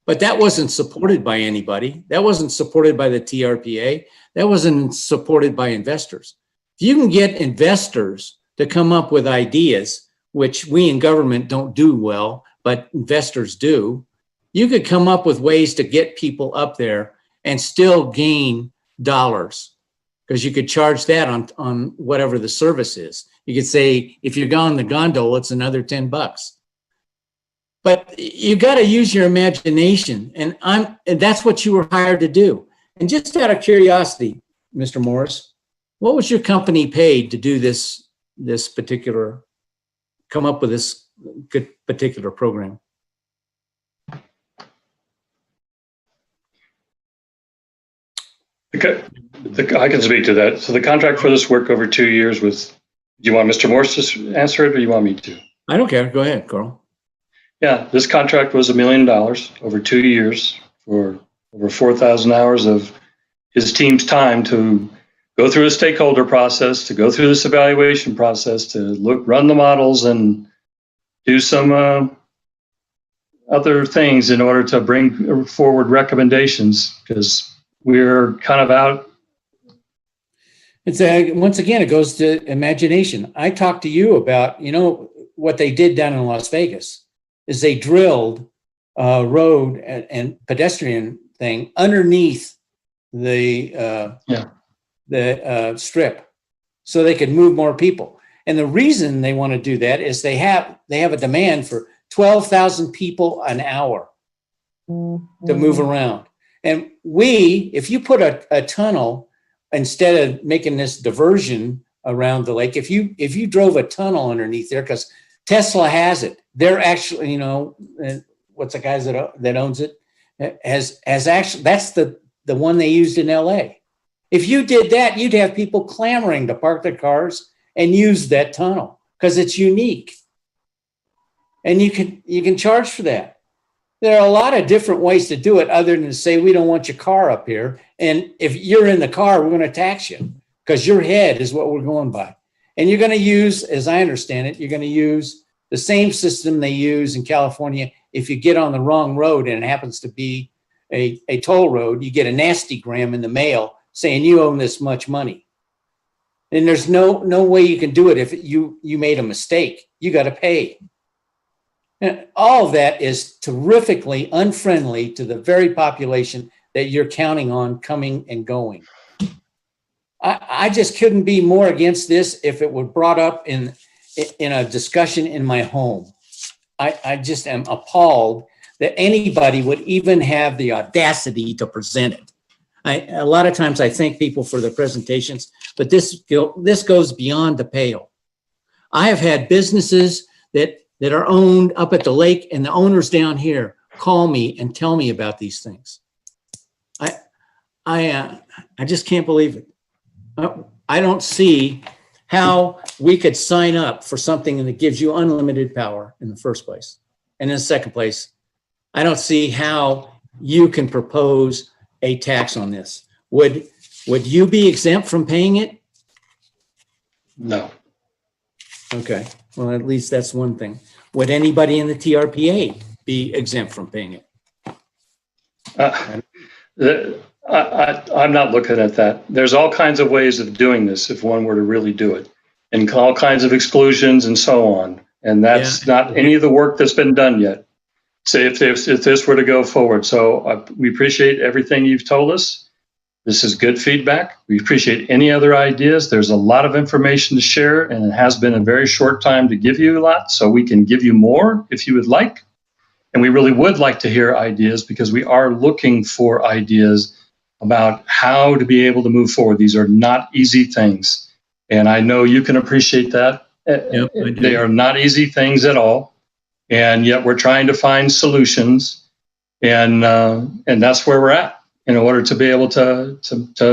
But that wasn't supported by anybody. That wasn't supported by the TRPA. That wasn't supported by investors. If you can get investors to come up with ideas, which we in government don't do well, but investors do, you could come up with ways to get people up there and still gain dollars, because you could charge that on whatever the service is. You could say, if you're on the gondola, it's another $10. But you got to use your imagination, and that's what you were hired to do. And just out of curiosity, Mr. Morris, what was your company paid to do come up with this good particular program? Okay, I can speak to that. So the contract for this work over 2 years do you want Mr. Morris to answer it, or you want me to? I don't care. Go ahead, Carl. Yeah, this contract was $1 million over 2 years for over 4,000 hours of his team's time to go through a stakeholder process, to go through this evaluation process, to run the models and do some other things in order to bring forward recommendations, because we're kind of out. It's once again, it goes to imagination. I talked to you about, what they did down in Las Vegas is they drilled a road and pedestrian thing underneath the strip so they could move more people. And the reason they want to do that is they have a demand for 12,000 people an hour to move around. And if you put a tunnel, instead of making this diversion around the lake, if you drove a tunnel underneath there, because Tesla has it, they're actually, what's the guys that owns it has actually, that's the one they used in LA. If you did that, you'd have people clamoring to park their cars and use that tunnel because it's unique. And you can charge for that. There are a lot of different ways to do it other than to say, we don't want your car up here. And if you're in the car, we're going to tax you because your head is what we're going by. And you're going to use, as I understand it, you're going to use the same system they use in California. If you get on the wrong road and it happens to be a toll road, you get a nasty gram in the mail saying you owe this much money. And there's no way you can do it if you made a mistake. You got to pay. And all of that is terrifically unfriendly to the very population that you're counting on coming and going. I just couldn't be more against this if it were brought up in a discussion in my home. I just am appalled that anybody would even have the audacity to present it. A lot of times I thank people for their presentations, but this goes beyond the pale. I have had businesses that are owned up at the lake, and the owners down here call me and tell me about these things. I just can't believe it. I don't see how we could sign up for something that gives you unlimited power in the first place. And in the second place, I don't see how you can propose a tax on this. Would you be exempt from paying it? No. Okay, well, at least that's one thing. Would anybody in the TRPA be exempt from paying it? I'm not looking at that. There's all kinds of ways of doing this if one were to really do it, and all kinds of exclusions and so on. And that's not any of the work that's been done yet. Say if this were to go forward. So we appreciate everything you've told us. This is good feedback. We appreciate any other ideas. There's a lot of information to share, and it has been a very short time to give you a lot, so we can give you more if you would like. And we really would like to hear ideas, because we are looking for ideas about how to be able to move forward. These are not easy things, and I know you can appreciate that. Yep, they are not easy things at all, and yet we're trying to find solutions, and that's where we're at in order to be able to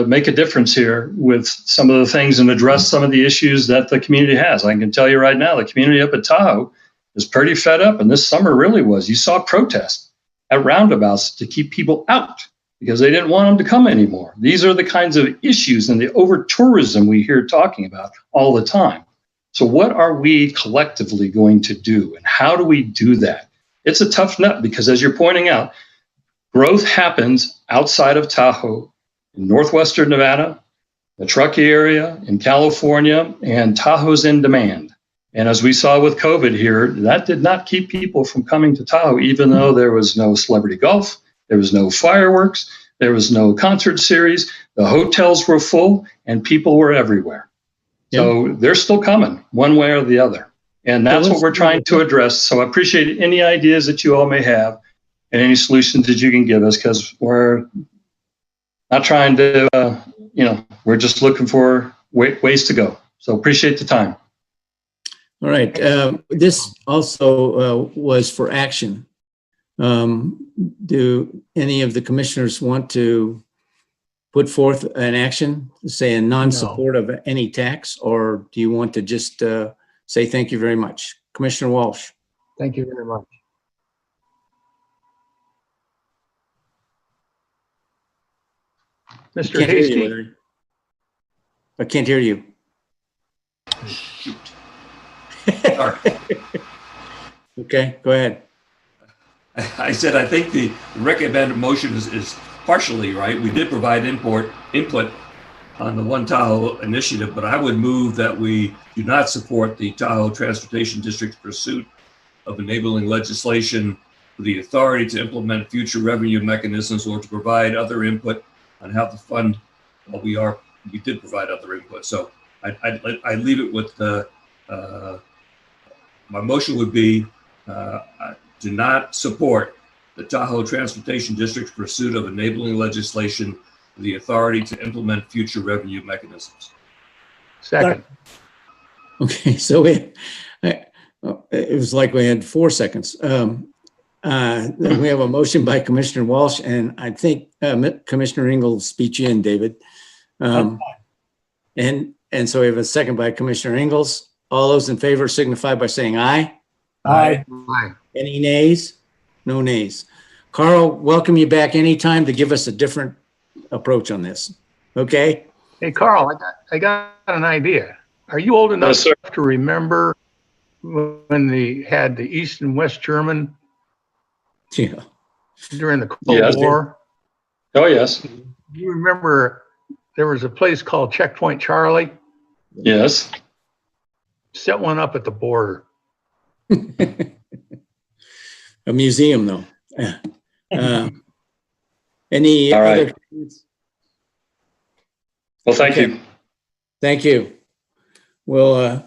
make a difference here with some of the things and address some of the issues that the community has. I can tell you right now, the community up at Tahoe is pretty fed up, and this summer really was. You saw protests at roundabouts to keep people out because they didn't want them to come anymore. These are the kinds of issues and the over-tourism we hear talking about all the time. So what are we collectively going to do, and how do we do that? It's a tough nut because, as you're pointing out, growth happens outside of Tahoe, in northwestern Nevada, the Truckee area, in California, and Tahoe's in demand. And as we saw with COVID here, that did not keep people from coming to Tahoe, even though there was no celebrity golf, there was no fireworks, there was no concert series, the hotels were full, and people were everywhere. So they're still coming one way or the other. And that's what we're trying to address. So I appreciate any ideas that you all may have and any solutions that you can give us, because we're not trying to, we're just looking for ways to go. So appreciate the time. All right. This also was for action. Do any of the commissioners want to put forth an action, say in non-support of any tax, or do you want to just say thank you very much? Commissioner Walsh. Thank you very much. Mr. Hasty. I can't hear you. Shoot. Okay, go ahead. I said, I think the recommended motion is partially right. We did provide input on the One Tahoe initiative, but I would move that we do not support the Tahoe Transportation District's pursuit of enabling legislation for the authority to implement future revenue mechanisms or to provide other input on how to fund. Well, we did provide other input. So I leave it with my motion would be do not support the Tahoe Transportation District's pursuit of enabling legislation for the authority to implement future revenue mechanisms. Second. Okay, so it was like we had 4 seconds. We have a motion by Commissioner Walsh, and I think Commissioner Ingalls beat you in, David. And so we have a second by Commissioner Ingalls. All those in favor signify by saying aye. Aye. Aye. Any nays? No nays. Carl, welcome you back anytime to give us a different approach on this. Okay? Hey, Carl, I got an idea. Are you old enough to remember when they had the East and West German during the Cold War? Oh, yes. Do you remember there was a place called Checkpoint Charlie? Yes. Set one up at the border. A museum, though. Any All right. other comments? Well, thank you. Thank you. We'll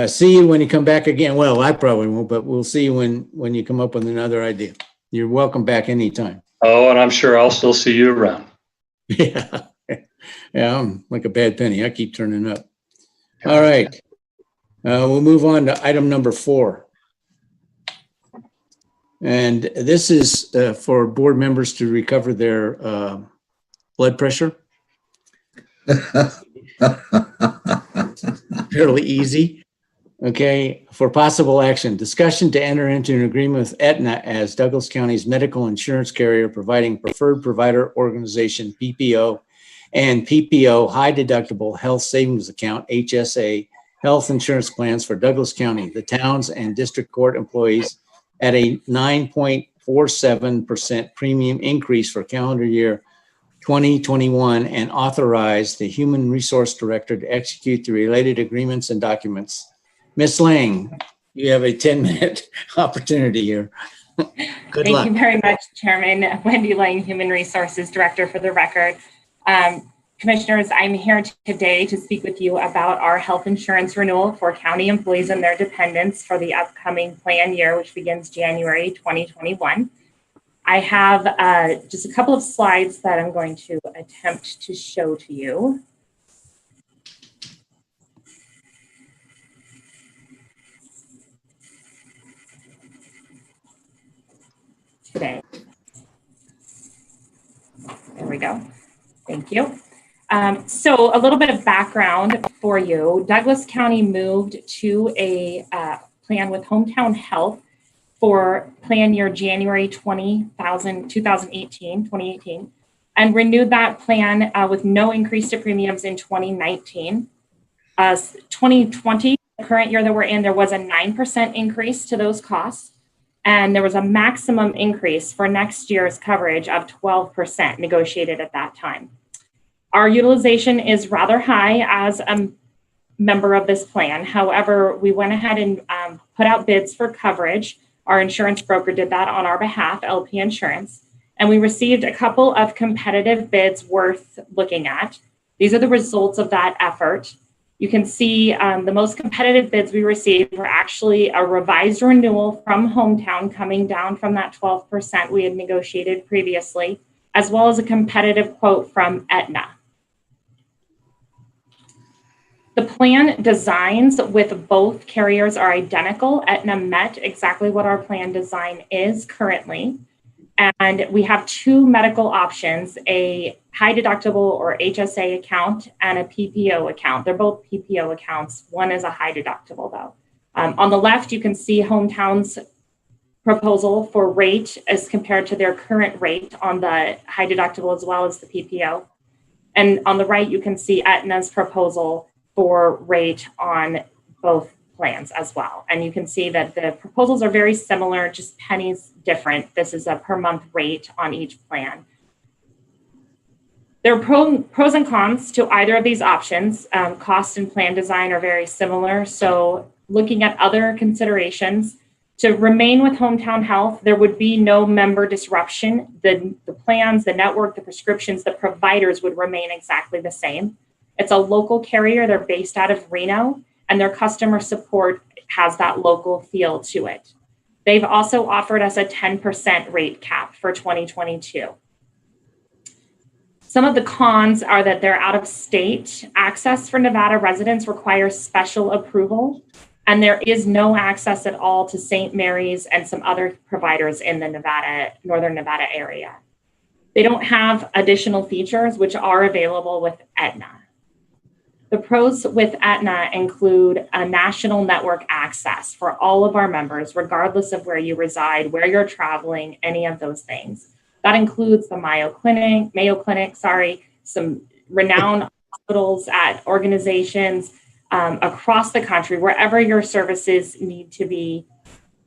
see you when you come back again. Well, I probably won't, but we'll see you when you come up with another idea. You're welcome back anytime. Oh, and I'm sure I'll still see you around. Yeah. Yeah, I'm like a bad penny. I keep turning up. All right. We'll move on to item number 4. And this is for board members to recover their blood pressure. Fairly easy. Okay, for possible action, discussion to enter into an agreement with Aetna as Douglas County's medical insurance carrier, providing preferred provider organization, PPO, and PPO high deductible health savings account, HSA, health insurance plans for Douglas County, the towns and district court employees at a 9.47% premium increase for calendar year 2021, and authorize the Human Resource Director to execute the related agreements and documents. Ms. Lang, you have a 10-minute opportunity here. Good luck. Thank you very much, Chairman. Wendy Lang, Human Resources Director, for the record. Commissioners, I'm here today to speak with you about our health insurance renewal for county employees and their dependents for the upcoming plan year, which begins January 2021. I have just a couple of slides that I'm going to attempt to show to you. Today. There we go. Thank you. So a little bit of background for you. Douglas County moved to a plan with Hometown Health for plan year January 2018, and renewed that plan with no increase to premiums in 2019. 2020, the current year that we're in, there was a 9% increase to those costs. And there was a maximum increase for next year's coverage of 12% negotiated at that time. Our utilization is rather high as a member of this plan. However, we went ahead and put out bids for coverage. Our insurance broker did that on our behalf, LP Insurance, and we received a couple of competitive bids worth looking at. These are the results of that effort. You can see the most competitive bids we received were actually a revised renewal from Hometown coming down from that 12% we had negotiated previously, as well as a competitive quote from Aetna. The plan designs with both carriers are identical. Aetna met exactly what our plan design is currently. And we have two medical options, a high deductible or HSA account and a PPO account. They're both PPO accounts. One is a high deductible though. On the left, you can see Hometown's proposal for rate as compared to their current rate on the high deductible as well as the PPO. And on the right, you can see Aetna's proposal for rate on both plans as well. And you can see that the proposals are very similar, just pennies different. This is a per month rate on each plan. There are pros and cons to either of these options. Cost and plan design are very similar. So looking at other considerations, to remain with Hometown Health, there would be no member disruption. The plans, the network, the prescriptions, the providers would remain exactly the same. It's a local carrier. They're based out of Reno, and their customer support has that local feel to it. They've also offered us a 10% rate cap for 2022. Some of the cons are that they're out of state. Access for Nevada residents requires special approval, and there is no access at all to St. Mary's and some other providers in the Northern Nevada area. They don't have additional features which are available with Aetna. The pros with Aetna include a national network access for all of our members, regardless of where you reside, where you're traveling, any of those things. That includes the Mayo Clinic, some renowned hospitals at organizations across the country, wherever your services need to be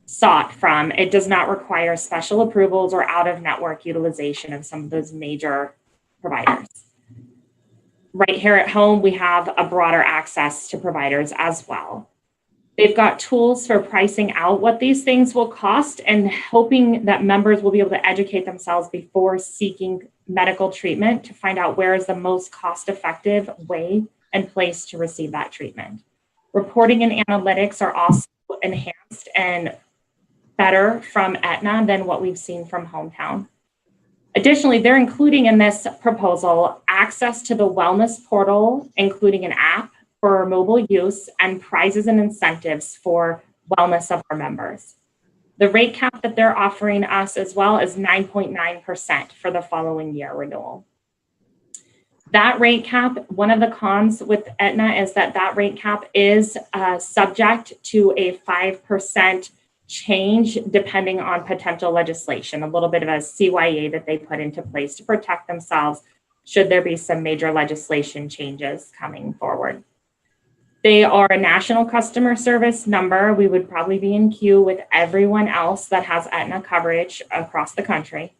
sought from. It does not require special approvals or out-of-network utilization of some of those major providers. Right here at home, we have a broader access to providers as well. They've got tools for pricing out what these things will cost and hoping that members will be able to educate themselves before seeking medical treatment to find out where is the most cost-effective way and place to receive that treatment. Reporting and analytics are also enhanced and better from Aetna than what we've seen from Hometown. Additionally, they're including in this proposal access to the wellness portal, including an app for mobile use and prizes and incentives for wellness of our members. The rate cap that they're offering us as well is 9.9% for the following year renewal. That rate cap, one of the cons with Aetna is that rate cap is subject to a 5% change depending on potential legislation, a little bit of a CYA that they put into place to protect themselves should there be some major legislation changes coming forward. They are a national customer service number. We would probably be in queue with everyone else that has Aetna coverage across the country.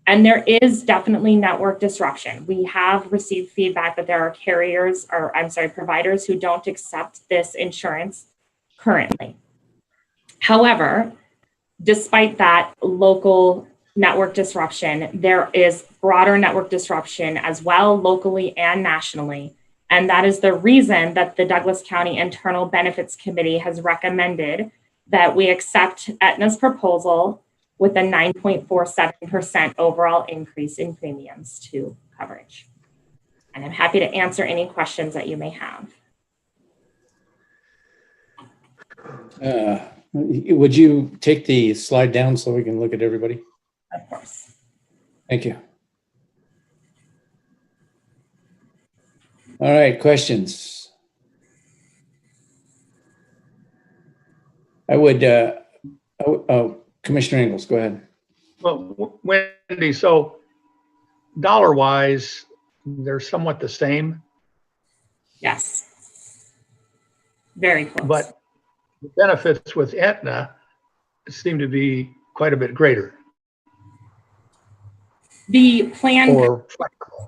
And there is definitely network disruption. We have received feedback that there are providers who don't accept this insurance currently. However, despite that local network disruption, there is broader network disruption as well, locally and nationally. And that is the reason that the Douglas County Internal Benefits Committee has recommended that we accept Aetna's proposal with a 9.47% overall increase in premiums to coverage. And I'm happy to answer any questions that you may have. Would you take the slide down so we can look at everybody? Of course. Thank you. All right, questions? Commissioner Ingalls, go ahead. Well, Wendy, so dollar-wise, they're somewhat the same. Yes. Very close. But the benefits with Aetna seem to be quite a bit greater. The plan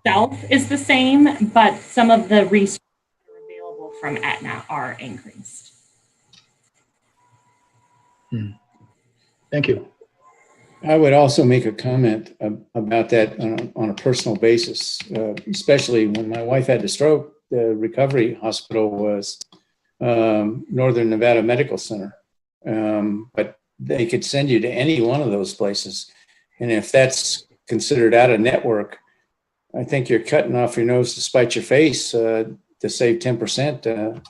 itself is the same, but some of the resources that are available from Aetna are increased. Thank you. I would also make a comment about that on a personal basis, especially when my wife had a stroke the recovery hospital was Northern Nevada Medical Center. But they could send you to any one of those places. And if that's considered out of network, I think you're cutting off your nose to spite your face to save 10%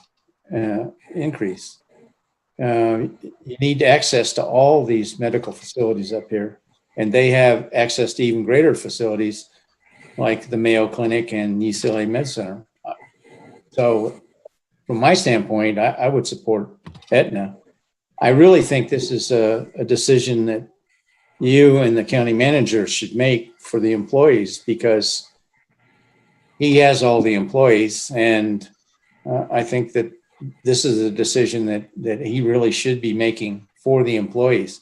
increase. You need access to all these medical facilities up here, and they have access to even greater facilities like the Mayo Clinic and UCLA Med Center. So from my standpoint, I would support Aetna. I really think this is a decision that you and the county manager should make for the employees, because he has all the employees, and I think that this is a decision that he really should be making for the employees.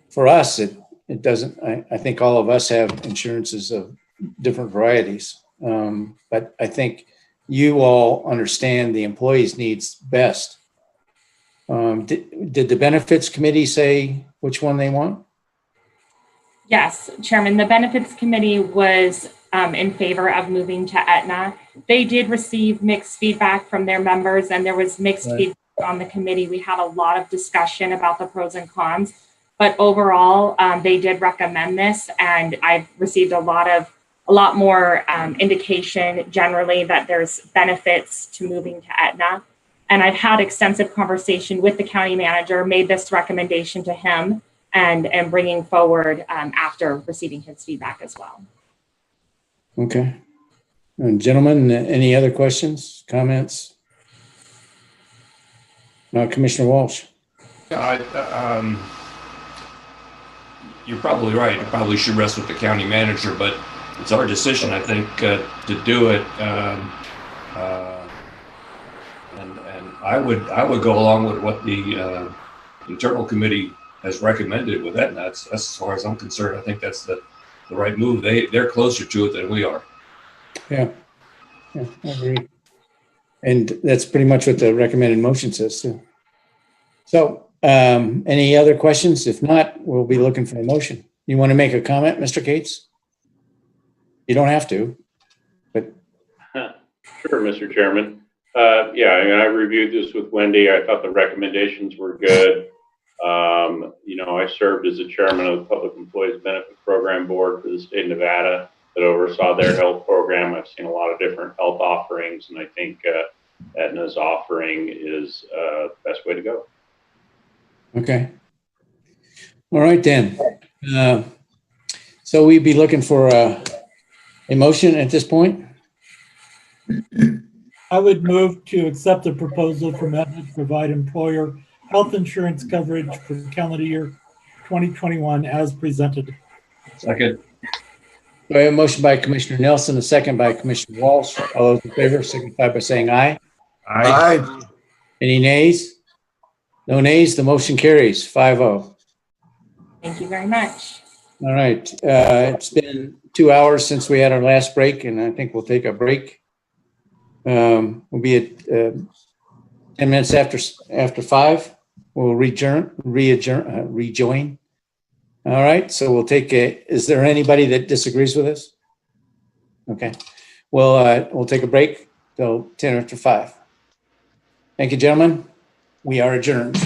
For us, it doesn't. I think all of us have insurances of different varieties, but I think you all understand the employees' needs best. Did the benefits committee say which one they want? Yes, Chairman, the benefits committee was in favor of moving to Aetna. They did receive mixed feedback from their members, and there was mixed feedback on the committee. We had a lot of discussion about the pros and cons, but overall, they did recommend this, and I've received a lot more indication generally that there's benefits to moving to Aetna. And I've had extensive conversation with the county manager, made this recommendation to him, and bringing forward after receiving his feedback as well. Okay. And gentlemen, any other questions, comments? Commissioner Walsh. Yeah, you're probably right. It probably should rest with the county manager, but it's our decision, I think, to do it. And I would go along with what the internal committee has recommended with Aetna. That's as far as I'm concerned. I think that's the right move. They're closer to it than we are. Yeah, I agree. And that's pretty much what the recommended motion says too. So any other questions? If not, we'll be looking for a motion. You want to make a comment, Mr. Cates? You don't have to, but. Sure, Mr. Chairman. Yeah, I reviewed this with Wendy. I thought the recommendations were good. I served as the chairman of the Public Employees Benefit Program Board for the state of Nevada that oversaw their health program. I've seen a lot of different health offerings, and I think Aetna's offering is the best way to go. Okay. All right, then. So we'd be looking for a motion at this point. I would move to accept the proposal from Aetna to provide employer health insurance coverage for calendar year 2021 as presented. Second. So I have a motion by Commissioner Nelson, a second by Commissioner Walsh. All those in favor signify by saying aye. Aye. Any nays? No nays. The motion carries 5-0. Thank you very much. All right. It's been 2 hours since we had our last break, and I think we'll take a break. We'll be at 10 minutes after 5. We'll rejoin. All right. So we'll take is there anybody that disagrees with us? Okay. Well, we'll take a break till 10 after 5. Thank you, gentlemen. We are adjourned.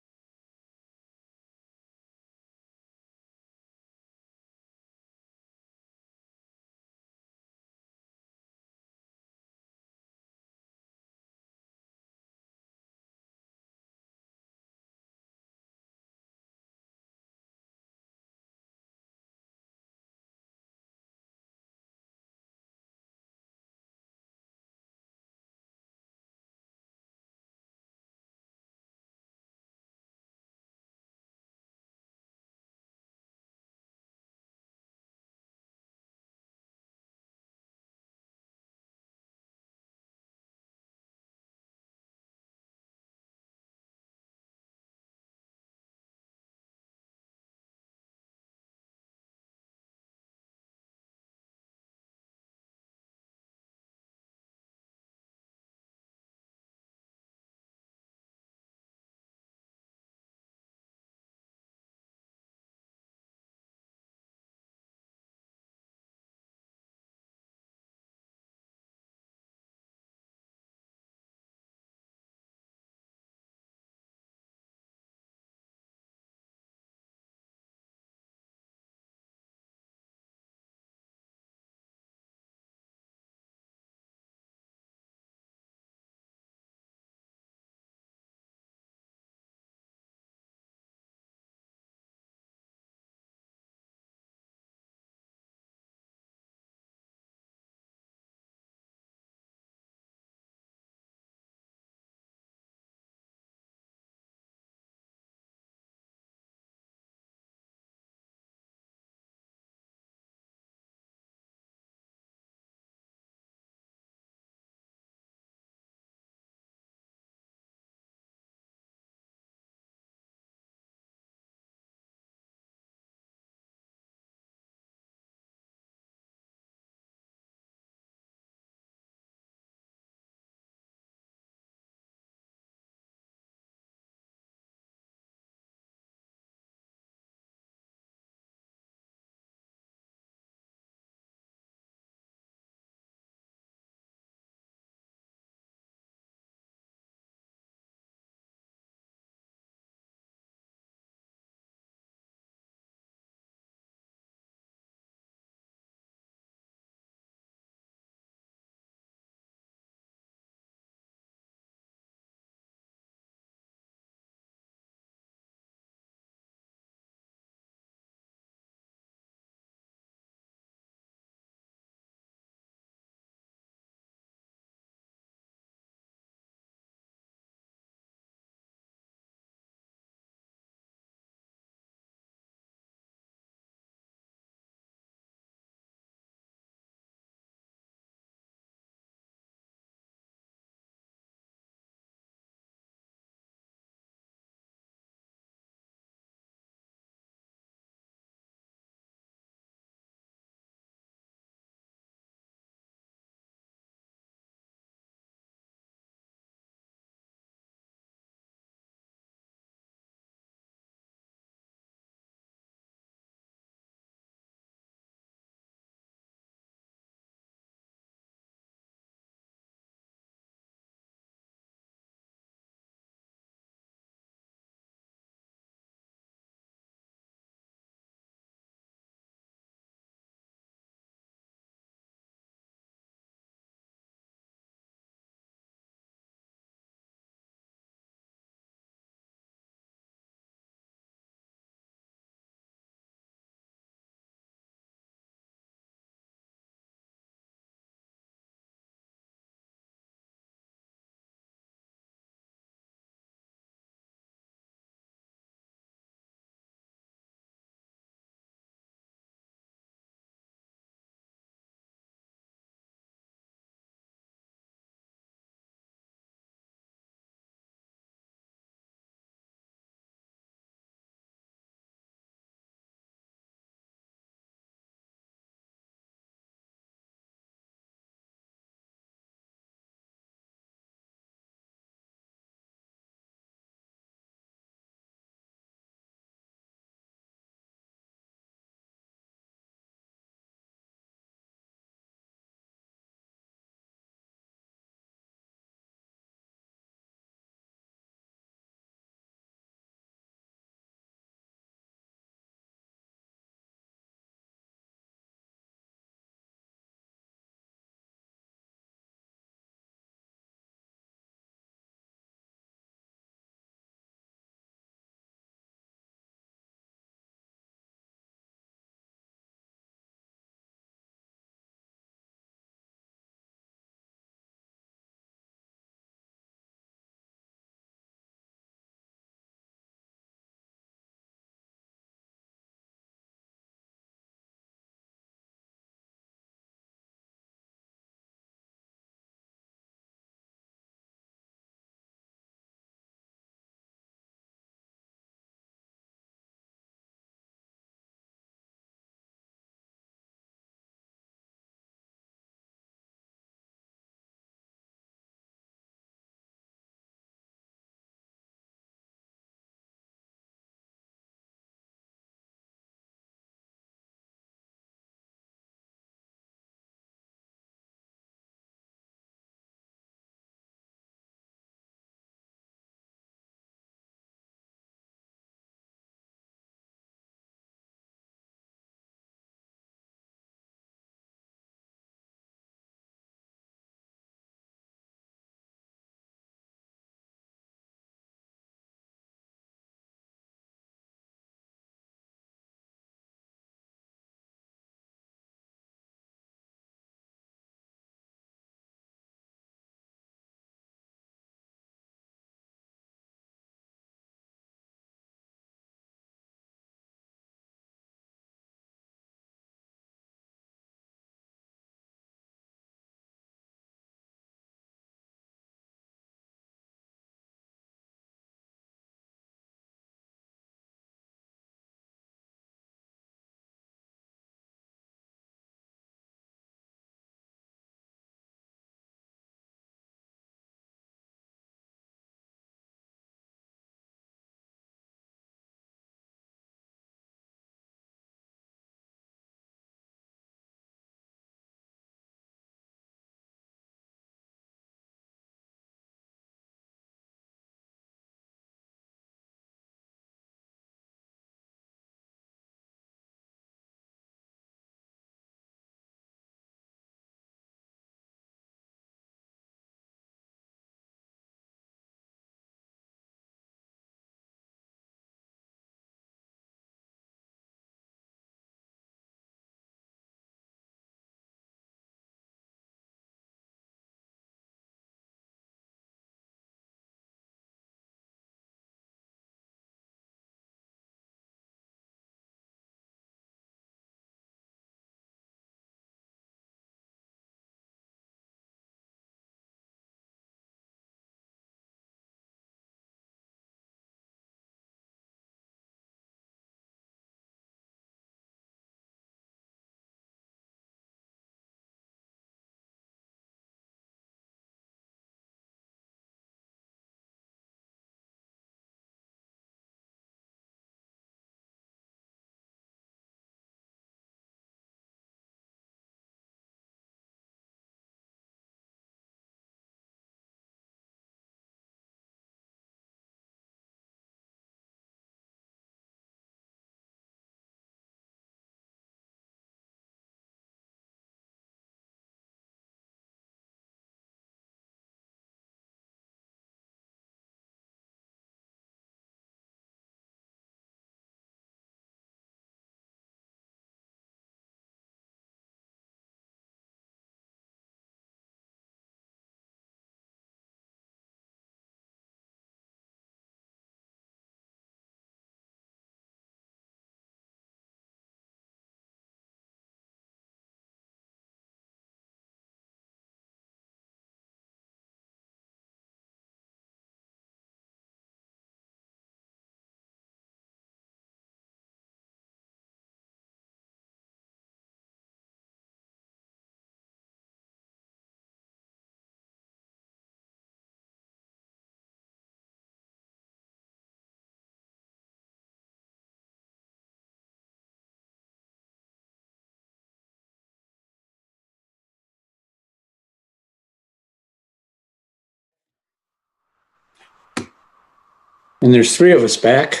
And there's three of us back.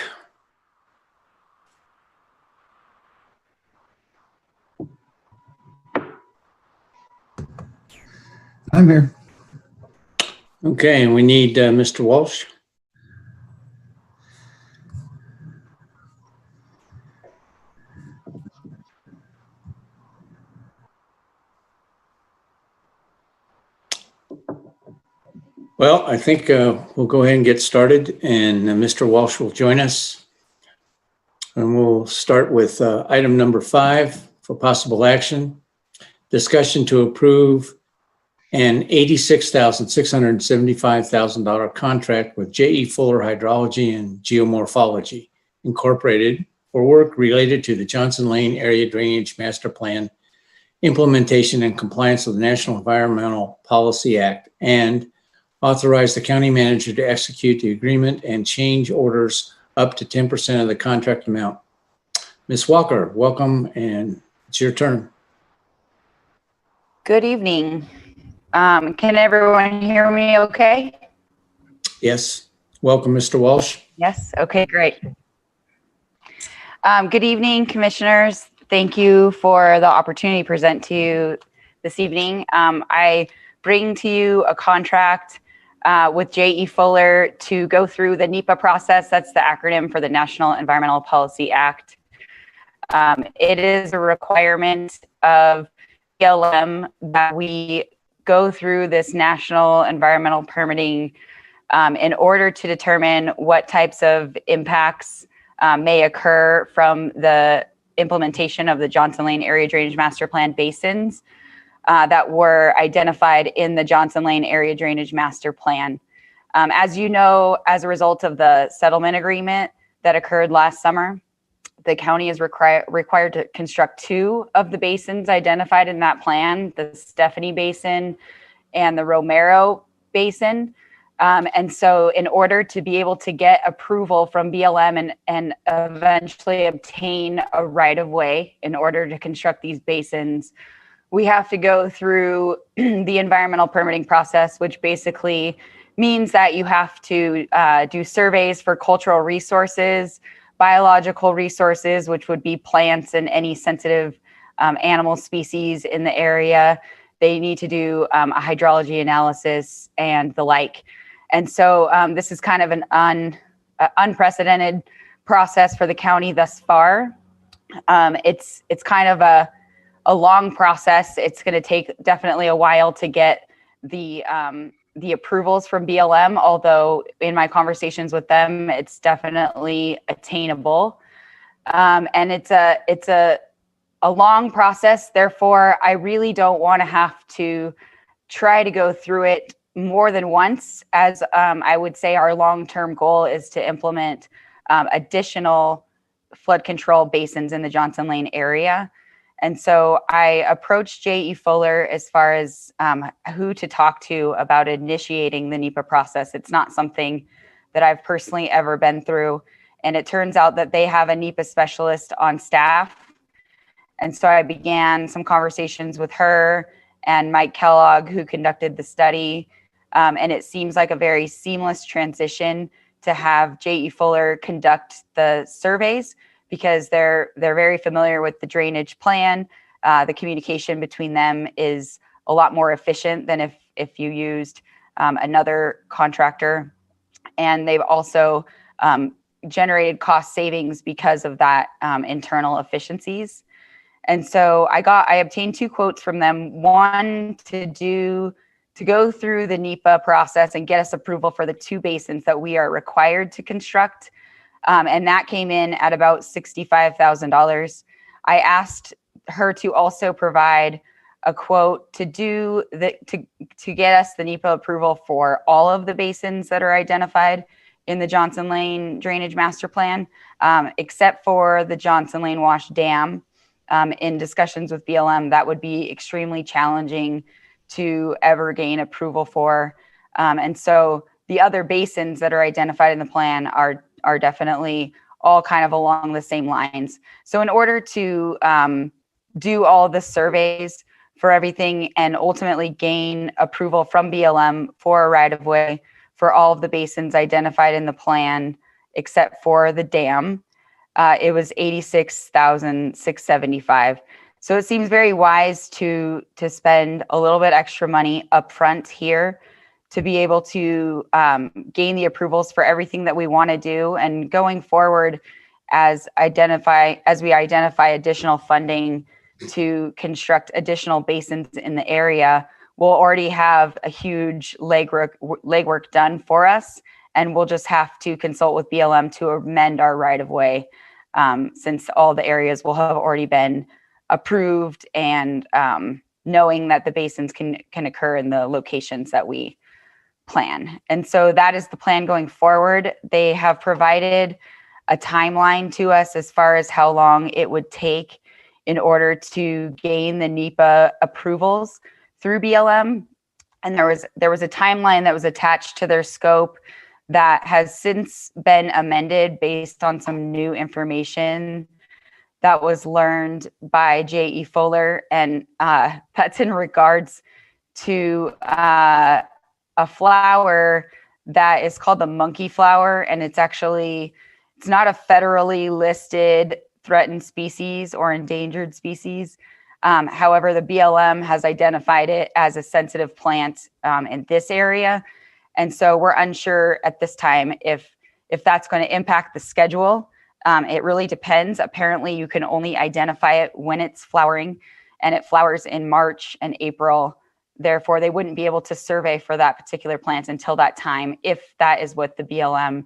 I'm here. Okay, and we need Mr. Walsh. Well, I think we'll go ahead and get started, and Mr. Walsh will join us. And we'll start with item number 5 for possible action. Discussion to approve an $86,675,000 contract with J.E. Fuller Hydrology and Geomorphology Incorporated for work related to the Johnson Lane Area Drainage Master Plan implementation and compliance with the National Environmental Policy Act, and authorize the county manager to execute the agreement and change orders up to 10% of the contract amount. Ms. Walker, welcome, and it's your turn. Good evening. Can everyone hear me okay? Yes. Welcome, Mr. Walsh. Yes. Okay, great. Good evening, commissioners. Thank you for the opportunity to present to you this evening. I bring to you a contract with J.E. Fuller to go through the NEPA process. That's the acronym for the National Environmental Policy Act. It is a requirement of BLM that we go through this national environmental permitting in order to determine what types of impacts may occur from the implementation of the Johnson Lane Area Drainage Master Plan basins that were identified in the Johnson Lane Area Drainage Master Plan. As you know, as a result of the settlement agreement that occurred last summer, the county is required to construct 2 of the basins identified in that plan, the Stephanie Basin and the Romero Basin. And so in order to be able to get approval from BLM and eventually obtain a right-of-way in order to construct these basins, we have to go through the environmental permitting process, which basically means that you have to do surveys for cultural resources, biological resources, which would be plants and any sensitive animal species in the area. They need to do a hydrology analysis and the like. And so this is kind of an unprecedented process for the county thus far. It's kind of a long process. It's going to take definitely a while to get the approvals from BLM, although in my conversations with them, it's definitely attainable. And it's a long process. Therefore, I really don't want to have to try to go through it more than once, as I would say our long-term goal is to implement additional flood control basins in the Johnson Lane area. And so I approached J.E. Fuller as far as who to talk to about initiating the NEPA process. It's not something that I've personally ever been through. And it turns out that they have a NEPA specialist on staff. And so I began some conversations with her and Mike Kellogg, who conducted the study. And it seems like a very seamless transition to have J.E. Fuller conduct the surveys, because they're very familiar with the drainage plan. The communication between them is a lot more efficient than if you used another contractor. And they've also generated cost savings because of that internal efficiencies. And so I obtained 2 quotes from them. One to go through the NEPA process and get us approval for the 2 basins that we are required to construct. And that came in at about $65,000. I asked her to also provide a quote to get us the NEPA approval for all of the basins that are identified in the Johnson Lane Drainage Master Plan, except for the Johnson Lane Wash Dam. In discussions with BLM, that would be extremely challenging to ever gain approval for. And so the other basins that are identified in the plan are definitely all kind of along the same lines. So in order to do all the surveys for everything and ultimately gain approval from BLM for a right-of-way for all of the basins identified in the plan except for the dam. It was $86,675. So it seems very wise to spend a little bit extra money upfront here to be able to gain the approvals for everything that we want to do. And going forward, as we identify additional funding to construct additional basins in the area, we'll already have a huge legwork done for us, and we'll just have to consult with BLM to amend our right-of-way, since all the areas will have already been approved, and knowing that the basins can occur in the locations that we plan. And so that is the plan going forward. They have provided a timeline to us as far as how long it would take in order to gain the NEPA approvals through BLM. And there was a timeline that was attached to their scope that has since been amended based on some new information that was learned by J.E. Fuller. And that's in regards to a flower that is called the monkey flower. And it's not a federally listed threatened species or endangered species. However, the BLM has identified it as a sensitive plant in this area. And so we're unsure at this time if that's going to impact the schedule. It really depends. Apparently, you can only identify it when it's flowering, and it flowers in March and April. Therefore, they wouldn't be able to survey for that particular plant until that time, if that is what the BLM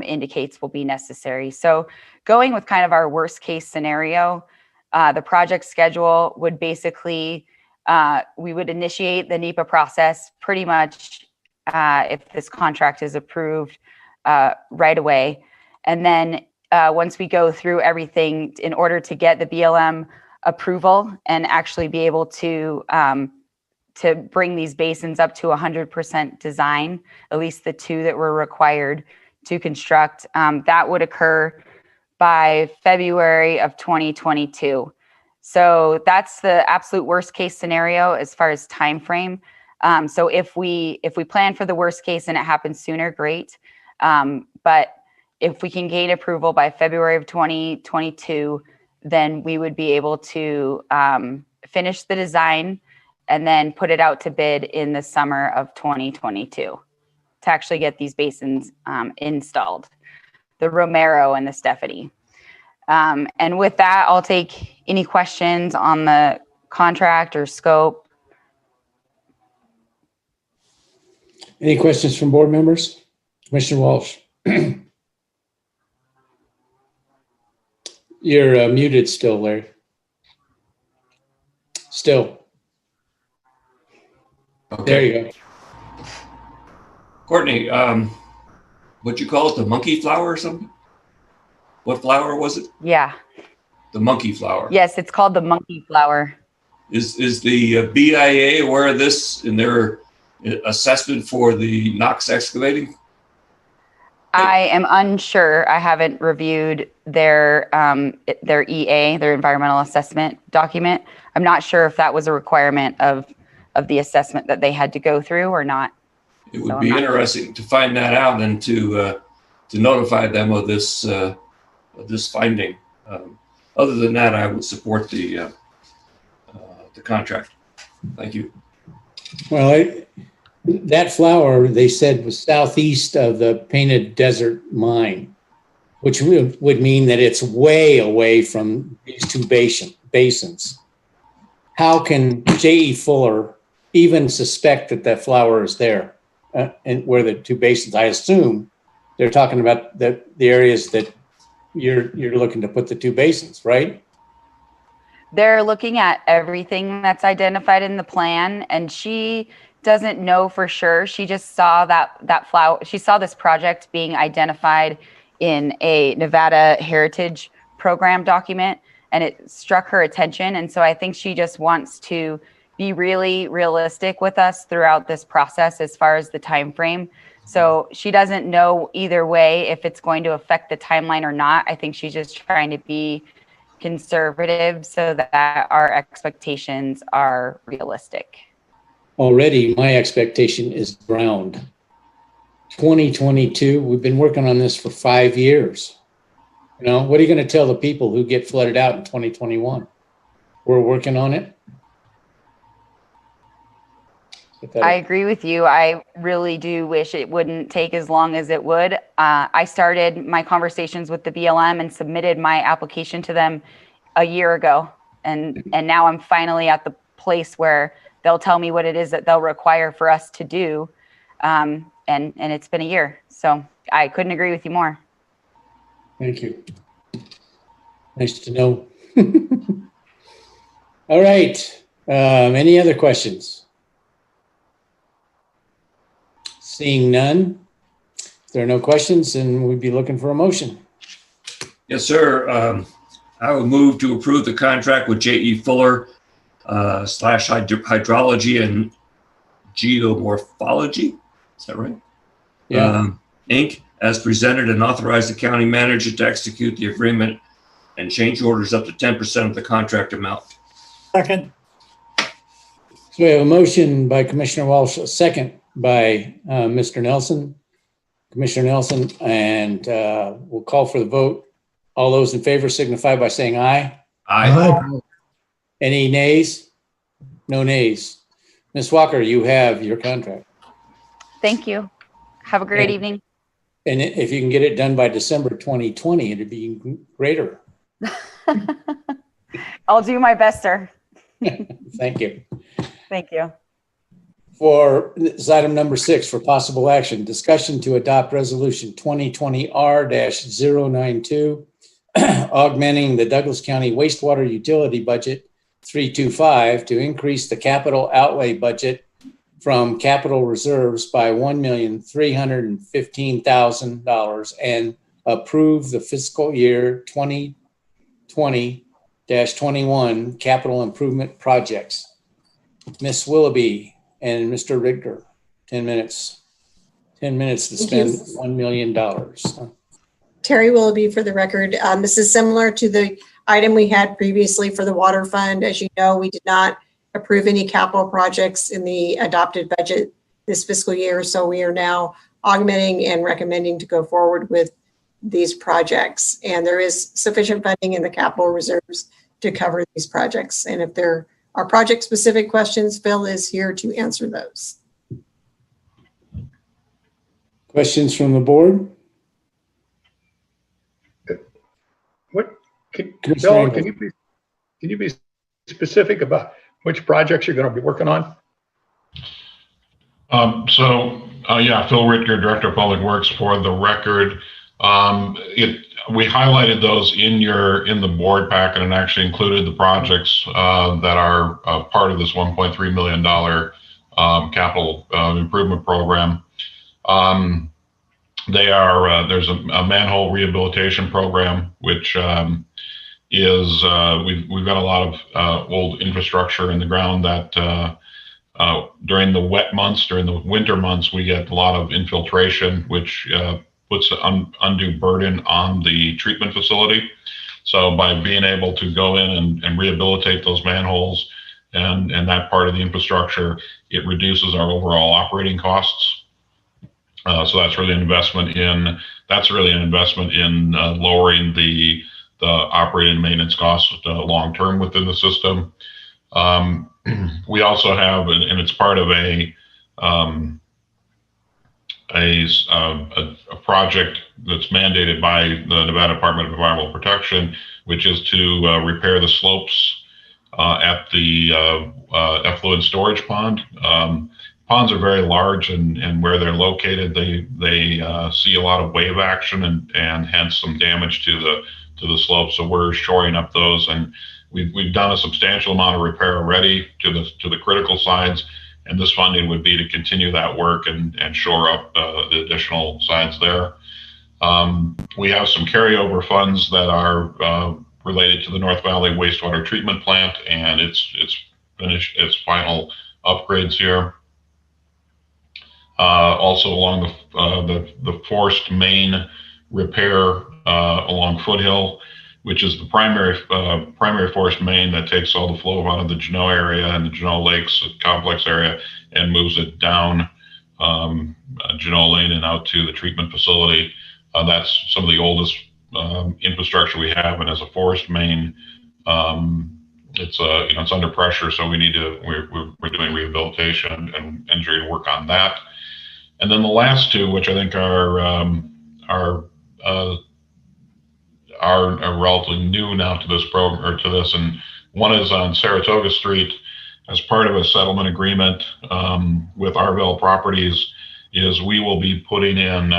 indicates will be necessary. So going with kind of our worst case scenario, the project schedule would basically, we would initiate the NEPA process pretty much if this contract is approved right away. And then once we go through everything in order to get the BLM approval and actually be able to bring these basins up to 100% design, at least the two that were required to construct, that would occur by February of 2022. So that's the absolute worst case scenario as far as time frame. So if we plan for the worst case and it happens sooner, great. But if we can gain approval by February of 2022, then we would be able to finish the design and then put it out to bid in the summer of 2022 to actually get these basins installed, the Romero and the Stephanie. And with that, I'll take any questions on the contract or scope. Any questions from board members? Commissioner Walsh. You're muted still, Larry. Still. Okay. There you go. Courtney, what'd you call it? The monkey flower or something? What flower was it? Yeah. The monkey flower. Yes, it's called the monkey flower. Is the BIA aware of this in their assessment for the Knox excavating? I am unsure. I haven't reviewed their EA, their environmental assessment document. I'm not sure if that was a requirement of the assessment that they had to go through or not. It would be interesting to find that out and to notify them of this finding. Other than that, I would support the contract. Thank you. Well, that flower, they said, was southeast of the Painted Desert Mine, which would mean that it's way away from these two basins. How can J.E. Fuller even suspect that that flower is there and where the two basins? I assume they're talking about the areas that you're looking to put the two basins, right? They're looking at everything that's identified in the plan, and she doesn't know for sure. She just saw that flower. She saw this project being identified in a Nevada Heritage Program document, and it struck her attention. And so I think she just wants to be really realistic with us throughout this process as far as the time frame. So she doesn't know either way if it's going to affect the timeline or not. I think she's just trying to be conservative so that our expectations are realistic. Already, my expectation is ground. 2022. We've been working on this for 5 years. You know, what are you going to tell the people who get flooded out in 2021? We're working on it. I agree with you. I really do wish it wouldn't take as long as it would. I started my conversations with the BLM and submitted my application to them a year ago. And now I'm finally at the place where they'll tell me what it is that they'll require for us to do. And it's been a year. So I couldn't agree with you more. Thank you. Nice to know. All right. Any other questions? Seeing none, if there are no questions, then we'd be looking for a motion. Yes, sir. I would move to approve the contract with J.E. Fuller / hydrology and geomorphology. Is that right? Yeah. Inc. as presented, and authorize the county manager to execute the agreement and change orders up to 10% of the contract amount. Second. So we have a motion by Commissioner Walsh, a second by Mr. Nelson, Commissioner Nelson, and we'll call for the vote. All those in favor signify by saying aye. Aye. Any nays? No nays. Ms. Walker, you have your contract. Thank you. Have a great And- evening. And if you can get it done by December 2020, it'd be greater. I'll do my best, sir. Thank you. Thank you. For this item number 6, for possible action, discussion to adopt resolution 2020R-092, augmenting the Douglas County wastewater utility budget 325 to increase the capital outlay budget from capital reserves by $1,315,000 and approve the fiscal year 2020-21 capital improvement projects. Ms. Willoughby and Mr. Richter, 10 minutes. 10 minutes to spend $1 million. Terry Willoughby for the record. This is similar to the item we had previously for the water fund. As you know, we did not approve any capital projects in the adopted budget this fiscal year. So we are now augmenting and recommending to go forward with these projects. And there is sufficient funding in the capital reserves to cover these projects. And if there are project specific questions, Phil is here to answer those. Questions from the board? Bill, can you be specific about which projects you're going to be working on? Yeah, Phil Richter, Director of Public Works. For the record, we highlighted those in the board packet and actually included the projects that are part of this $1.3 million capital improvement program. There's a manhole rehabilitation program, which is we've got a lot of old infrastructure in the ground that during the wet months, during the winter months, we get a lot of infiltration, which puts an undue burden on the treatment facility. So by being able to go in and rehabilitate those manholes and that part of the infrastructure, it reduces our overall operating costs. So that's really an investment in lowering the operating and maintenance costs long term within the system. We also have, and it's part of a project that's mandated by the Nevada Department of Environmental Protection, which is to repair the slopes at the effluent storage pond. Ponds are very large, and where they're located, they see a lot of wave action and hence some damage to the slope. So we're shoring up those, and we've done a substantial amount of repair already to the critical sides. And this funding would be to continue that work and shore up the additional sides there. We have some carryover funds that are related to the North Valley wastewater treatment plant, and it's finished its final upgrades here. Also along the forced main repair along Foothill, which is the primary forced main that takes all the flow out of the Juneau area and the Juneau Lakes complex area and moves it down Genoa Lane and out to the treatment facility. That's some of the oldest infrastructure we have, and as a forest main, it's under pressure, so we're doing rehabilitation and engineering work on that. And then the last two, which I think are relatively new now to this program, or to this, and one is on Saratoga Street as part of a settlement agreement with Arvell Properties. Is we will be putting in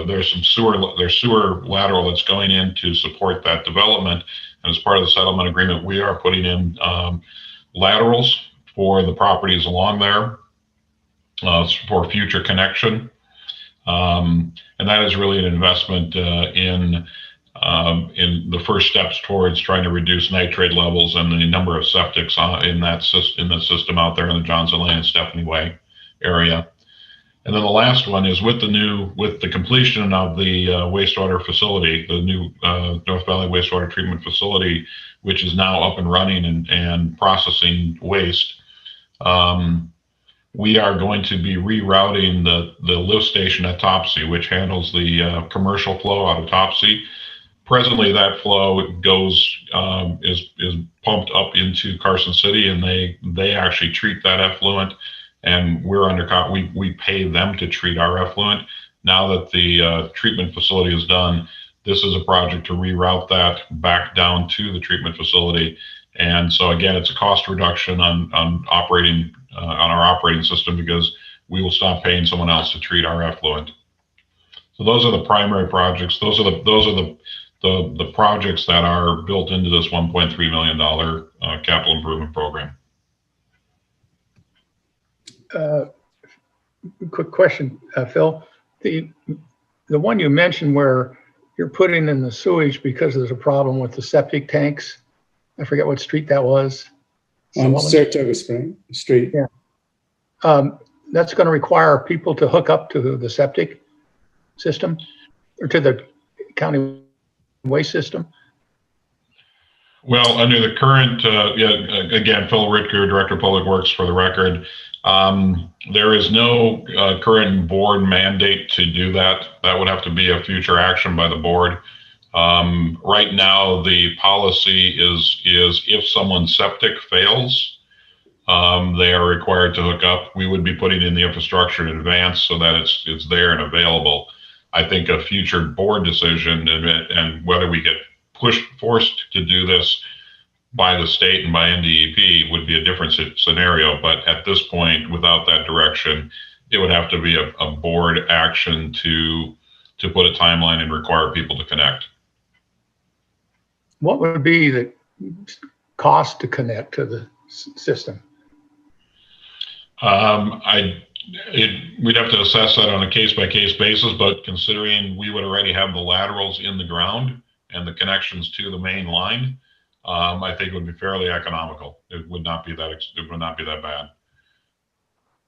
there's sewer lateral that's going in to support that development, and as part of the settlement agreement, we are putting in laterals for the properties along there for future connection, and that is really an investment in the first steps towards trying to reduce nitrate levels and the number of septics in the system out there in the Johnson Lane and Stephanie Way area. And then the last one is with the completion of the wastewater facility, the new North Valley Wastewater Treatment Facility, which is now up and running and processing waste. We are going to be rerouting the lift station at Topsy, which handles the commercial flow out of Topsy. Presently, that flow is pumped up into Carson City, and they actually treat that effluent, and we pay them to treat our effluent. Now that the treatment facility is done, this is a project to reroute that back down to the treatment facility. And so again, it's a cost reduction on operating on our operating system, because we will stop paying someone else to treat our effluent. So those are the primary projects. Those are the projects that are built into this $1.3 million capital improvement program. Quick question, Phil. The one you mentioned where you're putting in the sewage because there's a problem with the septic tanks, I forget what street that was. Saratoga Street. Yeah. That's going to require people to hook up to the septic system or to the county waste system. Well, under the current, again, Phil Ritker, Director of Public Works, for the record, there is no current board mandate to do that. That would have to be a future action by the board. Right now, the policy is if someone's septic fails, they are required to hook up. We would be putting in the infrastructure in advance so that it's there and available. I think a future board decision and whether we get forced to do this by the state and by NDEP would be a different scenario. But at this point, without that direction, it would have to be a board action to put a timeline and require people to connect. What would be the cost to connect to the system? We'd have to assess that on a case-by-case basis, but considering we would already have the laterals in the ground and the connections to the main line, I think it would be fairly economical. It would not be that bad.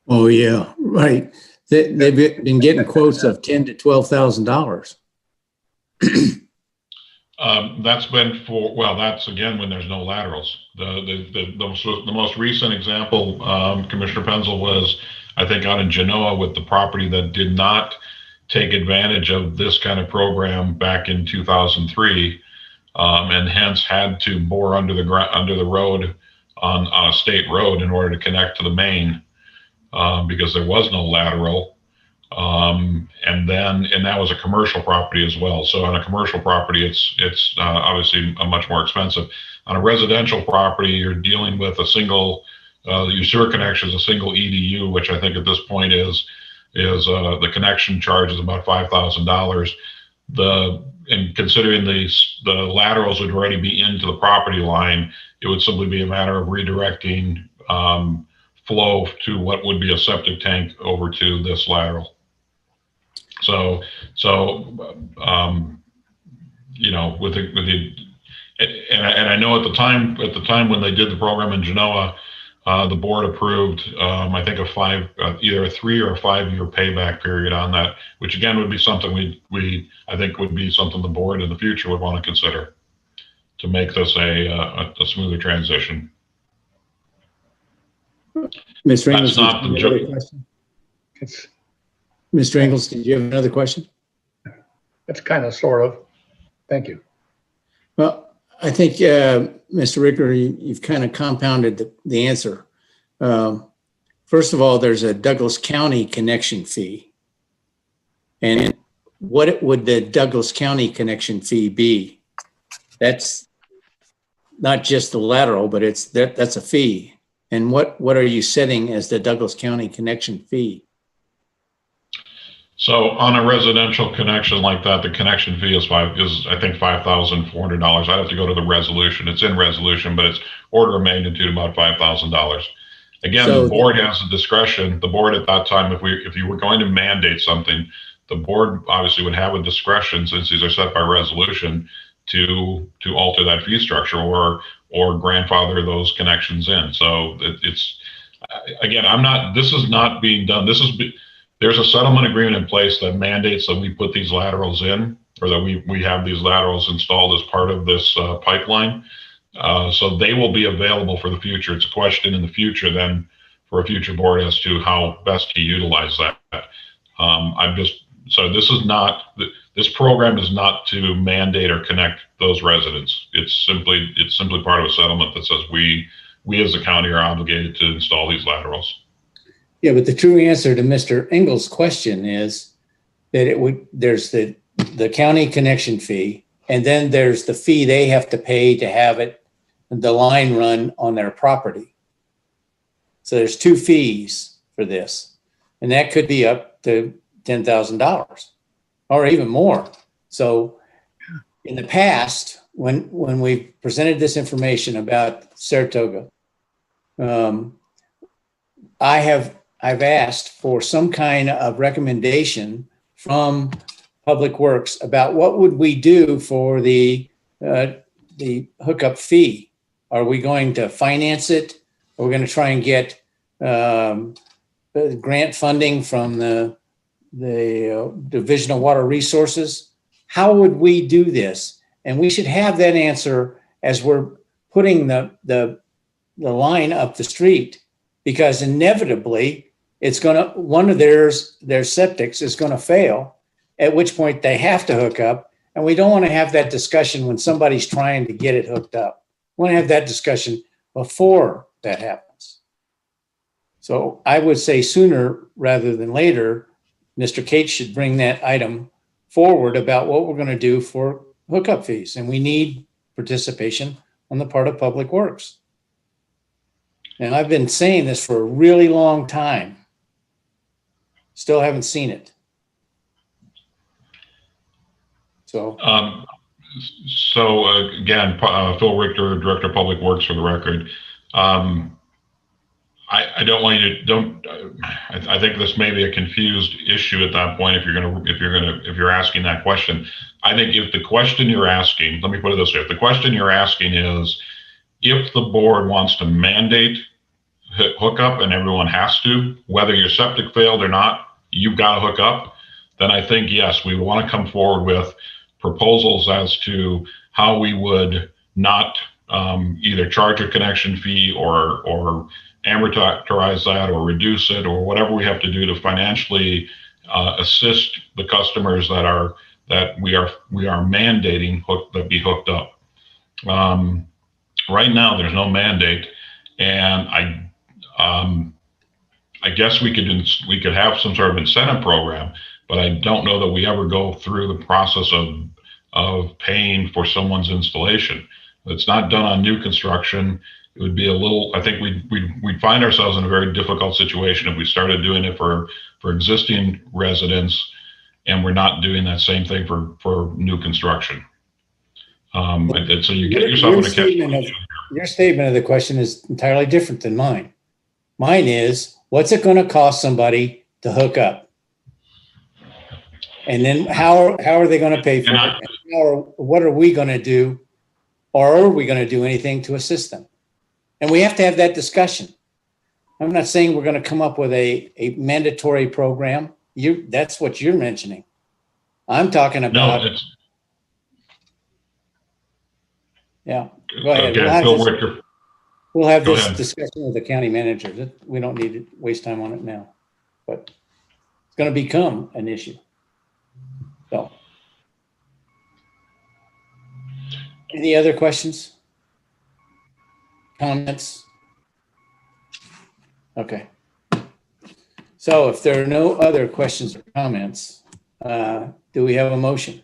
Oh yeah, right. They've been getting quotes of $10,000 to $12,000. That's been that's again when there's no laterals. The most recent example, Commissioner Penzel, was I think out in Genoa with the property that did not take advantage of this kind of program back in 2003, and hence had to bore under the road on a state road in order to connect to the main, because there was no lateral. And that was a commercial property as well. So on a commercial property, it's obviously much more expensive. On a residential property, you're dealing with a single, your sewer connection is a single EDU, which I think at this point is the connection charge is about $5,000. And considering the laterals would already be into the property line, it would simply be a matter of redirecting flow to what would be a septic tank over to this lateral. So you know, and I know at the time when they did the program in Genoa, the board approved, I think either a 3 or 5 year payback period on that, which again would be something I think would be something the board in the future would want to consider to make this a smoother transition. Ms. Reynolds, that's not the Mr. Ingles, did you have another question? That's kind of sort of. Thank you. Well, I think, Mr. Ricker, you've kind of compounded the answer. First of all, there's a Douglas County connection fee. And what would the Douglas County connection fee be? That's not just the lateral, but that's a fee. And what are you setting as the Douglas County connection fee? So on a residential connection like that, the connection fee is I think $5,400. I have to go to the resolution. It's in resolution, but it's order of magnitude about $5,000. Again, So the board has the discretion. The board at that time, if you were going to mandate something, the board obviously would have a discretion, since these are set by resolution, to alter that fee structure or grandfather those connections in. So it's again, this is not being done. There's a settlement agreement in place that mandates that we put these laterals in, or that we have these laterals installed as part of this pipeline. So they will be available for the future. It's a question in the future then for a future board as to how best to utilize that. So this program is not to mandate or connect those residents. It's simply part of a settlement that says we as a county are obligated to install these laterals. Yeah, but the true answer to Mr. Engels' question is that there's the county connection fee, and then there's the fee they have to pay to have the line run on their property. So there's two fees for this, and that could be up to $10,000 or even more. So in the past, when we presented this information about Saratoga, I've asked for some kind of recommendation from Public Works about what would we do for the hookup fee. Are we going to finance it? Are we going to try and get grant funding from the Division of Water Resources? How would we do this? And we should have that answer as we're putting the line up the street, because inevitably one of their septics is going to fail, at which point they have to hook up. And we don't want to have that discussion when somebody's trying to get it hooked up. We want to have that discussion before that happens. So I would say sooner rather than later, Mr. Cates should bring that item forward about what we're going to do for hookup fees. And we need participation on the part of Public Works. And I've been saying this for a really long time. Still haven't seen it. So. Again, Phil Richter, Director of Public Works, for the record. I don't want you to I think this may be a confused issue at that point if you're asking that question. I think if the question you're asking, let me put it this way, if the question you're asking is if the board wants to mandate hookup and everyone has to, whether your septic failed or not, you've got to hook up, then I think, yes, we want to come forward with proposals as to how we would not either charge a connection fee or amortize that or reduce it, or whatever we have to do to financially assist the customers that we are mandating that be hooked up. Right now, there's no mandate, and I guess we could have some sort of incentive program, but I don't know that we ever go through the process of paying for someone's installation. It's not done on new construction. It would be I think we'd find ourselves in a very difficult situation if we started doing it for existing residents, and we're not doing that same thing for new construction. And so you get yourself in a catch. Your statement of the question is entirely different than mine. Mine is, what's it going to cost somebody to hook up? And then how are they going to pay for it? And what are we going to do? Or are we going to do anything to assist them? And we have to have that discussion. I'm not saying we're going to come up with a mandatory program. That's what you're mentioning. I'm talking about. No, yeah, go ahead. We'll have this discussion with the county manager. We don't need to waste time on it now. But going to become an issue. So, any other questions? Comments? Okay. So if there are no other questions or comments, do we have a motion?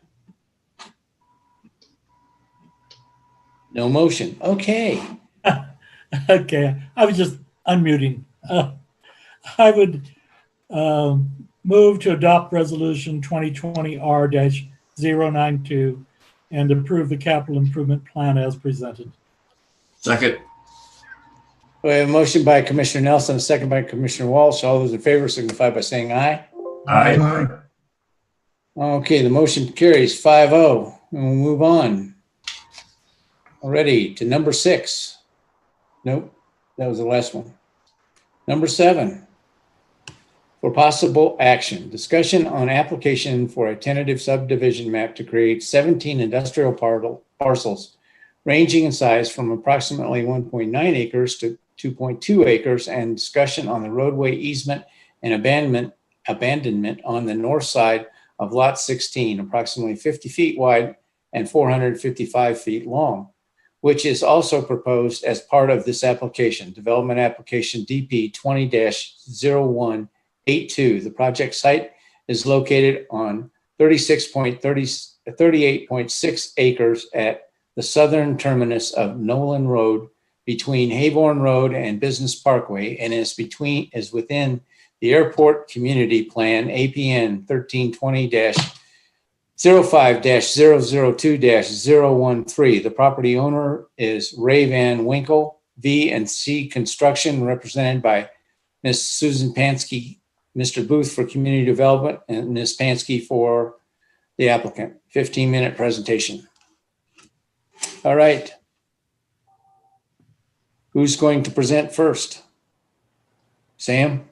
No motion. Okay. Okay, I was just unmuting. I would move to adopt resolution 2020R-092 and approve the capital improvement plan as presented. Second. We have a motion by Commissioner Nelson, a second by Commissioner Walsh. All those in favor signify by saying aye. Aye. Okay, the motion carries 5-0. And we'll move on already to number 6. Nope, that was the last one. Number 7, for possible action, discussion on application for a tentative subdivision map to create 17 industrial parcels ranging in size from approximately 1.9 acres to 2.2 acres, and discussion on the roadway easement and abandonment on the north side of lot 16, approximately 50 feet wide and 455 feet long, which is also proposed as part of this application, development application DP 20-0182. The project site is located on 38.6 acres at the southern terminus of Nolan Road between Hayborn Road and Business Parkway, and is within the Airport Community Plan APN 1320-05-002-013. The property owner is Ray Van Winkle, V&C Construction, represented by Ms. Susan Pansky, Mr. Booth for Community Development, and Ms. Pansky for the applicant. 15-minute presentation. All right. Who's going to present first? Sam?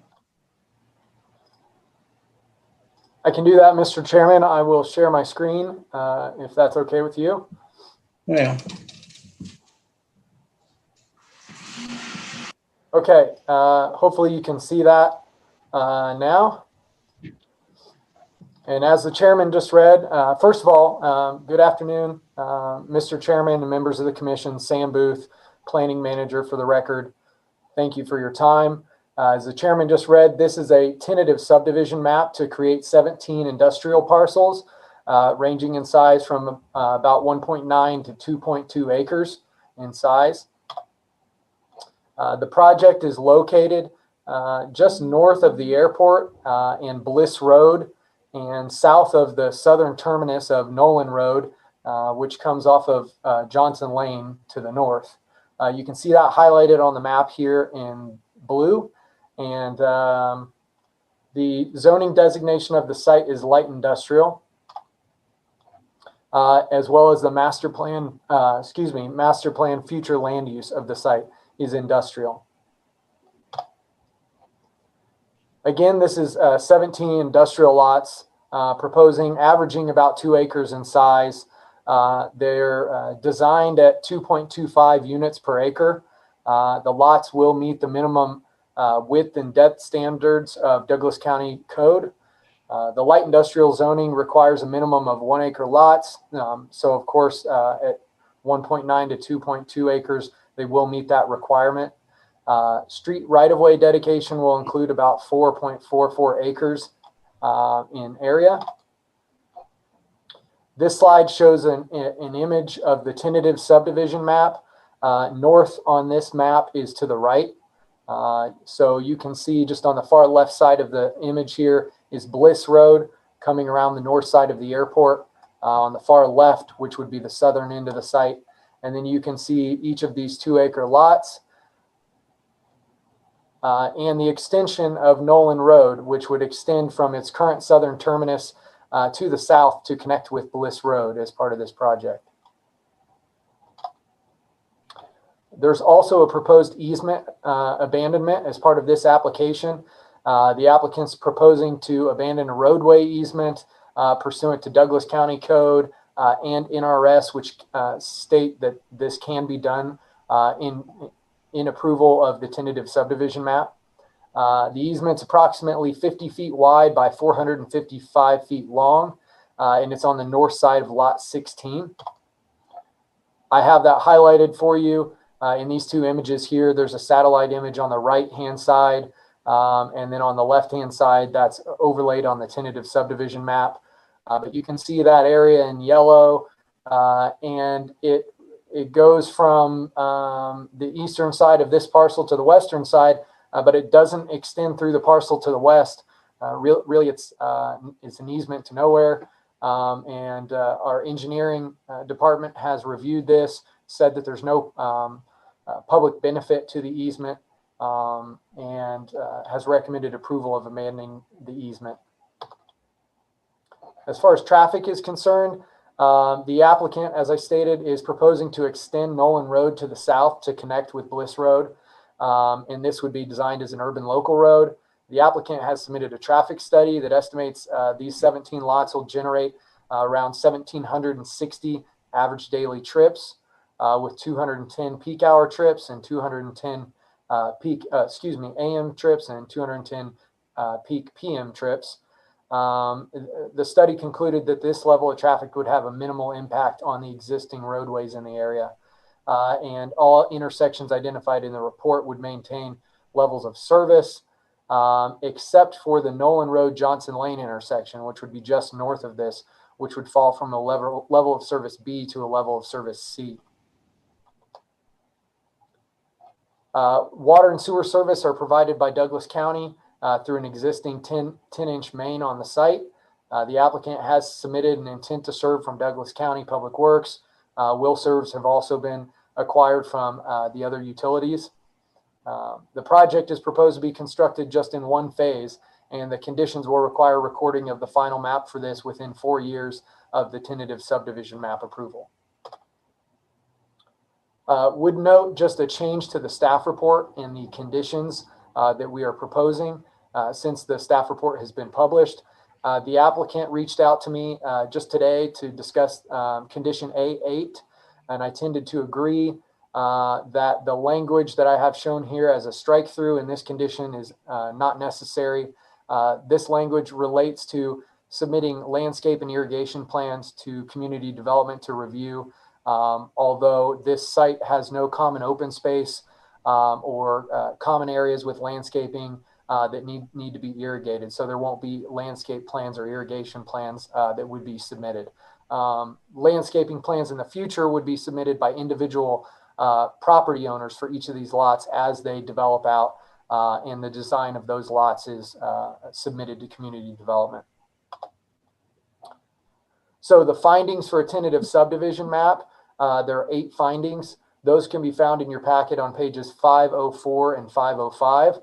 I can do that, Mr. Chairman. I will share my screen if that's okay with you. Yeah. Okay, hopefully you can see that now. And as the chairman just read, first of all, good afternoon, Mr. Chairman and members of the commission. Sam Booth, planning manager for the record. Thank you for your time. As the chairman just read, this is a tentative subdivision map to create 17 industrial parcels ranging in size from about 1.9 to 2.2 acres in size. The project is located just north of the airport in Bliss Road and south of the southern terminus of Nolan Road, which comes off of Johnson Lane to the north. You can see that highlighted on the map here in blue. And the zoning designation of the site is light industrial, as well as the master plan future land use of the site is industrial. Again, this is 17 industrial lots averaging about 2 acres in size. They're designed at 2.25 units per acre. The lots will meet the minimum width and depth standards of Douglas County Code. The light industrial zoning requires a minimum of 1 acre lots. So of course, at 1.9 to 2.2 acres, they will meet that requirement. Street right-of-way dedication will include about 4.44 acres in area. This slide shows an image of the tentative subdivision map. North on this map is to the right. So you can see just on the far left side of the image here is Bliss Road coming around the north side of the airport. On the far left, which would be the southern end of the site. And then you can see each of these 2 acre lots and the extension of Nolan Road, which would extend from its current southern terminus to the south to connect with Bliss Road as part of this project. There's also a proposed easement abandonment as part of this application. The applicant's proposing to abandon a roadway easement pursuant to Douglas County Code and NRS, which state that this can be done in approval of the tentative subdivision map. The easement's approximately 50 feet wide by 455 feet long, and it's on the north side of lot 16. I have that highlighted for you in these two images here. There's a satellite image on the right-hand side, and then on the left-hand side, that's overlaid on the tentative subdivision map. But you can see that area in yellow, and it goes from the eastern side of this parcel to the western side, but it doesn't extend through the parcel to the west. Really, it's an easement to nowhere. And our engineering department has reviewed this, said that there's no public benefit to the easement, and has recommended approval of amending the easement. As far as traffic is concerned, the applicant, as I stated, is proposing to extend Nolan Road to the south to connect with Bliss Road. And this would be designed as an urban local road. The applicant has submitted a traffic study that estimates these 17 lots will generate around 1,760 average daily trips, with 210 peak hour trips and 210 AM trips and 210 peak PM trips. The study concluded that this level of traffic would have a minimal impact on the existing roadways in the area. And all intersections identified in the report would maintain levels of service, except for the Nolan Road Johnson Lane intersection, which would be just north of this, which would fall from a level of service B to a level of service C. Water and sewer service are provided by Douglas County through an existing 10-inch main on the site. The applicant has submitted an intent to serve from Douglas County Public Works. Will serves have also been acquired from the other utilities. The project is proposed to be constructed just in one phase, and the conditions will require recording of the final map for this within 4 years of the tentative subdivision map approval. Would note just a change to the staff report in the conditions that we are proposing since the staff report has been published. The applicant reached out to me just today to discuss condition A8, and I tended to agree that the language that I have shown here as a strike through in this condition is not necessary. This language relates to submitting landscape and irrigation plans to community development to review. Although this site has no common open space or common areas with landscaping that need to be irrigated. So there won't be landscape plans or irrigation plans that would be submitted. Landscaping plans in the future would be submitted by individual property owners for each of these lots as they develop out, and the design of those lots is submitted to community development. So the findings for a tentative subdivision map, there are 8 findings. Those can be found in your packet on pages 504 and 505.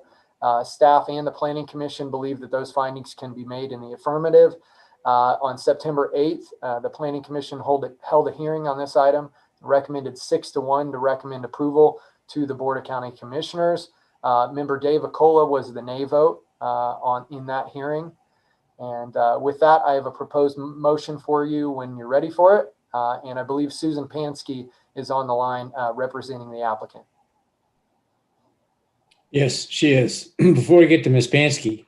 Staff and the Planning Commission believe that those findings can be made in the affirmative. On September 8th, the Planning Commission held a hearing on this item, recommended 6-1 to recommend approval to the Board of County Commissioners. Member Dave Acola was the nay vote in that hearing. And with that, I have a proposed motion for you when you're ready for it. And I believe Susan Pansky is on the line representing the applicant. Yes, she is. Before we get to Ms. Pansky,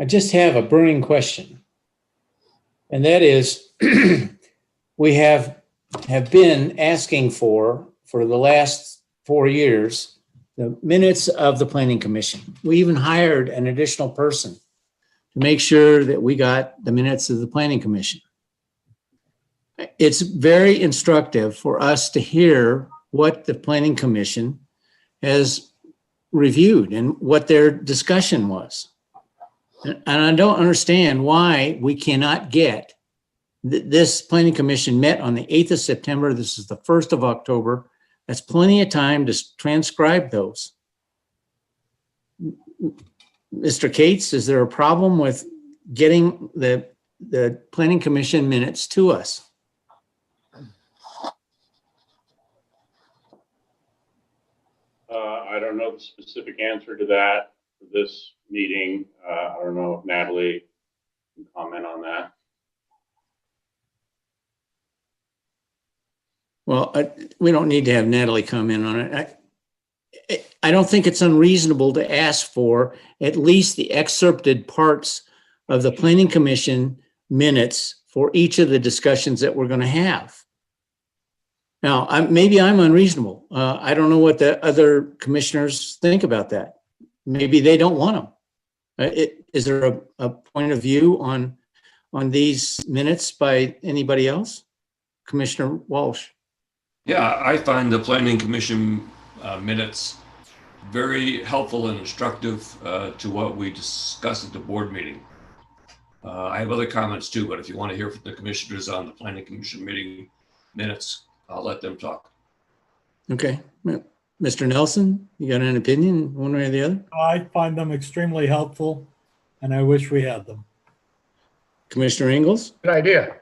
I just have a burning question. And that is, we have been asking for the last 4 years, the minutes of the Planning Commission. We even hired an additional person to make sure that we got the minutes of the Planning Commission. It's very instructive for us to hear what the Planning Commission has reviewed and what their discussion was. And I don't understand why we cannot get this Planning Commission met on the 8th of September. This is the 1st of October. That's plenty of time to transcribe those. Mr. Cates, is there a problem with getting the Planning Commission minutes to us? I don't know the specific answer to that for this meeting. I don't know if Natalie can comment on that. Well, we don't need to have Natalie comment on it. I don't think it's unreasonable to ask for at least the excerpted parts of the planning commission minutes for each of the discussions that we're going to have. Now, maybe I'm unreasonable. I don't know what the other commissioners think about that. Maybe they don't want them. Is there a point of view on these minutes by anybody else? Commissioner Walsh. Yeah, I find the planning commission minutes very helpful and instructive to what we discussed at the board meeting. I have other comments too, but if you want to hear from the commissioners on the planning commission meeting minutes, I'll let them talk. Okay. Mr. Nelson, you got an opinion one way or the other? I find them extremely helpful, and I wish we had them. Commissioner Ingalls? Good idea.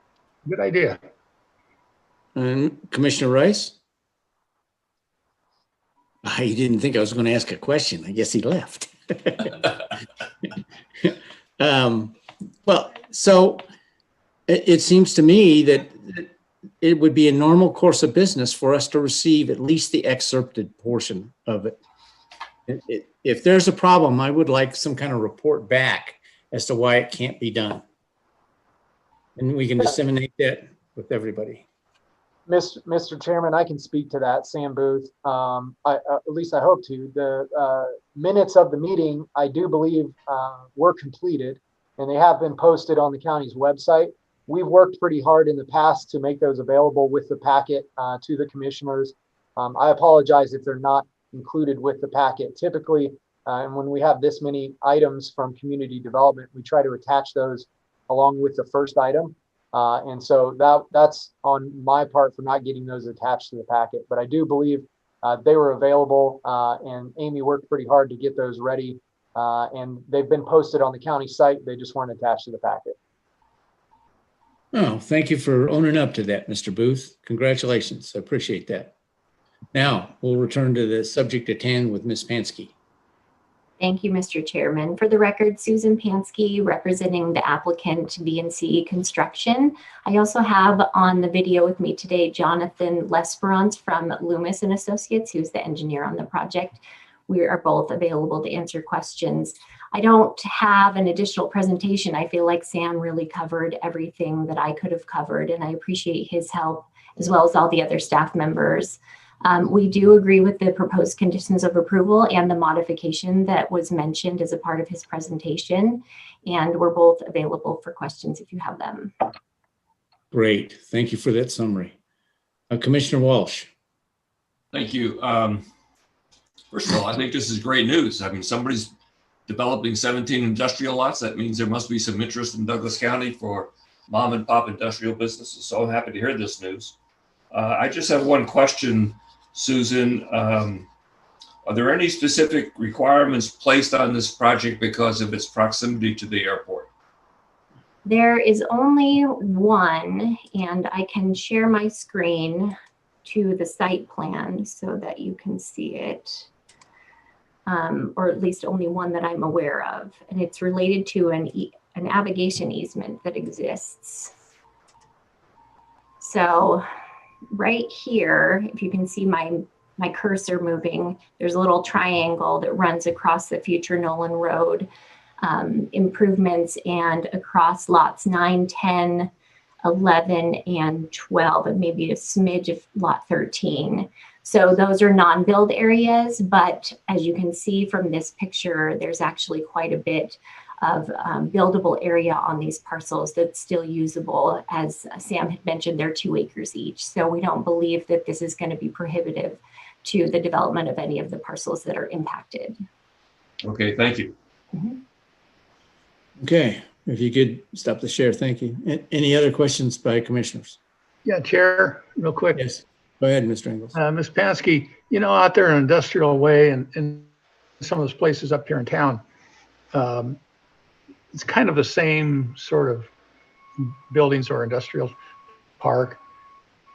Good idea. And Commissioner Rice? He didn't think I was going to ask a question. I guess he left. Well, so it seems to me that it would be a normal course of business for us to receive at least the excerpted portion of it. If there's a problem, I would like some kind of report back as to why it can't be done. And we can disseminate that with everybody. Mr. Chairman, I can speak to that. Sam Booth. At least I hope to. The minutes of the meeting, I do believe, were completed, and they have been posted on the county's website. We've worked pretty hard in the past to make those available with the packet to the commissioners. I apologize if they're not included with the packet. Typically, and when we have this many items from community development, we try to attach those along with the first item. And so that's on my part for not getting those attached to the packet. But I do believe they were available, and Amy worked pretty hard to get those ready. And they've been posted on the county site. They just weren't attached to the packet. Oh, thank you for owning up to that, Mr. Booth. Congratulations. I appreciate that. Now we'll return to the subject at hand with Ms. Pansky. Thank you, Mr. Chairman. For the record, Susan Pansky, representing the applicant VNC Construction. I also have on the video with me today, Jonathan Lesperance from Loomis and Associates, who's the engineer on the project. We are both available to answer questions. I don't have an additional presentation. I feel like Sam really covered everything that I could have covered, and I appreciate his help as well as all the other staff members. We do agree with the proposed conditions of approval and the modification that was mentioned as a part of his presentation, and we're both available for questions if you have them. Great. Thank you for that summary. Commissioner Walsh. Thank you. First of all, I think this is great news. I mean, somebody's developing 17 industrial lots. That means there must be some interest in Douglas County for mom and pop industrial businesses. So I'm happy to hear this news. I just have one question, Susan. Are there any specific requirements placed on this project because of its proximity to the airport? There is only one, and I can share my screen to the site plan so that you can see it. Or at least only one that I'm aware of, and it's related to a navigation easement that exists. So right here, if you can see my cursor moving, there's a little triangle that runs across the future Nolan Road improvements and across lots 9, 10, 11, and 12, and maybe a smidge of lot 13. So those are non-build areas, but as you can see from this picture, there's actually quite a bit of buildable area on these parcels that's still usable. As Sam had mentioned, they're 2 acres each. So we don't believe that this is going to be prohibitive to the development of any of the parcels that are impacted. Okay, thank you. Mm-hmm. Okay, if you could stop the share, thank you. Any other questions by commissioners? Yeah, Chair, real quick. Yes, go ahead, Mr. Ingalls. Ms. Pansky, you know, out there in Industrial Way and some of those places up here in town, it's kind of the same sort of buildings or industrial park.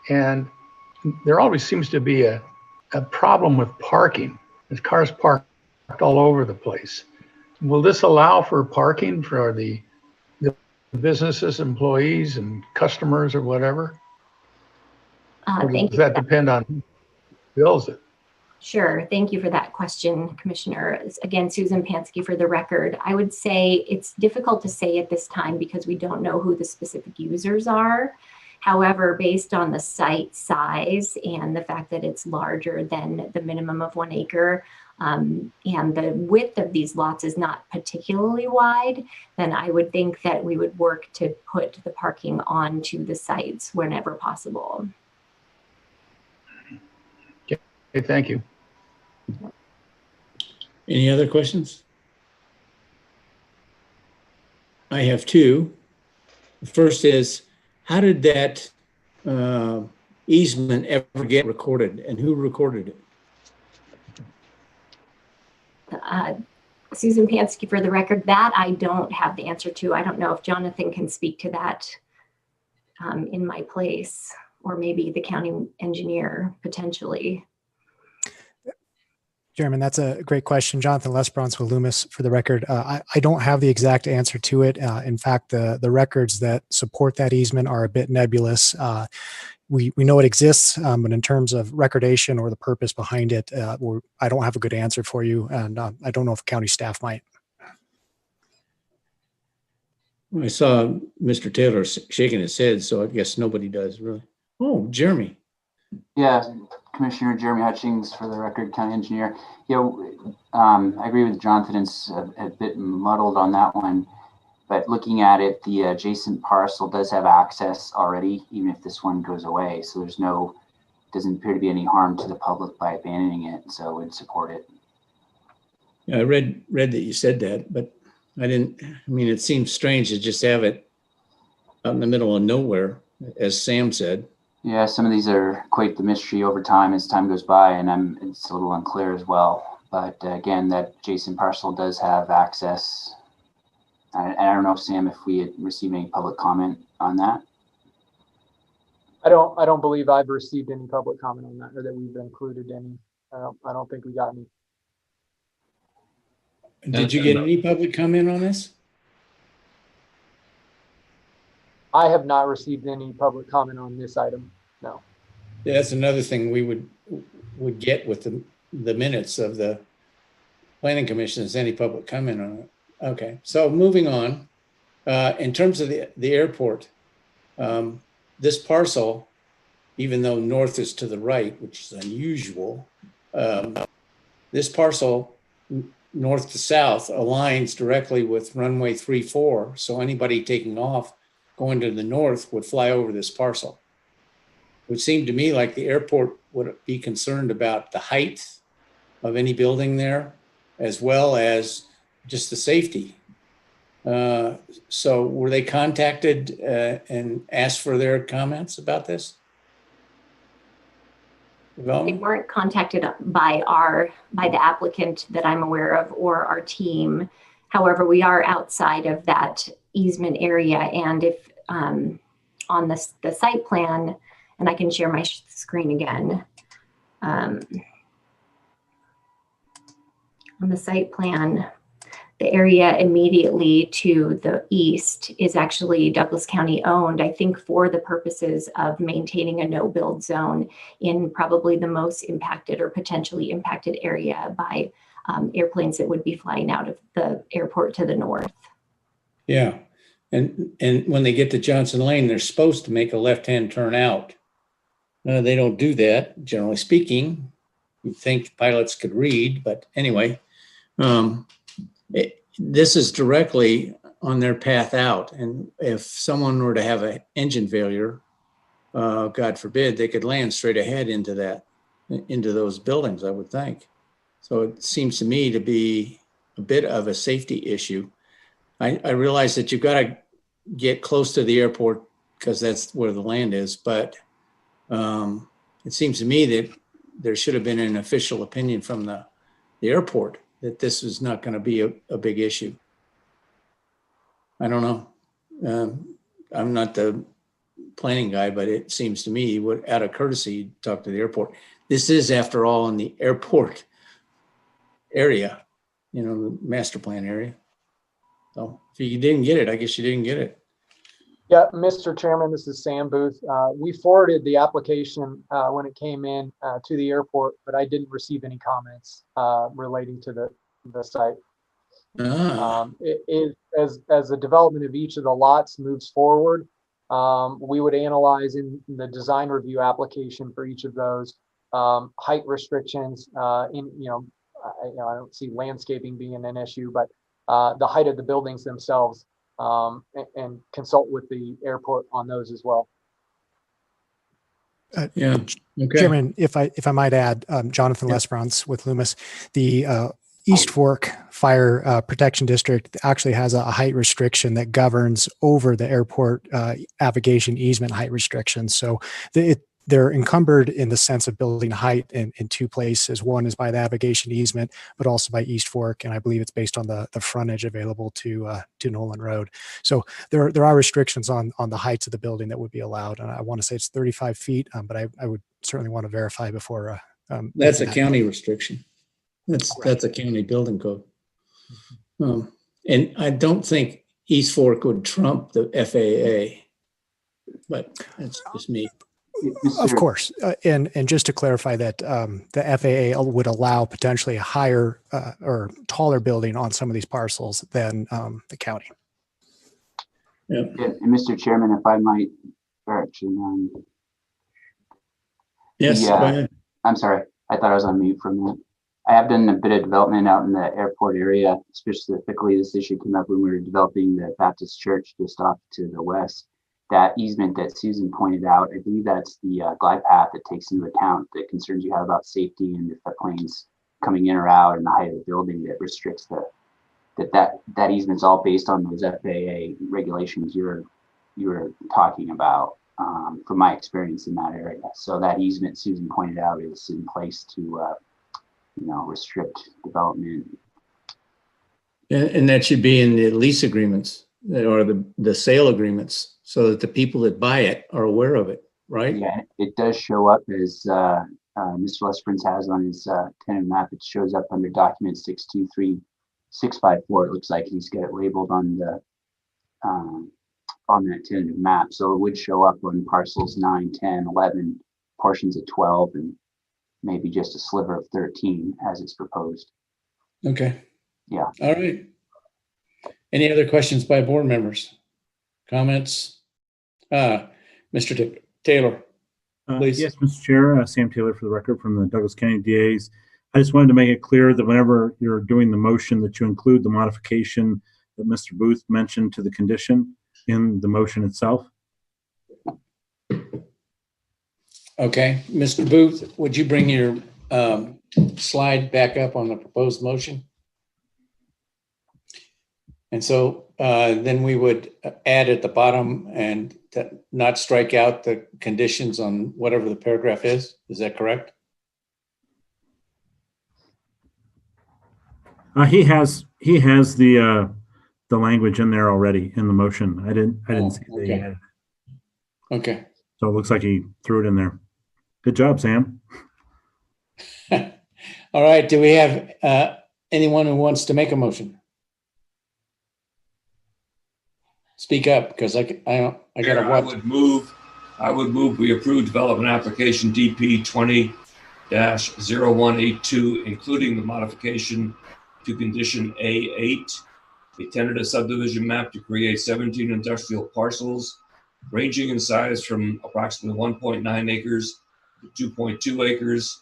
And there always seems to be a problem with parking. There's cars parked all over the place. Will this allow for parking for the businesses, employees, and customers or whatever? Or does that depend on who builds it? Sure. Thank you for that question, Commissioner. Again, Susan Pansky for the record. I would say it's difficult to say at this time because we don't know who the specific users are. However, based on the site size and the fact that it's larger than the minimum of 1 acre, and the width of these lots is not particularly wide, then I would think that we would work to put the parking onto the sites whenever possible. Okay, thank you. Any other questions? I have two. The first is, how did that easement ever get recorded, and who recorded it? Susan Pansky for the record, that I don't have the answer to. I don't know if Jonathan can speak to that in my place, or maybe the county engineer potentially. Chairman, that's a great question. Jonathan Lesbrance with Loomis for the record. I don't have the exact answer to it. In fact, the records that support that easement are a bit nebulous. We know it exists, but in terms of recordation or the purpose behind it, I don't have a good answer for you, and I don't know if county staff might. I saw Mr. Taylor shaking his head, so I guess nobody does really. Oh, Jeremy. Yeah, Commissioner Jeremy Hutchings for the record, county engineer. I agree with Jonathan. It's a bit muddled on that one, but looking at it, the adjacent parcel does have access already, even if this one goes away. So doesn't appear to be any harm to the public by abandoning it. So I would support it. Yeah, I read that you said that, but I didn't. I mean, it seems strange to just have it out in the middle of nowhere, as Sam said. Yeah, some of these are quite the mystery over time as time goes by, and it's a little unclear as well. But again, that adjacent parcel does have access. I don't know, Sam, if we had received any public comment on that. I don't believe I've received any public comment on that, or that we've included any. I don't think we got any. Did you get any public comment on this? I have not received any public comment on this item. No. Yeah, that's another thing we would get with the minutes of the planning commission, is any public comment on it. Okay, so moving on. In terms of the airport, this parcel, even though north is to the right, which is unusual, this parcel north to south aligns directly with runway 34. So anybody taking off going to the north would fly over this parcel. It would seem to me like the airport would be concerned about the height of any building there, as well as just the safety. So were they contacted and asked for their comments about this? They weren't contacted by the applicant that I'm aware of, or our team. However, we are outside of that easement area, and if on the site plan, and I can share my screen again. On the site plan, the area immediately to the east is actually Douglas County owned, I think, for the purposes of maintaining a no-build zone in probably the most impacted or potentially impacted area by airplanes that would be flying out of the airport to the north. Yeah, and when they get to Johnson Lane, they're supposed to make a left-hand turn out. They don't do that, generally speaking. You'd think pilots could read, but anyway, this is directly on their path out. And if someone were to have an engine failure, God forbid, they could land straight ahead into those buildings, I would think. So it seems to me to be a bit of a safety issue. I realize that you've got to get close to the airport because that's where the land is, but it seems to me that there should have been an official opinion from the airport that this was not going to be a big issue. I don't know. I'm not the planning guy, but it seems to me, out of courtesy, talk to the airport. This is, after all, in the airport area, the master plan area. So if you didn't get it, I guess you didn't get it. Yeah, Mr. Chairman, this is Sam Booth. We forwarded the application when it came in to the airport, but I didn't receive any comments relating to the site. As the development of each of the lots moves forward, we would analyze in the design review application for each of those height restrictions. I don't see landscaping being an issue, but the height of the buildings themselves, and consult with the airport on those as well. Yeah. Okay. Chairman, if I might add, Jonathan Lesperance with Loomis, the East Fork Fire Protection District actually has a height restriction that governs over the airport navigation easement height restrictions. So they're encumbered in the sense of building height in two places. One is by the navigation easement, but also by East Fork, and I believe it's based on the frontage available to Nolan Road. So there are restrictions on the heights of the building that would be allowed. And I want to say it's 35 feet, but I would certainly want to verify before. That's a county restriction. That's a county building code. And I don't think East Fork would trump the FAA, but that's just me. Of course. And just to clarify that the FAA would allow potentially a higher or taller building on some of these parcels than the county. Yeah. And Mr. Chairman, if I might, or actually, yes, go ahead. I'm sorry. I thought I was on mute for a minute. I have done a bit of development out in the airport area. Specifically, this issue came up when we were developing the Baptist church just off to the west. That easement that Susan pointed out, I believe that's the glide path that takes into account the concerns you have about safety and if the planes coming in or out and the height of the building that restricts that easement's all based on those FAA regulations you're talking about, from my experience in that area. So that easement Susan pointed out is in place to restrict development. And that should be in the lease agreements or the sale agreements, so that the people that buy it are aware of it, right? Yeah, it does show up as Mr. Lesperance has on his tenant map. It shows up under document 623654. It looks like he's got it labeled on the on that tentative map. So it would show up on parcels 9, 10, 11, portions of 12, and maybe just a sliver of 13 as it's proposed. Okay. Yeah. All right. Any other questions by board members? Comments? Mr. Taylor, please. Yes, Mr. Chair, Sam Taylor for the record from the Douglas County DAs. I just wanted to make it clear that whenever you're doing the motion that you include the modification that Mr. Booth mentioned to the condition in the motion itself. Okay, Mr. Booth, would you bring your slide back up on the proposed motion? And so then we would add at the bottom and not strike out the conditions on whatever the paragraph is. Is that correct? He has the language in there already in the motion. I didn't see that he had it. Okay. So it looks like he threw it in there. Good job, Sam. All right. Do we have anyone who wants to make a motion? Speak up, because I got to watch. I would move we approve development application DP 20-0182, including the modification to condition A8, a tentative subdivision map to create 17 industrial parcels ranging in size from approximately 1.9 acres to 2.2 acres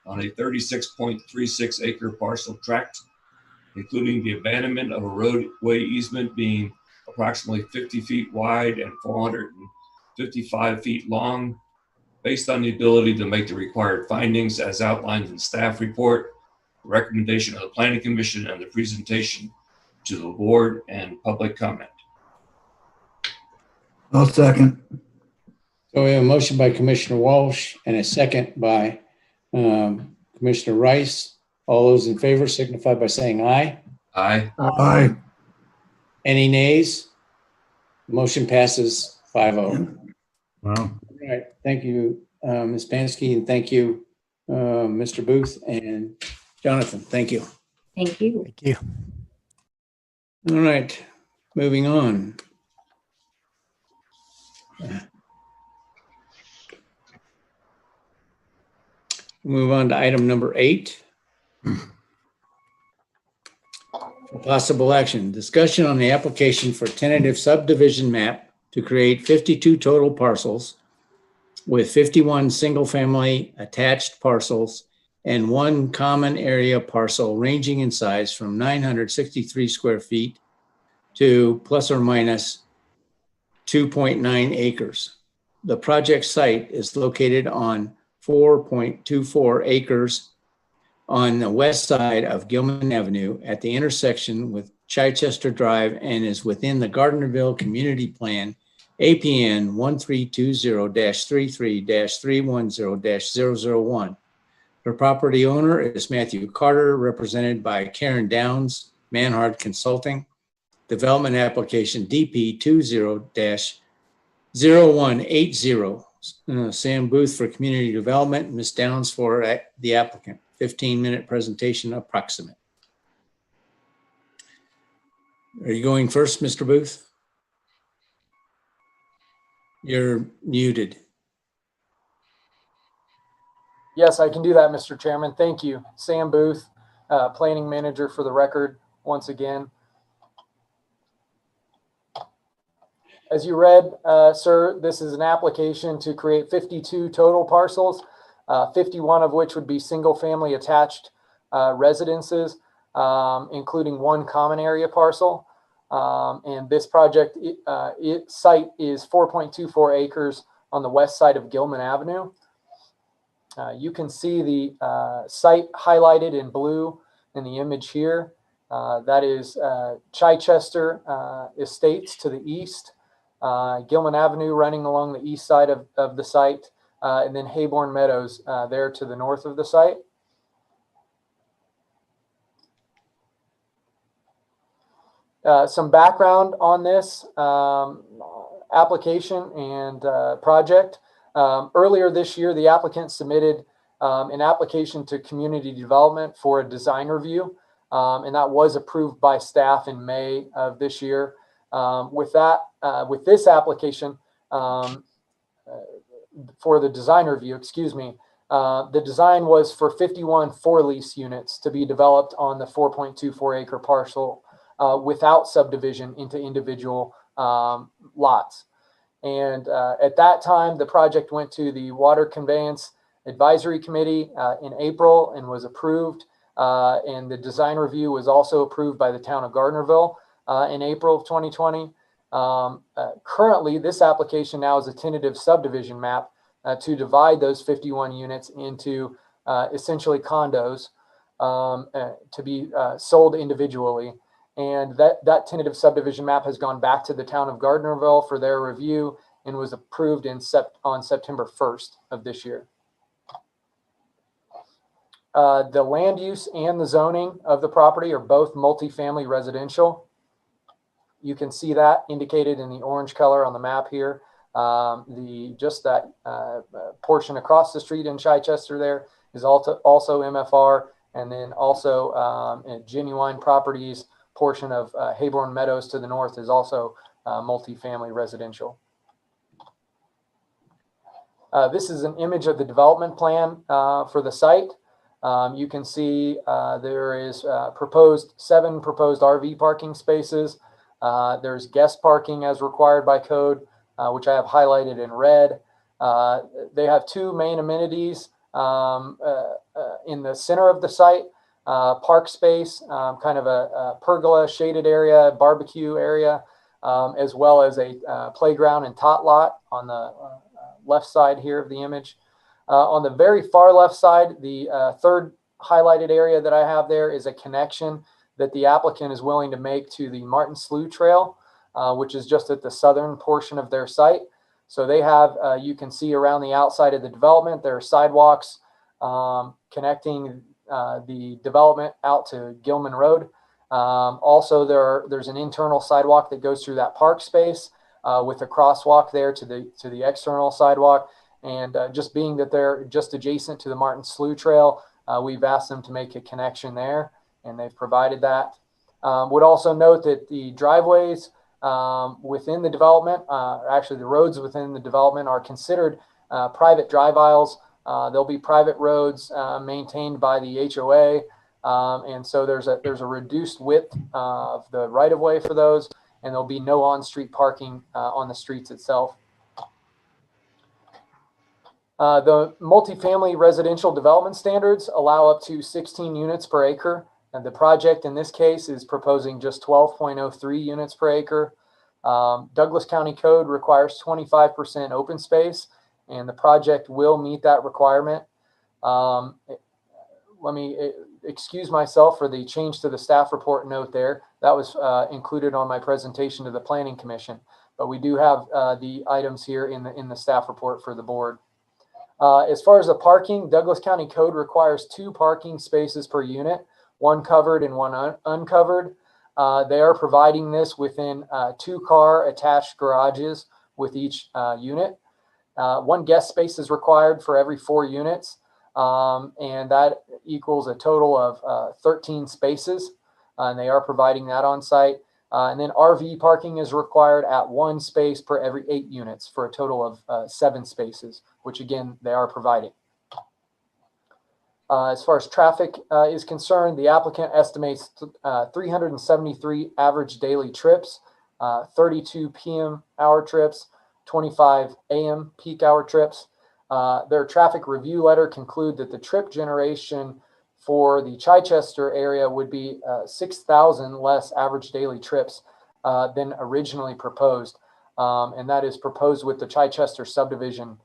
on a 36.36 acre parcel tract, including the abandonment of a roadway easement being approximately 50 feet wide and 455 feet long, based on the ability to make the required findings as outlined in staff report, recommendation of the Planning Commission, and the presentation to the board and public comment. I'll second. So we have a motion by Commissioner Walsh and a second by Commissioner Rice. All those in favor signify by saying aye. Aye. Aye. Any nays? Motion passes 5-0. Wow. All right. Thank you, Ms. Pansky, and thank you, Mr. Booth and Jonathan. Thank you. Thank you. Thank you. All right. Moving on. Move on to item number 8. For possible action, discussion on the application for tentative subdivision map to create 52 total parcels with 51 single-family attached parcels and 1 common area parcel ranging in size from 963 square feet to plus or minus 2.9 acres. The project site is located on 4.24 acres on the west side of Gilman Avenue at the intersection with Chichester Drive and is within the Gardnerville Community Plan APN 1320-33-310-001. The property owner is Matthew Carter, represented by Karen Downs, Manhard Consulting. Development application DP 20-0180. Sam Booth for Community Development, Ms. Downs for the applicant. 15-minute presentation approximate. Are you going first, Mr. Booth? You're muted. Yes, I can do that, Mr. Chairman. Thank you. Sam Booth, Planning Manager for the record, once again. As you read, sir, this is an application to create 52 total parcels, 51 of which would be single-family attached residences, including 1 common area parcel. And this project site is 4.24 acres on the west side of Gilman Avenue. You can see the site highlighted in blue in the image here. That is Chichester Estates to the east, Gilman Avenue running along the east side of the site, and then Hayborn Meadows there to the north of the site. Some background on this application and project. Earlier this year, the applicant submitted an application to community development for a design review, and that was approved by staff in May of this year. With this application for the design review, the design was for 51 for-lease units to be developed on the 4.24 acre parcel without subdivision into individual lots. And at that time, the project went to the Water Conveyance Advisory Committee in April and was approved. And the design review was also approved by the town of Gardnerville in April of 2020. Currently, this application now is a tentative subdivision map to divide those 51 units into essentially condos to be sold individually. And that tentative subdivision map has gone back to the town of Gardnerville for their review and was approved on September 1st of this year. The land use and the zoning of the property are both multifamily residential. You can see that indicated in the orange color on the map here. Just that portion across the street in Chichester there is also MFR, and then also Genuine Properties portion of Hayborn Meadows to the north is also multifamily residential. This is an image of the development plan for the site. You can see there is 7 proposed RV parking spaces. There's guest parking as required by code, which I have highlighted in red. They have 2 main amenities in the center of the site. Park space, kind of a pergola shaded area, barbecue area, as well as a playground and tot lot on the left side here of the image. On the very far left side, the third highlighted area that I have there is a connection that the applicant is willing to make to the Martin Slough Trail, which is just at the southern portion of their site. So they have, you can see around the outside of the development, there are sidewalks connecting the development out to Gilman Road. Also, there's an internal sidewalk that goes through that park space with a crosswalk there to the external sidewalk. And just being that they're just adjacent to the Martin Slough Trail, we've asked them to make a connection there, and they've provided that. Would also note that the driveways within the development, actually the roads within the development are considered private drive aisles. There'll be private roads maintained by the HOA. And so there's a reduced width of the right of way for those, and there'll be no on-street parking on the streets itself. The multifamily residential development standards allow up to 16 units per acre. And the project in this case is proposing just 12.03 units per acre. Douglas County Code requires 25% open space, and the project will meet that requirement. Let me excuse myself for the change to the staff report note there. That was included on my presentation to the Planning Commission, but we do have the items here in the staff report for the board. As far as the parking, Douglas County Code requires 2 parking spaces per unit, 1 covered and 1 uncovered. They are providing this within 2-car attached garages with each unit. 1 guest space is required for every 4 units, and that equals a total of 13 spaces, and they are providing that on site. And then RV parking is required at 1 space per every 8 units for a total of 7 spaces, which again, they are providing. As far as traffic is concerned, the applicant estimates 373 average daily trips, 32 PM hour trips, 25 AM peak hour trips. Their traffic review letter conclude that the trip generation for the Chichester area would be 6,000 less average daily trips than originally proposed. And that is proposed with the Chichester subdivision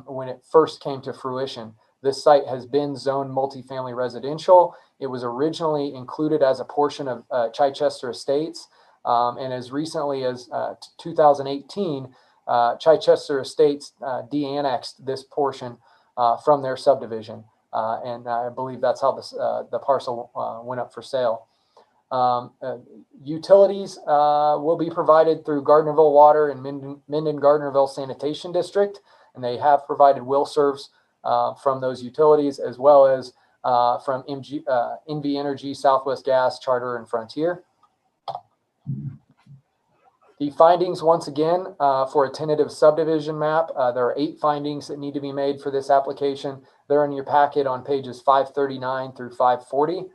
when it first came to fruition. This site has been zoned multifamily residential. It was originally included as a portion of Chichester Estates. And as recently as 2018, Chichester Estates de-annexed this portion from their subdivision. And I believe that's how the parcel went up for sale. Utilities will be provided through Gardnerville Water and Minden-Gardnerville Sanitation District, and they have provided will serves from those utilities, as well as from NV Energy, Southwest Gas, Charter, and Frontier. The findings, once again, for a tentative subdivision map, there are 8 findings that need to be made for this application. They're in your packet on pages 539 through 540.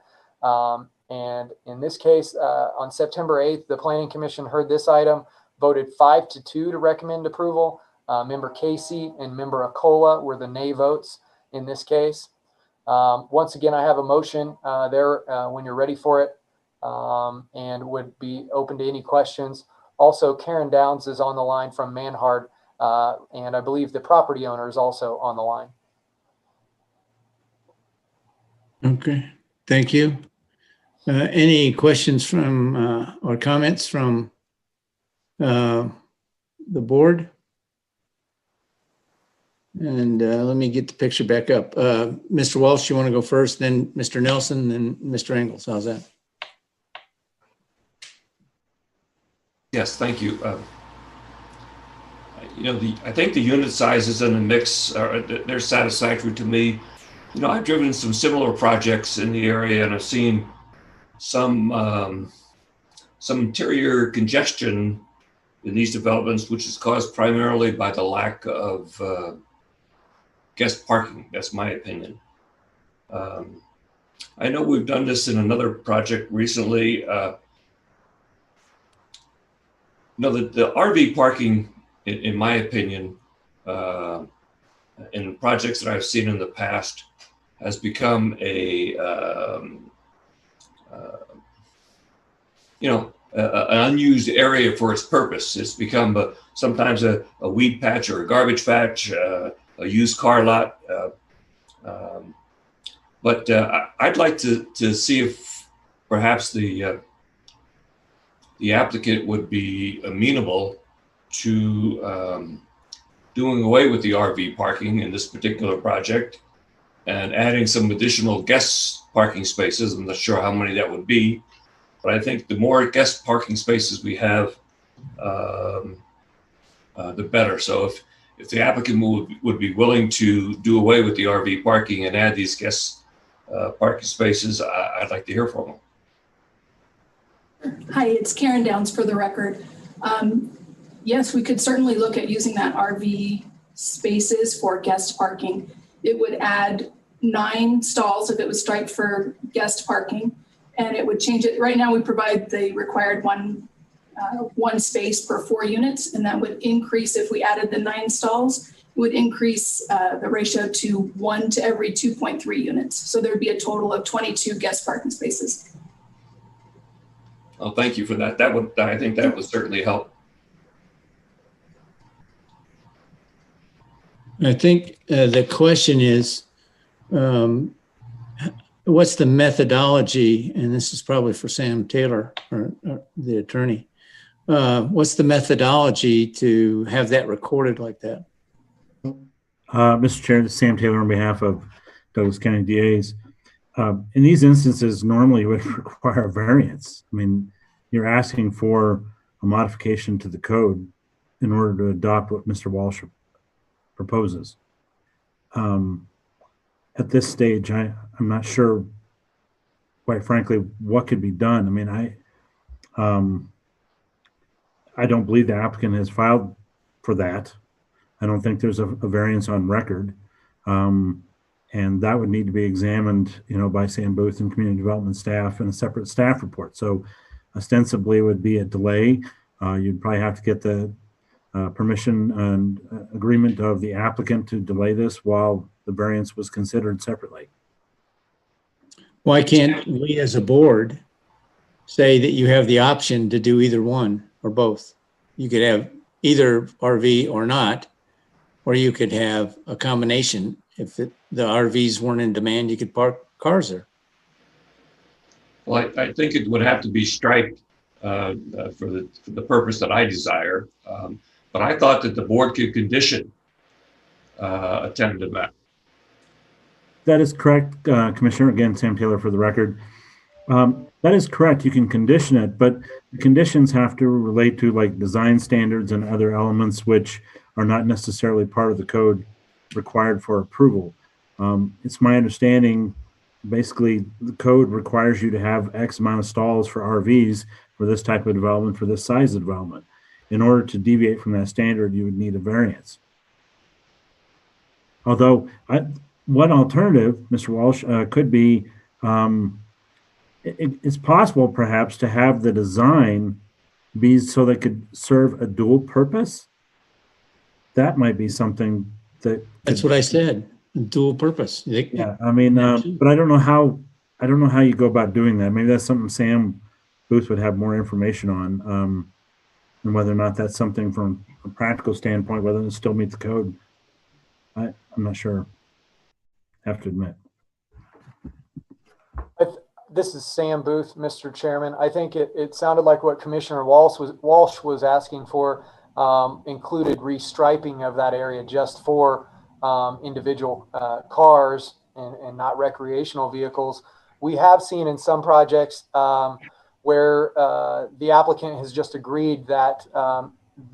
And in this case, on September 8th, the Planning Commission heard this item, voted 5-2 to recommend approval. Member Casey and Member Acola were the nay votes in this case. Once again, I have a motion there when you're ready for it, and would be open to any questions. Also, Karen Downs is on the line from Manhard, and I believe the property owner is also on the line. Okay, thank you. Any questions from or comments from the board? And let me get the picture back up. Mr. Walsh, you want to go first, then Mr. Nelson, then Mr. Engels. How's that? Yes, thank you. I think the unit sizes and the mix they're satisfactory to me. I've driven some similar projects in the area, and I've seen some interior congestion in these developments, which is caused primarily by the lack of guest parking. That's my opinion. I know we've done this in another project recently. The RV parking, in my opinion, in projects that I've seen in the past, has become an unused area for its purpose. It's become sometimes a weed patch or a garbage patch, a used car lot. But I'd like to see if perhaps the applicant would be amenable to doing away with the RV parking in this particular project and adding some additional guest parking spaces. I'm not sure how many that would be, but I think the more guest parking spaces we have, the better. So if the applicant would be willing to do away with the RV parking and add these guest parking spaces, I'd like to hear from them. Hi, it's Karen Downs for the record. Yes, we could certainly look at using that RV spaces for guest parking. It would add 9 stalls if it was striped for guest parking, and it would change it. Right now we provide the required one space per 4 units, and that would increase if we added the 9 stalls. It would increase the ratio to 1 to every 2.3 units. So there'd be a total of 22 guest parking spaces. Well, thank you for that. I think that would certainly help. I think the question is, what's the methodology? And this is probably for Sam Taylor, or the attorney. What's the methodology to have that recorded like that? Mr. Chair, this is Sam Taylor on behalf of Douglas County DAs. In these instances, normally it would require a variance. I mean, you're asking for a modification to the code in order to adopt what Mr. Walsh proposes. At this stage, I'm not sure, quite frankly, what could be done. I mean, I don't believe the applicant has filed for that. I don't think there's a variance on record. And that would need to be examined, by Sam Booth and community development staff in a separate staff report. So ostensibly it would be a delay. You'd probably have to get the permission and agreement of the applicant to delay this while the variance was considered separately. Why can't we as a board say that you have the option to do either one or both? You could have either RV or not, or you could have a combination. If the RVs weren't in demand, you could park cars there. Well, I think it would have to be striped for the purpose that I desire. But I thought that the board could condition a tentative map. That is correct, Commissioner. Again, Sam Taylor for the record. That is correct. You can condition it, but the conditions have to relate to like design standards and other elements which are not necessarily part of the code required for approval. It's my understanding, basically, the code requires you to have X amount of stalls for RVs for this type of development, for this size of development. In order to deviate from that standard, you would need a variance. Although, one alternative, Mr. Walsh, could be, it's possible perhaps to have the design be so that could serve a dual purpose. That might be something that. That's what I said, dual purpose. Yeah, I mean, but I don't know how you go about doing that. Maybe that's something Sam Booth would have more information on. And whether or not that's something from a practical standpoint, whether it still meets the code, I'm not sure. I have to admit. This is Sam Booth, Mr. Chairman. I think it sounded like what Commissioner Walsh was asking for included restriping of that area just for individual cars and not recreational vehicles. We have seen in some projects where the applicant has just agreed that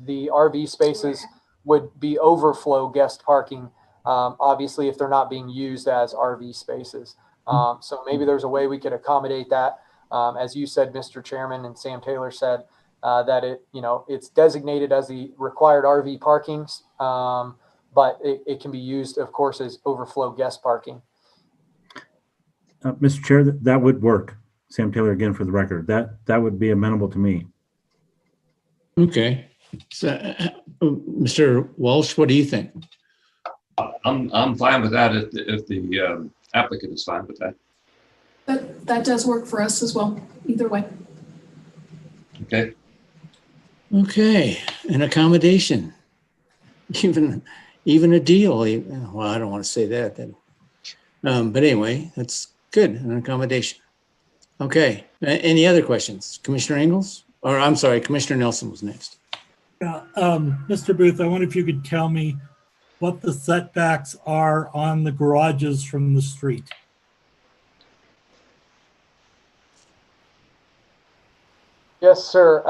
the RV spaces would be overflow guest parking, obviously if they're not being used as RV spaces. So maybe there's a way we could accommodate that. As you said, Mr. Chairman, and Sam Taylor said, that it's designated as the required RV parkings, but it can be used, of course, as overflow guest parking. Mr. Chair, that would work. Sam Taylor again for the record. That would be amenable to me. Okay. So, Mr. Walsh, what do you think? I'm fine with that if the applicant is fine with that. That does work for us as well, either way. Okay. Okay, an accommodation, even a deal. Well, I don't want to say that then. But anyway, that's good, an accommodation. Okay, any other questions? Commissioner Ingalls? Or I'm sorry, Commissioner Nelson was next. Mr. Booth, I wonder if you could tell me what the setbacks are on the garages from the street. Yes, sir.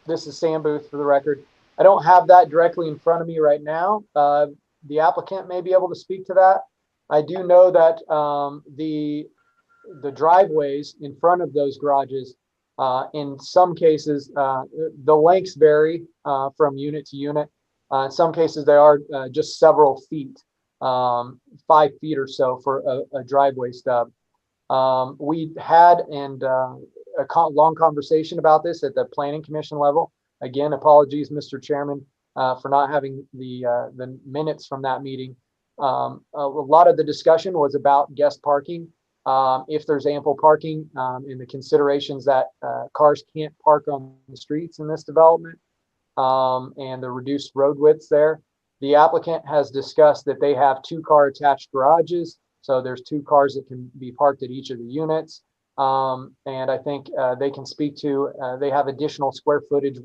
This is Sam Booth for the record. I don't have that directly in front of me right now. The applicant may be able to speak to that. I do know that the driveways in front of those garages In some cases, the lengths vary from unit to unit. In some cases, they are just several feet, 5 feet or so for a driveway stub. We had a long conversation about this at the Planning Commission level. Again, apologies, Mr. Chairman, for not having the minutes from that meeting. A lot of the discussion was about guest parking. If there's ample parking, in the considerations that cars can't park on the streets in this development, and the reduced road widths there. The applicant has discussed that they have 2 car attached garages. So there's 2 cars that can be parked at each of the units. And I think they can speak to, they have additional square footage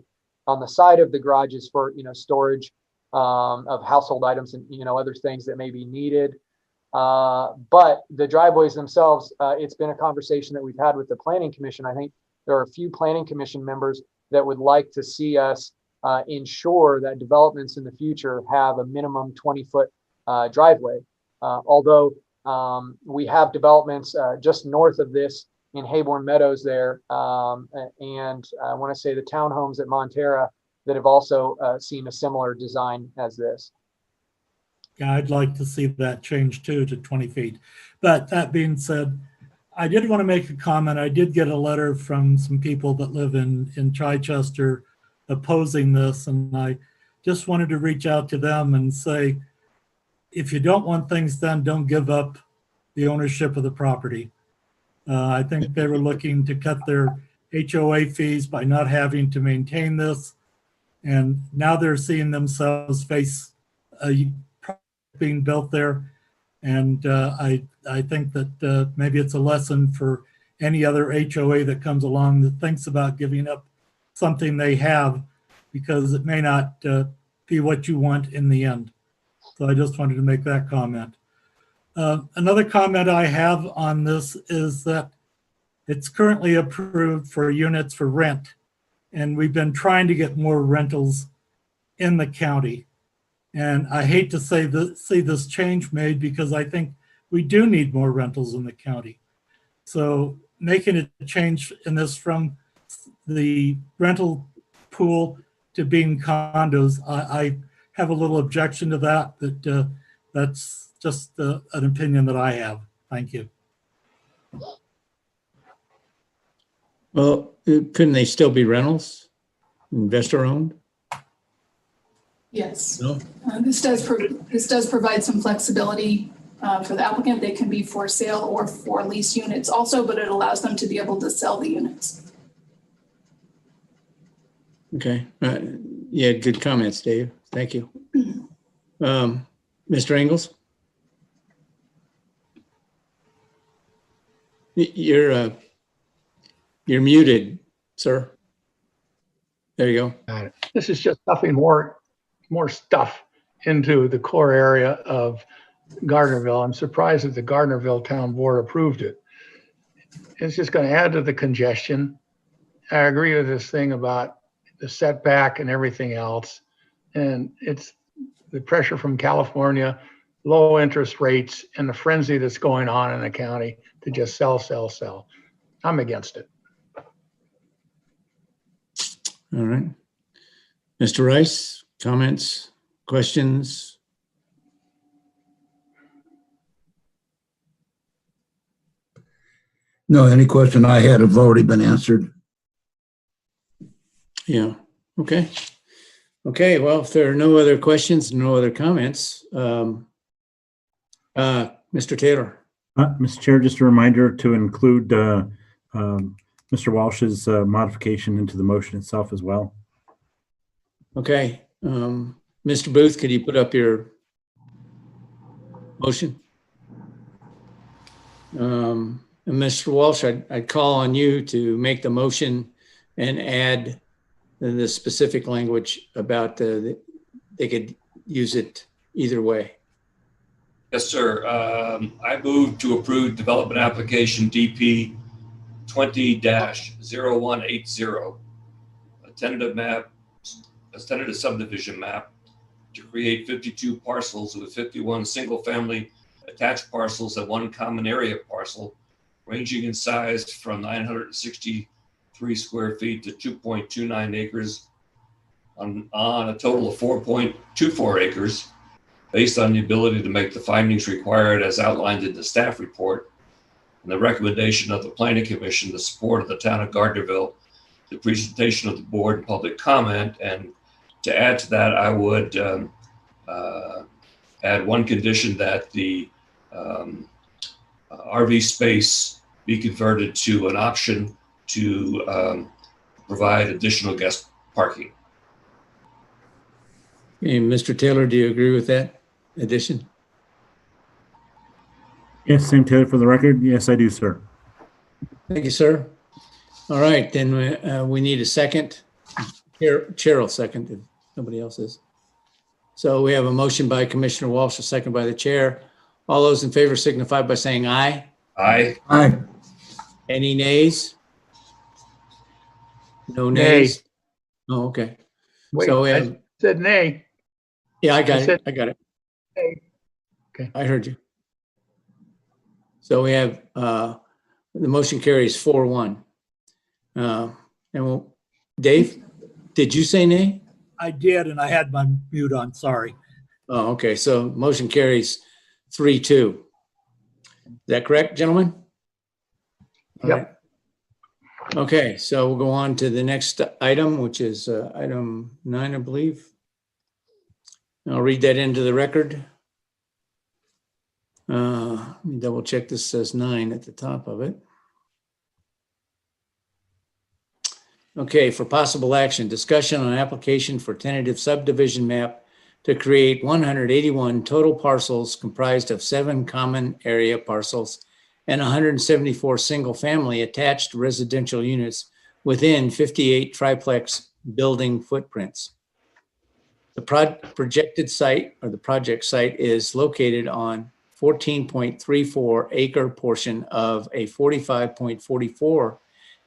on the side of the garages for, storage of household items and, other things that may be needed. But the driveways themselves, it's been a conversation that we've had with the Planning Commission. I think there are a few Planning Commission members that would like to see us ensure that developments in the future have a minimum 20-foot driveway. Although we have developments just north of this in Hayborn Meadows there, and I want to say the townhomes at Montera that have also seen a similar design as this. Yeah, I'd like to see that change too to 20 feet. But that being said, I did want to make a comment. I did get a letter from some people that live in Chichester opposing this, and I just wanted to reach out to them and say, if you don't want things done, don't give up the ownership of the property. I think they were looking to cut their HOA fees by not having to maintain this, and now they're seeing themselves face a being built there. And I think that maybe it's a lesson for any other HOA that comes along that thinks about giving up something they have, because it may not be what you want in the end. So I just wanted to make that comment. Another comment I have on this is that it's currently approved for units for rent, and we've been trying to get more rentals in the county. And I hate to see this change made, because I think we do need more rentals in the county. So making a change in this from the rental pool to being condos, I have a little objection to that, but that's just an opinion that I have. Thank you. Well, couldn't they still be rentals, investor owned? Yes. No? This does provide some flexibility for the applicant. They can be for sale or for lease units also, but it allows them to be able to sell the units. Okay. Yeah, good comments, Dave. Thank you. Mr. Ingles? You're muted, sir. There you go. This is just stuffing more stuff into the core area of Gardnerville. I'm surprised that the Gardnerville Town Board approved it. It's just going to add to the congestion. I agree with this thing about the setback and everything else. And it's the pressure from California, low interest rates, and the frenzy that's going on in the county to just sell, sell, sell. I'm against it. All right. Mr. Rice, comments, questions? No, any question I had have already been answered. Yeah. Okay. Okay. Well, if there are no other questions, no other comments, Mr. Taylor. Mr. Chair, just a reminder to include Mr. Walsh's modification into the motion itself as well. Okay. Mr. Booth, could you put up your motion? And Mr. Walsh, I'd call on you to make the motion and add the specific language about they could use it either way. Yes, sir. I move to approve development application DP 20-0180, a tentative subdivision map to create 52 parcels with 51 single-family attached parcels and 1 common area parcel, ranging in size from 960 3 square feet to 2.29 acres on a total of 4.24 acres, based on the ability to make the findings required as outlined in the staff report and the recommendation of the Planning Commission, the support of the town of Gardnerville, the presentation of the board and public comment. And to add to that, I would add one condition that the RV space be converted to an option to provide additional guest parking. Okay, Mr. Taylor, do you agree with that addition? Yes, Sam Taylor for the record. Yes, I do, sir. Thank you, sir. All right, then we need a second. Chair will second if nobody else is. So we have a motion by Commissioner Walsh, a second by the chair. All those in favor signify by saying aye. Aye. Aye. Any nays? No nays? Oh, okay. Wait, So we I have, said nay. yeah, I got I it. said I got it. nay. Okay. I heard you. So we have, the motion carries 4-1. And we'll, Dave, did you say nay? I did, and I had my mute on, sorry. Oh, okay. So motion carries 3-2. Is that correct, gentlemen? All Yep. right. Okay, so we'll go on to the next item, which is item 9, I believe. I'll read that into the record. Let me double check. This says 9 at the top of it. Okay, for possible action, discussion on application for tentative subdivision map to create 181 total parcels comprised of 7 common area parcels and 174 single-family attached residential units within 58 triplex building footprints. The projected site, or the project site, is located on 14.34 acre portion of a 45.44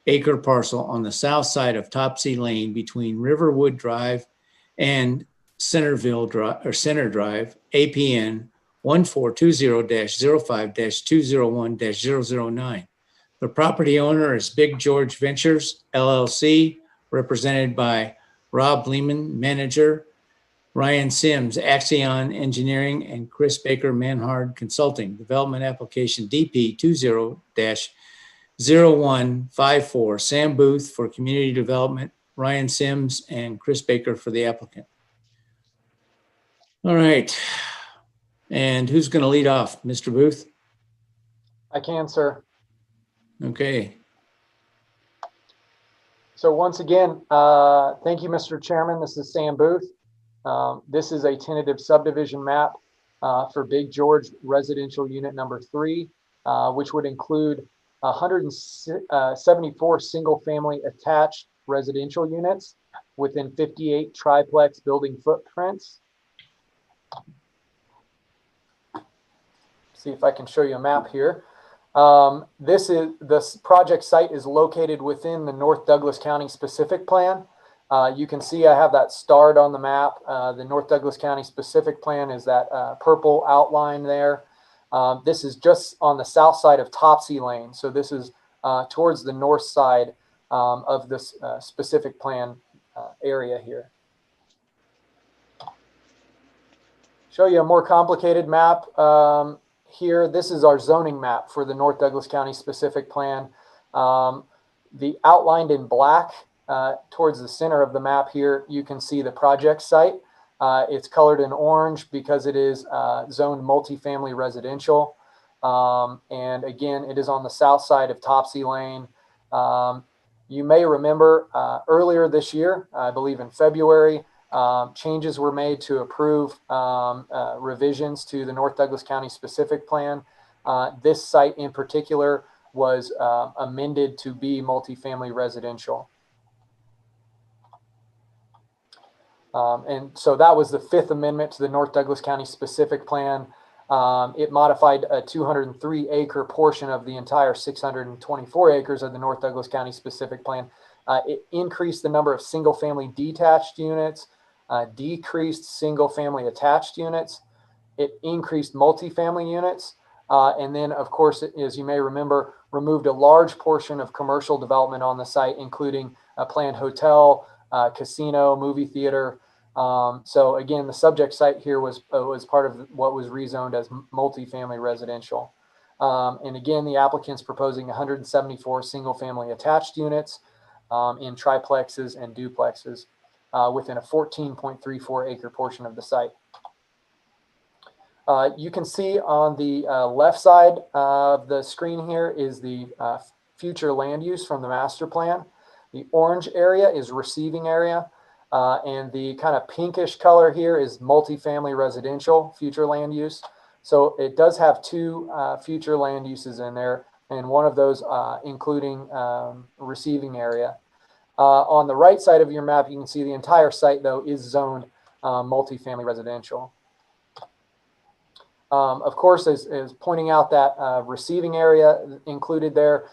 acre parcel on the south side of Topsy Lane between Riverwood Drive and Centerville Drive, or Center Drive, APN 1420-05-201-009. The property owner is Big George Ventures, LLC, represented by Rob Lehman, manager, Ryan Sims, Axion Engineering, and Chris Baker, Manhard Consulting. Development application DP 20-0154. Sam Booth for community development, Ryan Sims and Chris Baker for the applicant. All right. And who's going to lead off? Mr. Booth? I can, sir. Okay. So once again, thank you, Mr. Chairman. This is Sam Booth. This is a tentative subdivision map for Big George Residential Unit number 3, which would include 174 single-family attached residential units within 58 triplex building footprints. See if I can show you a map here. This project site is located within the North Douglas County specific plan. You can see I have that starred on the map. The North Douglas County specific plan is that purple outline there. This is just on the south side of Topsy Lane. So this is towards the north side of this specific plan area here. Show you a more complicated map here. This is our zoning map for the North Douglas County specific plan. The outlined in black towards the center of the map here, you can see the project site. It's colored in orange because it is zoned multifamily residential. And again, it is on the south side of Topsy Lane. You may remember earlier this year, I believe in February, changes were made to approve revisions to the North Douglas County specific plan. This site in particular was amended to be multifamily residential. And so that was the 5th amendment to the North Douglas County specific plan. It modified a 203 acre portion of the entire 624 acres of the North Douglas County specific plan. It increased the number of single family detached units, decreased single family attached units. It increased multifamily units. And then, of course, as you may remember, removed a large portion of commercial development on the site, including a planned hotel, casino, movie theater. So again, the subject site here was part of what was rezoned as multifamily residential. And again, the applicant's proposing 174 single-family attached units in triplexes and duplexes within a 14.34 acre portion of the site. You can see on the left side of the screen here is the future land use from the master plan. The orange area is receiving area, and the kind of pinkish color here is multifamily residential future land use. So it does have two future land uses in there, and one of those including receiving area. On the right side of your map, you can see the entire site, though, is zoned multifamily residential. Of course, as pointing out that receiving area included there,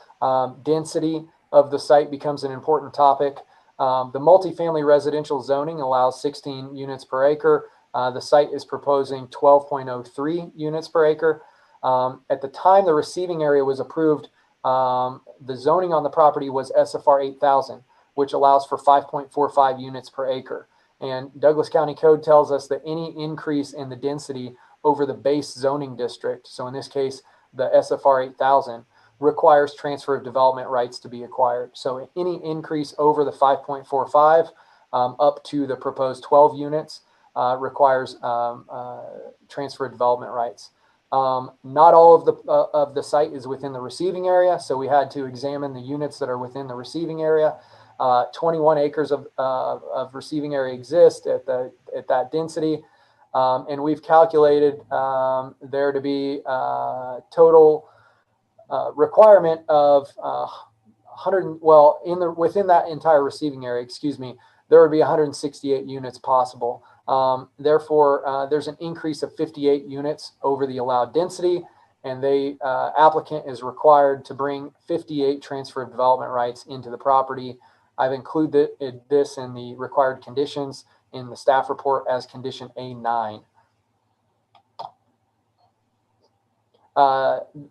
density of the site becomes an important topic. The multifamily residential zoning allows 16 units per acre. The site is proposing 12.03 units per acre. At the time the receiving area was approved, the zoning on the property was SFR 8000, which allows for 5.45 units per acre. And Douglas County Code tells us that any increase in the density over the base zoning district, so in this case, the SFR 8000, requires transfer of development rights to be acquired. So any increase over the 5.45 up to the proposed 12 units requires transfer of development rights. Not all of the site is within the receiving area, so we had to examine the units that are within the receiving area. 21 acres of receiving area exist at that density. And we've calculated there to be total requirement of 100. Well, within that entire receiving area, excuse me, there would be 168 units possible. Therefore, there's an increase of 58 units over the allowed density, and the applicant is required to bring 58 transfer of development rights into the property. I've included this in the required conditions in the staff report as condition A9.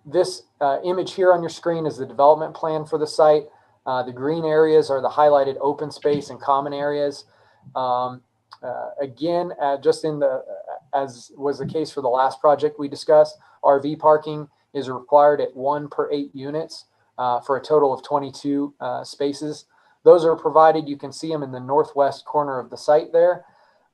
This image here on your screen is the development plan for the site. The green areas are the highlighted open space and common areas. Again, just as was the case for the last project we discussed, RV parking is required at 1 per 8 units for a total of 22 spaces. Those are provided, you can see them in the northwest corner of the site there.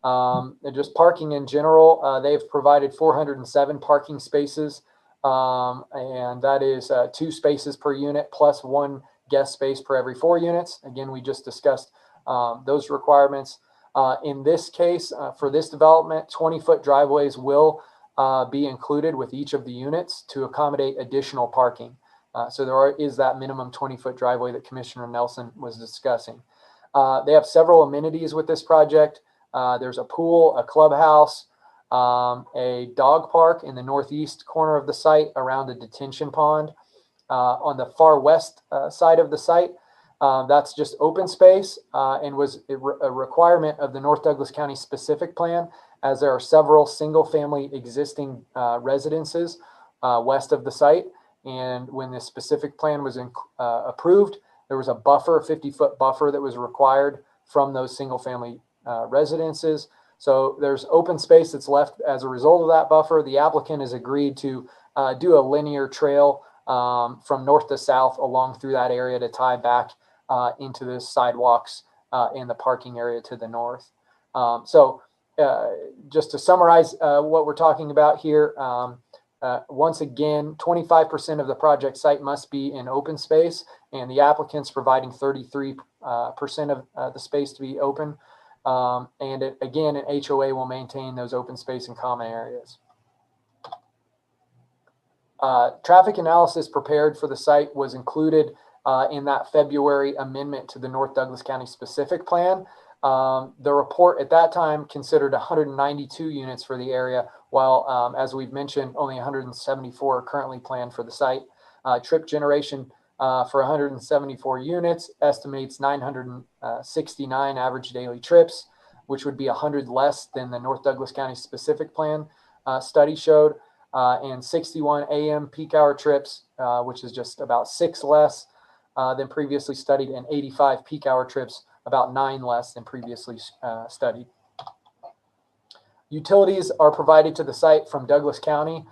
And just parking in general, they've provided 407 parking spaces, and that is 2 spaces per unit plus 1 guest space per every 4 units. Again, we just discussed those requirements. In this case, for this development, 20-foot driveways will be included with each of the units to accommodate additional parking. So there is that minimum 20-foot driveway that Commissioner Nelson was discussing. They have several amenities with this project. There's a pool, a clubhouse, a dog park in the northeast corner of the site around a detention pond. On the far west side of the site, that's just open space and was a requirement of the North Douglas County specific plan, as there are several single-family existing residences west of the site. And when the specific plan was approved, there was a buffer, 50-foot buffer that was required from those single-family residences. So there's open space that's left as a result of that buffer. The applicant has agreed to do a linear trail from north to south along through that area to tie back into the sidewalks and the parking area to the north. Just to summarize what we're talking about here, once again, 25% of the project site must be in open space, and the applicant's providing 33% of the space to be open. And again, an HOA will maintain those open space and common areas. Traffic analysis prepared for the site was included in that February amendment to the North Douglas County specific plan. The report at that time considered 192 units for the area, while as we've mentioned, only 174 are currently planned for the site. Trip generation for 174 units estimates 969 average daily trips, which would be 100 less than the North Douglas County specific plan study showed. and 61 AM peak hour trips, which is just about 6 less than previously studied, and 85 peak hour trips, about 9 less than previously studied. Utilities are provided to the site from Douglas County,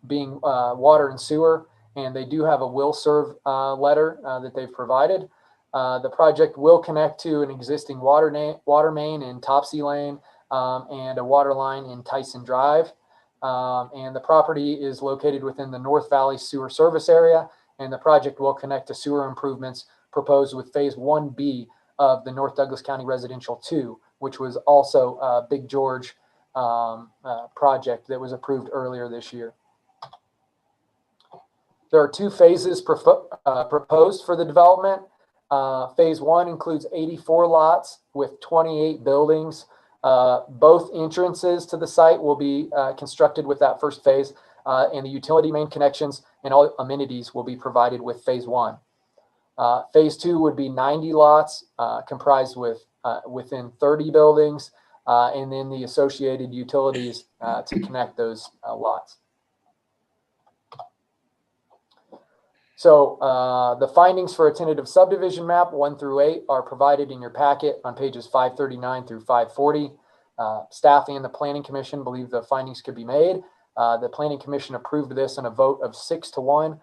being water and sewer, and they do have a will serve letter that they've provided. The project will connect to an existing water main in Topsy Lane and a water line in Tyson Drive. And the property is located within the North Valley Sewer Service Area, and the project will connect to sewer improvements proposed with Phase 1B of the North Douglas County Residential 2, which was also a Big George project that was approved earlier this year. There are 2 phases proposed for the development. Phase 1 includes 84 lots with 28 buildings. Both entrances to the site will be constructed with that first phase, and the utility main connections and all amenities will be provided with Phase 1. Phase 2 would be 90 lots comprised within 30 buildings, and then the associated utilities to connect those lots. So the findings for a tentative subdivision map 1 through 8 are provided in your packet on pages 539 through 540. Staff and the Planning Commission believe the findings could be made. The Planning Commission approved this in a vote of 6-1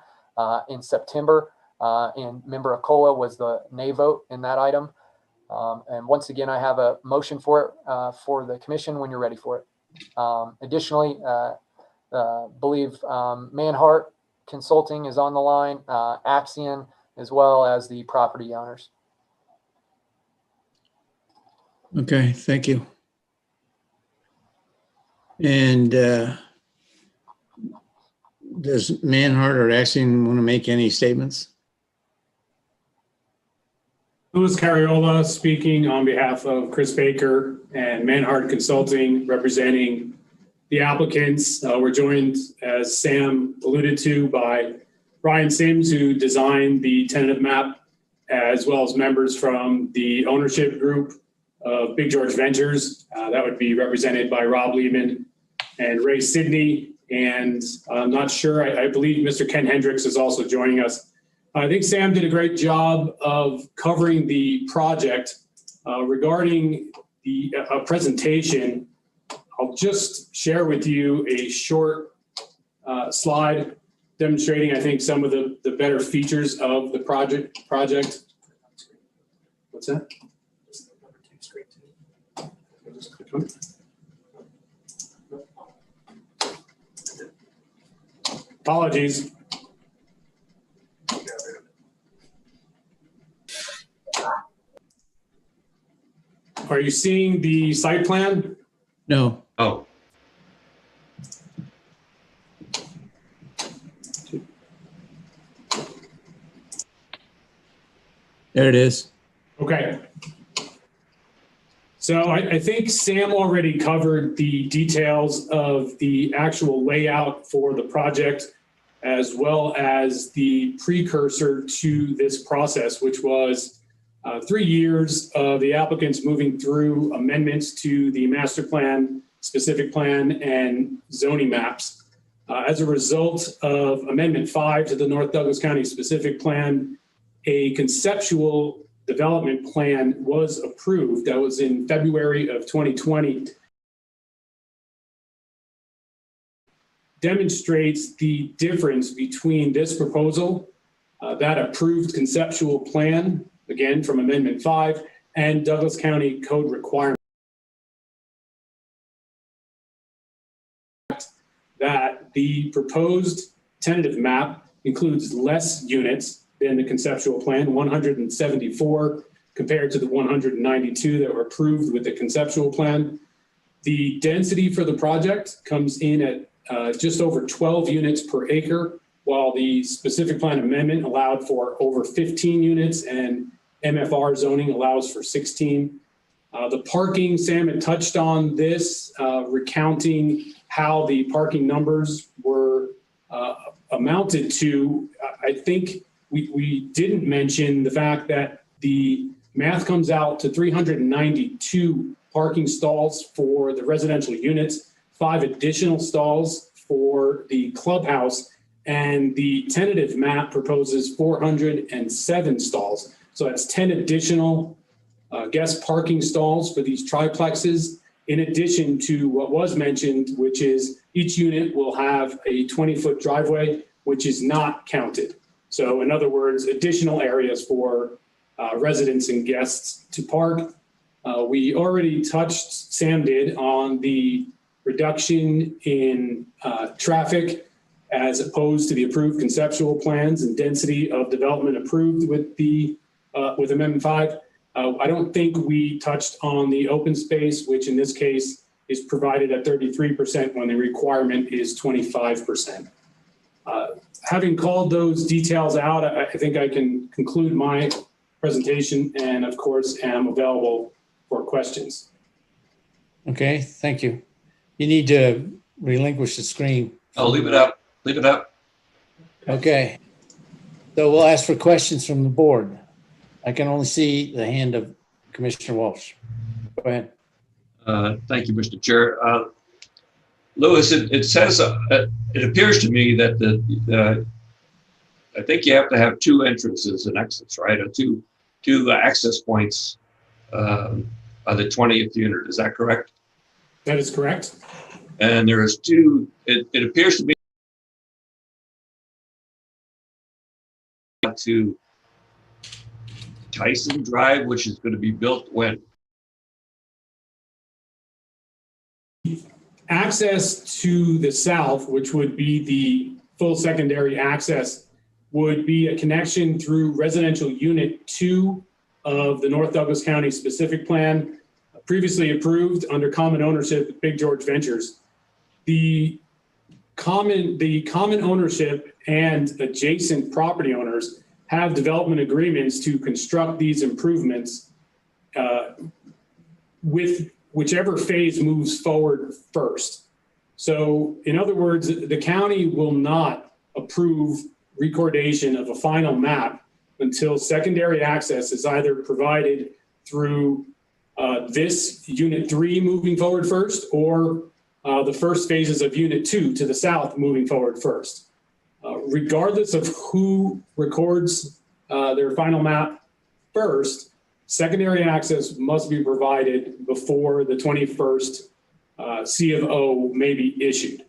in September, and Member Acola was the nay vote in that item. And once again, I have a motion for it for the commission when you're ready for it. Additionally, believe Manhart Consulting is on the line, Axion, as well as the property owners. Okay, thank you. And does Manhart or Axion want to make any statements? Louis Carriola speaking on behalf of Chris Baker and Manhart Consulting, representing the applicants. We're joined, as Sam alluded to, by Ryan Sims, who designed the tentative map, as well as members from the ownership group of Big George Ventures. That would be represented by Rob Lehman and Ray Sidney. And I'm not sure, I believe Mr. Ken Hendricks is also joining us. I think Sam did a great job of covering the project. Regarding the presentation, I'll just share with you a short slide demonstrating, I think, some of the better features of the project. What's that? Apologies. Are you seeing the site plan? No. Oh. There it is. Okay. So I think Sam already covered the details of the actual layout for the project, as well as the precursor to this process, which was 3 years of the applicants moving through amendments to the master plan, specific plan, and zoning maps. As a result of Amendment 5 to the North Douglas County specific plan, a conceptual development plan was approved. That was in February of 2020. Demonstrates the difference between this proposal, that approved conceptual plan, again from Amendment 5, and Douglas County code requirement. That the proposed tentative map includes less units than the conceptual plan, 174 compared to the 192 that were approved with the conceptual plan. The density for the project comes in at just over 12 units per acre, while the specific plan amendment allowed for over 15 units and MFR zoning allows for 16. The parking, Sam had touched on this, recounting how the parking numbers were amounted to. I think we didn't mention the fact that the math comes out to 392 parking stalls for the residential units, 5 additional stalls for the clubhouse, and the tentative map proposes 407 stalls. So that's 10 additional guest parking stalls for these triplexes, in addition to what was mentioned, which is each unit will have a 20-foot driveway, which is not counted. So in other words, additional areas for residents and guests to park. We already touched, Sam did, on the reduction in traffic as opposed to the approved conceptual plans and density of development approved with the with Amendment 5. I don't think we touched on the open space, which in this case is provided at 33% when the requirement is 25%. Having called those details out, I think I can conclude my presentation, and of course am available for questions. Okay, thank you. You need to relinquish the screen. Oh, leave it up. Leave it up. Okay. So we'll ask for questions from the board. I can only see the hand of Commissioner Walsh. Go ahead. Thank you, Mr. Chair. Louis, it says, it appears to me that I think you have to have two entrances and exits, right? Or two access points on the 20th unit. Is that correct? That is correct. And there is two, it appears to be to Tyson Drive, which is going to be built when? Access to the south, which would be the full secondary access, would be a connection through residential unit 2 of the North Douglas County specific plan, previously approved under common ownership with Big George Ventures. The common ownership and adjacent property owners have development agreements to construct these improvements with whichever phase moves forward first. So in other words, the county will not approve recordation of a final map until secondary access is either provided through this unit 3 moving forward first, or the first phases of unit 2 to the south moving forward first. Regardless of who records their final map first, secondary access must be provided before the 21st C of O may be issued.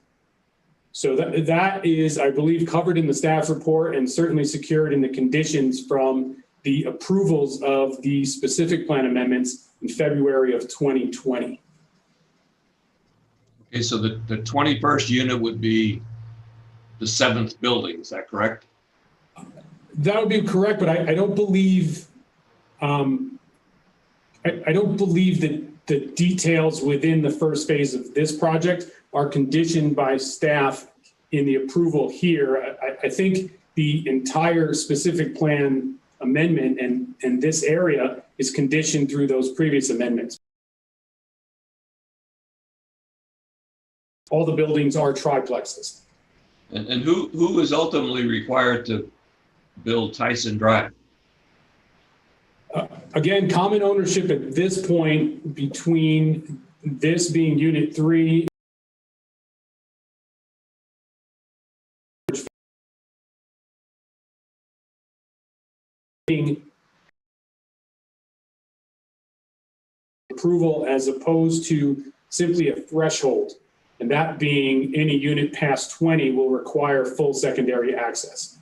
So that is, I believe, covered in the staff report and certainly secured in the conditions from the approvals of the specific plan amendments in February of 2020. Okay, so the 21st unit would be the 7th building, is that correct? That would be correct, but I don't believe I don't believe that the details within the first phase of this project are conditioned by staff in the approval here. I think the entire specific plan amendment and this area is conditioned through those previous amendments. All the buildings are triplexes. And who is ultimately required to build Tyson Drive? Again, common ownership at this point between this being unit 3 approval as opposed to simply a threshold, and that being any unit past 20 will require full secondary access.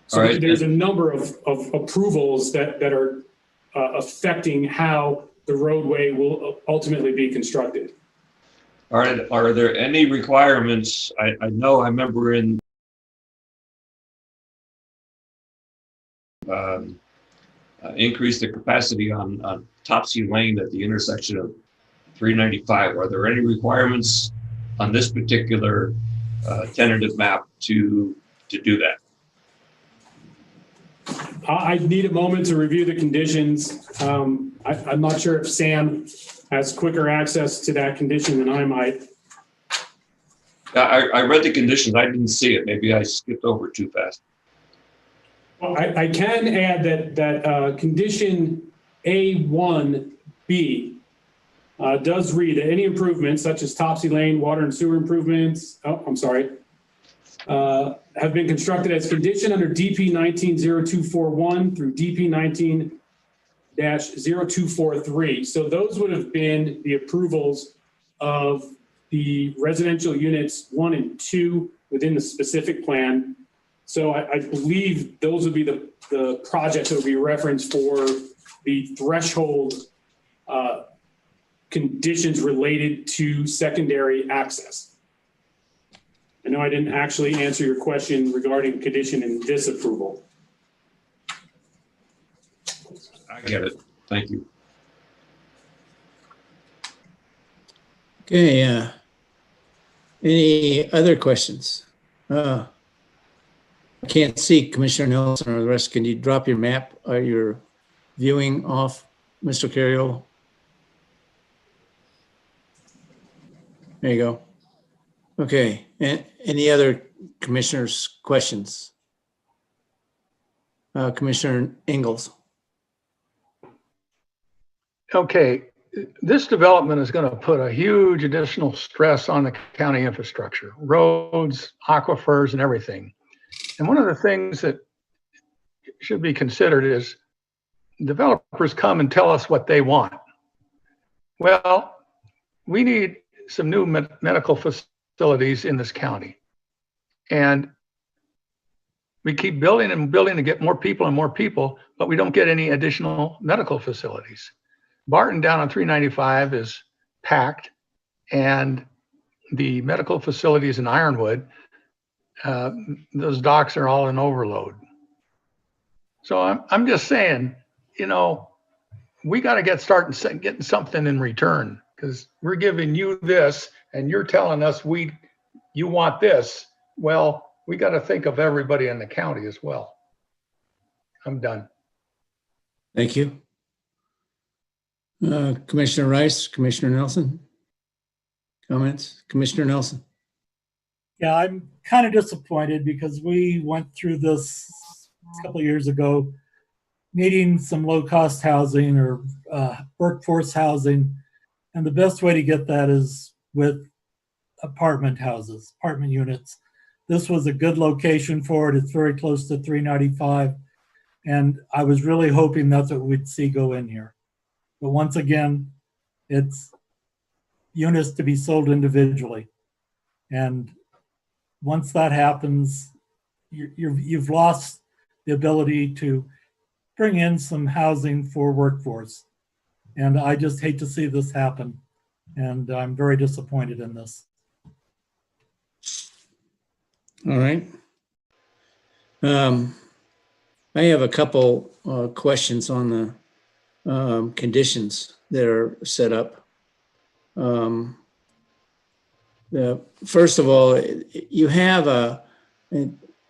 So right. There's a number of approvals that are affecting how the roadway will ultimately be constructed. All right. Are there any requirements? I remember in increase the capacity on Topsy Lane at the intersection of 395. Are there any requirements on this particular tentative map to do that? I need a moment to review the conditions. I'm not sure if Sam has quicker access to that condition than I might. I read the conditions. I didn't see it. Maybe I skipped over too fast. Well, I can add that condition A1B Does read any improvements such as Topsy Lane, water and sewer improvements, have been constructed as conditioned under DP 190241 through DP 19-0243. So those would have been the approvals of the residential units 1 and 2 within the specific plan. So I believe those would be the projects that would be referenced for the threshold conditions related to secondary access. I know I didn't actually answer your question regarding condition and disapproval. I get it. Thank you. Okay, any other questions? I can't see Commissioner Nelson or the rest. Can you drop your map or your viewing off, Mr. Carriolo? There you go. Okay, and any other commissioners' questions? Commissioner Ingalls. Okay, this development is going to put a huge additional stress on the county infrastructure, roads, aquifers, and everything. And one of the things that should be considered is developers come and tell us what they want. Well, we need some new medical facilities in this county. And we keep building and building to get more people, but we don't get any additional medical facilities. Barton down on 395 is packed, and the medical facilities in Ironwood, those docks are all in overload. So I'm just saying, you know, we got to getting something in return, because we're giving you this and you're telling us you want this. Well, we got to think of everybody in the county as well. I'm done. Thank you. Commissioner Rice, Commissioner Nelson, comments? Commissioner Nelson. Yeah, I'm kind of disappointed because we went through this a couple of years ago, needing some low-cost housing or workforce housing. And the best way to get that is with apartment houses, apartment units. This was a good location for it. It's very close to 395. And I was really hoping that's what we'd see go in here. But once again, it's units to be sold individually. And once that happens, you've lost the ability to bring in some housing for workforce. And I just hate to see this happen. And I'm very disappointed in this. All right. I have a couple questions on the conditions that are set up. First of all, you have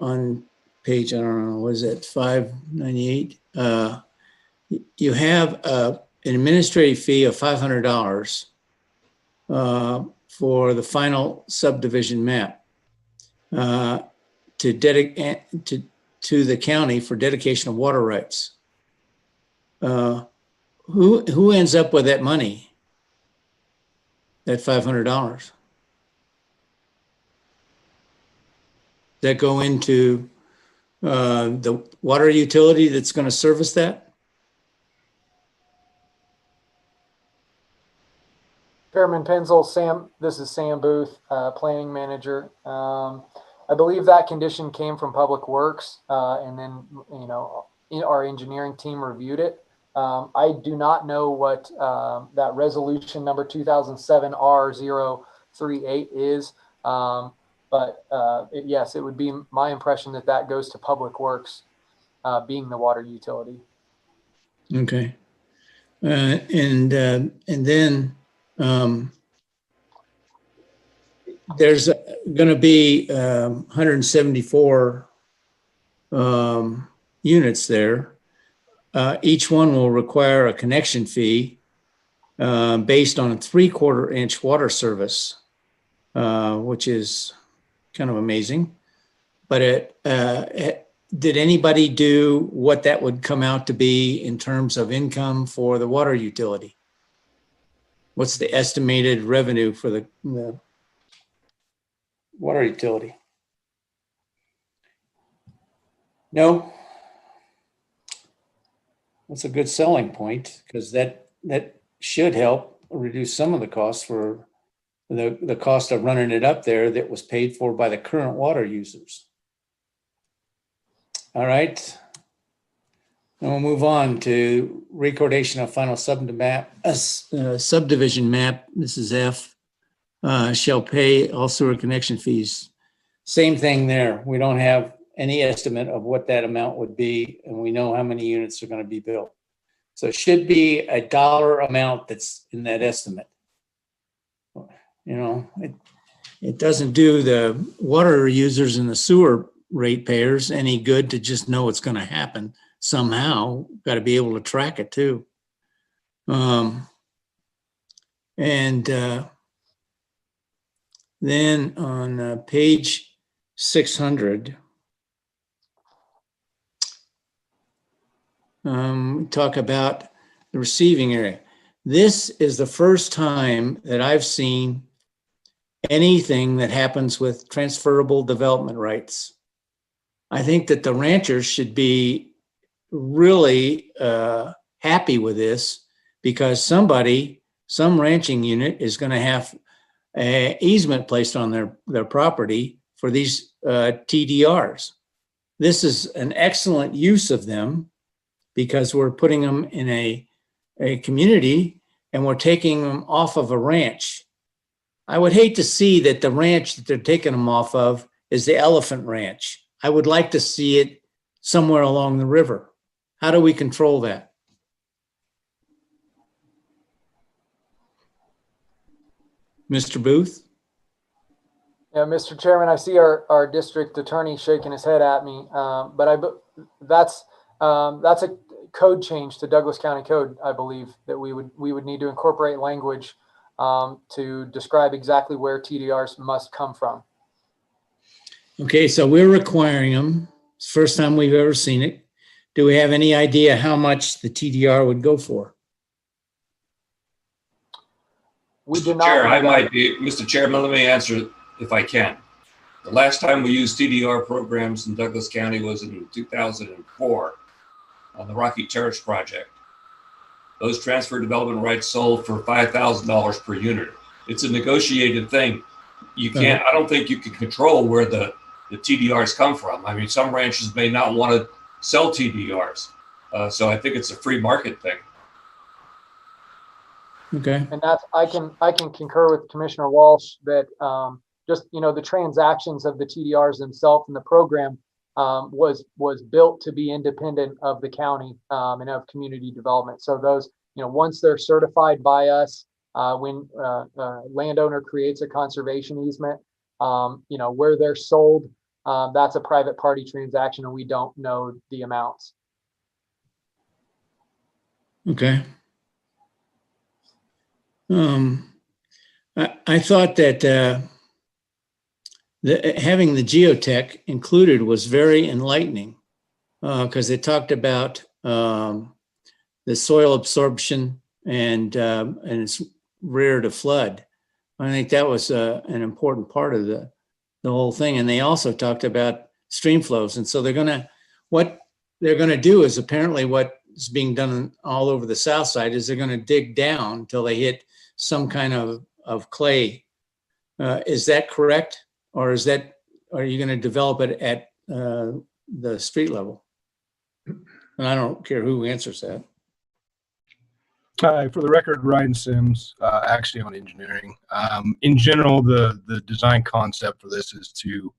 on page, I don't know, what is it, 598? You have an administrative fee of $500 for the final subdivision map to the county for dedication of water rights. Who ends up with that money? That $500? That go into the water utility that's going to service that? Chairman Penzel, this is Sam Booth, planning manager. I believe that condition came from Public Works, and then, you know, our engineering team reviewed it. I do not know what that resolution number 2007 R038 is, but yes, it would be my impression that that goes to Public Works, being the water utility. Okay, and then there's going to be 174 units there. Each one will require a connection fee based on a 3/4 inch water service, which is kind of amazing. But did anybody do what that would come out to be in terms of income for the water utility? what's the estimated revenue for the water utility? No. That's a good selling point, because that should help reduce some of the costs for the cost of running it up there that was paid for by the current water users. All right. And we'll move on to recordation of final subdivision map. This is F. Shall pay all sewer connection fees. Same thing there. We don't have any estimate of what that amount would be, and we know how many units are going to be built. So it should be a dollar amount that's in that estimate. You know, it doesn't do the water users and the sewer ratepayers any good to just know it's going to happen somehow. Got to be able to track it too. Then on page 600, talk about the receiving area. This is the first time that I've seen anything that happens with transferable development rights. I think that the ranchers should be really happy with this, because some ranching unit is going to have an easement placed on their property for these TDRs. This is an excellent use of them, because we're putting them in a community and we're taking them off of a ranch. I would hate to see that the ranch that they're taking them off of is the Elephant Ranch. I would like to see it somewhere along the river. How do we control that? Mr. Booth? Yeah, Mr. Chairman, I see our district attorney shaking his head at me, but that's a code change to Douglas County Code, I believe, that we would need to incorporate language to describe exactly where TDRs must come from. Okay, so we're requiring them. It's the first time we've ever seen it. Do we have any idea how much the TDR would go for? We do not. Chair, Mr. Chairman, let me answer if I can. The last time we used TDR programs in Douglas County was in 2004 on the Rocky Terrace project. Those transfer development rights sold for $5,000 per unit. It's a negotiated thing. You can't, I don't think you can control where the TDRs come from. I mean, some ranches may not want to sell TDRs. So I think it's a free market thing. Okay. And that's, I can concur with Commissioner Walsh that just, the transactions of the TDRs themselves and the program was built to be independent of the county and of community development. So those, once they're certified by us, when landowner creates a conservation easement, where they're sold, that's a private party transaction, and we don't know the amounts. Okay. I thought that having the geotech included was very enlightening, because it talked about the soil absorption and it's rare to flood. I think that was an important part of the whole thing. And they also talked about stream flows. And so what they're gonna do is apparently what is being done all over the south side is they're gonna dig down until they hit some kind of clay. Is that correct? Or are you going to develop it at the street level? And I don't care who answers that. For the record, Ryan Sims, actually on engineering. In general, the design concept for this is to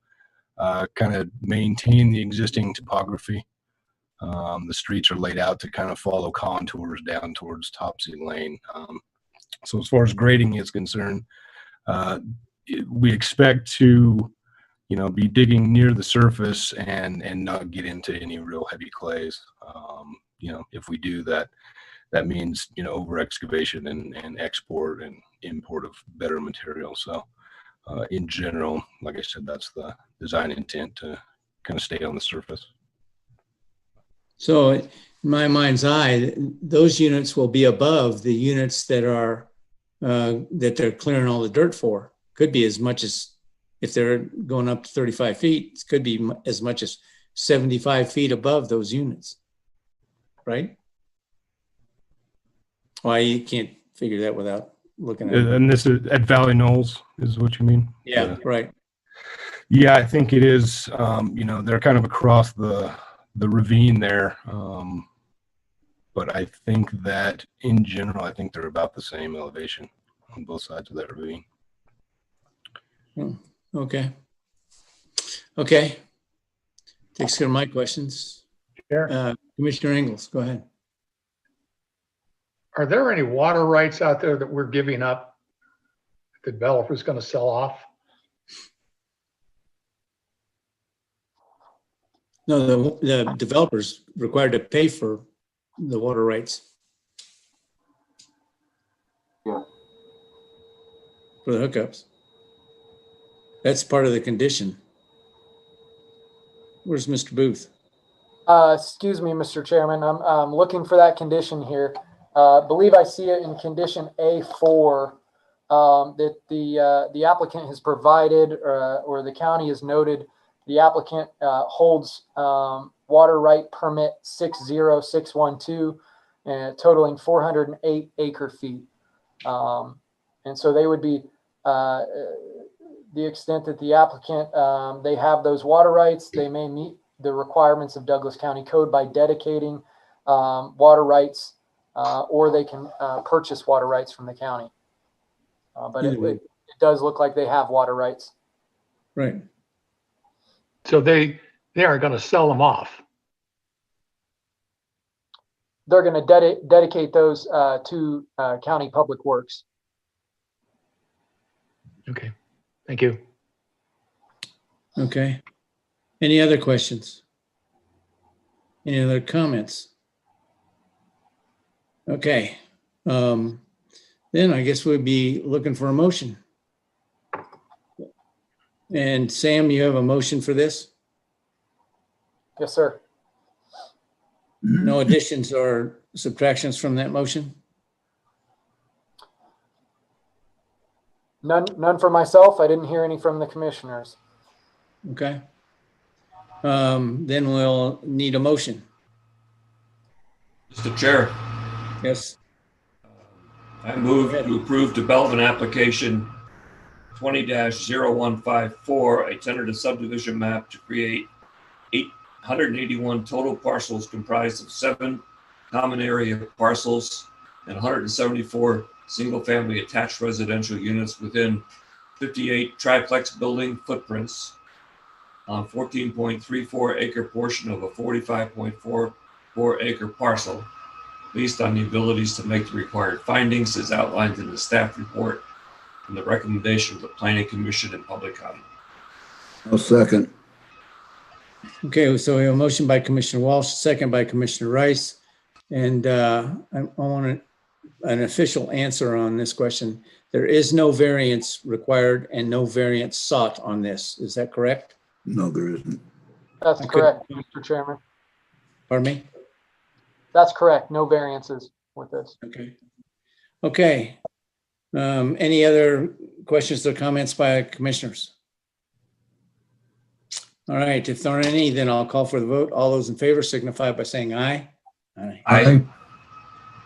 kind of maintain the existing topography. The streets are laid out to kind of follow contours down towards Topsy Lane. So as far as grading is concerned, we expect to, be digging near the surface and not get into any real heavy clays. If we do that, that means, over excavation and export and import of better material. So in general, like I said, that's the design intent, to kind of stay on the surface. So in my mind's eye, those units will be above the units that are that they're clearing all the dirt for. Could be as much as, if they're going up to 35 feet, it could be as much as 75 feet above those units, right? Why you can't figure that without looking at it. And this is at Valley Knolls, is what you mean? Yeah, right. Yeah, I think it is. You know, they're kind of across the ravine there. But I think that in general, I think they're about the same elevation on both sides of that ravine. Okay. Okay. Takes care of my questions. Sure. Commissioner Ingles, go ahead. Are there any water rights out there that we're giving up? The developer's going to sell off? No, the developer's required to pay for the water rights. Yeah. For the hookups. That's part of the condition. Where's Mr. Booth? Excuse me, Mr. Chairman, I'm looking for that condition here. Believe I see it in condition A4, that the applicant has provided, or the county has noted, the applicant holds water right permit 60612, totaling 408 acre feet. And so they would be, the extent that the applicant, they have those water rights, they may meet the requirements of Douglas County Code by dedicating water rights, or they can purchase water rights from the county. But it does look like they have water rights. Right. So they are going to sell them off. They're going to dedicate those to county public works. Okay, thank you. Okay. Any other questions? Any other comments? Okay. Then I guess we'd be looking for a motion. And Sam, you have a motion for this? Yes, sir. No additions or subtractions from that motion? None for myself. I didn't hear any from the commissioners. Okay. Then we'll need a motion. Mr. Chair, Yes. I move to approve development application 20-0154, a tentative subdivision map to create 881 total parcels comprised of 7 common area parcels and 174 single-family attached residential units within 58 triplex building footprints on 14.34 acre portion of a 45.44 acre parcel, based on the abilities to make the required findings as outlined in the staff report and the recommendation of the Planning Commission and public comment. I'll second. Okay, so we have a motion by Commissioner Walsh, second by Commissioner Rice. And I want an official answer on this question. There is no variance required and no variance sought on this. Is that correct? No, there isn't. That's correct, Mr. Chairman. Pardon me? That's correct. No variances with this. Okay. Okay. Any other questions or comments by commissioners? All right, if there aren't any, then I'll call for the vote. All those in favor signify by saying aye. Aye.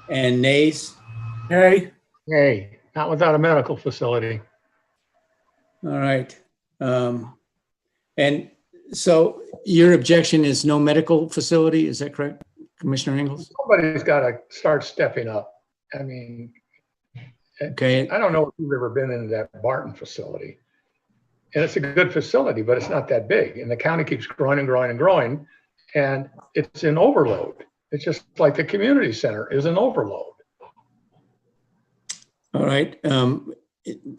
And nays? Nay. Hey, not without a medical facility. All right. And so your objection is no medical facility, is that correct, Commissioner Ingles? Somebody's got to start stepping up. I mean, Okay. I don't know if you've ever been into that Barton facility. And it's a good facility, but it's not that big. And the county keeps growing and growing and growing. And it's an overload. It's just like the community center is an overload. All right.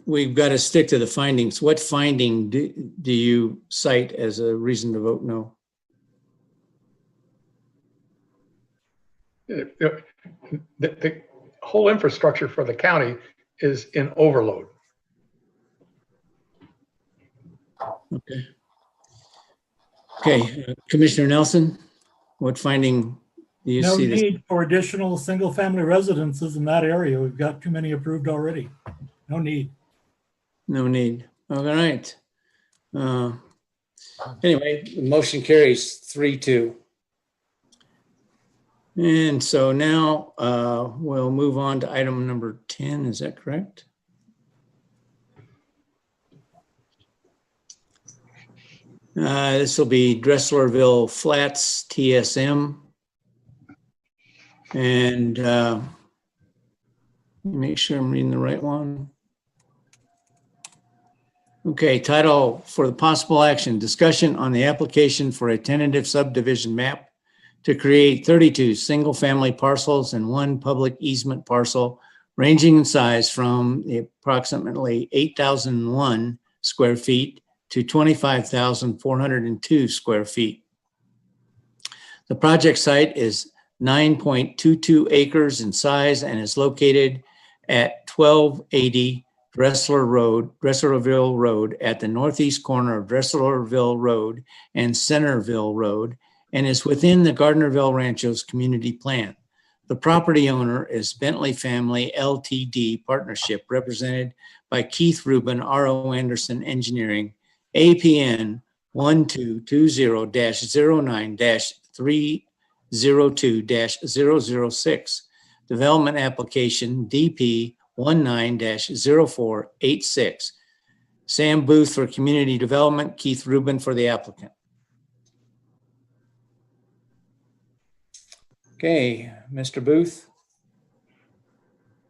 We've got to stick to the findings. What finding do you cite as a reason to vote no? The whole infrastructure for the county is in overload. Okay. Okay, Commissioner Nelson, what finding Do you No see this? need for additional single-family residences in that area. We've got too many approved already. No need. No need. All right. Anyway, the motion carries 3-2. And so now we'll move on to item number 10. Is that correct? This will be Dresslerville Flats TSM. And make sure I'm reading the right one. Okay, title for the possible action, discussion on the application for a tentative subdivision map to create 32 single-family parcels and 1 public easement parcel ranging in size from approximately 8,001 square feet to 25,402 square feet. The project site is 9.22 acres in size and is located at 1280 Dresslerville Road at the northeast corner of Dresslerville Road and Centerville Road, and is within the Gardnerville Ranchos community plan. The property owner is Bentley Family LTD Partnership, represented by Keith Rubin, R.O. Anderson Engineering, APN 1220-09-302-006, development application DP 19-0486. Sam Booth for community development, Keith Rubin for the applicant. Okay, Mr. Booth.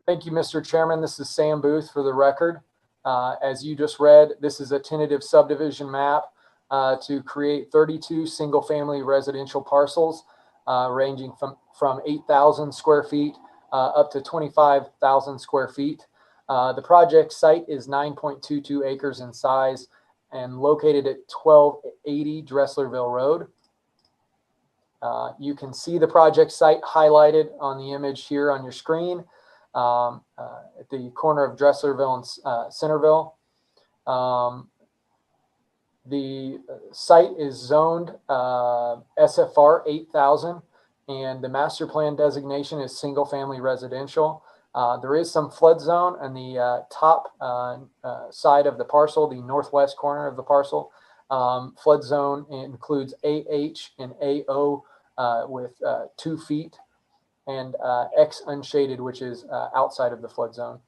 Thank you, Mr. Chairman. This is Sam Booth for the record. As you just read, this is a tentative subdivision map to create 32 single-family residential parcels ranging from 8,000 square feet up to 25,000 square feet. The project site is 9.22 acres in size and located at 1280 Dresslerville Road. You can see the project site highlighted on the image here on your screen at the corner of Dresslerville and Centerville. The site is zoned SFR 8000, and the master plan designation is single family residential. There is some flood zone on the top side of the parcel, the northwest corner of the parcel. Flood zone includes AH and AO with 2 feet, and X unshaded, which is outside of the flood zone.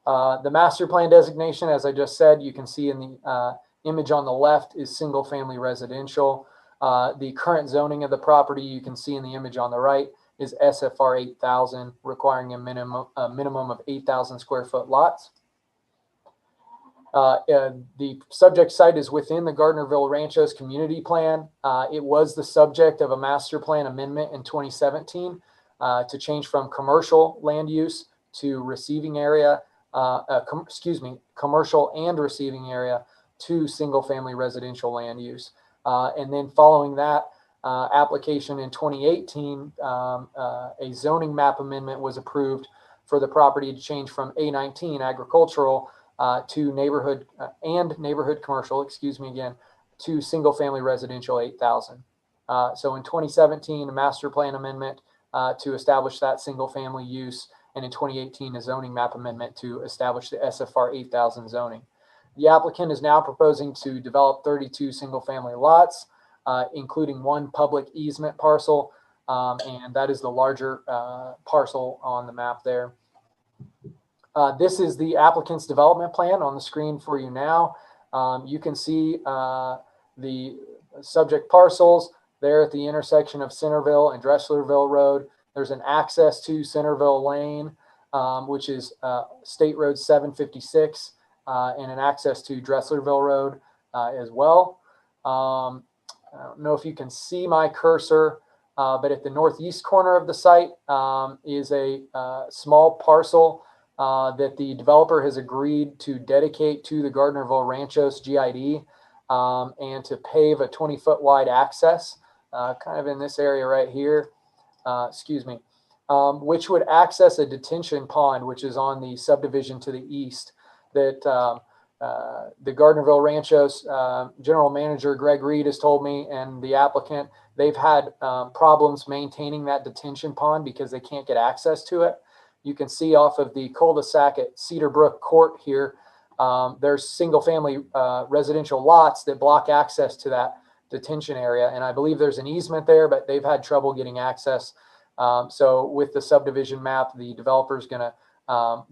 The master plan designation, as I just said, you can see in the image on the left, is single family residential. The current zoning of the property, you can see in the image on the right, is SFR 8000, requiring a minimum of 8,000 square foot lots. The subject site is within the Gardnerville Ranchos community plan. It was the subject of a master plan amendment in 2017 to change from commercial land use to receiving area, commercial and receiving area to single family residential land use. And then following that application in 2018, a zoning map amendment was approved for the property to change from A19 agricultural to neighborhood commercial, to single family residential 8,000. So in 2017, a master plan amendment to establish that single family use, and in 2018, a zoning map amendment to establish the SFR 8000 zoning. The applicant is now proposing to develop 32 single family lots, including 1 public easement parcel, and that is the larger parcel on the map there. This is the applicant's development plan on the screen for you now. You can see the subject parcels there at the intersection of Centerville and Dresslerville Road. There's an access to Centerville Lane, which is State Road 756, and an access to Dresslerville Road as well. I don't know if you can see my cursor, but at the northeast corner of the site is a small parcel that the developer has agreed to dedicate to the Gardnerville Ranchos GID and to pave a 20-foot wide access kind of in this area right here, which would access a detention pond, which is on the subdivision to the east, that the Gardnerville Ranchos general manager, Greg Reed, has told me, and the applicant, they've had problems maintaining that detention pond because they can't get access to it. You can see off of the cul-de-sac at Cedar Brook Court here, there's single-family residential lots that block access to that detention area. And I believe there's an easement there, but they've had trouble getting access. So with the subdivision map, the developer's going to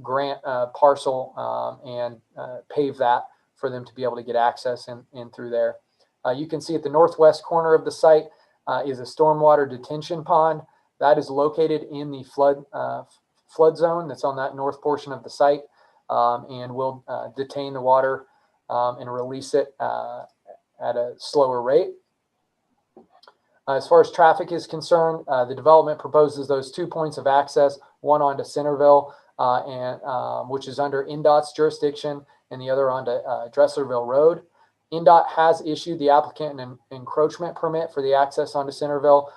grant a parcel and pave that for them to be able to get access in through there. You can see at the northwest corner of the site is a stormwater detention pond that is located in the flood zone that's on that north portion of the site, and will detain the water and release it at a slower rate. As far as traffic is concerned, the development proposes those 2 points of access, one onto Centerville, which is under INDOT's jurisdiction, and the other onto Dresslerville Road. INDOT has issued the applicant an encroachment permit for the access onto Centerville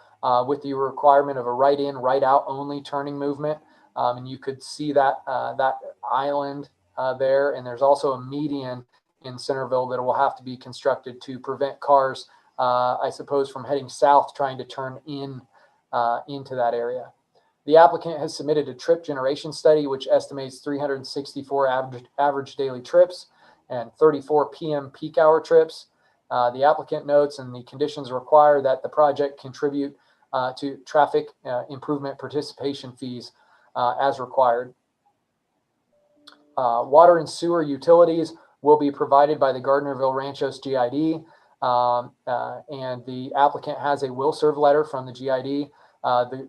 with the requirement of a right in, right out only turning movement. And you could see that that island there. And there's also a median in Centerville that will have to be constructed to prevent cars, I suppose, from heading south trying to turn in into that area. The applicant has submitted a trip generation study, which estimates 364 average daily trips and 34 PM peak hour trips. The applicant notes and the conditions require that the project contribute to traffic improvement participation fees as required. Water and sewer utilities will be provided by the Gardnerville Ranchos GID, and the applicant has a will serve letter from the GID. The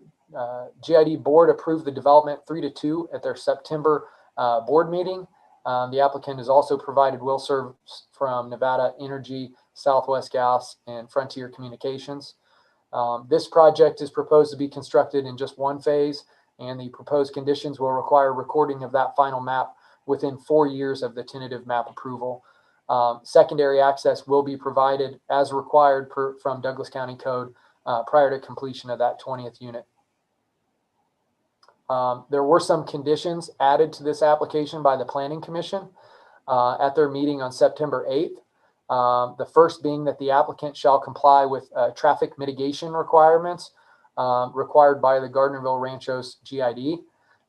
GID board approved the development 3-2 at their September board meeting. The applicant has also provided will serve from Nevada Energy, Southwest Gas, and Frontier Communications. This project is proposed to be constructed in just one phase, and the proposed conditions will require recording of that final map within 4 years of the tentative map approval. Secondary access will be provided as required from Douglas County Code prior to completion of that 20th unit. There were some conditions added to this application by the Planning Commission at their meeting on September 8th. The first being that the applicant shall comply with traffic mitigation requirements required by the Gardnerville Ranchos GID,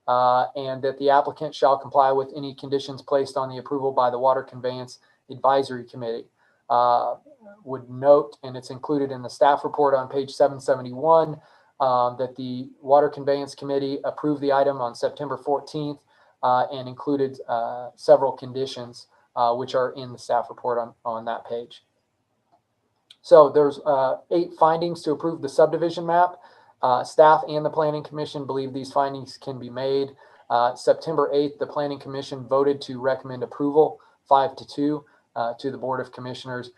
and that the applicant shall comply with any conditions placed on the approval by the Water Conveyance Advisory Committee. Would note, and it's included in the staff report on page 771, that the Water Conveyance Committee approved the item on September 14th and included several conditions which are in the staff report on that page. So there's 8 findings to approve the subdivision map. Staff and the Planning Commission believe these findings can be made. September 8th, the Planning Commission voted to recommend approval 5-2 to the Board of Commissioners.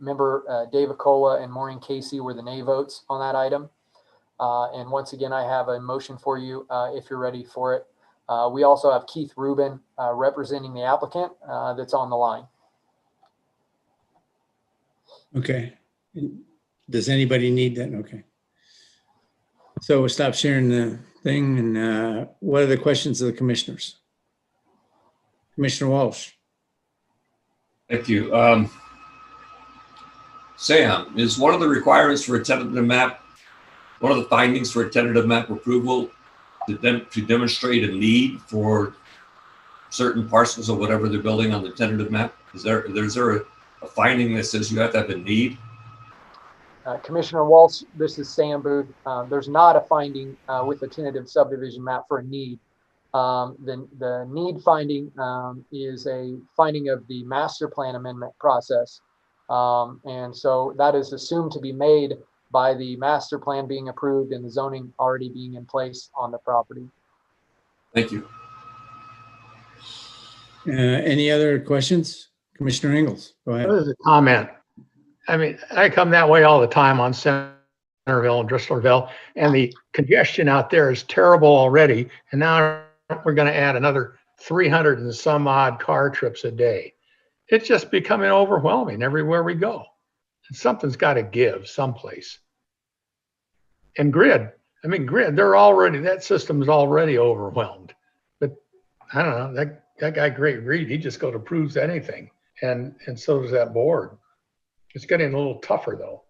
Member Dave Acola and Maureen Casey were the nay votes on that item. And once again, I have a motion for you if you're ready for it. We also have Keith Rubin representing the applicant that's on the line. Okay. Does anybody need that? Okay. So we'll stop sharing the thing. And what are the questions of the commissioners? Commissioner Walsh. Thank you. Sam, is one of the requirements for a tentative map, one of the findings for a tentative map approval to demonstrate a need for certain parcels of whatever they're building on the tentative map? Is there a finding that says you have to have a need? Commissioner Walsh, this is Sam Booth. There's not a finding with the tentative subdivision map for a need. The need finding is a finding of the master plan amendment process. And so that is assumed to be made by the master plan being approved and the zoning already being in place on the property. Thank you. Any other questions? Commissioner Ingalls, go ahead. There's a comment. I mean, I come that way all the time on Centerville and Dresslerville, and the congestion out there is terrible already. And now we're going to add another 300 and some odd car trips a day. It's just becoming overwhelming everywhere we go. And something's got to give someplace. And grid, they're already, that system is already overwhelmed. But I don't know, that guy Greg Reed, he just goes approves anything, and so does that board. It's getting a little tougher though.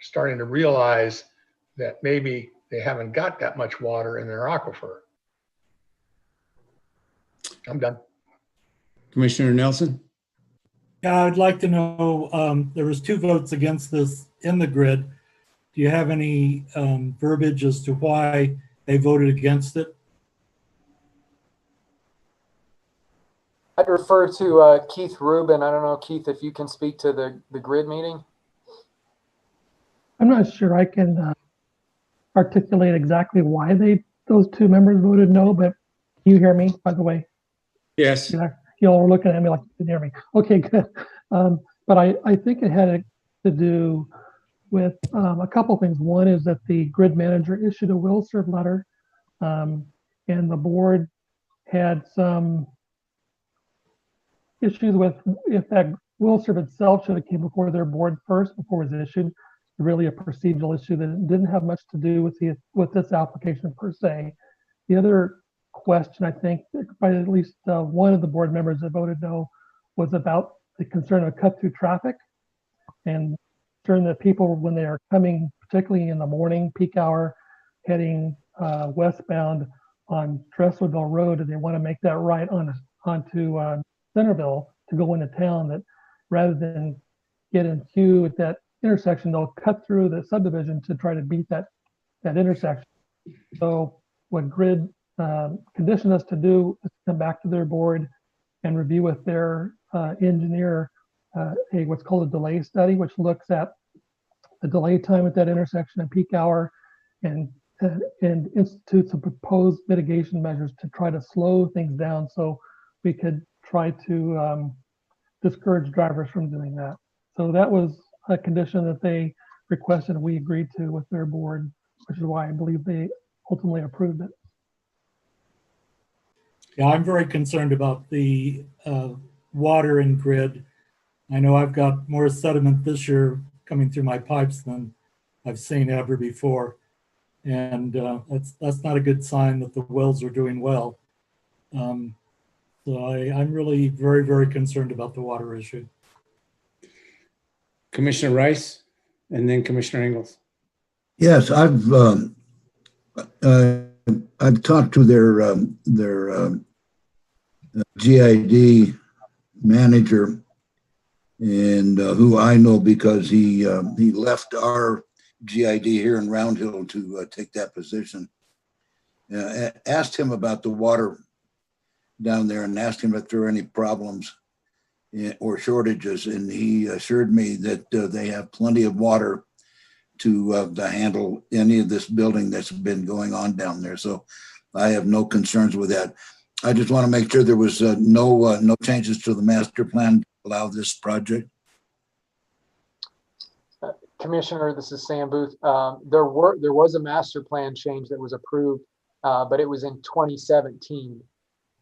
Starting to realize that maybe they haven't got that much water in their aquifer. I'm done. Commissioner Nelson? Yeah, I'd like to know, there was 2 votes against this in the grid. Do you have any verbiage as to why they voted against it? I'd refer to Keith Rubin. I don't know, Keith, if you can speak to the grid meeting. I'm not sure I can articulate exactly why those 2 members voted no, but you hear me, by the way? Yes. You all were looking at me like you didn't hear me. Okay, good. But I think it had to do with a couple things. One is that the grid manager issued a will serve letter, and the board had some issues with if that will serve itself should have came before their board first before it was issued. Really a procedural issue that didn't have much to do with this application per se. The other question, I think, by at least one of the board members that voted no, was about the concern of cut through traffic and concern that people, when they are coming, particularly in the morning peak hour, heading westbound on Dresslerville Road, and they want to make that right onto Centerville to go into town, that rather than get in queue at that intersection, they'll cut through the subdivision to try to beat that intersection. So what grid conditioned us to do is come back to their board and review with their engineer what's called a delay study, which looks at the delay time at that intersection at peak hour and institutes some proposed mitigation measures to try to slow things down so we could try to discourage drivers from doing that. So that was a condition that they requested and we agreed to with their board, which is why I believe they ultimately approved it. Yeah, I'm very concerned about the water and grid. I know I've got more sediment this year coming through my pipes than I've seen ever before. And that's not a good sign that the wells are doing well. So I'm really very, very concerned about the water issue. Commissioner Rice, and then Commissioner Ingalls. Yes, I've talked to their GID manager, and who I know because he left our GID here in Round Hill to take that position. Asked him about the water down there and asked him if there were any problems or shortages, and he assured me that they have plenty of water to handle any of this building that's been going on down there. So I have no concerns with that. I just want to make sure there was no changes to the master plan to allow this project. Commissioner, this is Sam Booth. There was a master plan change that was approved, but it was in 2017.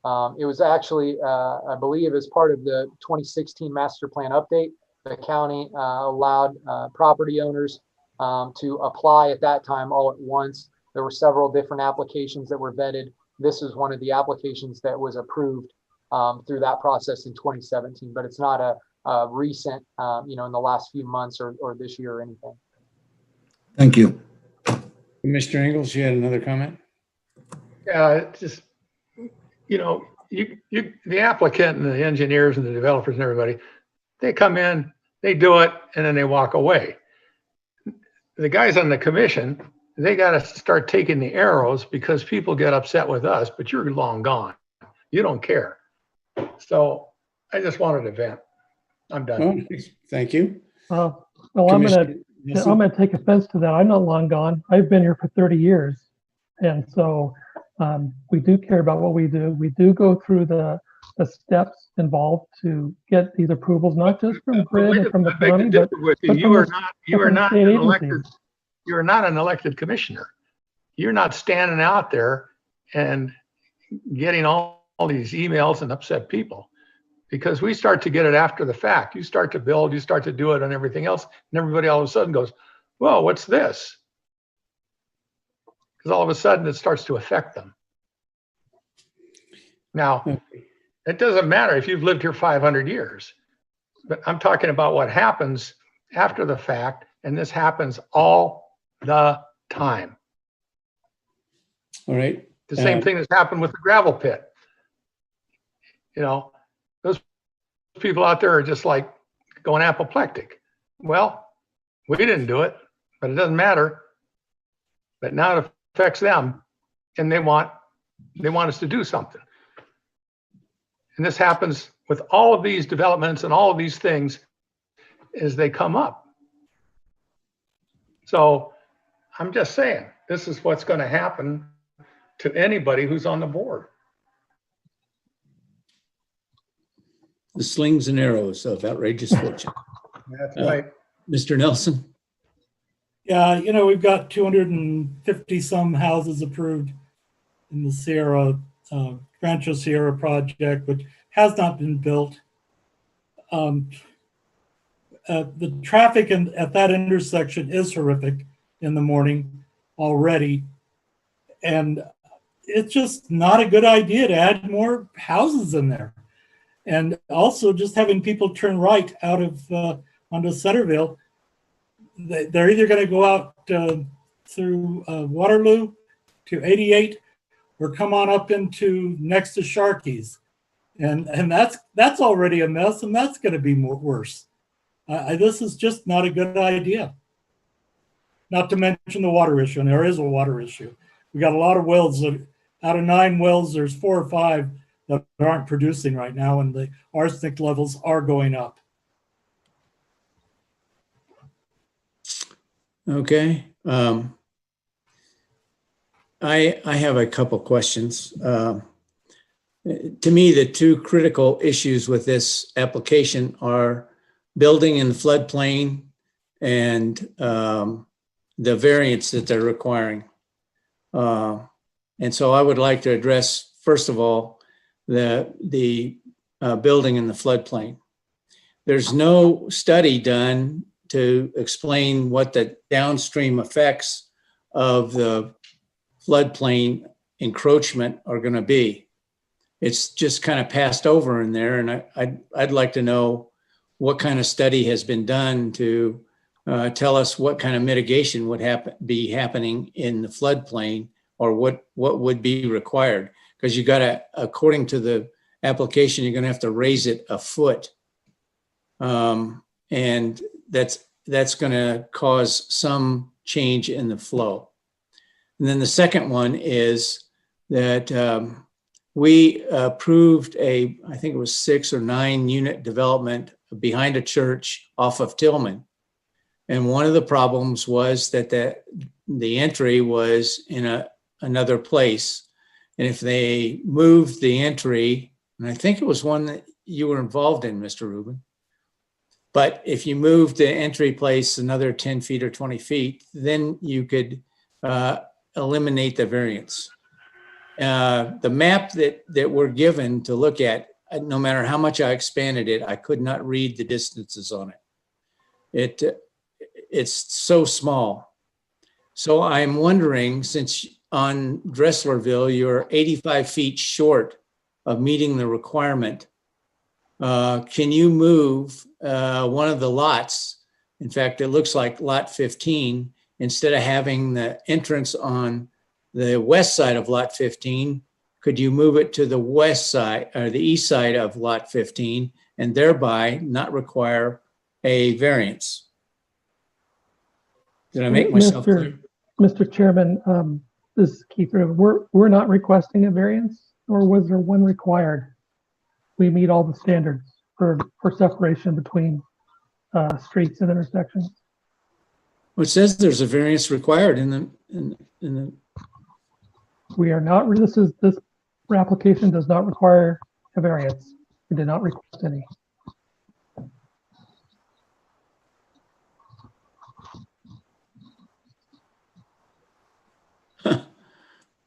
It was actually, I believe, as part of the 2016 master plan update. The county allowed property owners to apply at that time all at once. There were several different applications that were vetted. This is one of the applications that was approved through that process in 2017, but it's not a recent, in the last few months or this year or anything. Thank you. Commissioner Ingalls, you had another comment? Yeah, just, the applicant and the engineers and the developers and everybody, they come in, they do it, and then they walk away. The guys on the commission, they got to start taking the arrows because people get upset with us, but you're long gone. You don't care. So I just wanted to vent. I'm done. Oh, thank you. Well, I'm gonna take offense to that. I'm not long gone. I've been here for 30 years, and so we do care about what we do. We do go through the steps involved to get these approvals, not just from grid and from the county, but you are not an elected commissioner. You're not standing out there and getting all these emails and upset people, because we start to get it after the fact. You start to build, you start to do it and everything else, and everybody all of a sudden goes, "Well, what's this?" Because all of a sudden it starts to affect them. Now, It doesn't matter if you've lived here 500 years, but I'm talking about what happens after the fact, and this happens all the time. All right. The same thing that's happened with the gravel pit. You know, those people out there are just like going apoplectic. Well, we didn't do it, but it doesn't matter. But now it affects them, and they want us to do something. And this happens with all of these developments and all of these things as they come up. So I'm just saying, this is what's going to happen to anybody who's on the board. The slings and arrows of outrageous fortune. That's right. Mr. Nelson? Yeah, you know, we've got 250 some houses approved in the Sierra, Rancho Sierra project, which has not been built. The traffic at that intersection is horrific in the morning already. And it's just not a good idea to add more houses in there. And also just having people turn right out of onto Centerville. They're either going to go out through Waterloo to 88 or come on up into next to Sharkey's. And that's already a mess, and that's going to be worse. This is just not a good idea. Not to mention the water issue, and there is a water issue. We got a lot of wells that, out of 9 wells, there's 4 or 5 that aren't producing right now, and the arsenic levels are going up. Okay. I have a couple questions. To me, the 2 critical issues with this application are building in the floodplain and the variance that they're requiring. And so I would like to address, first of all, the building in the floodplain. There's no study done to explain what the downstream effects of the floodplain encroachment are going to be. It's just kind of passed over in there, and I'd like to know what kind of study has been done to tell us what kind of mitigation would be happening in the floodplain, or what would be required. Because you got to, according to the application, you're going to have to raise it a foot. And that's going to cause some change in the flow. And then the second one is that we approved I think it was 6 or 9 unit development behind a church off of Tillman. And one of the problems was that the entry was in another place. And if they moved the entry, and I think it was one that you were involved in, Mr. Rubin, but if you moved the entry place another 10 feet or 20 feet, then you could eliminate the variance. The map that we're given to look at, no matter how much I expanded it, I could not read the distances on it. It's so small. So I'm wondering, since on Dresslerville, you're 85 feet short of meeting the requirement, can you move one of the lots? In fact, it looks like lot 15, instead of having the entrance on the west side of lot 15, could you move it to the west side or the east side of lot 15 and thereby not require a variance? Did I make myself clear? Mr. Chairman, this is Keith Rubin. We're not requesting a variance, or was there one required? We meet all the standards for separation between streets and intersections. Well, it says there's a variance required in the. We are not. This application does not require a variance. We did not request any.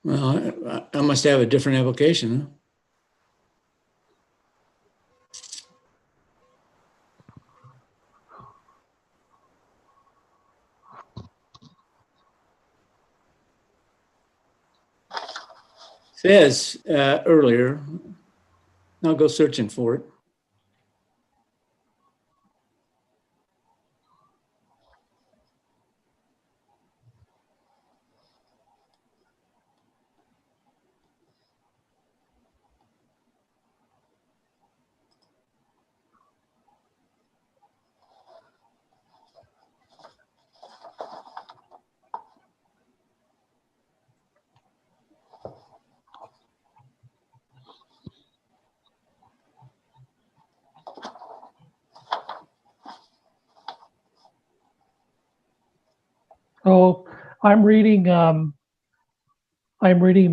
Well, I must have a different application, huh? Says earlier, I'll go searching for it. So I'm reading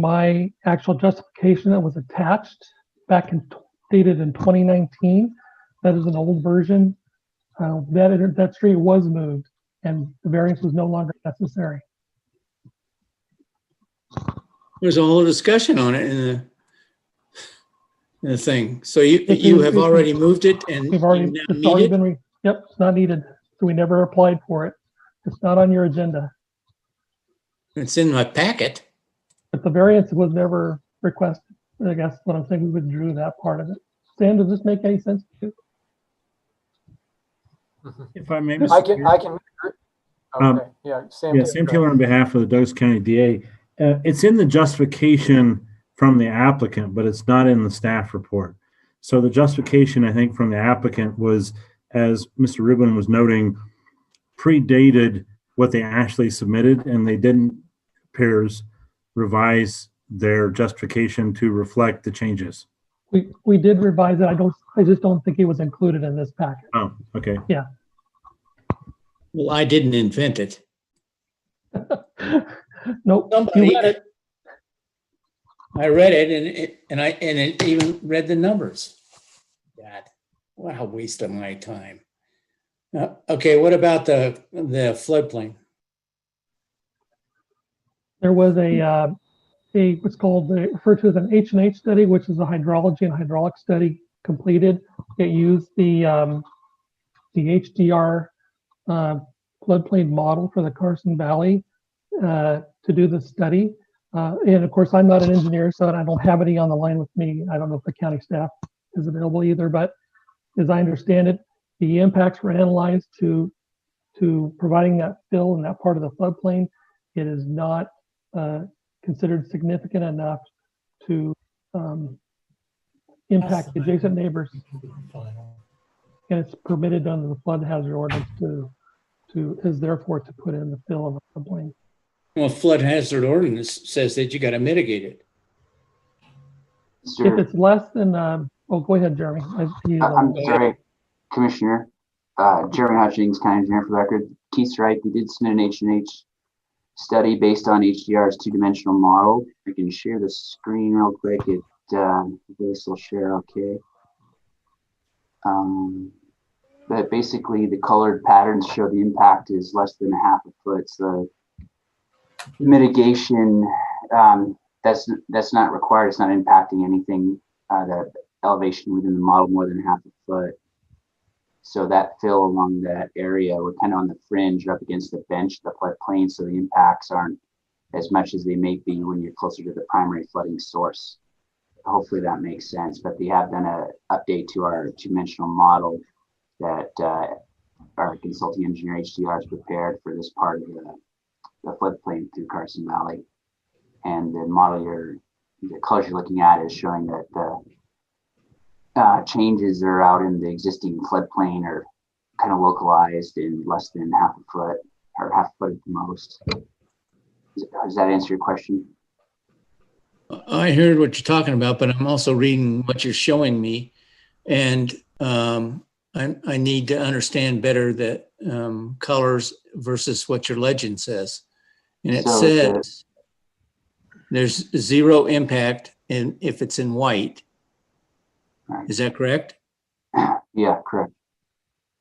my actual justification that was attached dated in 2019. That is an old version. That street was moved and the variance was no longer necessary. There's a whole discussion on it in the thing. So you have already moved it and We've already, you now it's need already it? been, yep, it's not needed. So we never applied for it. It's not on your agenda. It's in my packet. But the variance was never requested. I guess what I'm saying, we withdrew that part of it. Sam, does this make any sense to you? If I may, I Mr. can, Chair. I can, okay, yeah, Sam. Yeah, Sam Taylor on behalf of the Douglas County DA. It's in the justification from the applicant, but it's not in the staff report. So the justification, I think, from the applicant was, as Mr. Rubin was noting, predated what they actually submitted, and they didn't, appears, revise their justification to reflect the changes. We did revise it. I just don't think it was included in this packet. Oh, okay. Yeah. Well, I didn't invent it. Nope. Somebody, You read it. I read it and it even read the numbers. God, what a waste of my time. Okay, what about the floodplain? There was what's called referred to as an H&H study, which is a hydrology and hydraulic study completed. It used the HDR floodplain model for the Carson Valley to do the study. And of course, I'm not an engineer, so I don't have any on the line with me. I don't know if the county staff is available either, but as I understand it, the impacts were analyzed to providing that fill in that part of the floodplain. It is not considered significant enough to impact the adjacent neighbors. And it's permitted under the flood hazard ordinance is therefore to put in the fill of the floodplain. Well, flood hazard ordinance says that you got to mitigate it. If it's less than, oh, go ahead, Jeremy. I'm sorry, Commissioner. Jeremy Hutchings, County Engineer for the record. Keith's right. We did submit an H&H study based on HDR's two-dimensional model. I can share the screen real quick. This will share okay. But basically, the colored patterns show the impact is less than a half a foot. So mitigation, that's not required. It's not impacting anything. The elevation within the model more than half a foot. So that fill along that area, we're kind of on the fringe, up against the bench, the floodplain. So the impacts aren't as much as they may be when you're closer to the primary flooding source. Hopefully that makes sense. But they have done an update to our two-dimensional model that our consulting engineer HDR has prepared for this part of the floodplain through Carson Valley. And the model the colors you're looking at is showing that the changes are out in the existing floodplain are kind of localized in less than half a foot or half a foot at the most. Does that answer your question? I heard what you're talking about, but I'm also reading what you're showing me. And I need to understand better the colors versus what your legend says. And it says there's zero impact if it's in white. Right. Is that correct? Yeah, correct.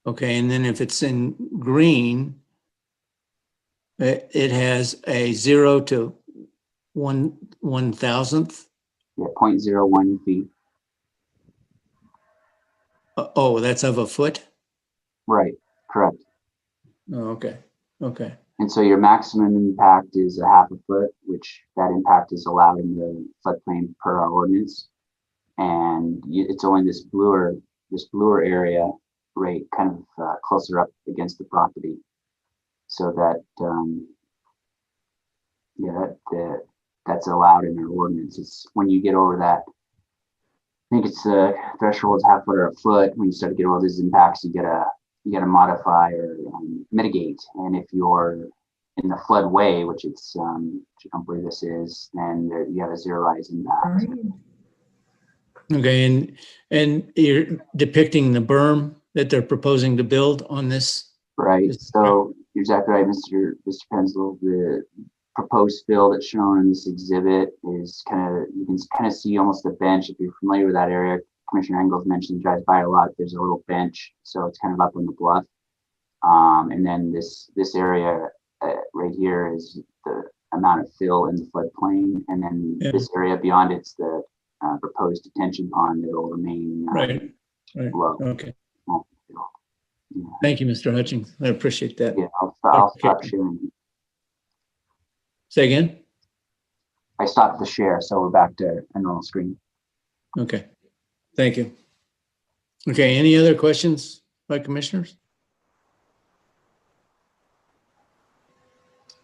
Okay, and then if it's in green, it has a 0 to 1/1000th. Yeah, 0.01 feet. Oh, that's of a foot? Right, correct. Oh, okay, okay. And so your maximum impact is a half a foot, which that impact is allowed in the floodplain per our ordinance. and it's only this bluer area right kind of closer up against the property, so that that's allowed in our ordinance. It's when you get over that, I think it's the threshold is half foot or a foot. When you start to get all these impacts, you gotta modify or mitigate. And if you're in the floodway, which it's which I don't believe this is, then you have a zero rise impact. Okay, and you're depicting the berm that they're proposing to build on this? Right. So you're exactly right, Mr. Pensel. The proposed fill that's shown in this exhibit is you can kind of see almost a bench. If you're familiar with that area, Commissioner Engels mentioned, drives by a lot. There's a little bench, so it's kind of up on the bluff. And then this area right here is the amount of fill in the floodplain, and then this area beyond it's the proposed detention pond that will remain low. Okay. Thank you, Mr. Hutchings. I appreciate that. Yeah, I'll stop sharing. Say again? I stopped the share, so we're back to a normal screen. Okay, thank you. Okay, any other questions by commissioners?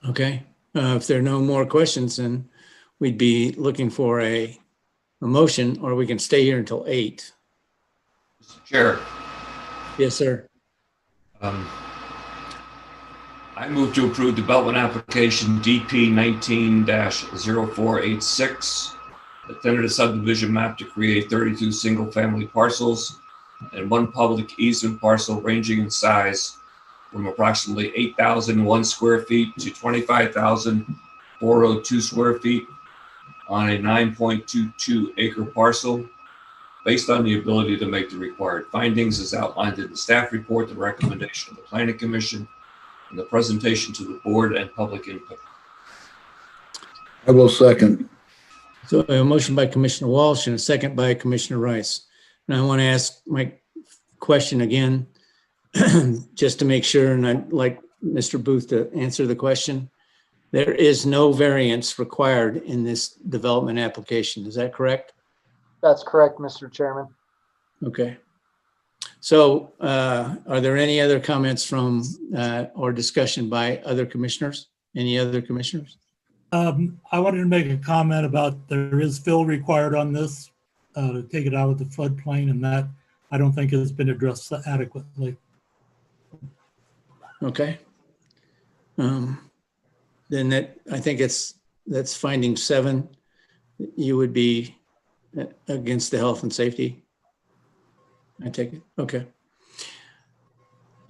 Okay, if there are no more questions, then we'd be looking for a motion, or we can stay here until 8. Mr. Chair. Yes, sir. I move to approve development application DP 19-0486, a tentative subdivision map to create 32 single-family parcels and 1 public easement parcel ranging in size from approximately 8,001 square feet to 25,402 square feet on a 9.22 acre parcel, based on the ability to make the required findings as outlined in the staff report, the recommendation of the Planning Commission, and the presentation to the board and public input. I will second. So a motion by Commissioner Walsh and a second by Commissioner Rice. And I want to ask my question again, just to make sure, and I'd like Mr. Booth to answer the question. There is no variance required in this development application. Is that correct? That's correct, Mr. Chairman. Okay. So are there any other comments from or discussion by other commissioners? Any other commissioners? I wanted to make a comment about there is fill required on this to take it out of the floodplain, and that I don't think has been addressed adequately. Okay. Then I think that's finding 7. You would be against the health and safety. I take it. Okay.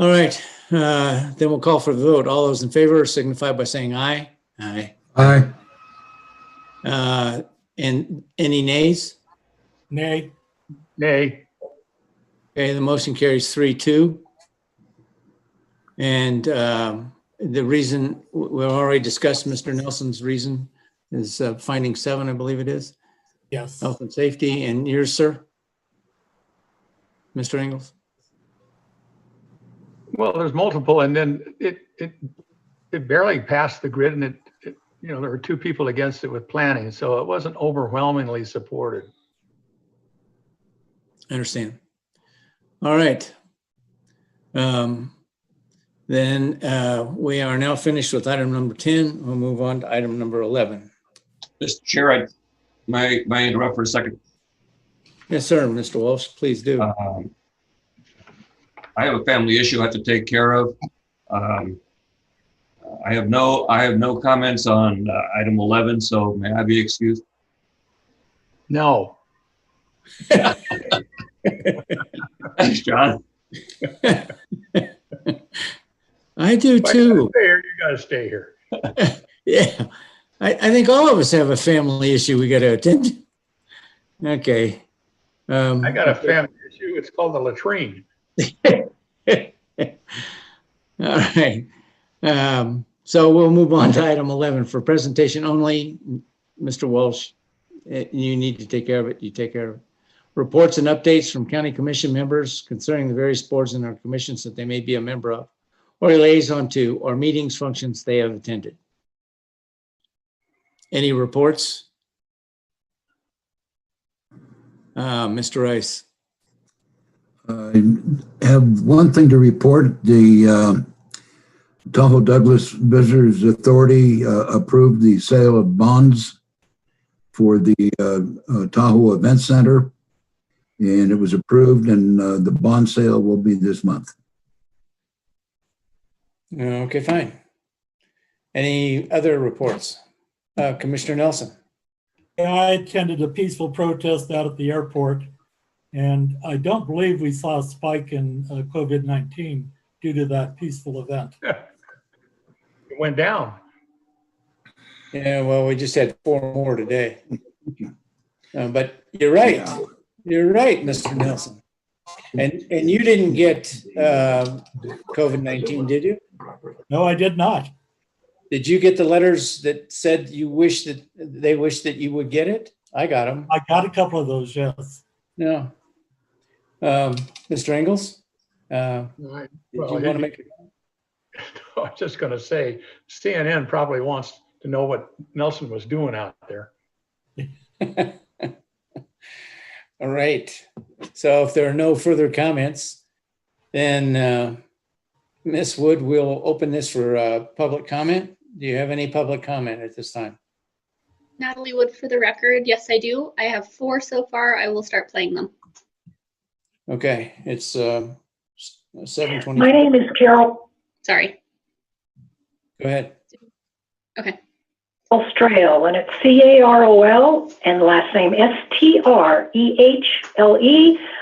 All right. Then we'll call for the vote. All those in favor signify by saying aye. Aye. Aye. And any nays? Nay. Nay. Okay, the motion carries 3-2. And the reason we've already discussed, Mr. Nelson's reason is finding 7, I believe it is. Yes. Health and safety. And yours, sir? Mr. Engels? Well, there's multiple, and then it barely passed the grid, and it there were 2 people against it with planning, so it wasn't overwhelmingly supported. I understand. All right. Then we are now finished with item number 10. We'll move on to item number 11. Mr. Chair, may I interrupt for a second? Yes, sir, Mr. Walsh, please do. I have a family issue I have to take care of. I have no comments on item 11, so may I be excused? No. Thanks, John. I do too. You gotta stay here. Yeah, I think all of us have a family issue we got to attend to. Okay. I got a family issue. It's called the latrine. All right. So we'll move on to item 11 for presentation only. Mr. Walsh, you need to take care of it. You take care of it. Reports and updates from county commission members concerning the various boards in our commissions that they may be a member of, or liaison to, or meetings, functions they have attended. Any reports? Mr. Rice. I have one thing to report. The Tahoe Douglas Visitors Authority approved the sale of bonds for the Tahoe Event Center, and it was approved, and the bond sale will be this month. Okay, fine. Any other reports? Commissioner Nelson. I attended a peaceful protest out at the airport, and I don't believe we saw a spike in COVID-19 due to that peaceful event. It went down. Yeah, well, we just had 4 more today. But you're right. You're right, Mr. Nelson. And you didn't get COVID-19, did you? No, I did not. Did you get the letters that said you wish that they wish that you would get it? I got them. I got a couple of those, yes. No. Mr. Engels? Did you want to make I was just going to say, CNN probably wants to know what Nelson was doing out there. All right. So if there are no further comments, then Ms. Wood, we'll open this for public comment. Do you have any public comment at this time? Natalie Wood for the record. Yes, I do. I have 4 so far. I will start playing them. Okay, it's 7:20. My name is Carol. Sorry. Go ahead. Okay. Strahle, and it's Carol, and last name Strehle.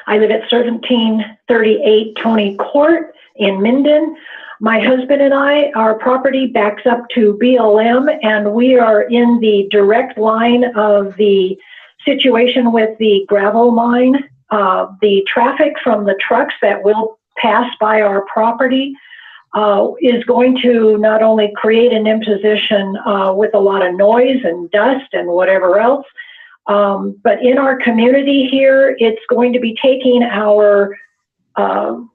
I live at 1738 Tony Court in Minden. My husband and I, our property backs up to BLM, and we are in the direct line of the situation with the gravel mine. The traffic from the trucks that will pass by our property is going to not only create an imposition with a lot of noise and dust and whatever else, but in our community here, it's going to be taking our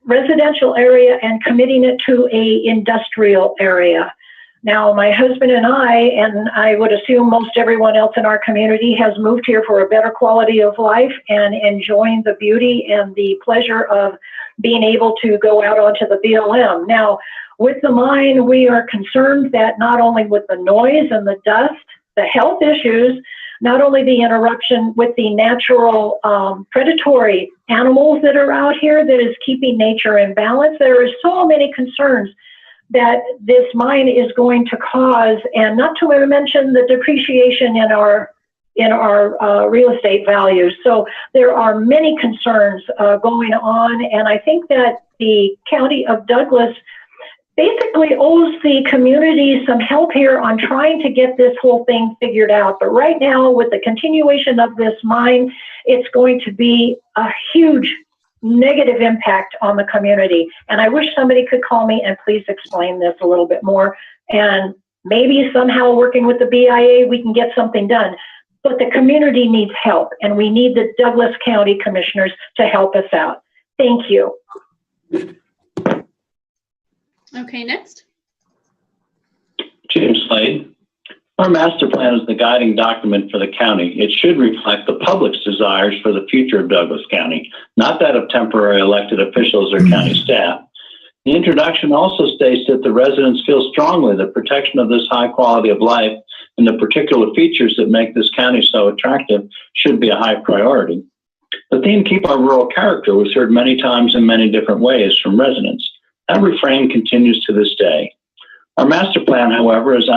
residential area and committing it to a industrial area. Now, my husband and I would assume most everyone else in our community has moved here for a better quality of life and enjoying the beauty and the pleasure of being able to go out onto the BLM. Now, with the mine, we are concerned that not only with the noise and the dust, the health issues, not only the interruption with the natural predatory animals that are out here that is keeping nature in balance, there are so many concerns that this mine is going to cause, and not to mention the depreciation in our real estate values. So there are many concerns going on, and I think that the County of Douglas basically owes the community some help here on trying to get this whole thing figured out. But right now, with the continuation of this mine, it's going to be a huge negative impact on the community. And I wish somebody could call me and please explain this a little bit more. And maybe somehow working with the BIA, we can get something done. But the community needs help, and we need the Douglas County Commissioners to help us out. Thank you. Okay, next. James Slade. Our master plan is the guiding document for the county. It should reflect the public's desires for the future of Douglas County, not that of temporary elected officials or county staff. The introduction also states that the residents feel strongly that protection of this high quality of life and the particular features that make this county so attractive should be a high priority. The theme, Keep Our Rural Character, was heard many times in many different ways from residents. That refrain continues to this day. Our master plan, however, is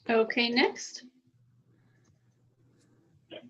Okay, next.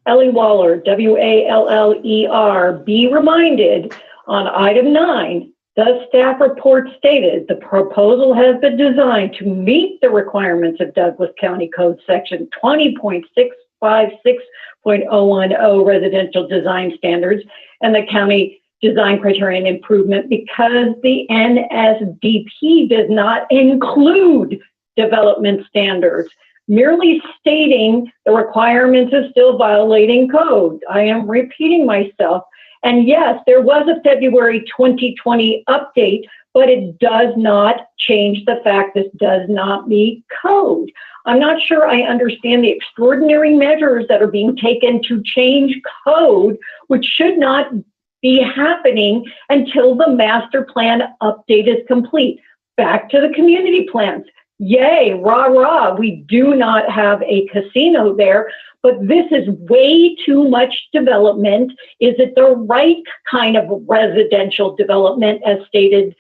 Ellie Waller, Waller. Be reminded on item 9, the staff report stated the proposal has been designed to meet the requirements of Douglas County Code Section 20.656.010 residential design standards and the county design criterion improvement because the NSDP does not include development standards. Merely stating the requirements is still violating code. I am repeating myself. And yes, there was a February 2020 update, but it does not change the fact this does not meet code. I'm not sure I understand the extraordinary measures that are being taken to change code, which should not be happening until the master plan update is complete. Back to the community plans. Yay, rah, rah. We do not have a casino there, but this is way too much development. Is it the right kind of residential development as stated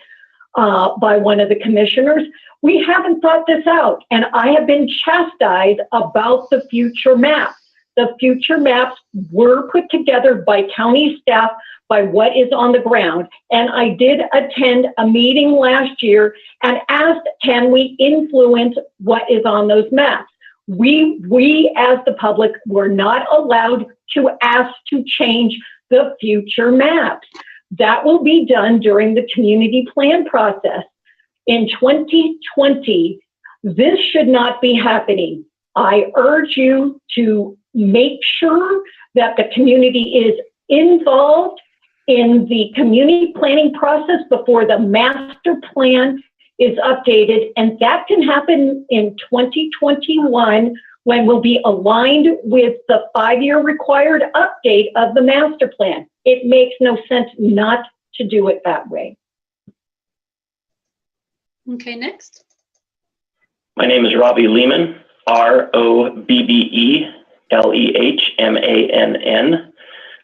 by one of the commissioners? We haven't thought this out, and I have been chastised about the future maps. The future maps were put together by county staff by what is on the ground. And I did attend a meeting last year and asked, can we influence what is on those maps? We as the public were not allowed to ask to change the future maps. That will be done during the community plan process. In 2020, this should not be happening. I urge you to make sure that the community is involved in the community planning process before the master plan is updated. And that can happen in 2021 when we'll be aligned with the 5-year required update of the master plan. It makes no sense not to do it that way. Okay, next. My name is Robbie Lehman, ROBBELEHMANN.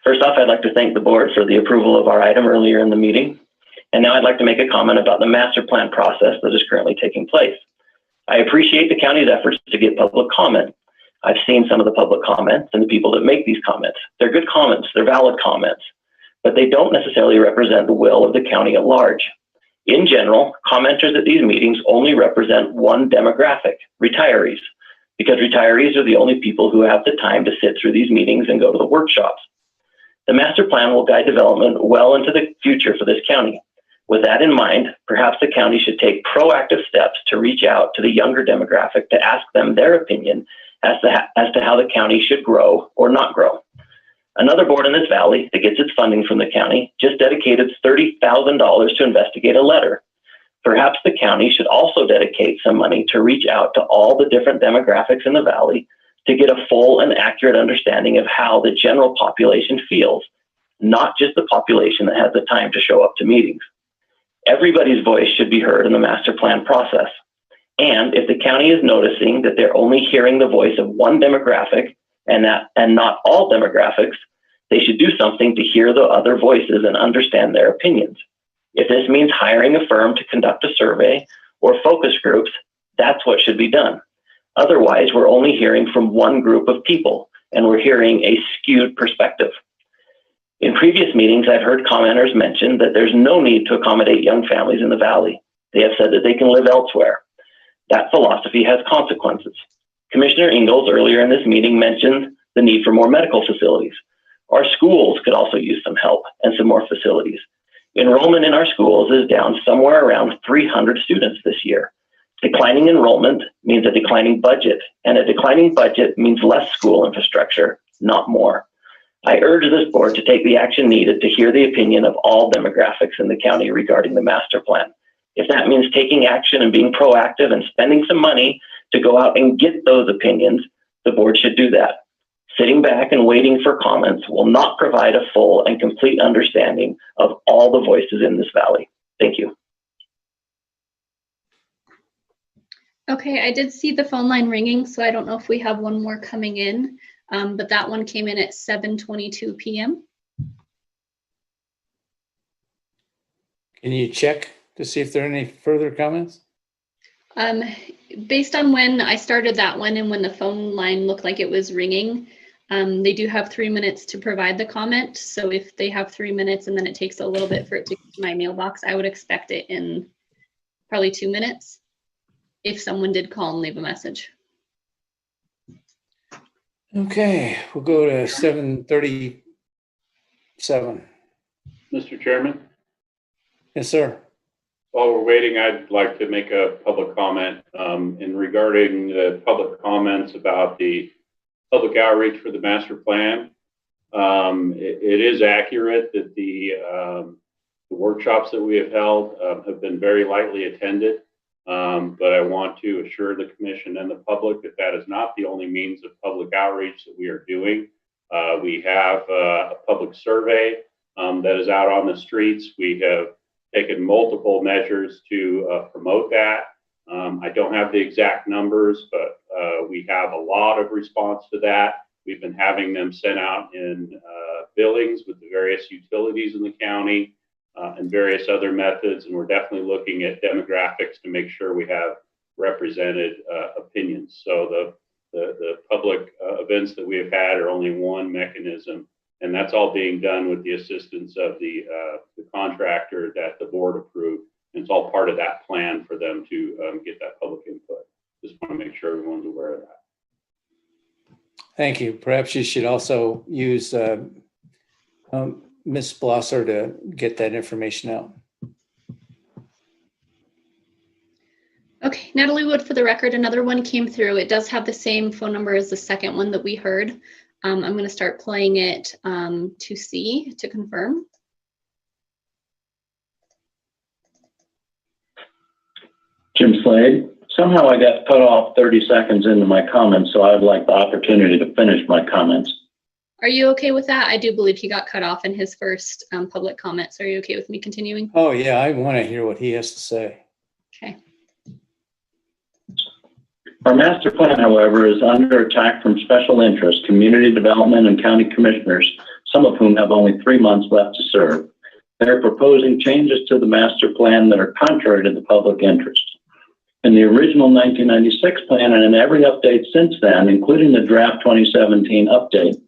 First off, I'd like to thank the board for the approval of our item earlier in the meeting. And now I'd like to make a comment about the master plan process that is currently taking place. I appreciate the county's efforts to get public comment. I've seen some of the public comments and the people that make these comments. They're good comments, they're valid comments, but they don't necessarily represent the will of the county at large. In general, commenters at these meetings only represent one demographic, retirees, because retirees are the only people who have the time to sit through these meetings and go to the workshops. The master plan will guide development well into the future for this county. With that in mind, perhaps the county should take proactive steps to reach out to the younger demographic to ask them their opinion as to how the county should grow or not grow. Another board in this valley that gets its funding from the county just dedicated $30,000 to investigate a letter. Perhaps the county should also dedicate some money to reach out to all the different demographics in the valley to get a full and accurate understanding of how the general population feels, not just the population that has the time to show up to meetings. Everybody's voice should be heard in the master plan process. And if the county is noticing that they're only hearing the voice of one demographic and not all demographics, they should do something to hear the other voices and understand their opinions. If this means hiring a firm to conduct a survey or focus groups, that's what should be done. Otherwise, we're only hearing from one group of people and we're hearing a skewed perspective. In previous meetings, I've heard commenters mention that there's no need to accommodate young families in the valley. They have said that they can live elsewhere. That philosophy has consequences. Commissioner Ingalls earlier in this meeting mentioned the need for more medical facilities. Our schools could also use some help and some more facilities. Enrollment in our schools is down somewhere around 300 students this year. Declining enrollment means a declining budget, and a declining budget means less school infrastructure, not more. I urge this board to take the action needed to hear the opinion of all demographics in the county regarding the master plan. If that means taking action and being proactive and spending some money to go out and get those opinions, the board should do that. Sitting back and waiting for comments will not provide a full and complete understanding of all the voices in this valley. Thank you. Okay, I did see the phone line ringing, so I don't know if we have one more coming in, but that one came in at 7:22 p.m. Can you check to see if there are any further comments? Based on when I started that one and when the phone line looked like it was ringing, they do have 3 minutes to provide the comment. So if they have 3 minutes and then it takes a little bit for it to get to my mailbox, I would expect it in probably 2 minutes if someone did call and leave a message. Okay, we'll go to 7:37. Mr. Chairman, Yes, sir. while we're waiting, I'd like to make a public comment in regarding the public comments about the public outreach for the master plan. It is accurate that the The workshops that we have held have been very lightly attended, but I want to assure the commission and the public that that is not the only means of public outreach that we are doing. We have a public survey that is out on the streets. We have taken multiple measures to promote that. I don't have the exact numbers, but we have a lot of response to that. We've been having them sent out in billings with the various utilities in the county and various other methods. And we're definitely looking at demographics to make sure we have represented opinions. So the public events that we have had are only one mechanism, and that's all being done with the assistance of the contractor that the board approved. And it's all part of that plan for them to get that public input. Just want to make sure everyone's aware of that. Thank you. Perhaps you should also use Ms. Blosser to get that information out. Okay, Natalie Wood for the record, another one came through. It does have the same phone number as the second one that we heard. I'm going to start playing it to confirm. Jim Slade. Somehow I got cut off 30 seconds into my comments, so I'd like the opportunity to finish my comments. Are you okay with that? I do believe he got cut off in his first public comments. Are you okay with me continuing? Oh, yeah, I want to hear what he has to say. Okay. Our master plan, however, is under attack from special interests, community development, and county commissioners, some of whom have only 3 months left to serve. They're proposing changes to the master plan that are contrary to the public interest. In the original 1996 plan and in every update since then, including the draft 2017 update,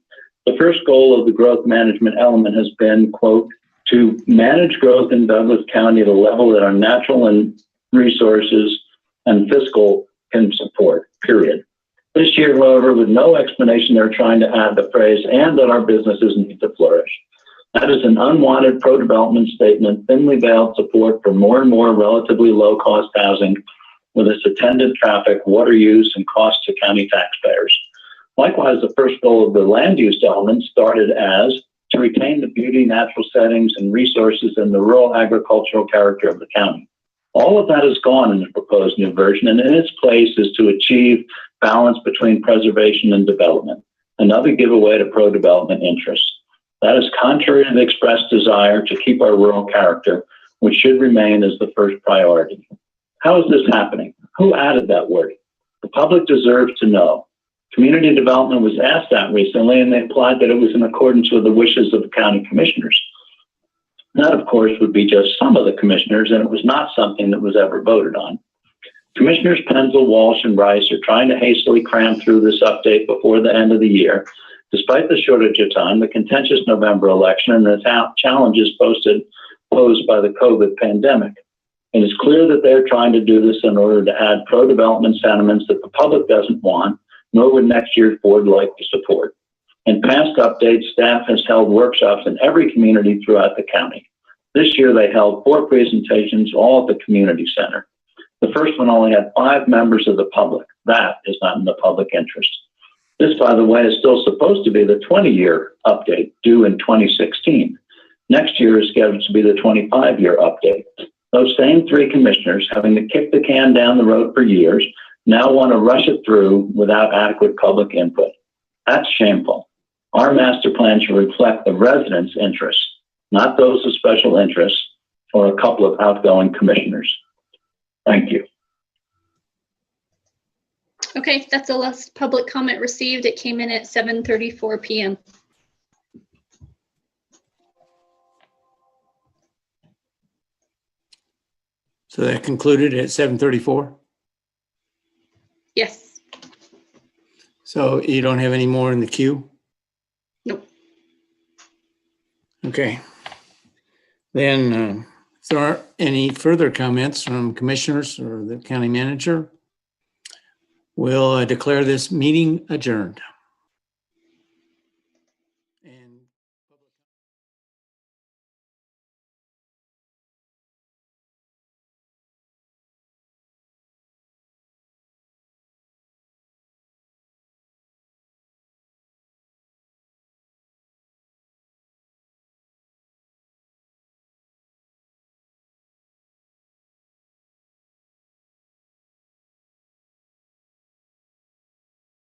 the first goal of the growth management element has been, quote, to manage growth in Douglas County at a level that our natural and resources and fiscal can support, period. This year, however, with no explanation, they're trying to add the phrase, and that our businesses need to flourish. That is an unwanted pro-development statement, thinly veiled support for more and more relatively low-cost housing with its attendant traffic, water use, and costs to county taxpayers. Likewise, the first goal of the land use element started as to retain the beauty, natural settings, and resources and the rural agricultural character of the county. All of that is gone in the proposed new version, and in its place is to achieve balance between preservation and development, another giveaway to pro-development interests. That is contrary to the expressed desire to keep our rural character, which should remain as the first priority. How is this happening? Who added that wording? The public deserves to know. Community development was asked that recently, and they implied that it was in accordance with the wishes of the county commissioners. That, of course, would be just some of the commissioners, and it was not something that was ever voted on. Commissioners Penzel, Walsh, and Rice are trying to hastily cram through this update before the end of the year, despite the shortage of time, the contentious November election, and the challenges posed by the COVID pandemic. It is clear that they're trying to do this in order to add pro-development sentiments that the public doesn't want, nor would next year's board like to support. In past updates, staff has held workshops in every community throughout the county. This year, they held 4 presentations, all at the community center. The first one only had 5 members of the public. That is not in the public interest. This, by the way, is still supposed to be the 20-year update due in 2016. Next year is scheduled to be the 25-year update. Those same 3 commissioners, having to kick the can down the road for years, now want to rush it through without adequate public input. That's shameful. Our master plan should reflect the residents' interests, not those of special interests or a couple of outgoing commissioners. Thank you. Okay, that's the last public comment received. It came in at 7:34 p.m. So that concluded at 7:34. Yes. So you don't have any more in the queue? Nope. Okay. Then if there aren't any further comments from commissioners or the county manager, we'll declare this meeting adjourned. And